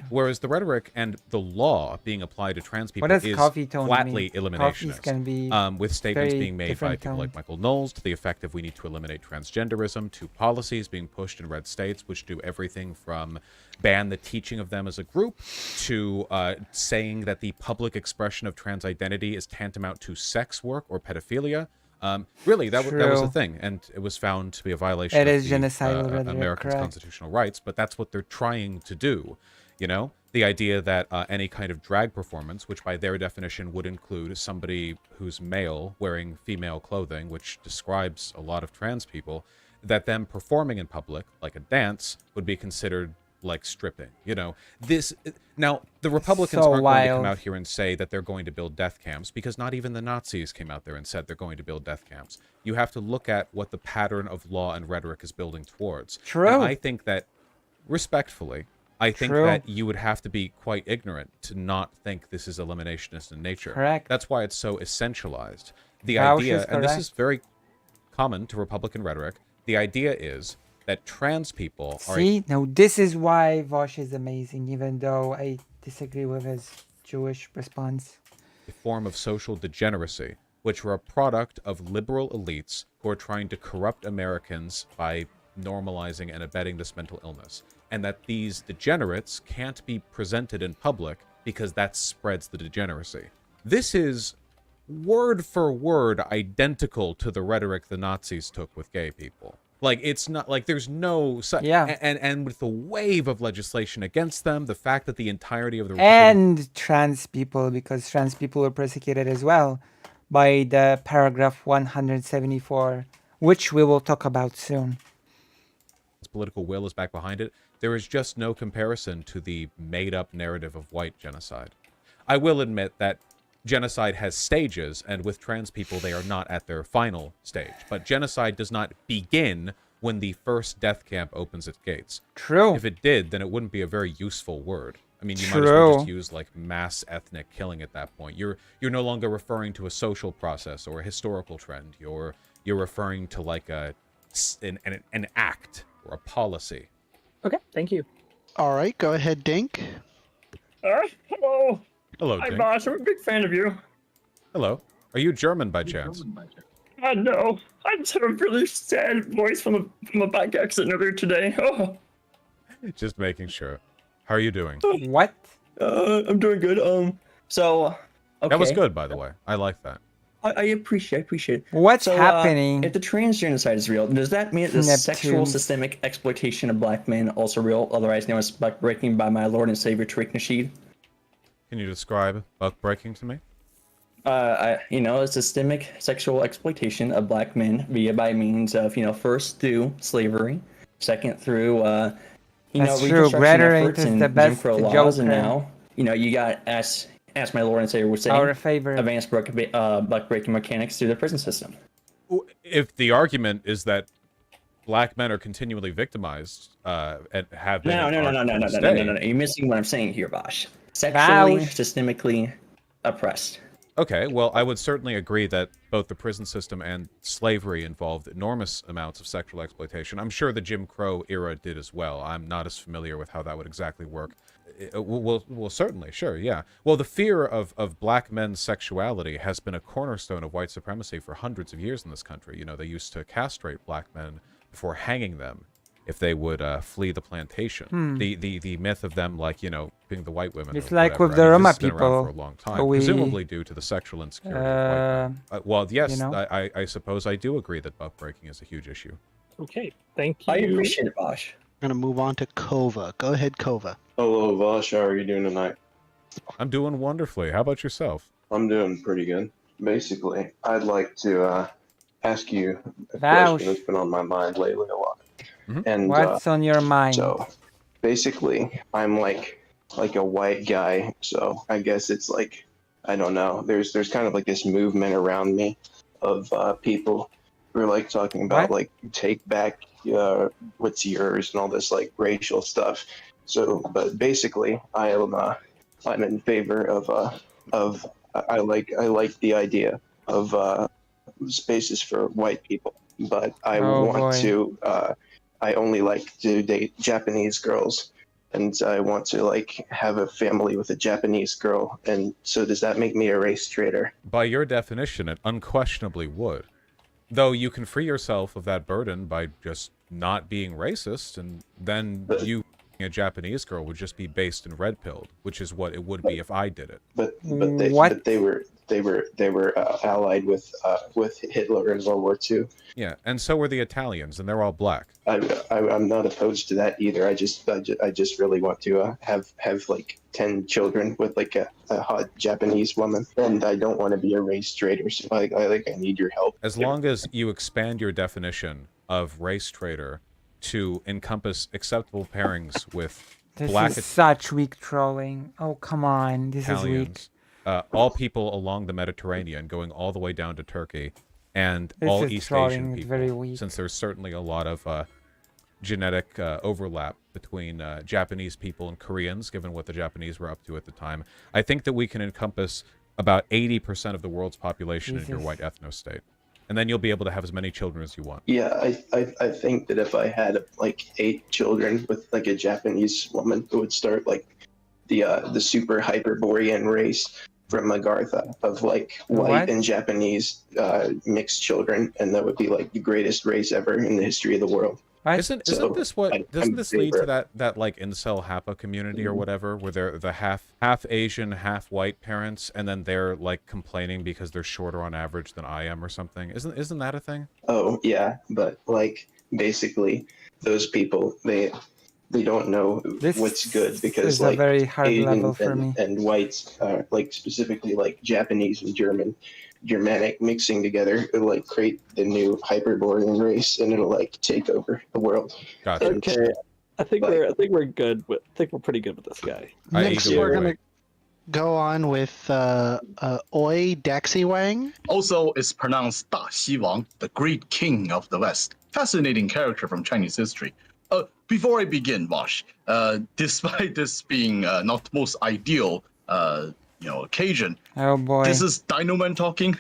Speaker 8: Whereas the rhetoric and the law being applied to trans people is flatly eliminationist. With statements being made by people like Michael Knowles to the effect of we need to eliminate transgenderism, to policies being pushed in red states, which do everything from ban the teaching of them as a group, to saying that the public expression of trans identity is tantamount to sex work or pedophilia. Really, that was a thing, and it was found to be a violation of the Americans' constitutional rights, but that's what they're trying to do. The idea that any kind of drag performance, which by their definition would include somebody who's male wearing female clothing, which describes a lot of trans people, that them performing in public, like a dance, would be considered like stripping. You know, this now the Republicans
Speaker 1: So
Speaker 8: aren't going to come
Speaker 1: wild.
Speaker 8: out here and say that they're going to build death camps, because not even the Nazis came out there and said they're going to build death camps. You have to look at what the pattern of law and rhetoric is building towards.
Speaker 1: True.
Speaker 8: And I think that, respectfully, I think
Speaker 1: True.
Speaker 8: that you would have to be quite ignorant to not think this is eliminationist in nature.
Speaker 1: Correct.
Speaker 8: That's why it's so essentialized. The
Speaker 1: Rausch
Speaker 8: idea,
Speaker 1: is
Speaker 8: and this
Speaker 1: correct.
Speaker 8: is very common to Republican rhetoric, the idea is that trans people are
Speaker 1: See, now this is why Vosh is amazing, even though I disagree with his Jewish response.
Speaker 8: a form of social degeneracy, which were a product of liberal elites who are trying to corrupt Americans by normalizing and abetting this mental illness. And that these degenerates can't be presented in public because that spreads the degeneracy. This is word for word identical to the rhetoric the Nazis took with gay people. Like, it's not like there's no
Speaker 1: Yeah.
Speaker 8: and with the wave of legislation against them, the fact that the entirety of the
Speaker 1: And trans people, because trans people were persecuted as well by the paragraph 174, which we will talk about soon.
Speaker 8: political will is back behind it, there is just no comparison to the made-up narrative of white genocide. I will admit that genocide has stages, and with trans people, they are not at their final stage. But genocide does not begin when the first death camp opens its gates.
Speaker 1: True.
Speaker 8: If it did, then it wouldn't be a very useful word. I mean, you might as well just
Speaker 1: True.
Speaker 8: use, like, mass ethnic killing at that point. You're no longer referring to a social process or a historical trend. You're referring to, like, an act or a policy.
Speaker 22: Okay, thank you.
Speaker 6: All right, go ahead, Dink.
Speaker 22: Hello.
Speaker 8: Hello,
Speaker 22: Hi,
Speaker 8: Dink.
Speaker 22: boss. I'm a big fan of you.
Speaker 8: Hello. Are you German by chance?
Speaker 22: No, I just had a really sad voice from a bike accident earlier today. Oh.
Speaker 8: Just making sure. How are you doing?
Speaker 1: What?
Speaker 22: I'm doing good. So. Okay.
Speaker 8: That was good, by the way. I like that.
Speaker 22: I appreciate it.
Speaker 1: What's happening?
Speaker 22: If the trans genocide is real, does that mean that the sexual
Speaker 1: Neptune.
Speaker 22: systemic exploitation of black men also real, otherwise known as buck-breaking by my Lord and Savior Tariq Nasheed?
Speaker 8: Can you describe buck breaking to me?
Speaker 22: A systemic sexual exploitation of black men by means of, first through slavery, second through,
Speaker 1: That's true.
Speaker 22: reconstruction
Speaker 1: Rhetoric
Speaker 22: efforts
Speaker 1: is
Speaker 22: and
Speaker 1: the
Speaker 22: Jim
Speaker 1: best
Speaker 22: Crow laws, and
Speaker 1: joker.
Speaker 22: now, you got, as my Lord and Savior was saying,
Speaker 1: Our favorite.
Speaker 22: advanced buck-breaking mechanics through the prison system.
Speaker 8: If the argument is that black men are continually victimized and have been
Speaker 22: No. You're missing what I'm saying here, Bosch. Sexually, systemically oppressed.
Speaker 8: Okay, well, I would certainly agree that both the prison system and slavery involved enormous amounts of sexual exploitation. I'm sure the Jim Crow era did as well. I'm not as familiar with how that would exactly work. Well, certainly, sure, yeah. Well, the fear of black men's sexuality has been a cornerstone of white supremacy for hundreds of years in this country. They used to castrate black men before hanging them if they would flee the plantation.
Speaker 1: Hmm.
Speaker 8: The myth of them, like, being the white women.
Speaker 1: It's
Speaker 8: or
Speaker 1: like
Speaker 8: whatever.
Speaker 1: with the
Speaker 8: I mean,
Speaker 1: Roma
Speaker 8: this has been around
Speaker 1: people.
Speaker 8: for a long time,
Speaker 1: We,
Speaker 8: presumably due to the sexual insecurity of white men. Well, yes, I suppose I do agree that buck breaking is a huge issue.
Speaker 22: Okay, thank you. I appreciate it, Bosch.
Speaker 6: We're going to move on to Kova. Go ahead, Kova.
Speaker 9: Hello, Vosh. How are you doing tonight?
Speaker 8: I'm doing wonderfully. How about yourself?
Speaker 9: I'm doing pretty good. Basically, I'd like to ask you a
Speaker 1: Vouch.
Speaker 9: question that's been on my mind lately a lot.
Speaker 8: Mm-hmm.
Speaker 9: And
Speaker 1: What's on your mind?
Speaker 9: So, basically, I'm like a white guy, so I guess it's like, I don't know. There's kind of like this movement around me of people who are like talking about like take back what's yours and all this like racial stuff. So, but basically, I'm in favor of I like the idea of spaces for white people, but I I only like to date Japanese girls, and I want to like have a family with a Japanese girl. And so, does that make me a race traitor?
Speaker 8: By your definition, it unquestionably would. Though you can free yourself of that burden by just not being racist, and then you a Japanese girl would just be based in red pilled, which is what it would be if I did it.
Speaker 9: But they were allied with Hitler in World War II.
Speaker 8: Yeah, and so were the Italians, and they're all black.
Speaker 9: I'm not opposed to that either. I just really want to have like 10 children with like a hot Japanese woman, and I don't want to be a race traitor. So I need your help.
Speaker 8: As long as you expand your definition of race traitor to encompass acceptable pairings with
Speaker 1: This
Speaker 8: black
Speaker 1: is such weak trolling. Oh, come on. This is weak.
Speaker 8: Italians, all people along the Mediterranean, going all the way down to Turkey, and
Speaker 1: This
Speaker 8: all
Speaker 1: is
Speaker 8: East
Speaker 1: trolling,
Speaker 8: Asian
Speaker 1: it's
Speaker 8: people,
Speaker 1: very weak.
Speaker 8: since there's certainly a lot of genetic overlap between Japanese people and Koreans, given what the Japanese were up to at the time. I think that we can encompass about 80% of the world's population in your white ethno-state. And then you'll be able to have as many children as you want.
Speaker 9: Yeah, I think that if I had like 8 children with like a Japanese woman, it would start like the super Hyperborean race from Magartha of like white and Japanese mixed children, and that would be like the greatest race ever in the history of the world.
Speaker 8: Isn't this what doesn't this lead to that like incel Hapa community or whatever, where they're the half Asian, half white parents, and then they're like complaining because they're shorter on average than I am or something? Isn't that a thing?
Speaker 9: Oh yeah, but like basically those people they don't know what's good because
Speaker 1: is a
Speaker 9: like
Speaker 1: very hard level
Speaker 9: Asians
Speaker 1: for me.
Speaker 9: and whites are like specifically like Japanese and Germanic mixing together, it'll like create the new Hyperborean race, and it'll like take over the world.
Speaker 8: Gotcha.
Speaker 22: Okay, I think we're good. I think we're pretty good with this guy.
Speaker 6: Next, we're gonna go on with Oi Daxiwang.
Speaker 10: Also, it's pronounced Da Xiwang, the great king of the West. Fascinating character from Chinese history. Before I begin, Bosch, despite this being not the most ideal, occasion.
Speaker 1: Oh boy.
Speaker 10: This is Dinoman talking.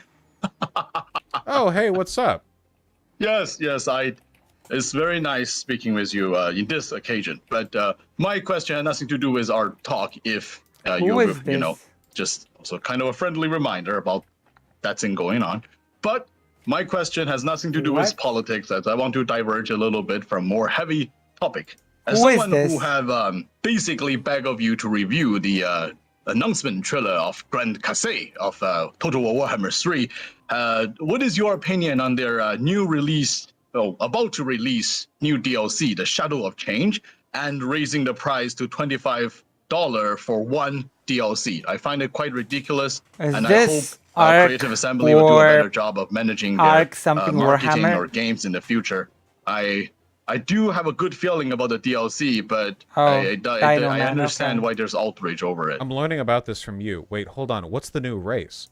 Speaker 8: Oh, hey, what's up?
Speaker 10: Yes, it's very nice speaking with you in this occasion. But my question had nothing to do with our talk. If just also kind of a friendly reminder about that thing going on. But my question has nothing to do with politics, as I want to diverge a little bit from more heavy topic. As someone who have basically begged of you to review the announcement trailer of Grand Kasei of Total War Warhammer 3, what is your opinion on their about to release new DLC, The Shadow of Change, and raising the price to $25 for one DLC? I find it quite ridiculous, and I hope Creative Assembly will do a better job of managing their marketing or games in the future. I do have a good feeling about the DLC, but I understand why there's outrage over it.
Speaker 8: I'm learning about this from you. Wait, hold on. What's the new race?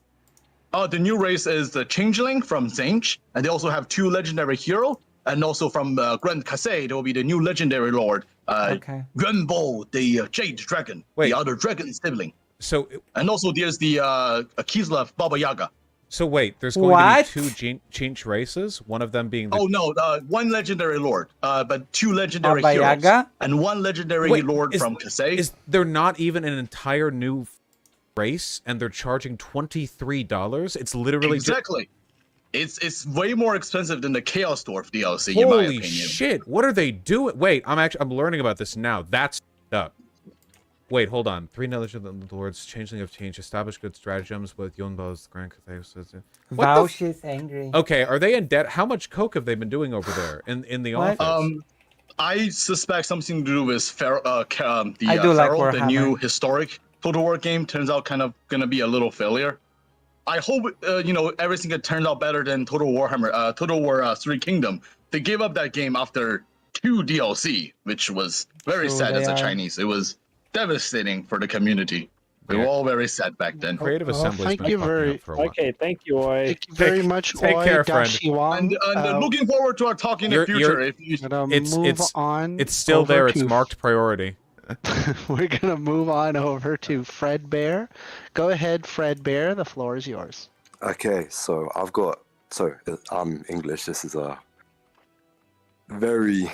Speaker 10: The new race is the Changeling from Zinch, and they also have 2 legendary hero, and also from Grand Kasei, there will be the new legendary lord, Yuanbo, the Jade Dragon, the other dragon sibling.
Speaker 8: So,
Speaker 10: and also there's the Kislev Baba Yaga.
Speaker 8: So wait, there's going to be 2 Chinch races, one of them being the...
Speaker 10: Oh no, 1 legendary lord, but 2 legendary
Speaker 8: Baba
Speaker 10: heroes,
Speaker 8: Yaga?
Speaker 10: and 1 legendary lord from Kasei.
Speaker 8: Is there not even an entire new race, and they're charging $23? It's literally
Speaker 10: exactly. It's way more expensive than the Chaos Dwarf DLC, in my opinion.
Speaker 8: Holy shit! What are they doing? Wait, I'm learning about this now. That's up. Wait, hold on. 3 legendary lords, changeling of change, establish good stratagems with Yunbo's Grand Cathay.
Speaker 1: Vaush is angry.
Speaker 8: Okay, are they in debt? How much coke have they been doing over there in the office?
Speaker 10: I suspect something to do with the
Speaker 1: Feral,
Speaker 10: the new historic Total War game turns out kind of gonna be a little failure. I hope everything could turn out better than Total War 3 Kingdom. They gave up that game after 2 DLC, which was very sad as a Chinese. It was devastating for the community. We were all very sad back then.
Speaker 8: Creative Assembly.
Speaker 22: Thank you very Thank you, Oi.
Speaker 6: Thank you very much,
Speaker 8: Take
Speaker 6: Oi
Speaker 8: care, friend.
Speaker 6: Dashiwang.
Speaker 10: And looking forward to our talk in the future.
Speaker 8: It's still there. It's marked priority.
Speaker 6: We're gonna move on over to Fred Bear. Go ahead, Fred Bear. The floor is yours.
Speaker 11: Okay, so I'm English. This is a very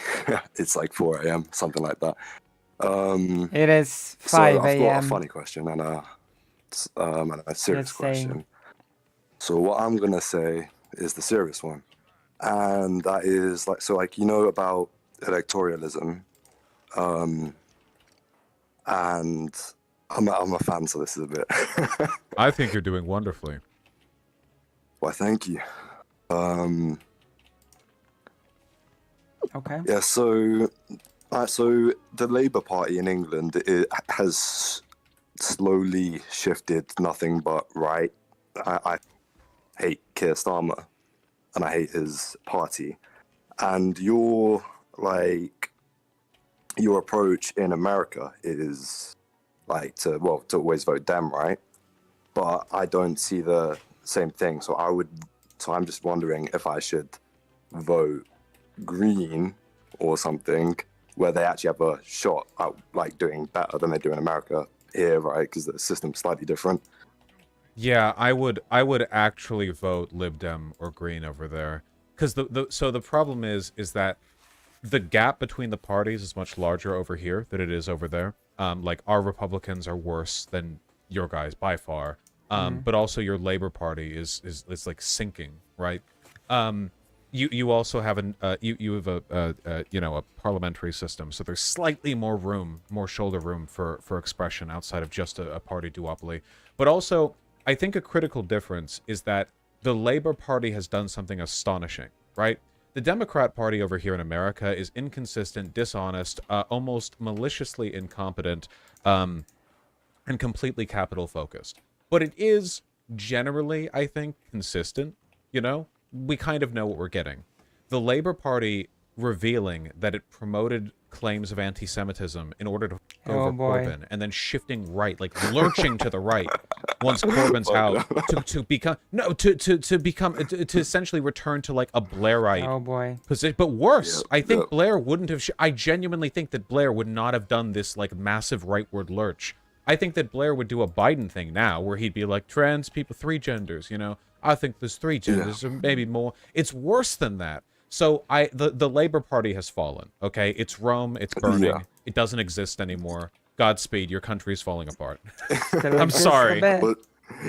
Speaker 11: it's like 4 a.m. something like that.
Speaker 1: It is 5
Speaker 11: so I've got a
Speaker 1: a.m.
Speaker 11: funny question and a serious question. So what I'm gonna say is the serious one, and that is about electoralism, and I'm a fan, so this is a bit.
Speaker 8: I think you're doing wonderfully.
Speaker 11: Why, thank you.
Speaker 1: Okay.
Speaker 11: Yeah, so the Labour Party in England has slowly shifted nothing but right. I hate Keir Starmer, and I hate his party. And your like your approach in America is like to always vote Dem, right? But I don't see the same thing. So I'm just wondering if I should vote Green or something where they actually have a shot at like doing better than they do in America here, right? Because the system's slightly different.
Speaker 8: Yeah, I would actually vote Lib Dem or Green over there. Because the problem is that the gap between the parties is much larger over here than it is over there. Like, our Republicans are worse than your guys by far. But also your Labor Party is like sinking, right? You also have you have a parliamentary system, so there's slightly more room, more shoulder room for expression outside of just a party duopoly. But also, I think a critical difference is that the Labor Party has done something astonishing, right? The Democrat Party over here in America is inconsistent, dishonest, almost maliciously incompetent, and completely capital-focused. But it is generally, I think, consistent, you know? We kind of know what we're getting. The Labor Party revealing that it promoted claims of anti-Semitism in order to over Corbyn, and then shifting right, like lurching to the right once Corbyn's out to essentially return to like a Blairite position. But worse, I think Blair wouldn't have. I genuinely think that Blair would not have done this like massive rightward lurch. I think that Blair would do a Biden thing now, where he'd be like, trans people, 3 genders, you know. I think there's 3 genders, or maybe more. It's worse than that. So the Labor Party has fallen. Okay, it's Rome. It's burning.
Speaker 11: Yeah.
Speaker 8: It doesn't exist anymore. Godspeed. Your country's falling apart. I'm sorry.
Speaker 11: But,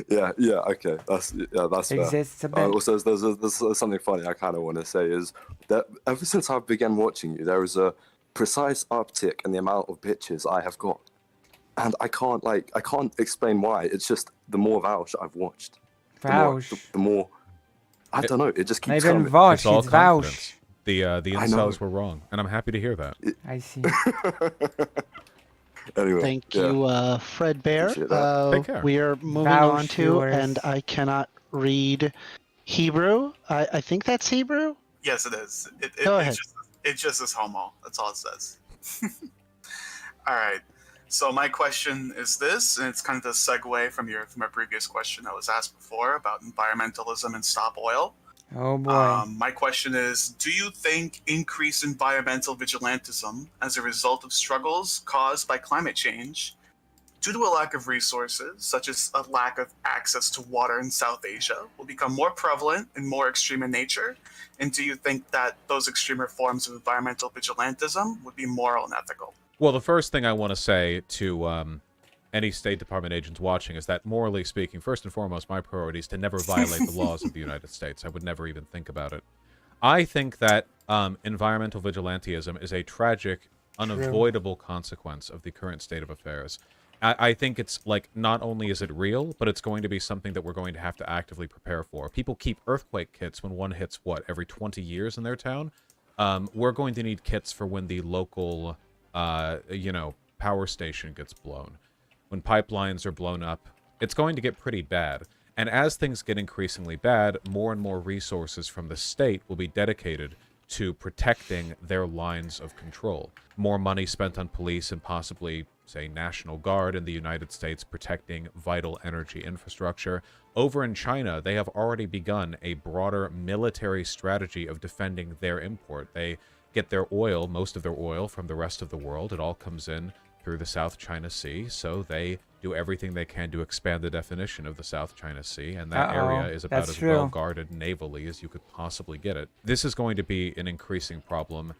Speaker 11: yeah, okay. That's fair.
Speaker 1: Exists a bit.
Speaker 11: Also, there's something funny I kind of want to say is that ever since I began watching you, there is a precise uptick in the amount of bitches I have got, and I can't explain why. It's just the more Vouch I've watched, the more. I don't know. It just keeps coming.
Speaker 8: It's all confidence. The incels were wrong, and I'm happy to hear that.
Speaker 1: I see.
Speaker 11: Anyway,
Speaker 6: Thank you, Fred Bear.
Speaker 8: Take care.
Speaker 6: We are moving on to, and I cannot read Hebrew. I think that's Hebrew.
Speaker 12: Yes, it is.
Speaker 6: Go ahead.
Speaker 12: It just says homo. That's all it says. All right. So my question is this, and it's kind of the segue from a previous question that was asked before about environmentalism and Stop Oil.
Speaker 1: Oh boy.
Speaker 12: My question is, do you think increased environmental vigilantism as a result of struggles caused by climate change due to a lack of resources, such as a lack of access to water in South Asia, will become more prevalent and more extreme in nature? And do you think that those extremer forms of environmental vigilantism would be moral and ethical?
Speaker 8: Well, the first thing I want to say to any State Department agents watching is that, morally speaking, first and foremost, my priority is to never violate the laws of the United States. I would never even think about it. I think that environmental vigilantism is a tragic, unavoidable consequence of the current state of affairs. I think it's like, not only is it real, but it's going to be something that we're going to have to actively prepare for. People keep earthquake kits when one hits, what, every 20 years in their town? We're going to need kits for when the local, power station gets blown. When pipelines are blown up, it's going to get pretty bad. And as things get increasingly bad, more and more resources from the state will be dedicated to protecting their lines of control. More money spent on police and possibly, say, National Guard in the United States protecting vital energy infrastructure. Over in China, they have already begun a broader military strategy of defending their import. They get their oil, most of their oil, from the rest of the world. It all comes in through the South China Sea, so they do everything they can to expand the definition of the South China Sea, and that area is about as well guarded navally as you could possibly get it. This is going to be an increasing problem.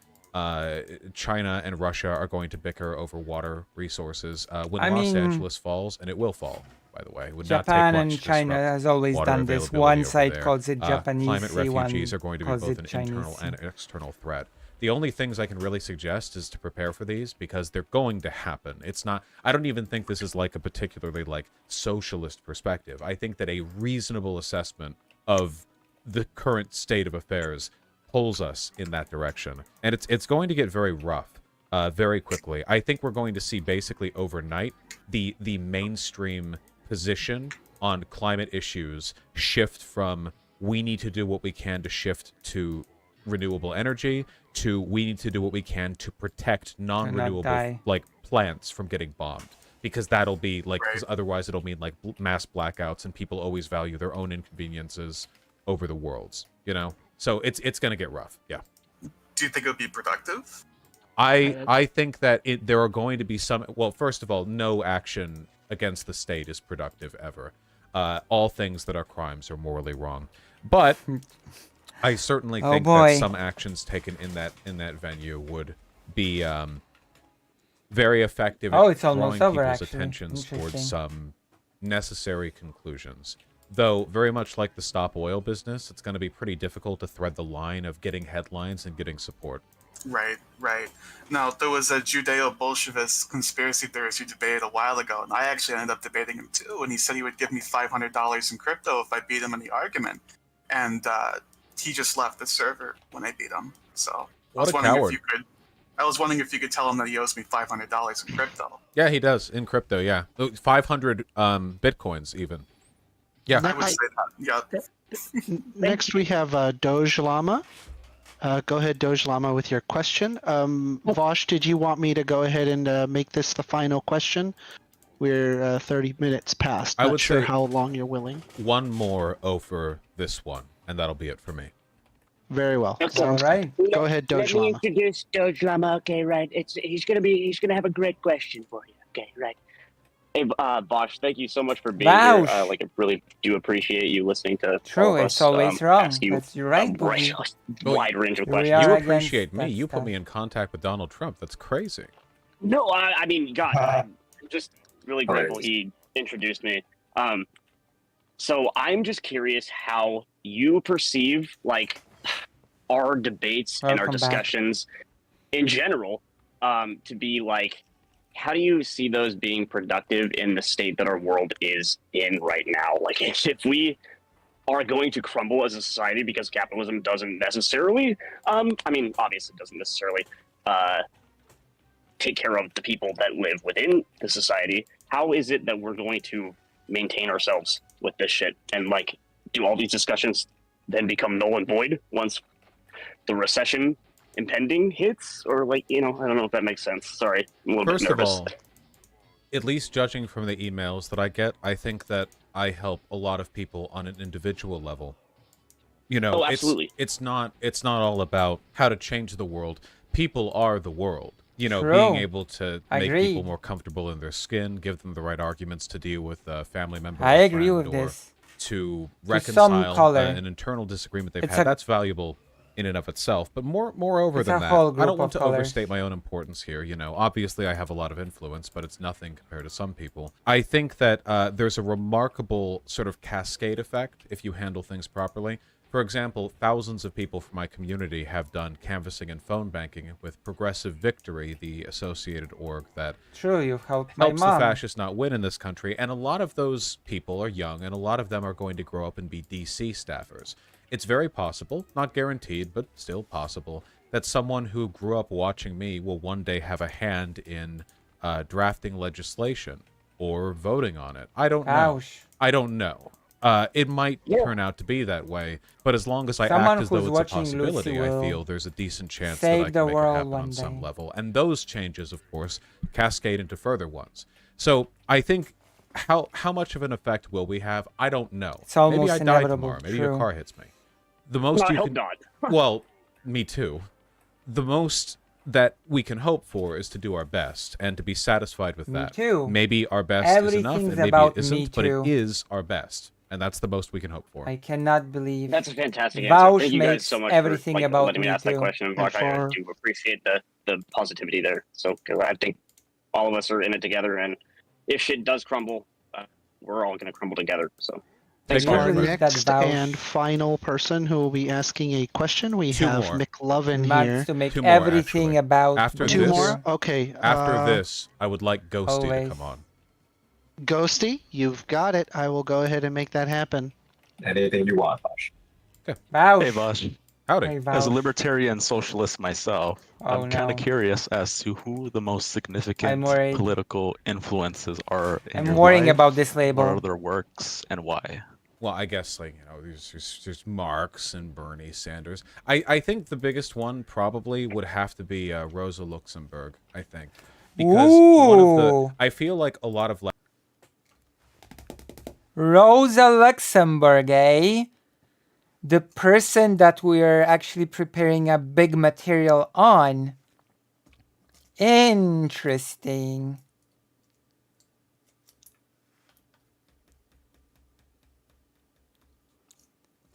Speaker 8: China and Russia are going to bicker over water resources. When Los Angeles falls, and it will fall, by the way, it would
Speaker 1: Japan
Speaker 8: not take much
Speaker 1: and China has always
Speaker 8: water
Speaker 1: done this.
Speaker 8: availability
Speaker 1: One
Speaker 8: over
Speaker 1: side
Speaker 8: there.
Speaker 1: calls it Japanese
Speaker 8: Climate
Speaker 1: Sea,
Speaker 8: refugees
Speaker 1: one
Speaker 8: are going to be
Speaker 1: calls
Speaker 8: both
Speaker 1: it
Speaker 8: an
Speaker 1: Chinese
Speaker 8: internal
Speaker 1: Sea.
Speaker 8: and external threat. The only things I can really suggest is to prepare for these, because they're going to happen. It's not, I don't even think this is like a particularly like socialist perspective. I think that a reasonable assessment of the current state of affairs pulls us in that direction. And it's going to get very rough very quickly. I think we're going to see basically overnight the mainstream position on climate issues shift from we need to do what we can to shift to renewable energy to we need to do what we can to protect non-renewable like plants from getting bombed, because that'll be like, because otherwise it'll mean like mass blackouts, and people always value their own inconveniences over the world's, you know. So it's gonna get rough. Yeah.
Speaker 12: Do you think it would be productive?
Speaker 8: I think that there are going to be some. Well, first of all, no action against the state is productive ever. All things that are crimes are morally wrong. But I certainly think that some actions taken in that venue would be very effective at drawing people's attentions towards some necessary conclusions. Though, very much like the Stop Oil business, it's going to be pretty difficult to thread the line of getting headlines and getting support.
Speaker 12: Right. Now, there was a Judeo-Bolshevist conspiracy theorist who debated a while ago, and I actually ended up debating him too, and he said he would give me $500 in crypto if I beat him in the argument. And he just left the server when I beat him. So
Speaker 8: What a coward.
Speaker 12: I was wondering if you could tell him that he owes me $500 in crypto.
Speaker 8: Yeah, he does, in crypto, yeah. 500 bitcoins, even. Yeah.
Speaker 12: I would say that, yeah.
Speaker 6: Next, we have Doge Llama. Go ahead, Doge Llama, with your question. Vosh, did you want me to go ahead and make this the final question? We're 30 minutes past. Not sure how long you're willing.
Speaker 8: One more over this one, and that'll be it for me.
Speaker 6: Very well.
Speaker 13: Okay.
Speaker 6: All right. Go ahead, Doge
Speaker 13: Let me
Speaker 6: Llama.
Speaker 13: introduce Doge Llama. Okay, right. He's gonna have a great question for you. Okay, right.
Speaker 14: Hey, Bosch, thank you so much for being here. I really do appreciate you listening to all of us,
Speaker 1: it's always wrong.
Speaker 14: That's
Speaker 1: you're right.
Speaker 14: Wide range of
Speaker 8: You
Speaker 14: questions.
Speaker 8: appreciate me. You put me in contact with Donald Trump. That's crazy.
Speaker 14: No, I mean, God, I'm just really grateful he introduced me. So I'm just curious how you perceive, like, our debates and our discussions in general to be, like, how do you see those being productive in the state that our world is in right now? Like, if we are going to crumble as a society because capitalism doesn't necessarily, I mean, obviously it doesn't necessarily take care of the people that live within the society, how is it that we're going to maintain ourselves with this shit? And, like, do all these discussions then become null and void once the recession impending hits? Or, like, you know, I don't know if that makes sense. Sorry, I'm a little
Speaker 8: First
Speaker 14: bit nervous.
Speaker 8: of all, at least judging from the emails that I get, I think that I help a lot of people on an individual level. You know,
Speaker 14: absolutely.
Speaker 8: It's not all about how to change the world. People are the world. You know,
Speaker 1: True.
Speaker 8: being able to make
Speaker 1: Agreed.
Speaker 8: people more comfortable in their skin, give them the right arguments to deal with a family member.
Speaker 1: I
Speaker 8: or
Speaker 1: agree
Speaker 8: friend,
Speaker 1: with
Speaker 8: or
Speaker 1: this.
Speaker 8: To
Speaker 1: To
Speaker 8: reconcile
Speaker 1: some color.
Speaker 8: an internal disagreement they've
Speaker 1: It's
Speaker 8: had.
Speaker 1: a-
Speaker 8: That's valuable in and of itself. But moreover
Speaker 1: It's
Speaker 8: than
Speaker 1: a
Speaker 8: that,
Speaker 1: whole
Speaker 8: I
Speaker 1: group
Speaker 8: don't want
Speaker 1: of
Speaker 8: to
Speaker 1: colors.
Speaker 8: overstate my own importance here. You know, obviously I have a lot of influence, but it's nothing compared to some people. I think that there's a remarkable sort of cascade effect if you handle things properly. For example, thousands of people from my community have done canvassing and phone banking with Progressive Victory, the associated org that
Speaker 1: True, you've helped my
Speaker 8: helps the
Speaker 1: mom.
Speaker 8: fascists not win in this country. And a lot of those people are young, and a lot of them are going to grow up and be DC staffers. It's very possible, not guaranteed, but still possible, that someone who grew up watching me will one day have a hand in drafting legislation or voting on it. I don't know.
Speaker 1: Ouch.
Speaker 8: I don't know. It might turn out to be that way, but as long as I
Speaker 1: Someone
Speaker 8: act as though
Speaker 1: who's
Speaker 8: it's a
Speaker 1: watching
Speaker 8: possibility,
Speaker 1: Lucy
Speaker 8: I
Speaker 1: will
Speaker 8: feel there's a decent chance that
Speaker 1: save
Speaker 8: I
Speaker 1: the
Speaker 8: can make it
Speaker 1: world
Speaker 8: happen
Speaker 1: one
Speaker 8: on some
Speaker 1: day.
Speaker 8: level. And those changes, of course, cascade into further ones. So I think how much of an effect will we have? I don't know.
Speaker 1: It's almost
Speaker 8: Maybe I die
Speaker 1: inevitable,
Speaker 8: tomorrow. Maybe your
Speaker 1: true.
Speaker 8: car hits me. The most
Speaker 14: No, I
Speaker 8: you
Speaker 14: hope
Speaker 8: can,
Speaker 14: not.
Speaker 8: well, me too. The most that we can hope for is to do our best and to be satisfied with
Speaker 1: Me
Speaker 8: that.
Speaker 1: too.
Speaker 8: Maybe our best is enough,
Speaker 1: Everything's
Speaker 8: and maybe
Speaker 1: about
Speaker 8: it isn't,
Speaker 1: me
Speaker 8: but
Speaker 1: too.
Speaker 8: it is our best, and that's the most we can hope for.
Speaker 1: I cannot believe
Speaker 14: That's a fantastic
Speaker 1: Vouch
Speaker 14: answer. Thank you guys
Speaker 1: makes
Speaker 14: so much
Speaker 1: everything
Speaker 14: for
Speaker 1: about
Speaker 14: letting me
Speaker 1: me
Speaker 14: ask that
Speaker 1: too.
Speaker 14: question. Mark, I do appreciate the positivity there. So, because I think all of us are in it together, and if shit does crumble, we're all going to crumble together. So, thanks,
Speaker 6: Our
Speaker 14: Mark.
Speaker 6: next and final person who will be asking a question, we
Speaker 8: Two
Speaker 6: have
Speaker 8: more.
Speaker 6: McLovin
Speaker 1: Max
Speaker 6: here.
Speaker 1: to make
Speaker 8: Two more,
Speaker 1: everything
Speaker 8: actually.
Speaker 1: about
Speaker 8: After
Speaker 6: Two
Speaker 8: this,
Speaker 6: more? Okay.
Speaker 8: After this, I would like Ghosty
Speaker 1: always.
Speaker 8: to come on.
Speaker 6: Ghosty, you've got it. I will go ahead and make that happen.
Speaker 23: Anything you want, Bosh.
Speaker 1: Vouch.
Speaker 23: Hey, Bosh.
Speaker 8: Howdy.
Speaker 1: Hey,
Speaker 23: As
Speaker 1: Vouch.
Speaker 23: a libertarian socialist myself,
Speaker 1: Oh,
Speaker 23: I'm kind
Speaker 1: no.
Speaker 23: of curious as to who the most significant
Speaker 1: I'm worried.
Speaker 23: political influences are in
Speaker 1: I'm
Speaker 23: your
Speaker 1: worrying
Speaker 23: life.
Speaker 1: about this
Speaker 23: What
Speaker 1: label.
Speaker 23: are their works and why?
Speaker 8: well, I guess, like, you know, there's Marx and Bernie Sanders. I think the biggest one probably would have to be Rosa Luxemburg, I think. Because one of the, I feel like a lot of
Speaker 1: Rosa Luxemburg, eh? The person that we're actually preparing a big material on. Interesting.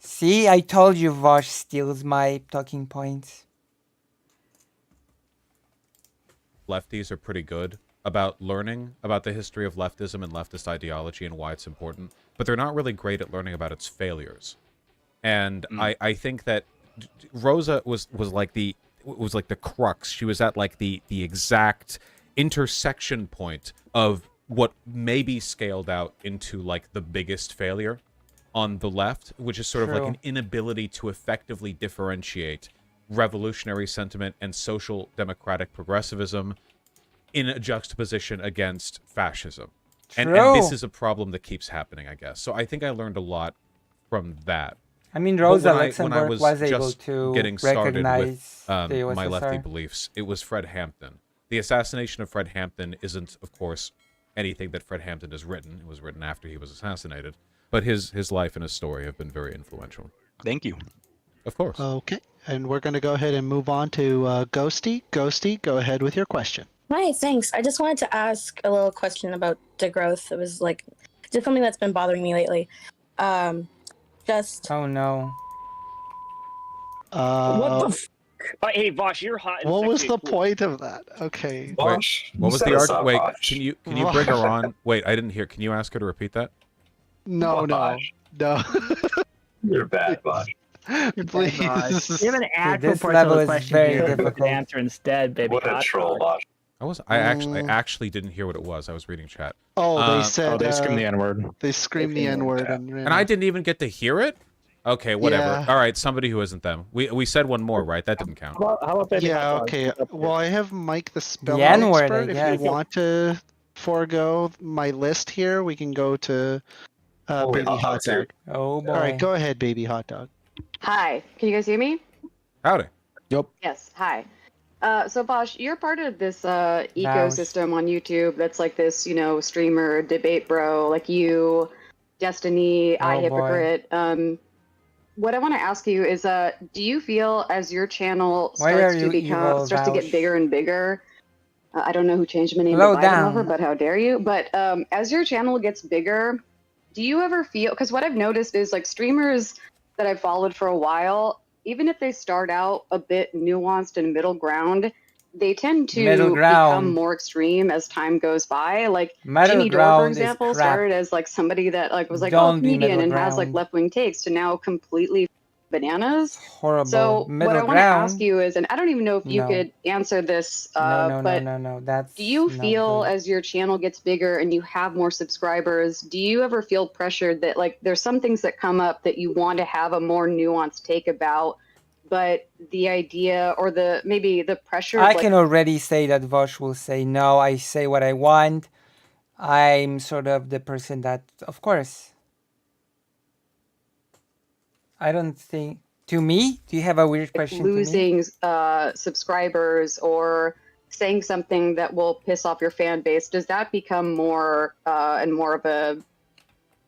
Speaker 1: See, I told you Vosh steals my talking points.
Speaker 8: lefties are pretty good about learning about the history of leftism and leftist ideology and why it's important, but they're not really great at learning about its failures. And I think that Rosa was like the crux. She was at like the exact intersection point of what may be scaled out into like the biggest failure on the left, which is sort of like an inability to effectively differentiate revolutionary sentiment and social democratic progressivism in a juxtaposition against fascism. And this is a problem that keeefs happening, I guess. So I think I learned a lot from that.
Speaker 1: I mean, Rosa Luxemburg was able
Speaker 8: just
Speaker 1: to
Speaker 8: getting started
Speaker 1: recognize
Speaker 8: with my
Speaker 1: the
Speaker 8: lefty
Speaker 1: USSR.
Speaker 8: beliefs, it was Fred Hampton. The assassination of Fred Hampton isn't, of course, anything that Fred Hampton has written. It was written after he was assassinated. But his life and his story have been very influential.
Speaker 23: Thank you.
Speaker 8: Of course.
Speaker 6: Okay, and we're going to go ahead and move on to Ghosty. Ghosty, go ahead with your question.
Speaker 15: Hi, thanks. I just wanted to ask a little question about degrowth. It was like just something that's been bothering me lately.
Speaker 1: Oh no.
Speaker 14: What the hey, Vosh, you're hot.
Speaker 6: What was the point of that? Okay.
Speaker 8: Wait, what was the argument? Wait, can you bring her on? Wait, I didn't hear. Can you ask her to repeat that?
Speaker 6: No.
Speaker 16: You're bad, Bosh.
Speaker 6: Please.
Speaker 17: You have an actual
Speaker 1: this level
Speaker 17: personal
Speaker 1: is
Speaker 17: question
Speaker 1: very
Speaker 17: here.
Speaker 1: difficult.
Speaker 17: Answer instead, baby.
Speaker 16: What a troll, Bosh.
Speaker 8: I actually didn't hear what it was. I was reading chat.
Speaker 6: Oh, they said.
Speaker 23: they screamed the N-word.
Speaker 6: They screamed the N-word.
Speaker 8: And I didn't even get to hear it? Okay, whatever.
Speaker 6: Yeah.
Speaker 8: All right, somebody who isn't them. We said one more, right? That didn't count.
Speaker 17: How about baby
Speaker 6: Yeah,
Speaker 17: hot dog?
Speaker 6: okay. Well, I have Mike the spelling
Speaker 1: N-word,
Speaker 6: expert.
Speaker 1: I
Speaker 6: If
Speaker 1: guess.
Speaker 6: you want to forego my list here, we can go to Baby Hot Dog.
Speaker 1: Oh boy.
Speaker 6: All right, go ahead, Baby Hot Dog.
Speaker 24: Hi, can you guys hear me?
Speaker 8: Howdy.
Speaker 19: Yep.
Speaker 24: Yes, hi. So Bosh, you're part of this ecosystem on YouTube that's like this, streamer, debate bro, like you, Destiny, iHypocrite. What I want to ask you is, do you feel as your channel starts to get bigger and bigger? I don't know who changed my name to Biden over, but how dare you? But as your channel gets bigger, do you ever feel? Because what I've noticed is like streamers that I've followed for a while, even if they start out a bit nuanced and middle ground, they tend to become more extreme as time goes by. Like Jimmy Dore, for example, started as like somebody that like was like comedian and has like left-wing takes to now completely bananas.
Speaker 1: Horrible.
Speaker 24: So
Speaker 1: middle
Speaker 24: what I want to
Speaker 1: ground.
Speaker 24: ask you is, and I don't even know if you could answer this, but
Speaker 1: no. That's
Speaker 24: do you feel as your channel gets bigger and you have more subscribers, do you ever feel pressured that like there's some things that come up that you want to have a more nuanced take about, but the idea or maybe the pressure?
Speaker 1: I can already say that Vosh will say no. I say what I want. I'm sort of the person that, of course. I don't think. To me, do you have a weird question?
Speaker 24: Losing subscribers or saying something that will piss off your fan base, does that become more and more of a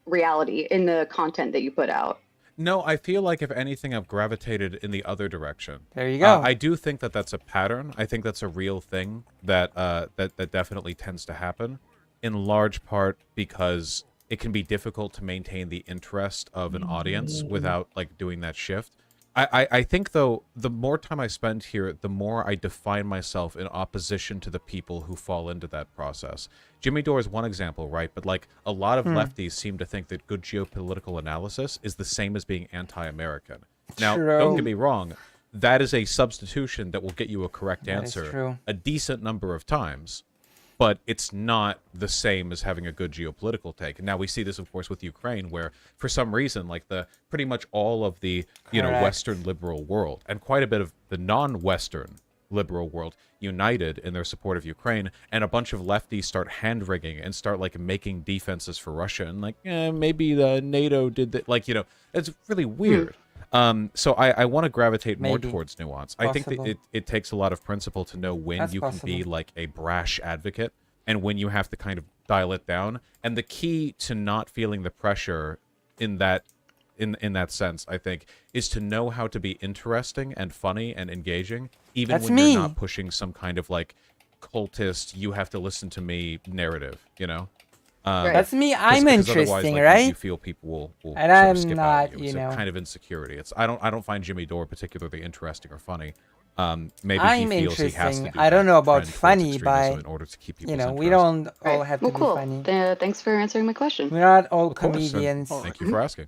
Speaker 24: reality in the content that you put out?
Speaker 8: No, I feel like if anything, I've gravitated in the other direction.
Speaker 1: There you go.
Speaker 8: I do think that that's a pattern. I think that's a real thing that that definitely tends to happen, in large part because it can be difficult to maintain the interest of an audience without like doing that shift. I think though, the more time I spend here, the more I define myself in opposition to the people who fall into that process. Jimmy Dore is one example, right? But like a lot of lefties seem to think that good geopolitical analysis is the same as being anti-American. Now, don't get me wrong, that is a substitution that will get you a correct answer a decent number of times. But it's not the same as having a good geopolitical take. And now we see this, of course, with Ukraine, where for some reason, like pretty much all of the Western liberal world and quite a bit of the non-Western liberal world united in their support of Ukraine, and a bunch of lefties start hand-wringing and start, like, making defenses for Russia, and, like, maybe the NATO did that. Like, you know, it's really weird. So I want to gravitate more towards nuance. I think that it takes a lot of principle to know when you can be, like, a brash advocate and when you have to kind of dial it down. And the key to not feeling the pressure in that sense, I think, is to know how to be interesting and funny and engaging, even when you're not pushing some kind of, like, cultist, you have to listen to me narrative, you know?
Speaker 1: That's me. I'm interesting,
Speaker 8: like,
Speaker 1: right?
Speaker 8: You feel people will
Speaker 1: and
Speaker 8: sort
Speaker 1: I'm
Speaker 8: of skip
Speaker 1: not,
Speaker 8: out on you.
Speaker 1: you
Speaker 8: It's a
Speaker 1: know.
Speaker 8: kind of insecurity. I don't find Jimmy Dore particularly interesting or funny. Maybe
Speaker 1: I'm
Speaker 8: he feels he has to
Speaker 1: interesting.
Speaker 8: do
Speaker 1: I don't
Speaker 8: that
Speaker 1: know about
Speaker 8: trend towards
Speaker 1: funny,
Speaker 8: extremism
Speaker 1: but
Speaker 8: in order to keep
Speaker 1: you
Speaker 8: people's
Speaker 1: know, we
Speaker 8: interest.
Speaker 1: don't all have to be
Speaker 24: cool.
Speaker 1: funny.
Speaker 24: Thanks for answering my question.
Speaker 1: We're not all
Speaker 8: Of course, and
Speaker 1: comedians.
Speaker 8: thank you for asking.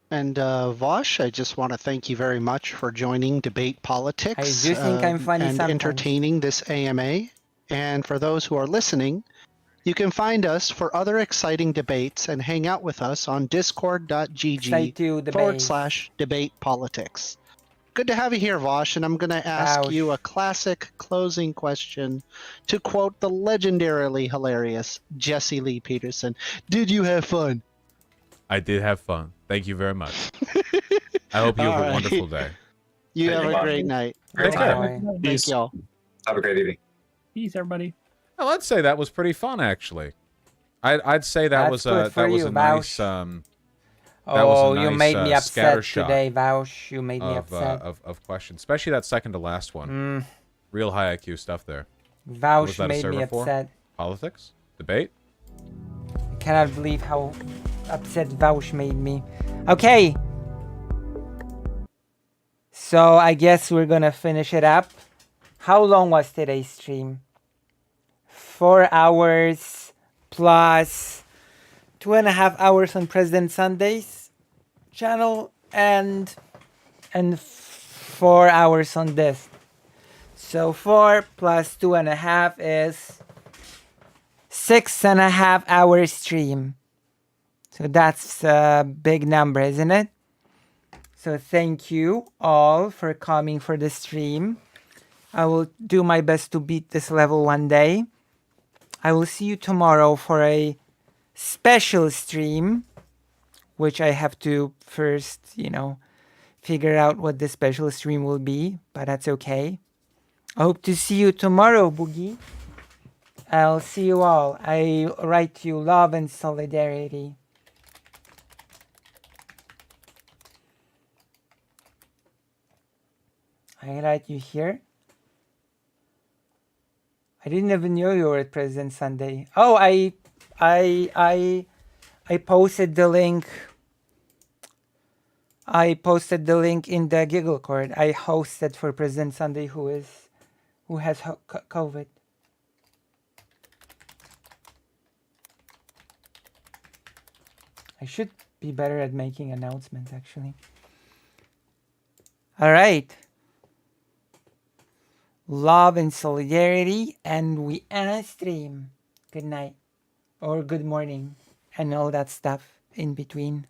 Speaker 6: And Vosh, I just want to thank you very much for joining Debate Politics
Speaker 1: I do think I'm funny
Speaker 6: and
Speaker 1: sometimes.
Speaker 6: entertaining this AMA. And for those who are listening, you can find us for other exciting debates and hang out with us on discord.gg/debate politics. Good to have you here, Vosh, and I'm going to ask you a classic closing question to quote the legendarily hilarious Jesse Lee Peterson. Did you have fun?
Speaker 8: I did have fun. Thank you very much. I hope you have a wonderful day.
Speaker 6: You have a great night.
Speaker 8: Take care.
Speaker 6: Thank y'all.
Speaker 11: Have a great evening.
Speaker 22: Peace, everybody.
Speaker 8: Well, I'd say that was pretty fun, actually. I'd say that was a nice
Speaker 1: you made me upset today, Vaush. You made me upset.
Speaker 8: Of questions, especially that second to last one. Real high IQ stuff there.
Speaker 1: Vaush made me upset.
Speaker 8: Politics? Debate?
Speaker 1: I cannot believe how upset Vaush made me. Okay. So I guess we're gonna finish it up. How long was today's stream? 4 hours plus 2.5 hours on President Sunday's channel and 4 hours on this. So 4 plus 2.5 is 6.5 hour stream. So that's a big number, isn't it? So thank you all for coming for the stream. I will do my best to beat this level one day. I will see you tomorrow for a special stream, which I have to first, you know, figure out what the special stream will be, but that's okay. I hope to see you tomorrow, Boogie. I'll see you all. I write to you love and solidarity. I write you here. I didn't even know you were at President Sunday. Oh, I posted the link. I posted the link in the Giggle Cord. I hosted for President Sunday, who has COVID. I should be better at making announcements, actually. All right. Love and solidarity, and we end stream. Good night or good morning and all that stuff in between.